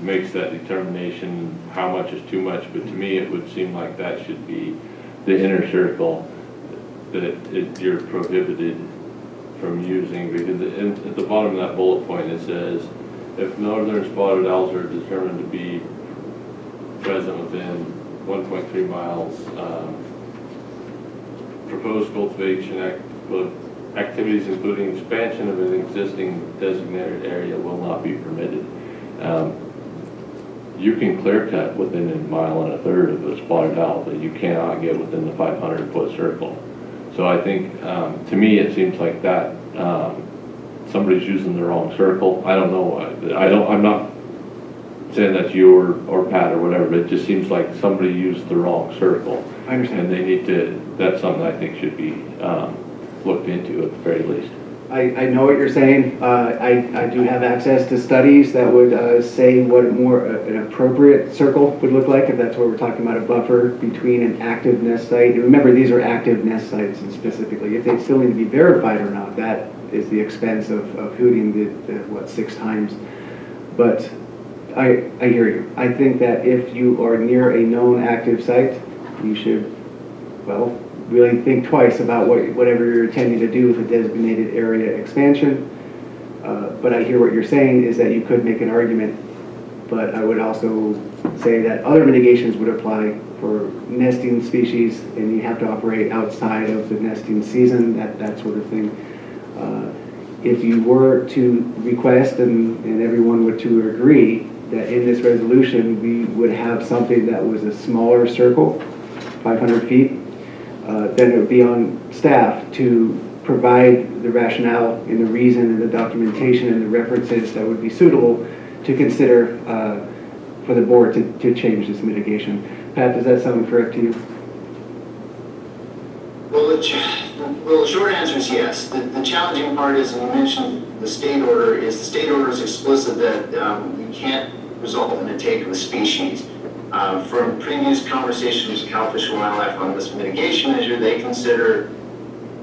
makes that determination, how much is too much, but to me, it would seem like that should be the inner circle that you're prohibited from using, because at the bottom of that bullet point, it says, if northern spotted owls are determined to be present within 1.3 miles, proposed cultivation activities including expansion of an existing designated area will not be permitted. You can clear cut within 1.1 miles of a spotted owl, but you cannot get within the 500-foot circle. So I think, to me, it seems like that somebody's using the wrong circle. I don't know. I'm not saying that's you or Pat or whatever, but it just seems like somebody used the wrong circle. I understand. And they need to. That's something I think should be looked into at the very least. I know what you're saying. I do have access to studies that would say what an appropriate circle would look like, if that's what we're talking about, a buffer between an active nest site. And remember, these are active nest sites, and specifically, if they still need to be verified or not, that is the expense of hooting the 6 times. But I hear you. I think that if you are near a known active site, you should, well, really think twice about whatever you're intending to do with a designated area expansion. But I hear what you're saying is that you could make an argument, but I would also say that other mitigations would apply for nesting species, and you have to operate outside of the nesting season, that sort of thing. If you were to request, and everyone were to agree, that in this resolution we would have something that was a smaller circle, 500 feet, then it would be on staff to provide the rationale and the reason and the documentation and the references that would be suitable to consider for the board to change this mitigation. Pat, does that sound correct to you? Well, the short answer is yes. The challenging part is, and you mentioned the state order, is the state order is explicit that you can't result in a take of a species. From previous conversations with Cal Fish and Wildlife on this mitigation measure, they consider,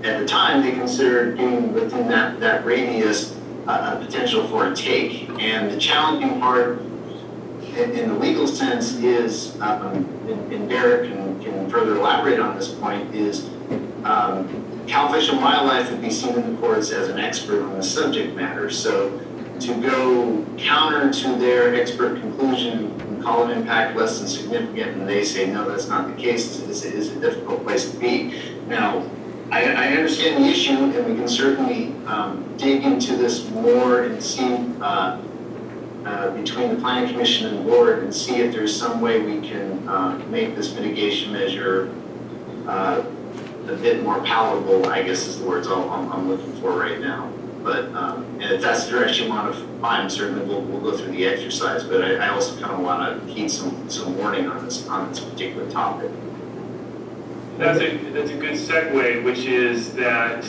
at the time, they considered being within that radius a potential for a take. And the challenging part in the legal sense is, and Derek can further elaborate on this point, is Cal Fish and Wildlife would be seen in the courts as an expert on the subject matter. So to go counter to their expert conclusion and call an impact less than significant, and they say, no, that's not the case, is a difficult place to be. Now, I understand the issue, and we can certainly dig into this more and see between the Planning Commission and the board and see if there's some way we can make this mitigation measure a bit more palatable, I guess is the words I'm looking for right now. But and if that's the direction you want to find, certainly we'll go through the exercise. But I also kind of want to heed some warning on this particular topic. That's a good segue, which is that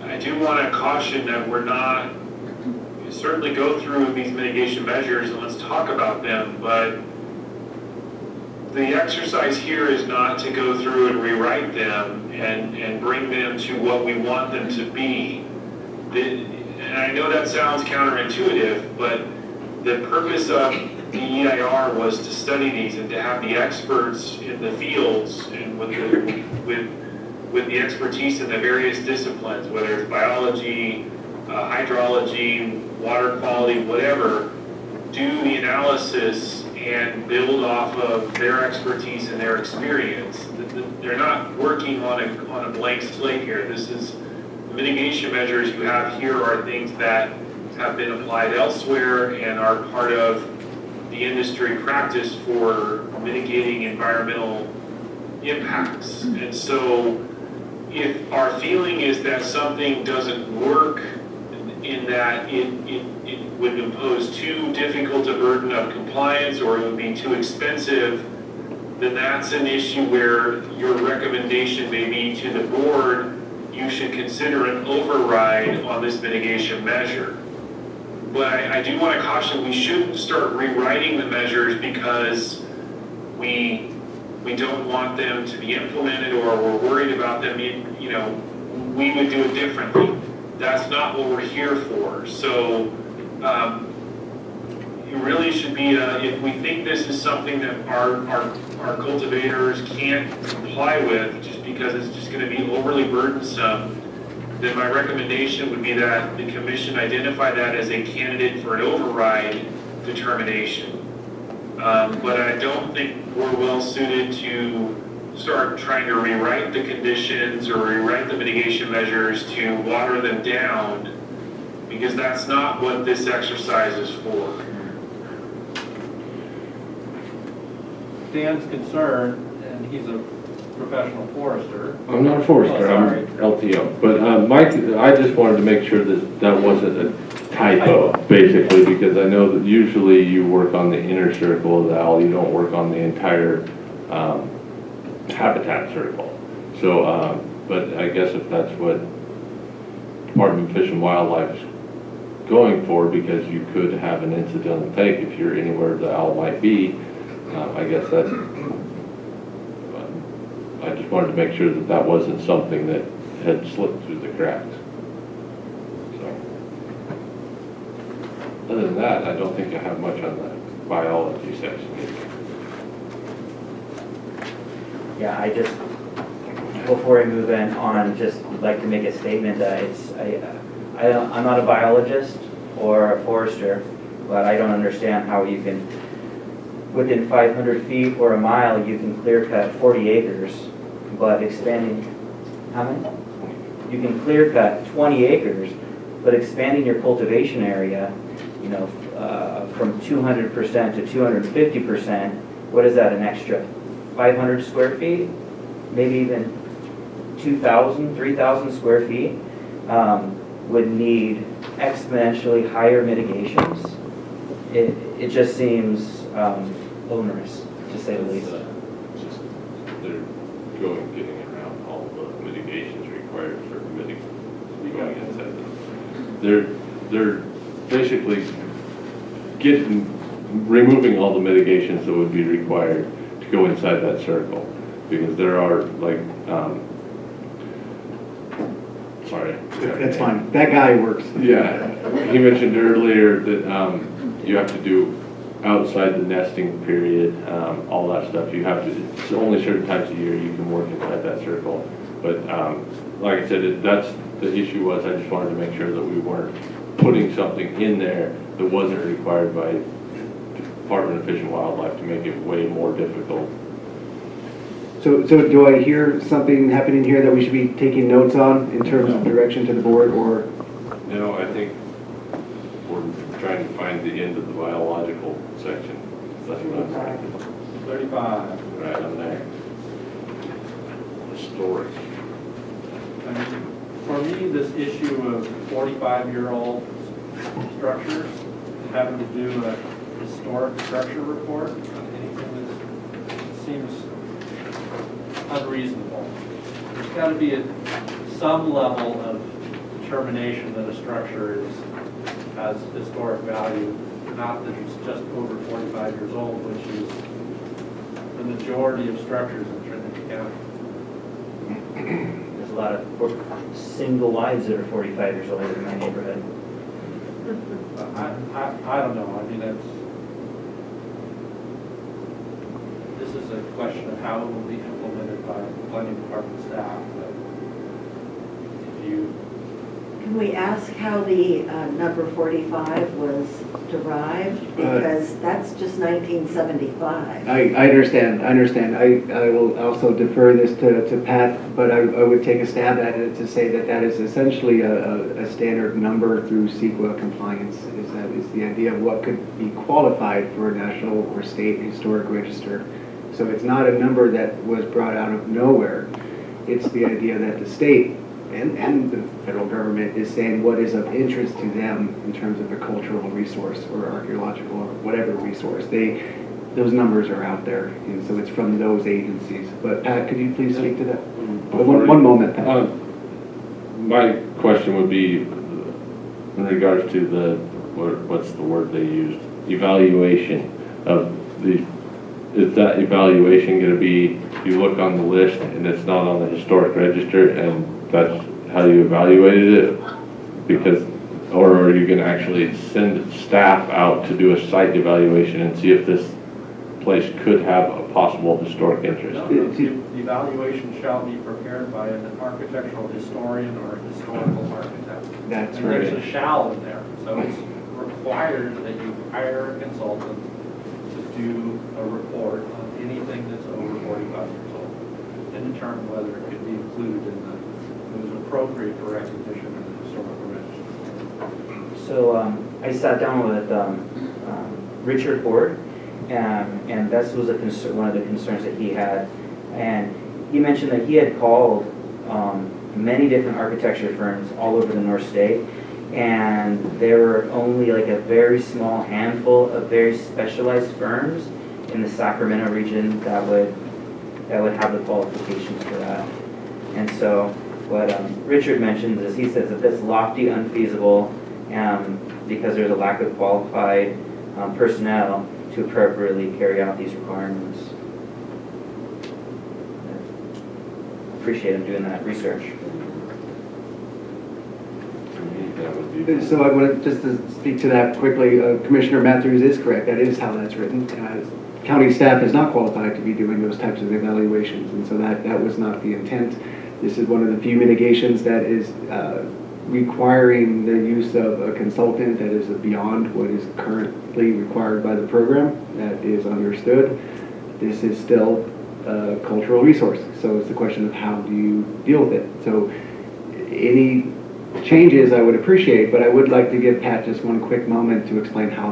I do want to caution that we're not, certainly go through these mitigation measures and let's talk about them, but the exercise here is not to go through and rewrite them and bring them to what we want them to be. And I know that sounds counterintuitive, but the purpose of the EIR was to study these and to have the experts in the fields and with the expertise in the various disciplines, whether it's biology, hydrology, water quality, whatever, do the analysis and build off of their expertise and their experience. They're not working on a blank slate here. This is the mitigation measures you have here are things that have been applied elsewhere and are part of the industry practice for mitigating environmental impacts. And so if our feeling is that something doesn't work in that it would impose too difficult a burden of compliance or it would be too expensive, then that's an issue where your recommendation may be to the board, you should consider an override on this mitigation measure. But I do want to caution, we shouldn't start rewriting the measures because we don't want them to be implemented or we're worried about them, you know, we would do it differently. That's not what we're here for. So it really should be, if we think this is something that our cultivators can't comply with just because it's just going to be overly burdensome, then my recommendation would be that the commission identify that as a candidate for an override determination. But I don't think we're well suited to start trying to rewrite the conditions or rewrite the mitigation measures to water them down, because that's not what this exercise is for. Dan's concern, and he's a professional forester. I'm not a forester, Oh, I'm sorry. LTO. But Mike, I just wanted to make sure that that wasn't a typo, basically, because I know that usually you work on the inner circle of the owl, you don't work on the entire habitat circle. So, but I guess if that's what Department of Fish and Wildlife is going for, because you could have an incidental take if you're anywhere the owl might be, I guess that, I just wanted to make sure that that wasn't something that had slipped through the cracks. So, other than that, I don't think I have much on the biology section. Yeah, I just, before I move in on, just would like to make a statement that I'm not a biologist or a forester, but I don't understand how you can, within 500 feet or a mile, you can clear cut 40 acres, but expanding, how many? You can clear cut 20 acres, but expanding your cultivation area, you know, from 200% to 250%, what is that, an extra 500 square feet? Maybe even 2,000, 3,000 square feet would need exponentially higher mitigations. It just seems onerous, to say the least. Just, they're getting around all the mitigations required for going inside. They're basically removing all the mitigations that would be required to go inside that circle, because there are like, sorry. That's fine. That guy works. Yeah, he mentioned earlier that you have to do outside the nesting period, all that stuff. You have to, it's only certain times a year you can work inside that circle. But like I said, that's the issue was I just wanted to make sure that we weren't putting something in there that wasn't required by Department of Fish and Wildlife to make it way more difficult. So do I hear something happening here that we should be taking notes on in terms of direction to the board, or? No, I think we're trying to find the end of the biological section. That's what I'm trying to. 35. Right on there. Historic. I mean, for me, this issue of 45-year-old structures, having to do a historic structure report on anything that seems unreasonable. There's got to be some level of determination that a structure has historic value, not that it's just over 45 years old, which is the majority of structures in Trinity County. There's a lot of single wives that are 45 years old in my neighborhood. I don't know. I mean, this is a question of how it will be implemented by the planning department staff. But if you Can we ask how the number 45 was derived? Because that's just 1975. I understand. I will also defer this to Pat, but I would take a stab at it to say that is essentially a standard number through CEQA compliance. Is the idea of what could be qualified for a national or state historic register. So it's not a number that was brought out of nowhere. It's the idea that the state and the federal government is saying what is of interest to them in terms of a cultural resource or archaeological or whatever resource. Those numbers are out there, and so it's from those agencies. But Pat, could you please speak to that? One moment, Pat. My question would be in regards to the, what's the word they used? Evaluation of the, is that evaluation going to be, you look on the list and it's not on the historic register and that's how you evaluated it? Because, or are you going to actually send staff out to do a site evaluation and see if this place could have a possible historic interest? The evaluation shall be prepared by an architectural historian or a historical architect. That's and right. There's a shall in there, so it's required that you hire a consultant to do a report on anything that's over 45 years old and determine whether it could be included in the, it was appropriate for recognition in the historical register. So I sat down with Richard Ford, and this was one of the concerns that he had. And he mentioned that he had called many different architecture firms all over the North State, and there were only like a very small handful of very specialized firms in the Sacramento region that would have the qualifications for that. And so what Richard mentions is he says that that's lofty, unfeasible, because there's a lack of qualified personnel to appropriately carry out these requirements. I appreciate him doing that research. So I wanted just to speak to that quickly. Commissioner Matthews is correct. That is how that's written. County staff is not qualified to be doing those types of evaluations, and so that was not the intent. This is one of the few mitigations that is requiring the use of a consultant that is beyond what is currently required by the program. That is understood. This is still a cultural resource, so it's the question of how do you deal with it. So any changes I would appreciate, but I would like to give Pat just one quick moment to explain how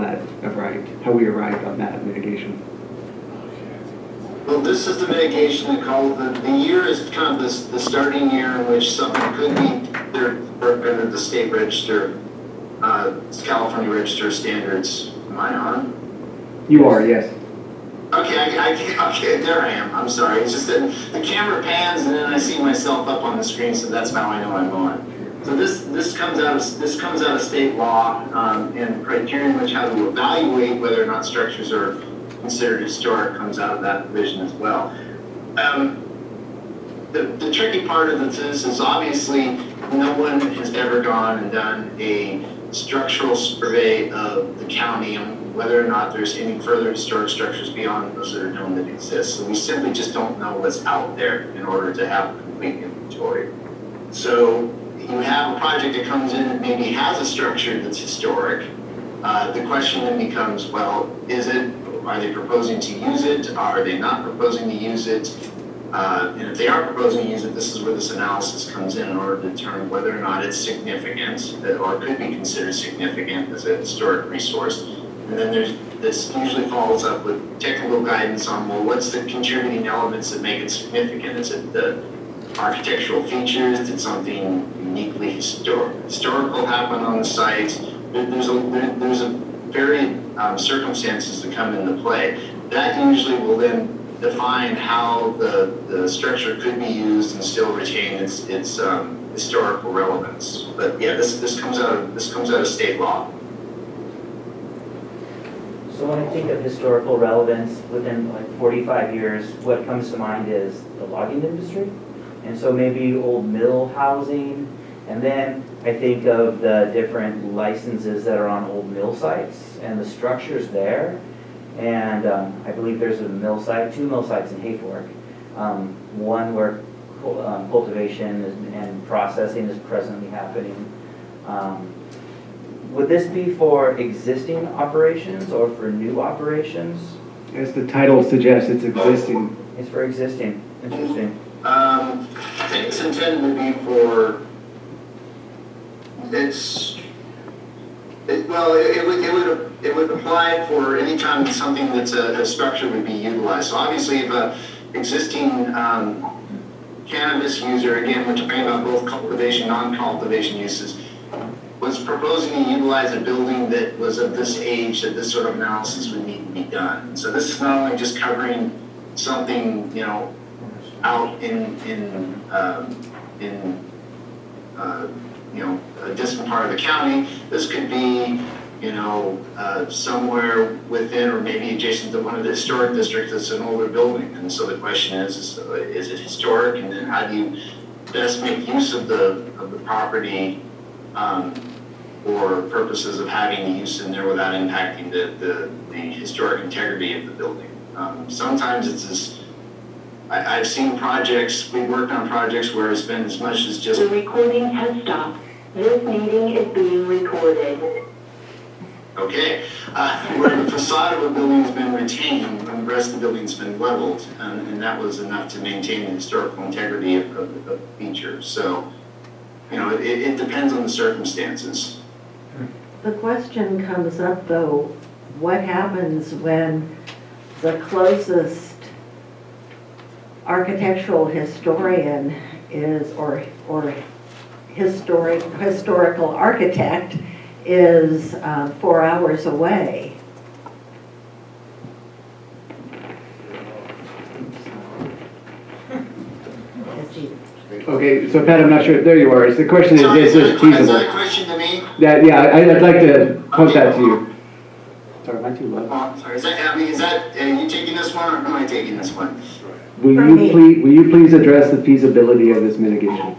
we arrived on that mitigation. Well, this is the mitigation that called the year is kind of the starting year in which something could be under the state register, California register standards. Am I on? You are, yes. Okay, okay, there I am. I'm sorry. It's just that the camera pans and then I see myself up on the screen, so that's how I know I'm on. So this comes out of state law and criteria in which how to evaluate whether or not structures are considered historic comes out of that provision as well. The tricky part of this is obviously no one has ever gone and done a structural survey of the county on whether or not there's any further historic structures beyond those that are known that exist. So we simply just don't know what's out there in order to have a complete inventory. So you have a project that comes in and maybe has a structure that's historic. The question then becomes, well, are they proposing to use it? Are they not proposing to use it? And if they are proposing to use it, this is where this analysis comes in order to determine whether or not it's significant or could be considered significant as a historic resource. And then this usually follows up with technical guidance on, well, what's the contributing elements that make it significant? Is it the architectural features? Did something uniquely historical happen on the site? There's a varied circumstances that come into play. That usually will then define how the structure could be used and still retain its historical relevance. But yeah, this comes out of state law. So when I think of historical relevance within like 45 years, what comes to mind is the logging industry. And so maybe old mill housing. And then I think of the different licenses that are on old mill sites and the structures there. And I believe there's a mill site, 2 mill sites in Hayfork. One where cultivation and processing is presently happening. Would this be for existing operations or for new operations? As the title suggests, it's existing. It's for existing. Interesting. I think it's intended to be for. It would apply for any time something that's a structure would be utilized. So obviously, if a existing cannabis user, again, we're talking about both cultivation, non-cultivation uses, was proposing to utilize a building that was of this age, that this sort of analysis would need to be done. So this is not only just covering something, you know, out in you know, a distant part of the county. This could be, you know, somewhere within or maybe adjacent to one of the historic districts that's an older building. And so the question is it historic? And then how do you best make use of the property for purposes of having the use in there without impacting the historic integrity of the building? Sometimes it's as I've seen projects, we've worked on projects where it's been as much as just... The recording has stopped. This meeting is being recorded. Okay. Where the facade of a building's been retained and the rest of the building's been leveled, and that was enough to maintain the historical integrity of the feature. So, you know, it depends on the circumstances. The question comes up, though, what happens when the closest architectural historian is, or historical architect is 4 hours away? Okay, so Pat, I'm not sure, there you are. So the question is this feasible? Is that a question to me? That, yeah, I'd like to pose that to you. Sorry, am I too loud? Oh, sorry, is that, are you taking this one or am I taking this one? Will you please address the feasibility of this mitigation?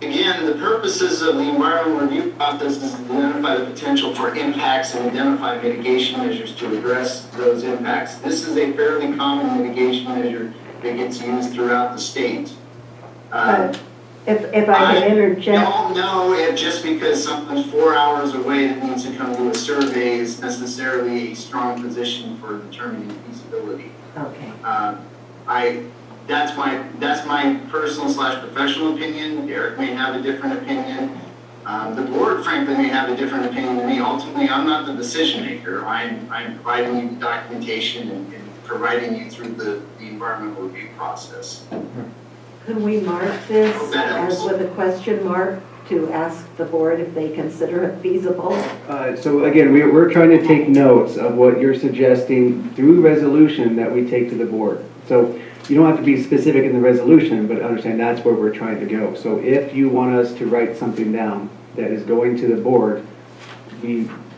Again, the purposes of the environmental review process is to identify the potential for impacts and identify mitigation measures to address those impacts. This is a fairly common mitigation measure that gets used throughout the state. If I can interject. I don't know if just because someone's 4 hours away that needs to come do a survey is necessarily a strong position for determining feasibility. Okay. That's my personal / professional opinion. Eric may have a different opinion. The board, frankly, may have a different opinion than me. Ultimately, I'm not the decision maker. I'm providing you documentation and providing you through the environmental review process. Could we mark this as with a question mark to ask the board if they consider it feasible? So again, we're trying to take notes of what you're suggesting through resolution that we take to the board. So you don't have to be specific in the resolution, but understand that's where we're trying to go. So if you want us to write something down that is going to the board,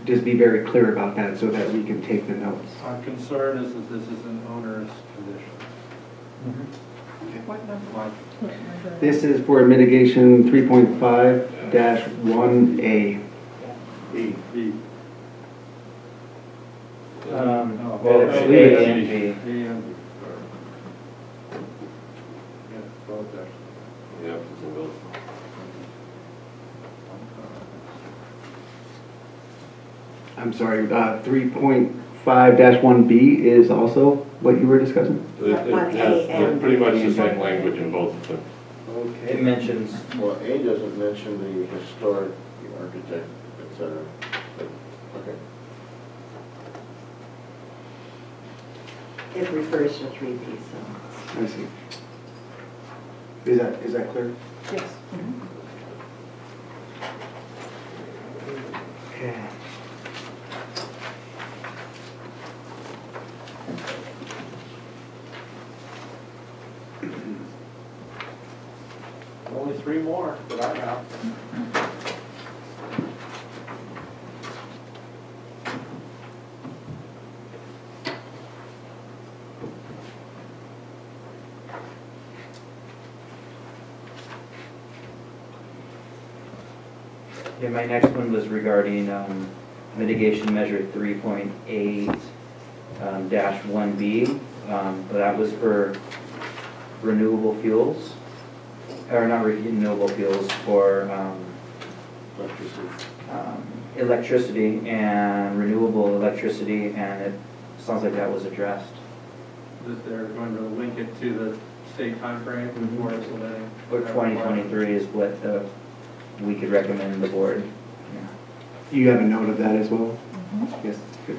just be very clear about that so that we can take the notes. Our concern is that this is an onerous condition. What number? This is for mitigation 3.5-1A. B. Well, it's A and B. A and B. Yeah, I'm sorry, 3.5-1B is also what you were discussing? It has pretty much the same language in both of them. Okay. It mentions. Well, A doesn't mention the historic, the architect, et cetera. But, okay. It refers to 3B, so. I see. Is that clear? Yes. Okay. Only 3 more that I have. Yeah, my next one was regarding mitigation measure 3.8 -1B. That was for renewable fuels, or not renewable fuels, for electricity and renewable electricity, and it sounds like that was addressed. That they're going to link it to the state timeframe for implementing. Or 2023 is what we could recommend the board. You have a note of that as well? Yes, good.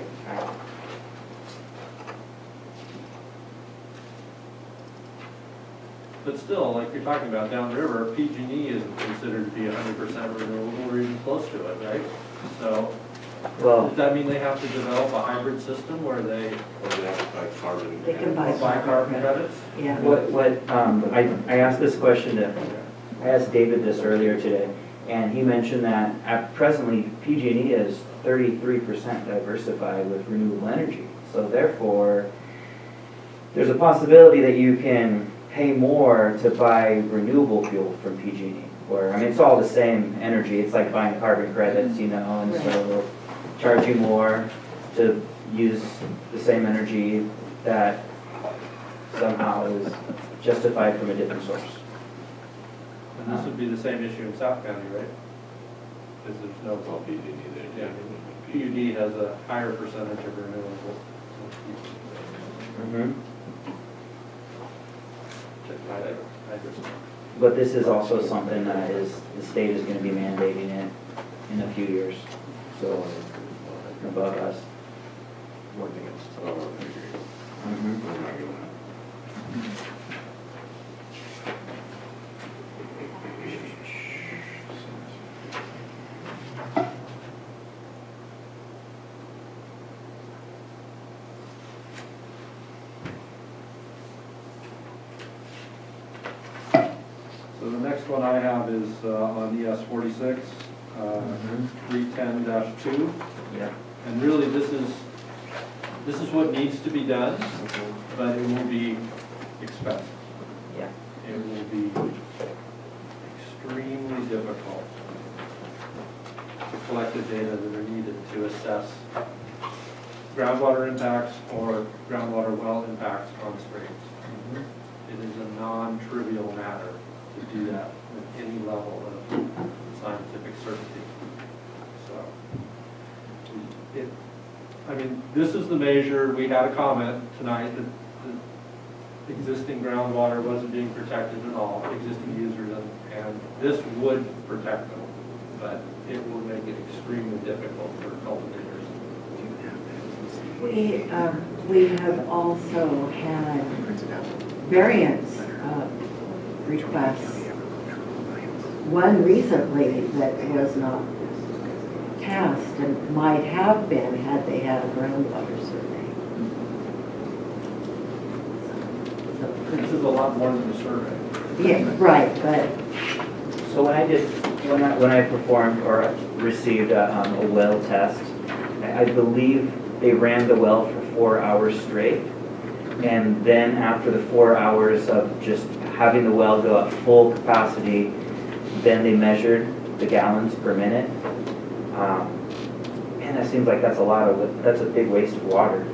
But still, like you're talking about downriver, PG&E isn't considered to be 100% renewable or even close to it, right? So, does that mean they have to develop a hybrid system where they have to buy carbon? They can buy carbon credits? Yeah. I asked this question I asked David this earlier today, and he mentioned that presently PG&E is 33% diversified with renewable energy. So therefore, there's a possibility that you can pay more to buy renewable fuel from PG&E. Where, I mean, it's all the same energy. It's like buying carbon credits, you know, and so they'll charge you more to use the same energy that somehow is justified from a different source. And this would be the same issue in South County, right? Because there's no PG&E there. Yeah, PUD has a higher percentage of renewable. But this is also something that the state is going to be mandating it in a few years. So above us. So the next one I have is on ES 46, 310-2. Yeah. And really this is what needs to be done, but it will be expensive. Yeah. It will be extremely difficult to collect the data that are needed to assess groundwater impacts or groundwater well impacts on streams. It is a non-trivial matter to do that with any level of scientific certainty. So, I mean, this is the measure. We had a comment tonight that the existing groundwater wasn't being protected at all, existing users, and this would protect them, but it will make it extremely difficult for cultivators. We have also had variance requests. One recently that was not passed and might have been had they had a groundwater survey. This is a lot more than a survey. Yeah, right, but. So when I performed or received a well test, I believe they ran the well for 4 hours straight. And then after the 4 hours of just having the well go at full capacity, then they measured the gallons per minute. And that seems like that's a big waste of water.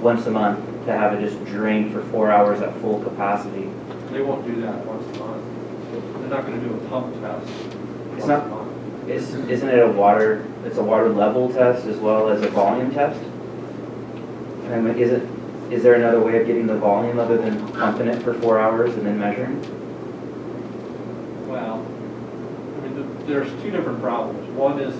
Once a month to have it just drain for 4 hours at full capacity. They won't do that once a month. They're not going to do a pump test. It's not. Isn't it a water? It's a water level test as well as a volume test. And is there another way of getting the volume other than pumping it for 4 hours and then measuring? Well, I mean, there's two different problems. One is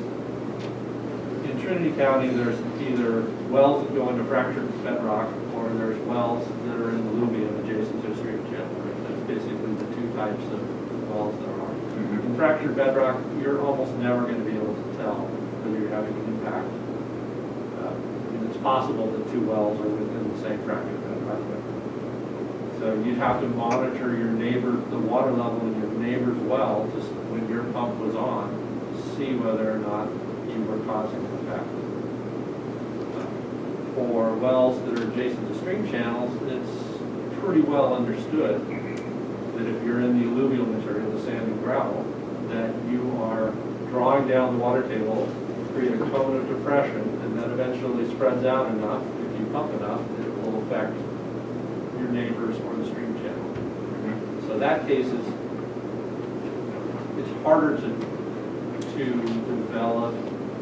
in Trinity County, there's either wells that go into fractured bedrock or there's wells that are in alluvium adjacent to a stream channel. That's basically the two types of wells there are. In fractured bedrock, you're almost never going to be able to tell whether you're having an impact. It's possible that two wells are within the same fractured bedrock. So you'd have to monitor your neighbor, the water level in your neighbor's well, just when your pump was on, to see whether or not you were causing an effect. For wells that are adjacent to stream channels, it's pretty well understood that if you're in the alluvial material, the sand and gravel, that you are drawing down the water table, create a cone of depression, and that eventually spreads out enough, if you pump enough, that it will affect your neighbors or the stream channel. So that case is, it's harder to develop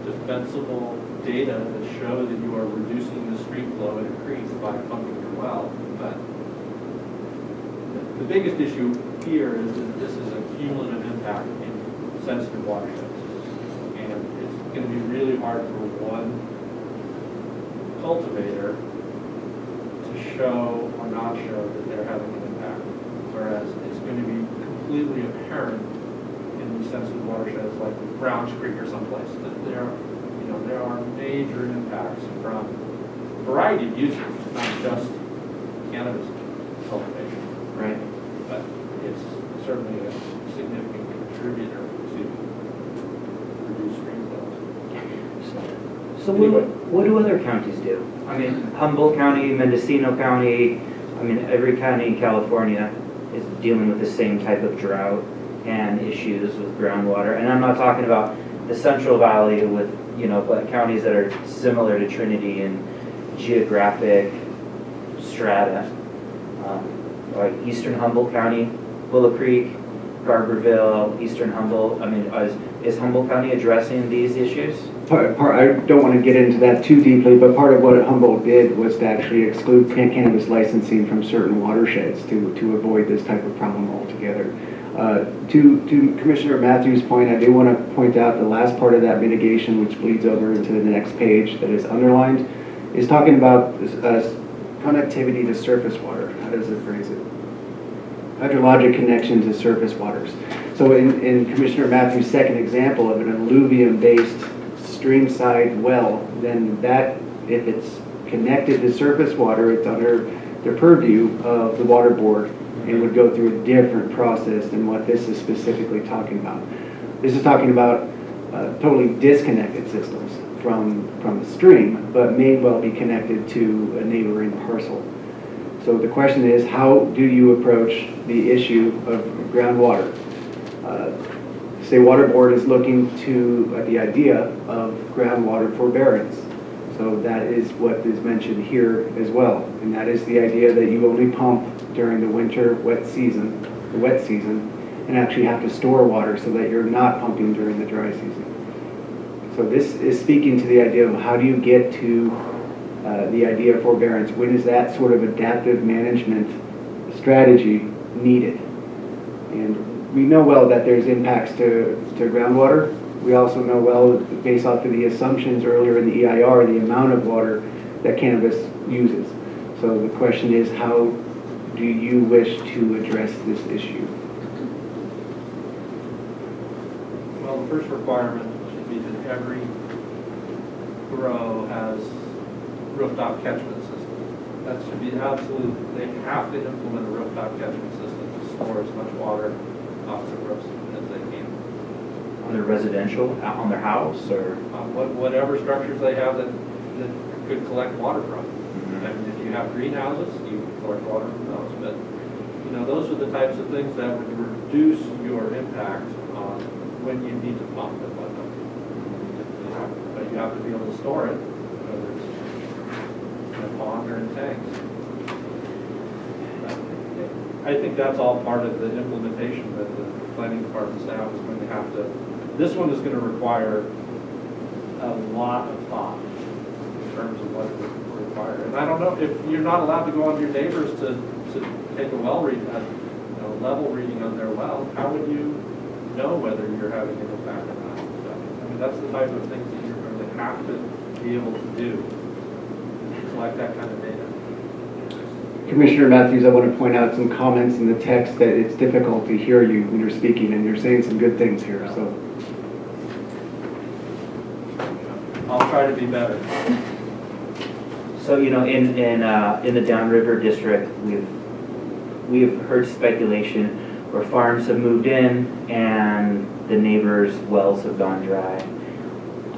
defensible data that show that you are reducing the stream flow at a creek by pumping your well. But the biggest issue here is that this is a cumulative impact in sensitive watersheds. And it's going to be really hard for one cultivator to show or not show that they're having an impact. Whereas completely apparent in these sensitive watersheds like Browns Creek or someplace. That there are major impacts from a variety of uses, not just cannabis cultivation. Right. But it's certainly a significant contributor to reduced stream flows. So what do other counties do? I mean, Humboldt County, Mendocino County, I mean, every county in California is dealing with the same type of drought and issues with groundwater. And I'm not talking about the Central Valley with, but counties that are similar to Trinity in geographic strata. Like Eastern Humboldt County, Willow Creek, Garberville, Eastern Humboldt. I mean, is Humboldt County addressing these issues? I don't want to get into that too deeply, but part of what Humboldt did was to actually exclude cannabis licensing from certain watersheds to avoid this type of problem altogether. To Commissioner Matthews' point, I do want to point out the last part of that mitigation, which bleeds over into the next page that is underlined, is talking about connectivity to surface water. How does it phrase it? Hydrologic connection to surface waters. So in Commissioner Matthews' second example of an alluvium-based streamside well, then that, if it's connected to surface water, it's under the purview of the water board and would go through a different process than what this is specifically talking about. This is talking about totally disconnected systems from the stream, but may well be connected to a neighboring parcel. So the question is, how do you approach the issue of groundwater? State Water Board is looking at the idea of groundwater forbearance. So that is what is mentioned here as well. And that is the idea that you only pump during the winter wet season, and actually have to store water so that you're not pumping during the dry season. So this is speaking to the idea of how do you get to the idea of forbearance. When is that sort of adaptive management strategy needed? And we know well that there's impacts to groundwater. We also know well, based off of the assumptions earlier in the EIR, the amount of water that cannabis uses. So the question is, how do you wish to address this issue? Well, the first requirement should be that every grow has rooftop catchment system. That should be absolute. They have to implement a rooftop catchment system to store as much water off the roofs as they can. On their residential, on their house, or whatever structures they have that could collect water from. I mean, if you have greenhouses, you can collect water from those. But those are the types of things that would reduce your impact on when you need to pump and whatnot. But you have to be able to store it, whether it's in a pond or in tanks. I think that's all part of the implementation that the planning department staff is going to have to. This one is going to require a lot of thought in terms of what it would require. And I don't know if you're not allowed to go on your neighbors to take a well reading, level reading on their well. How would you know whether you're having an impact or not? So, I mean, that's the type of things that you're going to have to be able to do, collect that kind of data. Commissioner Matthews, I want to point out some comments in the text that it's difficult to hear you when you're speaking, and you're saying some good things here. So I'll try to be better. So in the Downriver district, we've heard speculation where farms have moved in and the neighbors' wells have gone dry.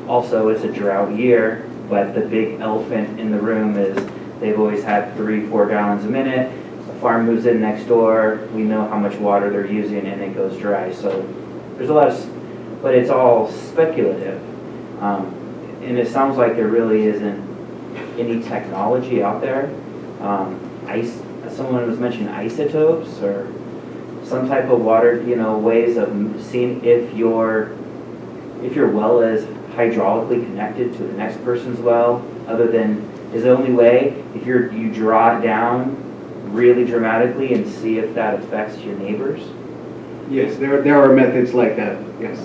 Also, it's a drought year, but the big elephant in the room is they've always had 3-4 gallons a minute. The farm moves in next door. We know how much water they're using, and it goes dry. So there's a lot of, but it's all speculative. And it sounds like there really isn't any technology out there. Someone was mentioning isotopes or some type of water, ways of seeing if your well is hydraulically connected to the next person's well, other than is the only way if you draw it down really dramatically and see if that affects your neighbors? Yes, there are methods like that, yes.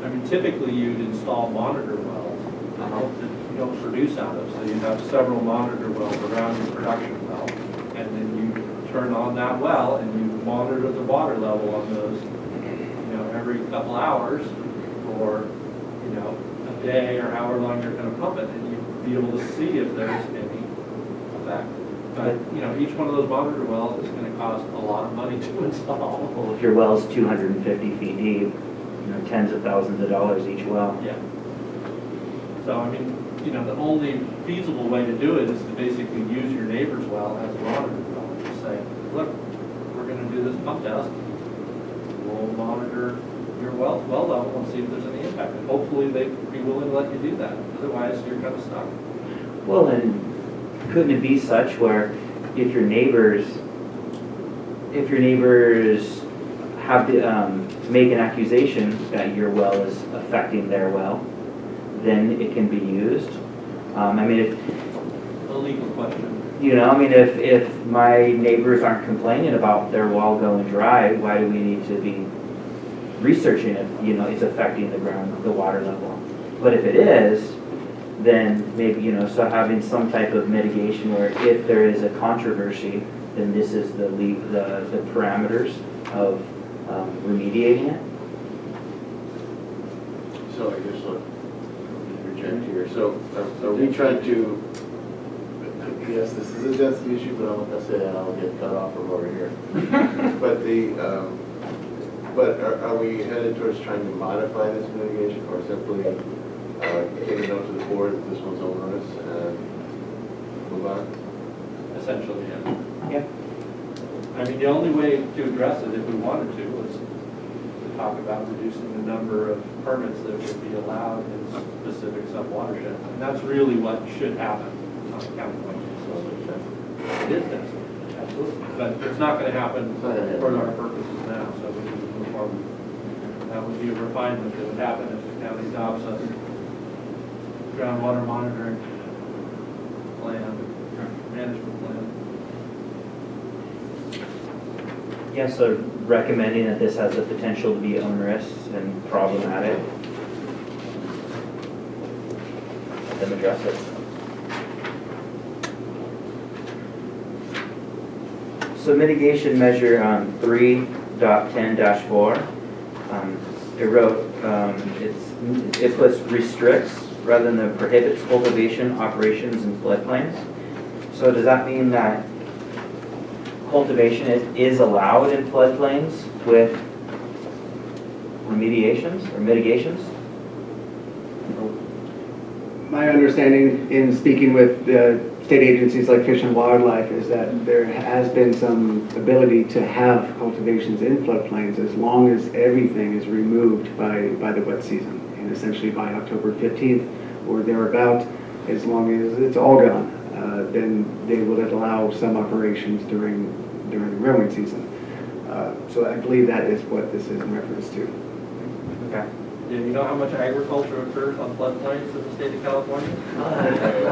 I mean, typically you'd install monitor wells that you don't produce out of, so you'd have several monitor wells around your production well, and then you turn on that well and you monitor the water level on those, you know, every couple hours, or, you know, a day, or however long you're gonna pump it, and you'd be able to see if there's any effect. But, you know, each one of those monitor wells is gonna cost a lot of money to install. Well, if your well's 250 feet deep, you know, tens of thousands of dollars each well. Yeah. So, I mean, you know, the only feasible way to do it is to basically use your neighbor's well as a monitor well. And just say, look, we're gonna do this pump test. We'll monitor your well level and see if there's any impact. And hopefully they'd be willing to let you do that. Otherwise, you're kind of stuck. Well, and couldn't it be such where if your neighbors have to make an accusation that your well is affecting their well, then it can be used? I mean, if A legal question. you know, I mean, if my neighbors aren't complaining about their well going dry, why do we need to be researching if, you know, it's affecting the water level? But if it is, then maybe, you know, so having some type of mitigation where if there is a controversy, then this is the parameters of remediating it. So I guess look, reject here. So are we trying to, yes, this is a density issue, but I'm not gonna say that, I'll get cut off from over here. But are we headed towards trying to modify this mitigation, or simply take a note to the board that this one's onerous and move on? Essentially, yeah. Yeah. I mean, the only way to address it, if we wanted to, was to talk about reducing the number of permits that would be allowed in specific sub-watersheds. And that's really what should happen on a county point. It is necessary, absolutely. But it's not going to happen for our purposes now, so we need to move forward. That would be a refinement that would happen if the county adopts a groundwater monitoring plan, management plan. Yeah, so recommending that this has the potential to be onerous and problematic. Let them address it. So mitigation measure 3.10-4, it wrote, it puts restricts rather than prohibits cultivation operations in floodplains. So does that mean that cultivation is allowed in floodplains with remediations or mitigations? My understanding in speaking with the state agencies like Fish and Wildlife is that there has been some ability to have cultivations in floodplains as long as everything is removed by the wet season, and essentially by October 15th or thereabout, as long as it's all gone, then they will allow some operations during the growing season. So I believe that is what this is in reference to. Okay. Yeah, you know how much agriculture occurs on floodplains in the state of California?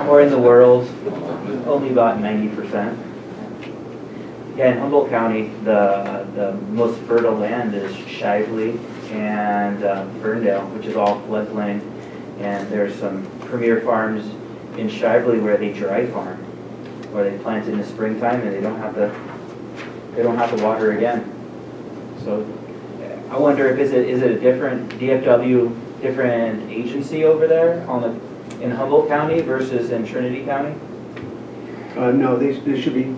Or in the world, only about 90%. Yeah, in Humboldt County, the most fertile land is Shively and Ferndale, which is all floodplain. And there's some premier farms in Shively where they dry farm, where they plant in the springtime and they don't have to water again. So I wonder if is it a different DFW, different agency over there in Humboldt County versus in Trinity County? No, they should be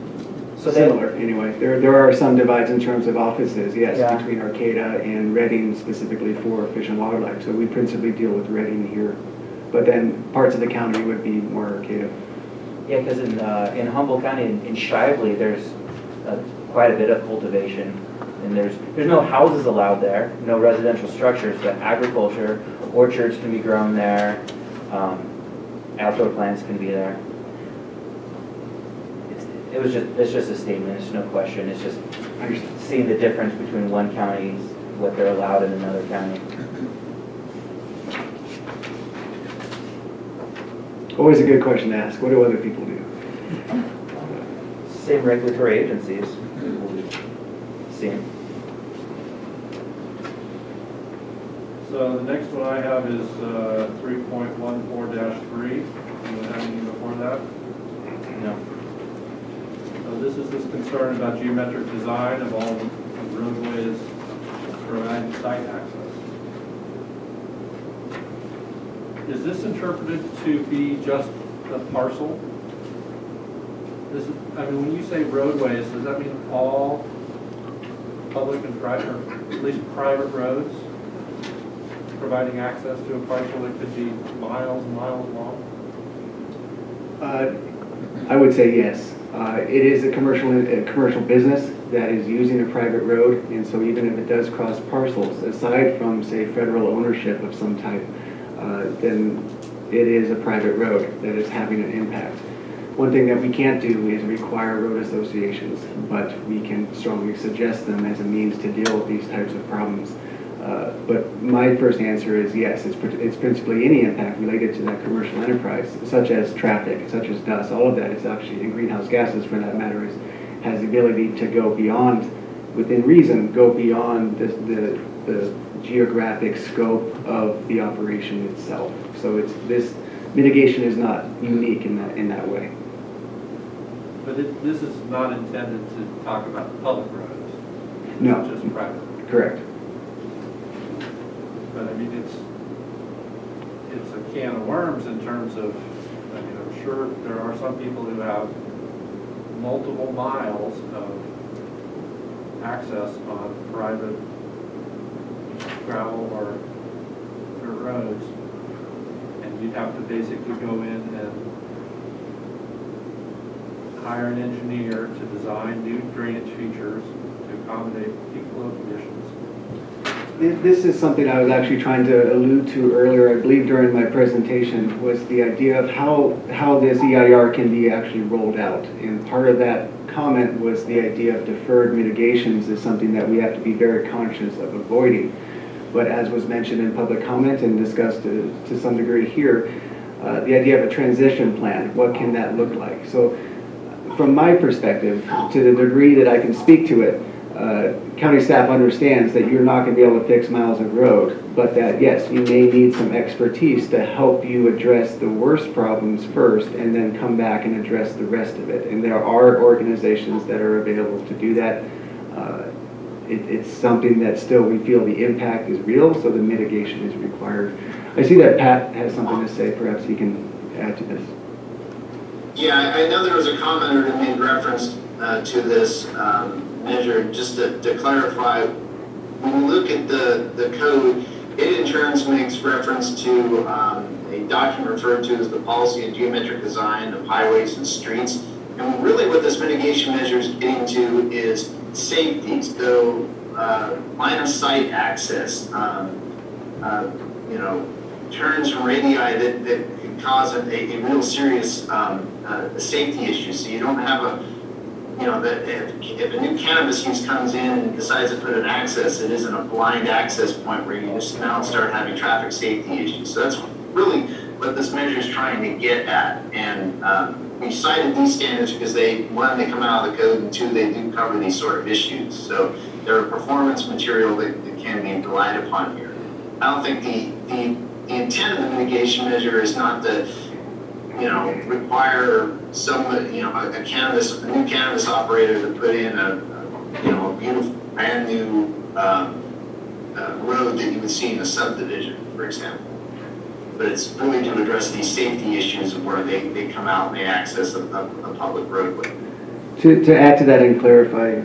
similar anyway. There are some divides in terms of offices, yes, Yeah. between Arcata and Redding specifically for Fish and Wildlife. So we principally deal with Redding here, but then parts of the county would be more Arcata. Yeah, because in Humboldt County, in Shively, there's quite a bit of cultivation. And there's no houses allowed there, no residential structures, but agriculture, orchards can be grown there, outdoor plants can be there. It's just a statement, it's no question, it's just seeing the difference between one county, what they're allowed in another county. Always a good question to ask, what do other people do? Same regulatory agencies. Same. So the next one I have is 3.14-3. Do you have anything before that? No. So this is concern about geometric design of all the road site access. Is this interpreted to be just a parcel? This is, I mean, when you say roadways, does that mean all public and private, or at least private roads, providing access to a parcel that could be miles and miles long? I would say yes. It is a commercial business that is using a private road, and so even if it does cross parcels, aside from, say, federal ownership of some type, then it is a private road that is having an impact. One thing that we can't do is require road associations, but we can strongly suggest them as a means to deal with these types of problems. But my first answer is yes, it's principally any impact related to that commercial enterprise, such as traffic, such as dust. All of that is actually, and greenhouse gases for that matter, has the ability to go beyond, within reason, go beyond the geographic scope of the operation itself. So this mitigation is not unique in that way. But this is not intended to talk about public roads. No. It's just private. Correct. But I mean, it's a can of worms in terms of, I mean, I'm sure there are some people who have multiple miles of access on private gravel or dirt roads, and you'd have to basically go in and hire an engineer to design new drainage features to accommodate peak flow conditions. This is something I was actually trying to allude to earlier, I believe during my presentation, was the idea of how this EIR can be actually rolled out. And part of that comment was the idea of deferred mitigations is something that we have to be very conscious of avoiding. But as was mentioned in public comment and discussed to some degree here, the idea of a transition plan, what can that look like? So from my perspective, to the degree that I can speak to it, county staff understands that you're not going to be able to fix miles of road, but that yes, you may need some expertise to help you address the worst problems first and then come back and address the rest of it. And there are organizations that are available to do that. It's something that still we feel the impact is real, so the mitigation is required. I see that Pat has something to say. Perhaps he can add to this. Yeah, I know there was a commenter that made reference to this measure. Just to clarify, when you look at the code, it in turns makes reference to a document referred to as the Policy and Geometric Design of Highways and Streets. And really what this mitigation measure is getting to is safety. So line of sight access, turns from radii that could cause a real serious safety issue. So you don't have a, that if a new cannabis use comes in and decides to put an access, it isn't a blind access point where you just now start having traffic safety issues. So that's really what this measure is trying to get at. And we cited these standards because one, they come out of the code, and two, they do cover these sort of issues. So they're a performance material that can be relied upon here. I don't think the intent of the mitigation measure is not to, require some, a new cannabis operator to put in a beautiful, brand new road that you would see in a subdivision, for example. But it's really to address these safety issues of where they come out and they access a public roadway. To add to that and clarify,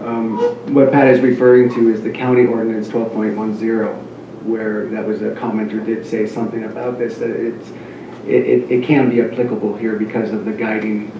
what Pat is referring to is the county ordinance 12.10, where that was a commenter did say something about this, that it can be applicable here because of the guiding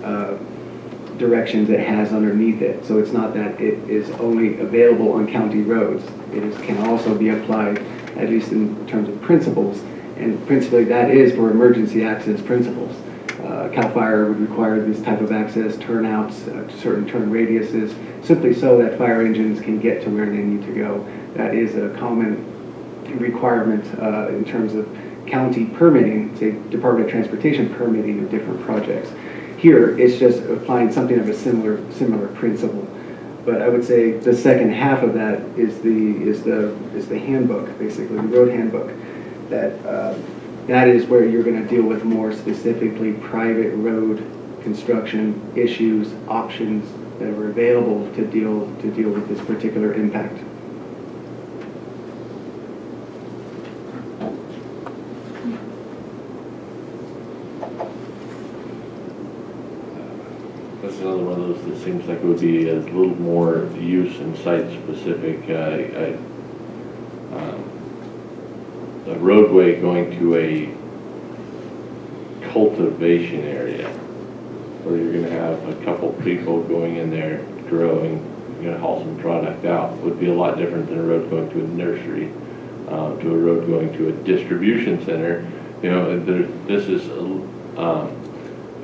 directions it has underneath it. So it's not that it is only available on county roads. It can also be applied, at least in terms of principles, and principally that is for emergency access principles. CAL FIRE would require this type of access, turnouts, certain turn radiuses, simply so that fire engines can get to where they need to go. That is a common requirement in terms of county permitting, say Department of Transportation permitting of different projects. Here, it's just applying something of a similar principle. But I would say the second half of that is the handbook, basically the road handbook. That is where you're going to deal with more specifically private road construction issues, options that are available to deal with this particular impact. another one of those that seems like it would be a little more use and site specific. A roadway going to a cultivation area where you're going to have a couple people going in there growing, you're going to haul some product out, would be a lot different than a road going to a nursery, to a road going to a distribution center. You know, this is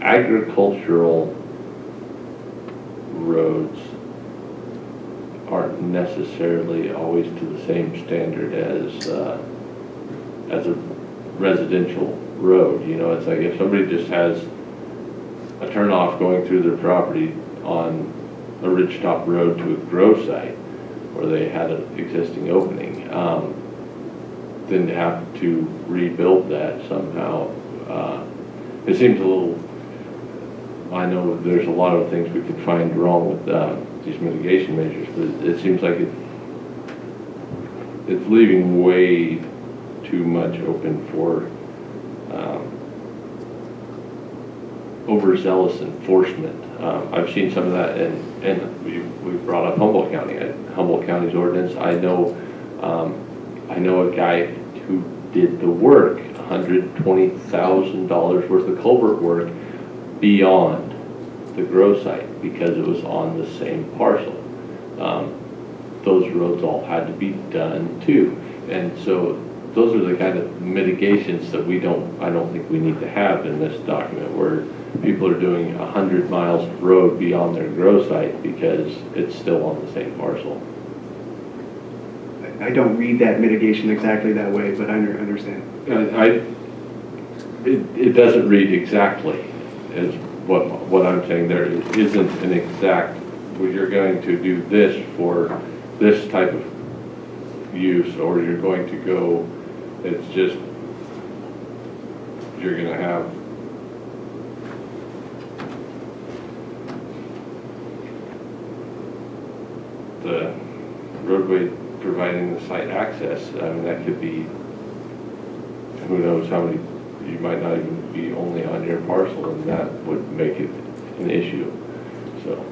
agricultural roads aren't necessarily always to the same standard as a residential road. You know, it's like if somebody just has a turnoff going through their property on a ridgetop road to a grow site where they had an existing opening, then to have to rebuild that somehow, it seems a little, I know there's a lot of things we could find wrong with these mitigation measures, but it seems like it's leaving way too much open for overzealous enforcement. I've seen some of that, and we brought up Humboldt County. Humboldt County's ordinance. I know a guy who did the work, $120,000 worth of culvert work beyond the grow site because it was on the same parcel. Those roads all had to be done too, and so those are the kind of mitigations that I don't think we need to have in this document, where people are doing 100 miles of road beyond their grow site because it's still on the same parcel. I don't read that mitigation exactly that way, but I understand. It doesn't read exactly as what I'm saying. There isn't an exact, well, you're going to do this for this type of use, or you're going to go, it's just, you're going to have the roadway providing the site access. I mean, that could be, who knows how many, you might not even be only on your parcel, and that would make it an issue. So.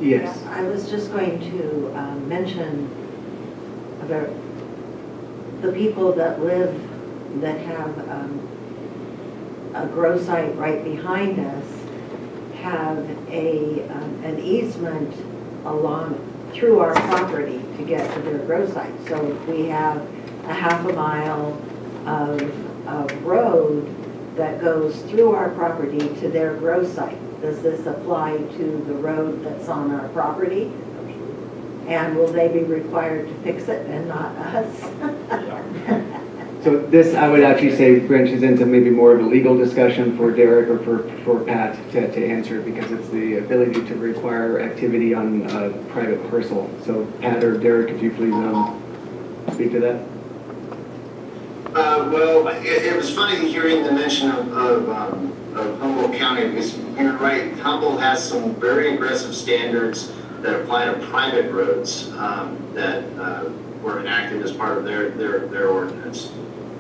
Yes. I was just going to mention about the people that have a grow site right behind us have an easement through our property to get to their grow site. So we have a half a mile of road that goes through our property to their grow site. Does this apply to the road that's on our property? And will they be required to fix it and not us? So this, I would actually say, branches into maybe more of a legal discussion for Derek or for Pat to answer, because it's the ability to require activity on a private parcel. So Pat or Derek, if you please speak to that. Well, it was funny hearing the mention of Humboldt County, because you're right, Humboldt has some very aggressive standards that apply to private roads that were enacted as part of their ordinance.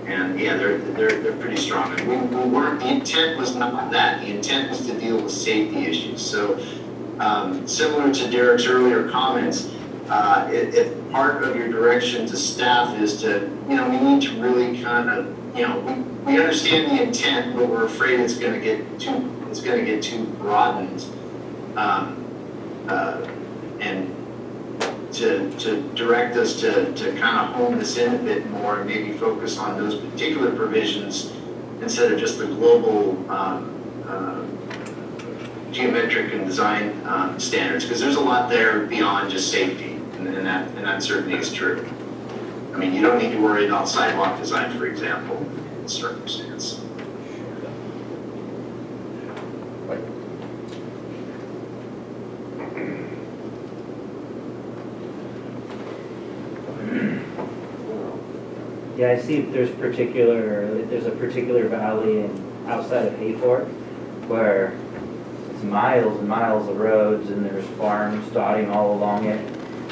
And yeah, they're pretty strong. And the intent was not that. The intent was to deal with safety issues. So similar to Derek's earlier comments, if part of your direction to staff is to, we need to really kind of, we understand the intent, but we're afraid it's going to get too broadened, and to direct us to kind of hone this in a bit more and maybe focus on those particular provisions instead of just the global geometric and design standards, because there's a lot there beyond just safety, and that certainly is true. I mean, you don't need to worry about sidewalk design, for example, in this circumstance. Yeah, I see there's a particular valley outside of Hayfork where it's miles and miles of roads, and there's farms dotting all along it,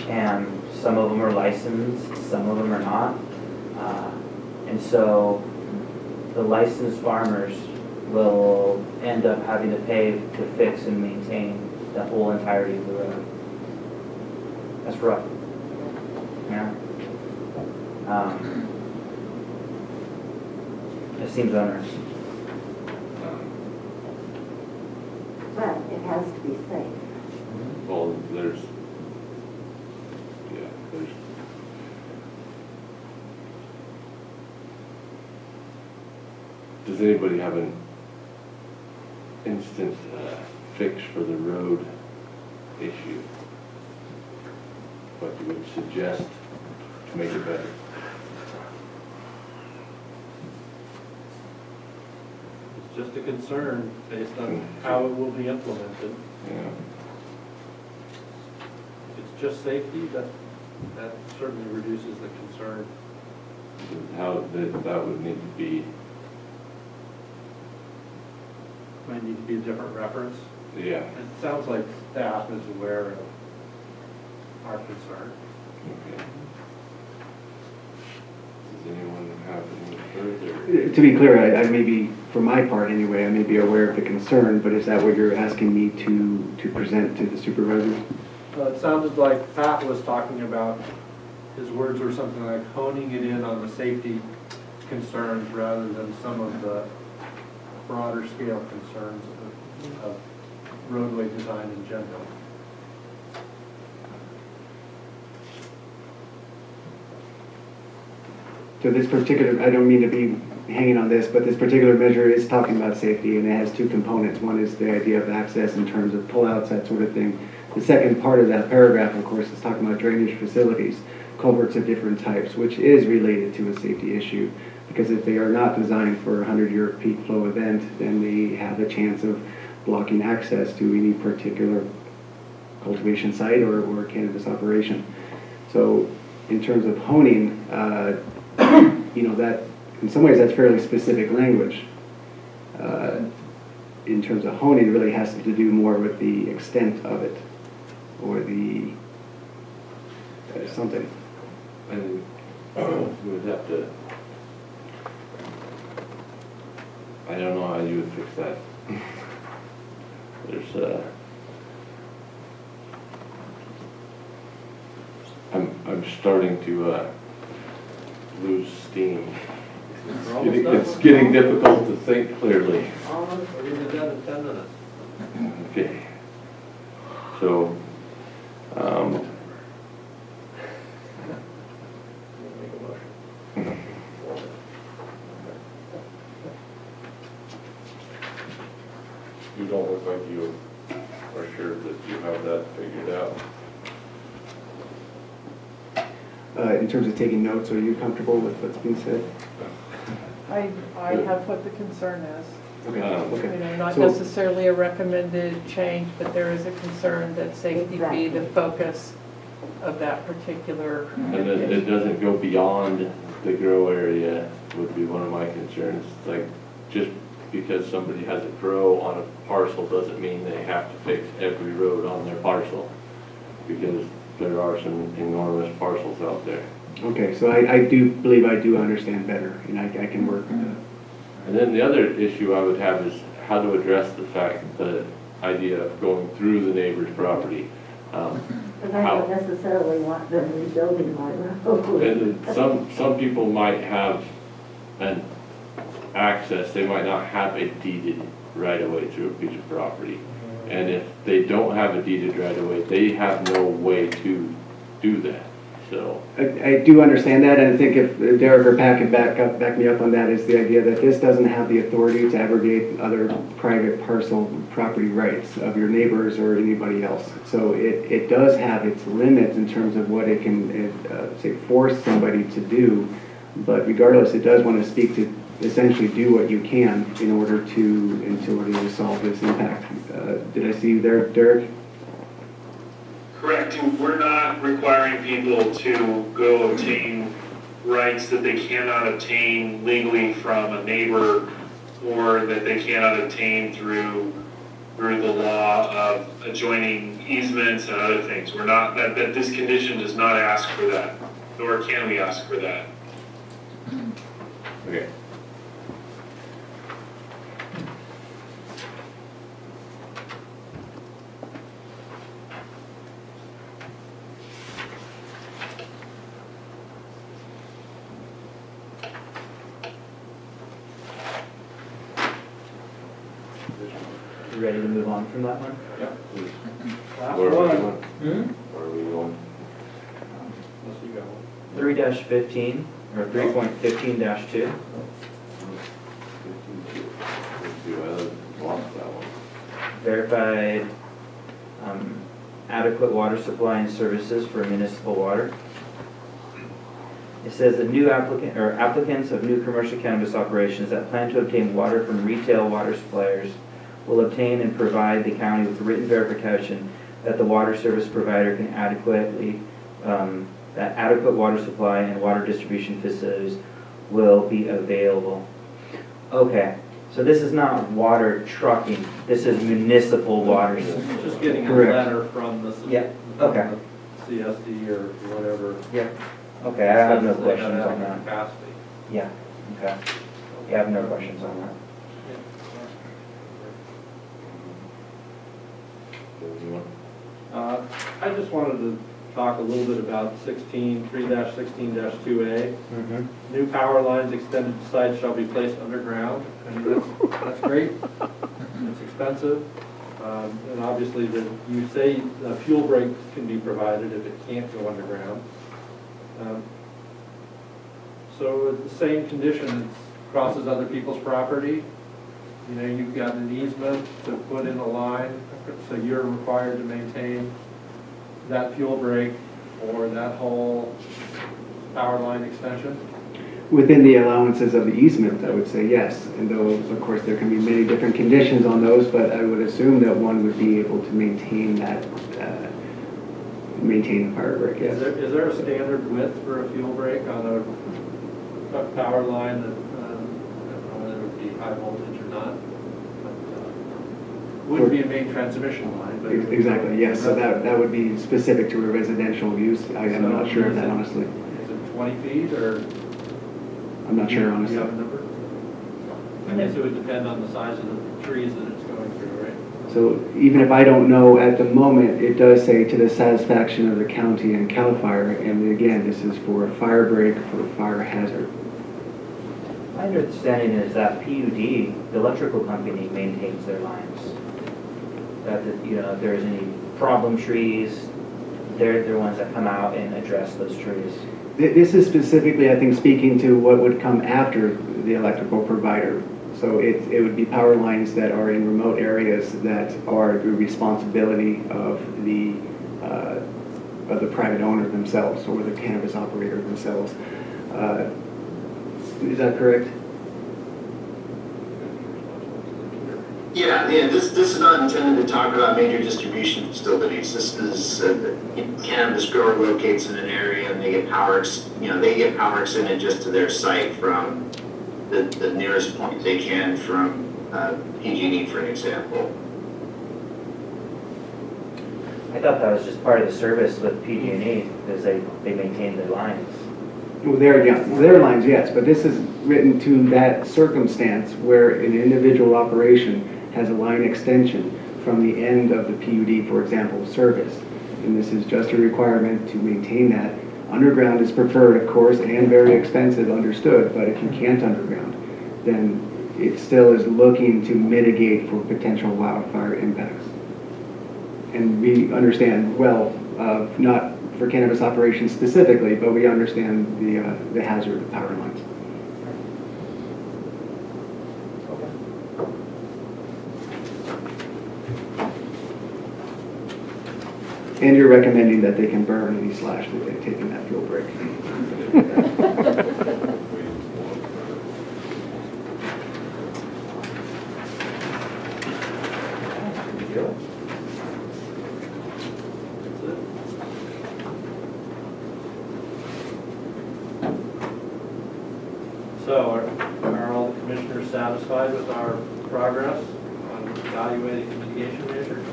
and some of them are licensed, some of them are not. And so the licensed farmers will end up having to pay to fix and maintain the whole entirety of the road. That's rough. Yeah. It seems onerous. But it has to be safe. Well, there's, does anybody have an instant fix for the road issue? What you would suggest to make it better? It's just a concern based on how it will be implemented. Yeah. If it's just safety, that certainly reduces the concern. How that would need to be. Might need to be a different reference. Yeah. It sounds like staff is aware of our concern. Okay. Does anyone have any further? To be clear, I may be, for my part anyway, I may be aware of the concern, but is that what you're asking me to present to the supervisors? It sounded like Pat was talking about, his words were something like honing it in on the safety concerns rather than some of the broader scale concerns of roadway design in general. So this particular, I don't mean to be hanging on this, but this particular measure is talking about safety, and it has two components. One is the idea of access in terms of pullouts, that sort of thing. The second part of that paragraph, of course, is talking about drainage facilities, culverts of different types, which is related to a safety issue. Because if they are not designed for a 100-year peak flow event, then they have a chance of blocking access to any particular cultivation site or cannabis operation. So in terms of honing, you know, that in some ways that's fairly specific language. In terms of honing, it really has to do more with the extent of it, or the something. And we would have to, I don't know how you would fix that. There's I'm starting to lose steam. It's getting difficult to think clearly. Almost, we're gonna be done in 10 minutes. Okay. So, Make a motion. You don't look like you are sure that you have that figured out. In terms of taking notes, are you comfortable with what's being said? I have what the concern is. Okay. You know, not So- necessarily a recommended change, but there is a concern that safety be the focus of that particular. and it doesn't go beyond the grow area would be one of my concerns. Like, just because somebody has a grow on a parcel doesn't mean they have to fix every road on their parcel, because there are some enormous parcels out there. Okay, so I do believe I do understand better, and I can work with that. And then the other issue I would have is how to address the fact, the idea of going through the neighbor's property. But I don't necessarily want them rebuilding my road. And some people might have an access, they might not have a deeded right-of-way through a piece of property. And if they don't have a deeded right-of-way, they have no way to do that, so. I do understand that, and I think if Derek or Pat can back me up on that, is the idea that this doesn't have the authority to abrogate other private parcel property rights of your neighbors or anybody else. So it does have its limits in terms of what it can, say, force somebody to do, but regardless, it does want to speak to essentially do what you can in order to solve this impact. Did I see you there, Derek? Correct. We're not requiring people to go obtain rights that they cannot obtain legally from a neighbor, or that they cannot obtain through the law of adjoining easements and other things. We're not, that this condition does not ask for that, nor can we ask for that. Okay. You ready to move on from that one? Yep. Where are we going? Hmm? Where are we going? Unless you go. 3-15, or 3.15-2. I lost that one. Verified adequate water supply and services for municipal water. It says that new applicants of new commercial cannabis operations that plan to obtain water from retail water suppliers will obtain and provide the county with written verification that the water service provider can that adequate water supply and water distribution facilities will be available. Okay, so this is not water trucking, this is municipal water. Just getting a Correct. letter from the Yeah, okay. CSD or whatever. Yeah, okay, I have no Says they gotta questions have on that. capacity. Yeah, okay. Yeah, I have no questions on that. I just wanted to talk a little bit about 3-16-2A. New power lines extended to sites shall be placed underground. I mean, that's great. It's expensive. And obviously, you say a fuel break can be provided if it can't go underground. So it's the same condition, it crosses other people's property. You know, you've got an easement to put in a line, so you're required to maintain that fuel break or that whole power line extension? Within the allowances of the easement, I would say yes. And though, of course, there can be many different conditions on those, but I would assume that one would be able to maintain that, maintain the power break, yes. Is there a standard width for a fuel break on a power line that, I don't know whether it would be high voltage or not? Wouldn't be a main transmission line, but. Exactly, yes, so that would be specific to a residential use. I'm not sure of that, honestly. Is it 20 feet or? I'm not sure, Do honestly. you have a number? I guess it would depend on the size of the trees that it's going through, right? So even if I don't know at the moment, it does say to the satisfaction of the county and CAL FIRE, and again, this is for a fire break for fire hazard. My understanding is that PUD, the electrical company, maintains their lines. That, you know, if there's any problem trees, they're the ones that come out and address those trees. This is specifically, I think, speaking to what would come after the electrical provider. So it would be power lines that are in remote areas that are the responsibility of the private owner themselves or the cannabis operator themselves. Is that correct? Yeah, this is not intended to talk about major distribution facilities. This is cannabis grower locates in an area and they get power extended just to their site from the nearest point they can from PG&E, for an example. I thought that was just part of the service with PG&E because they maintain their lines. Well, their lines, yes, but this is written to that circumstance where an individual operation has a line extension from the end of the PUD, for example, service. And this is just a requirement to maintain that. Underground is preferred, of course, and very expensive, understood, but if you can't underground, then it still is looking to mitigate for potential wildfire impacts. And we understand, well, not for cannabis operations specifically, but we understand the hazard of power lines. And you're recommending that they can burn any slash that they've taken that fuel break. So are all the commissioners satisfied with our progress on evaluating the mitigation measures?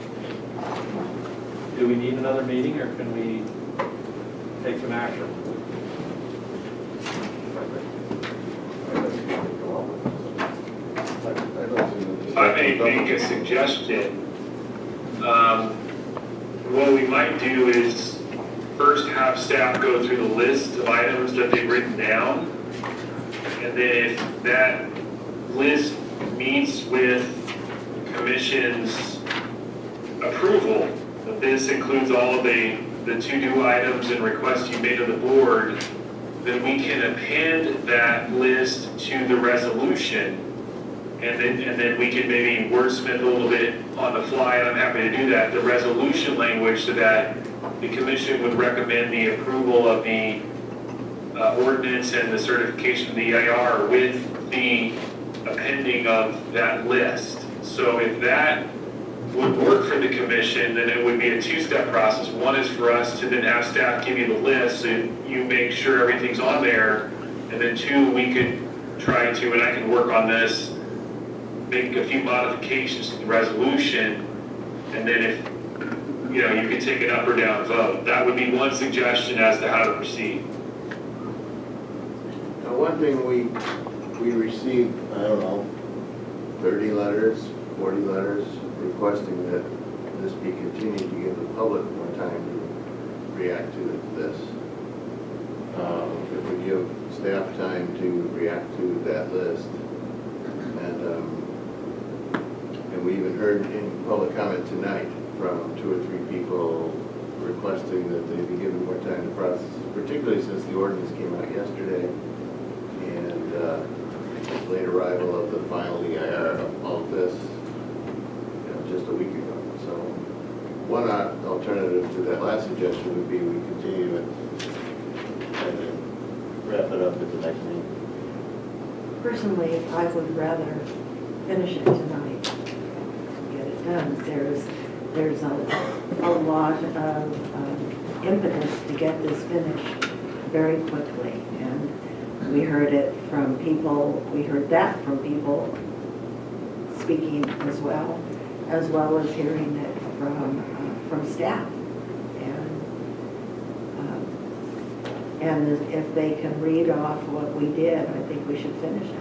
Do we need another meeting or can we take some action? If I may make a suggestion, what we might do is first have staff go through the list of items that they've written down. And then if that list meets with commission's approval, this includes all of the to-do items and requests you made of the board, then we can append that list to the resolution. And then we can maybe wordsmith a little bit on the fly, and I'm happy to do that, the resolution language so that the commission would recommend the approval of the ordinance and the certification of the EIR with the appending of that list. So if that would work for the commission, then it would be a two-step process. One is for us to then have staff give you the list and you make sure everything's on there. And then two, we could try to, and I can work on this, make a few modifications to the resolution. And then if, you know, you could take an up or down vote. That would be one suggestion as to how to proceed. Now, one thing we received, I don't know, 30 letters, 40 letters requesting that this be continued to give the public more time to react to this. If we give staff time to react to that list, and we even heard in public comment tonight from 2 or 3 people requesting that they be given more time to process it, particularly since the ordinance came out yesterday and late arrival of the final EIR of all of this, you know, just a week ago. So one alternative to that last suggestion would be we continue it and then wrap it up at the next meeting. Personally, I would rather finish it tonight, get it done. There's a lot of impetus to get this finished very quickly, and we heard it from people, we heard that from people speaking as well as hearing it from staff. And if they can read off what we did, I think we should finish it.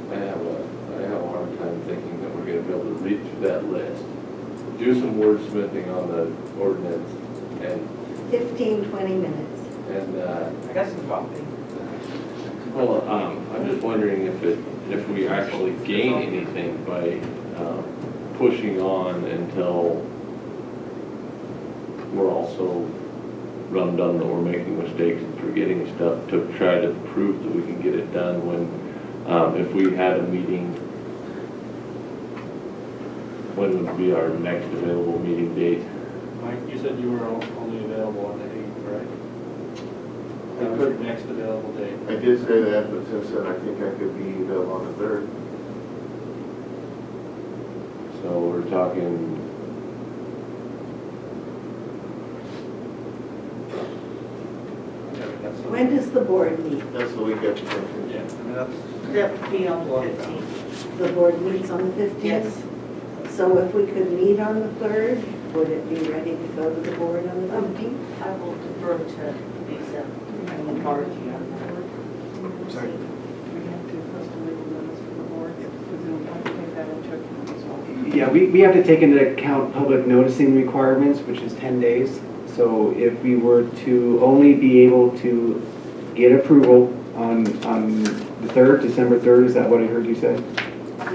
I have a hard time thinking that we're gonna be able to read through that list, do some wordsmithing on the ordinance, and 15, 20 minutes. And I got some coffee. well, I'm just wondering if we actually gain anything by pushing on until we're also run done that we're making mistakes and forgetting stuff to try to prove that we can get it done when, if we had a meeting, when would be our next available meeting date? Mike, you said you were only available on the 8th, right? That was your next available date. I did say that, but since then I think I could be available on the 3rd. So we're talking, When does the board meet? That's the week after Thanksgiving. Yeah, I mean, that's. That would be on the 15th. The board meets on the 15th? Yes. So if we could meet on the 3rd, would it be ready to go to the board on the 15th? I will defer to Lisa and the authority on that. Sorry. We have to post a legal notice for the board, because we'll have to take that into account as well. Yeah, we have to take into account public noticing requirements, which is 10 days. So if we were to only be able to get approval on the 3rd, December 3rd, is that what I heard you say?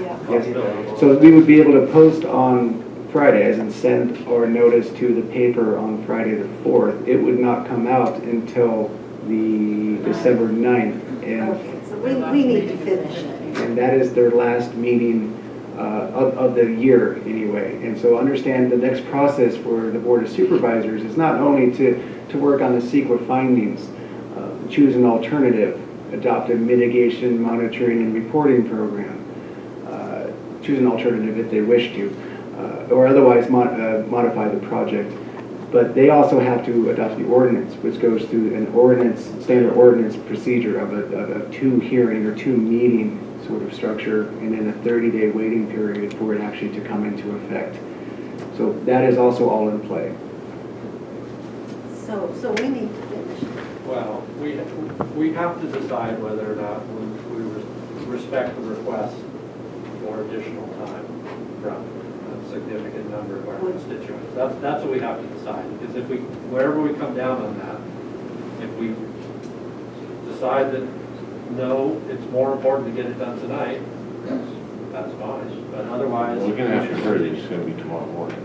Yeah. Yes. So we would be able to post on Fridays and send our notice to the paper on Friday the 4th. It would not come out until the December 9th. And, Okay, so we need to finish it. and that is their last meeting of the year anyway. And so understand the next process for the Board of Supervisors is not only to work on the CEQA findings, choose an alternative, adopt a mitigation, monitoring, and reporting program, choose an alternative if they wish to, or otherwise modify the project. But they also have to adopt the ordinance, which goes through an ordinance, standard ordinance procedure of a 2-hearing or 2-meeting sort of structure, and then a 30-day waiting period for it actually to come into effect. So that is also all in play. So we need to finish it. Well, we have to decide whether or not we respect the request for additional time from a significant number of our constituents. That's what we have to decide, because if wherever we come down on that, if we decide that no, it's more important to get it done tonight, that's fine, but otherwise. We're gonna have to hurry, it's gonna be tomorrow morning.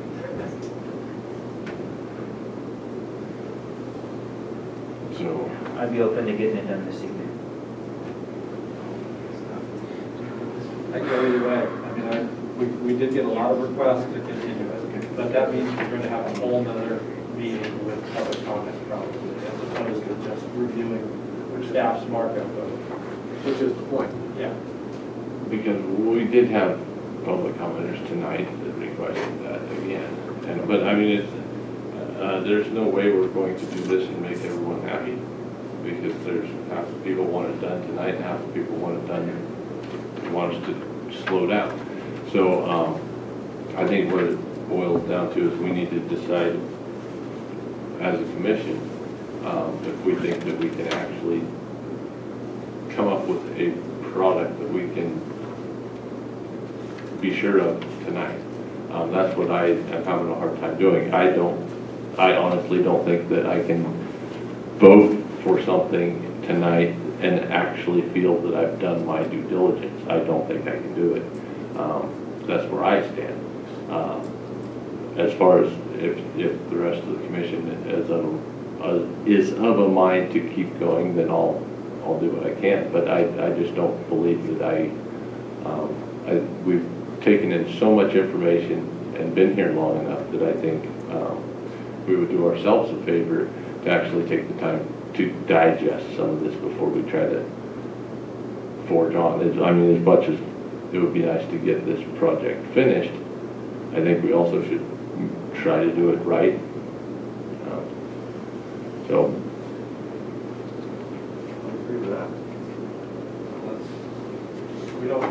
So, I'd be open to getting it done this evening. I go either way. I mean, we did get a lot of requests to continue it, but that means we're going to have a whole nother meeting with public comment probably, as opposed to just reviewing staff's markup of, Which is the point. yeah. because we did have public commenters tonight that requested that again. And, but I mean, it's, there's no way we're going to do this and make everyone happy. Because there's half the people want it done tonight and half the people want it done, want us to slow down. So, I think what it boils down to is we need to decide as a commission, if we think that we can actually come up with a product that we can be sure of tonight. That's what I am having a hard time doing. I honestly don't think that I can vote for something tonight and actually feel that I've done my due diligence. I don't think I can do it. That's where I stand. As far as if the rest of the commission is of a mind to keep going, then I'll do what I can. But I just don't believe that we've taken in so much information and been here long enough that I think we would do ourselves a favor to actually take the time to digest some of this before we try to forge on. I mean, as much as it would be nice to get this project finished, I think we also should try to do it right. So. I agree with that.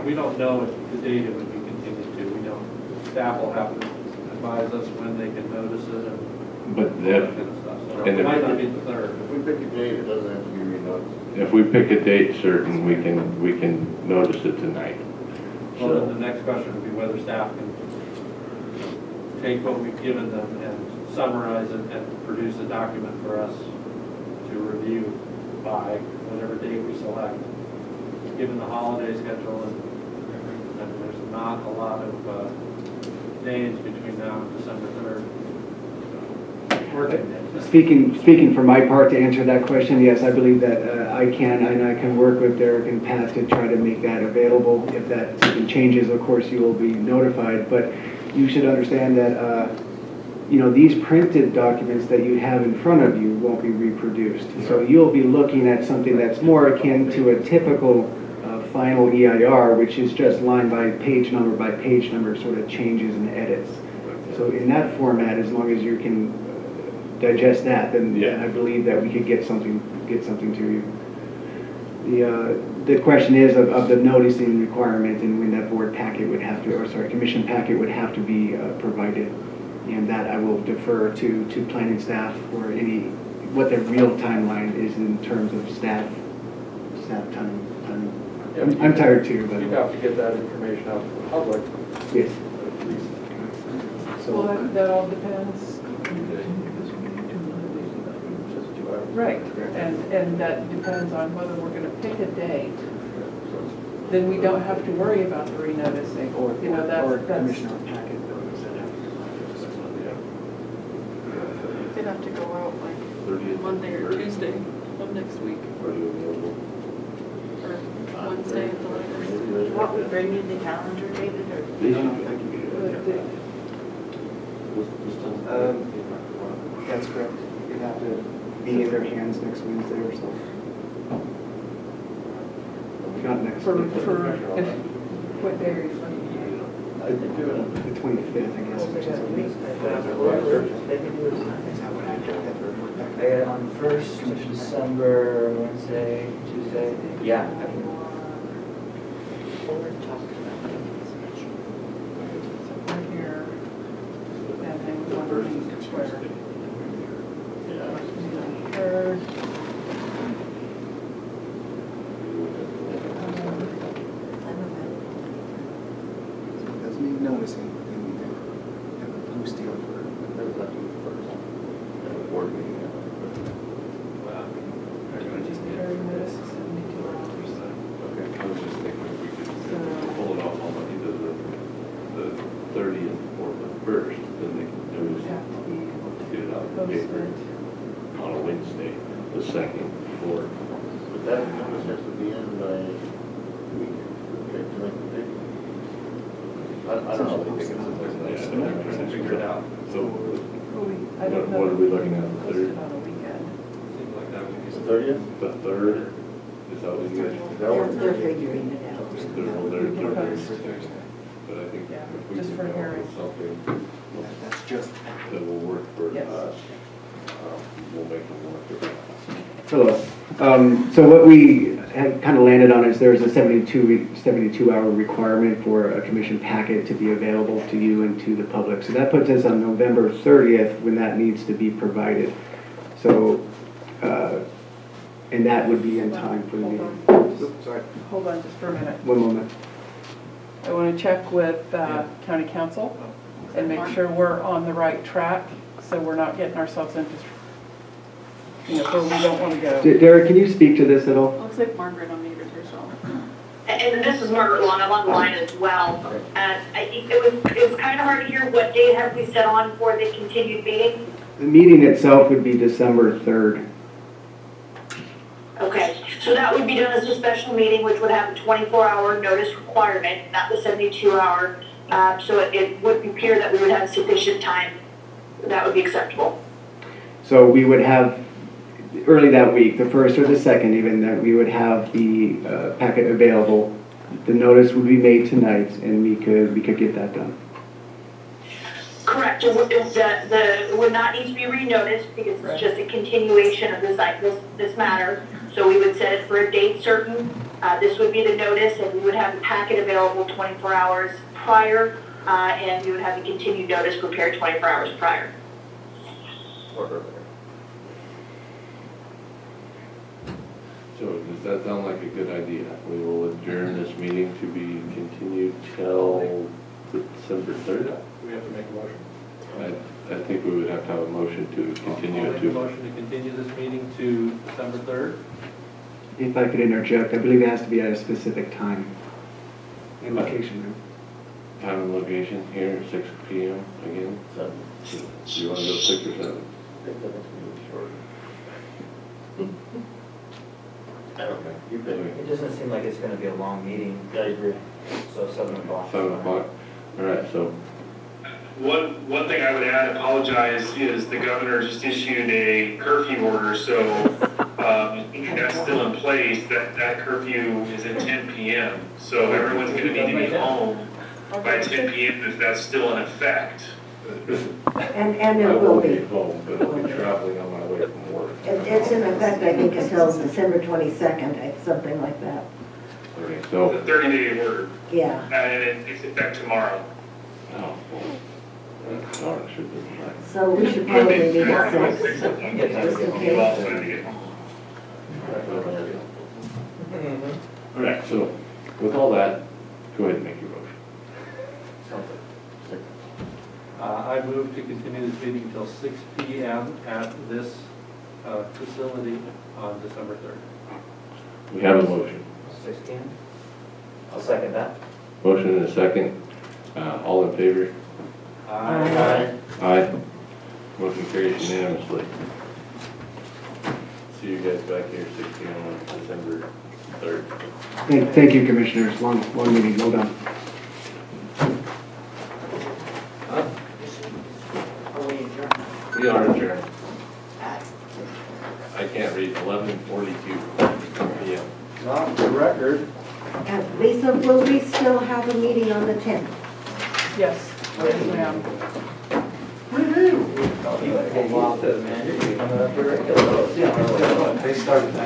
We don't know if the data would be continued to. We don't. Staff will have to advise us when they can notice it and But all that kind of stuff. So it might not be the third. If we pick a date, it doesn't have to be re-noticed. If we pick a date certain, we can notice it tonight. Well, then the next question would be whether staff can take what we've given them and summarize it and produce a document for us to review by whatever date we select. Given the holiday schedule and there's not a lot of days between now and December 3rd. Speaking for my part to answer that question, yes, I believe that I can work with Derek and Pat to try to make that available. If that something changes, of course, you will be notified. But you should understand that these printed documents that you have in front of you won't be reproduced. So you'll be looking at something that's more akin to a typical final EIR, which is just line by page number sort of changes and edits. So in that format, as long as you can digest that, then I believe that we could get something to you. The question is of the noticing requirement and when that board packet would have to, commission packet would have to be provided, and that I will defer to planning staff for what the real timeline is in terms of staff time. I'm tired too, but you'd have to get that information out to the public. Yes. At least. Well, that all depends. Right, and that depends on whether we're going to pick a date. Then we don't have to worry about the renoticing. Or that's commissioner packet. They'd have to go out like Monday or Tuesday of next week. Or Wednesday at the latest. What would bring you the calendar, David, or? That's correct. You'd have to be in their hands next Wednesday or so. Not next for week. what day are you The 25th, I guess, which is a week. On 1st of December, Wednesday, Tuesday. Yeah. we're here, and then we want to meet where? Third. That's me noticing, and we have a blue steel for first. Board meeting. Just hearing this, 72 hours. Okay, I was just thinking if we could pull it that notice has to be in by weekend, okay, to make the date? I don't know. Figure it out. So, I don't know. what are we looking at, the Posted third? on a weekend. Seems like that would be. The 30th? The third, is that what you guys? They're figuring it out. But I think Yeah, if we just can for come up hearing. with something That's just. that will work for Yes. us, we'll make it work for us. Hello. So what we have kind of landed on is there's a 72-hour requirement for a commission packet to be available to you and to the public. So that puts us on November 30th when that needs to be provided. So, and that would be in time for the meeting. Oops, sorry. Hold on just for a minute. One moment. I want to check with county council and make sure we're on the right track, so we're not getting ourselves into, where we don't want to go. Derek, can you speak to this at all? Looks like Margaret unmuted herself. And this is Margaret Long, I'm on the line as well. It was kind of hard to hear what date have we set on for the continued meeting? The meeting itself would be December 3rd. Okay, so that would be done as a special meeting, which would have a 24-hour notice requirement, not the 72-hour. So it would appear that we would have sufficient time. That would be acceptable. So we would have, early that week, the 1st or the 2nd even, that we would have the packet available. The notice would be made tonight, and we could get that done. Correct. It would not need to be renoticed because it's just a continuation of this matter. So we would set it for a date certain. This would be the notice, and we would have the packet available 24 hours prior, and we would have the continued notice prepared 24 hours prior. So does that sound like a good idea? We will adjourn this meeting to be continued till December 3rd? We have to make a motion. I think we would have to have a motion to continue I'll it make a to. motion to continue this meeting to December 3rd. If I could interject, I believe it has to be at a specific time and location. Time and location here at 6 p.m. again. 7. Do you want to go 6 or 7? I think the next meeting's shorter. I don't know, you pick. It doesn't seem like it's going to be a long meeting. Yeah, I agree. So 7 o'clock. 7 o'clock. All right, so One thing I would add, apologize, is the governor just issued a curfew order, so that's still in place. That curfew is at 10 p.m. So everyone's going to need to be home by 10 p.m. if that's still in effect. And it will be. home, but I'll be traveling on my way from work. It's in effect, I think, until December 22nd, something like that. Okay, It's so. a 30-day order, Yeah. and it takes effect tomorrow. Oh, darn, should be right. So we should probably meet at 6. Just in You all case. signed it. All right, so with all that, go ahead and make your motion. I move to continue this meeting until 6 p.m. at this facility on December 3rd. We have a motion. 6 p.m.? I'll second that. Motion and a second. All in favor? Aye. Aye. Motion carries unanimously. See you guys back here 6 p.m. on December 3rd. Thank you, commissioners. Long meeting. Well done. We are adjourned. I can't read 11:42 p.m. Not the record. Lisa, will we still have a meeting on the 10th? Yes, ma'am. Woo-hoo! Oh, you got to go off the manager. Coming up here. They started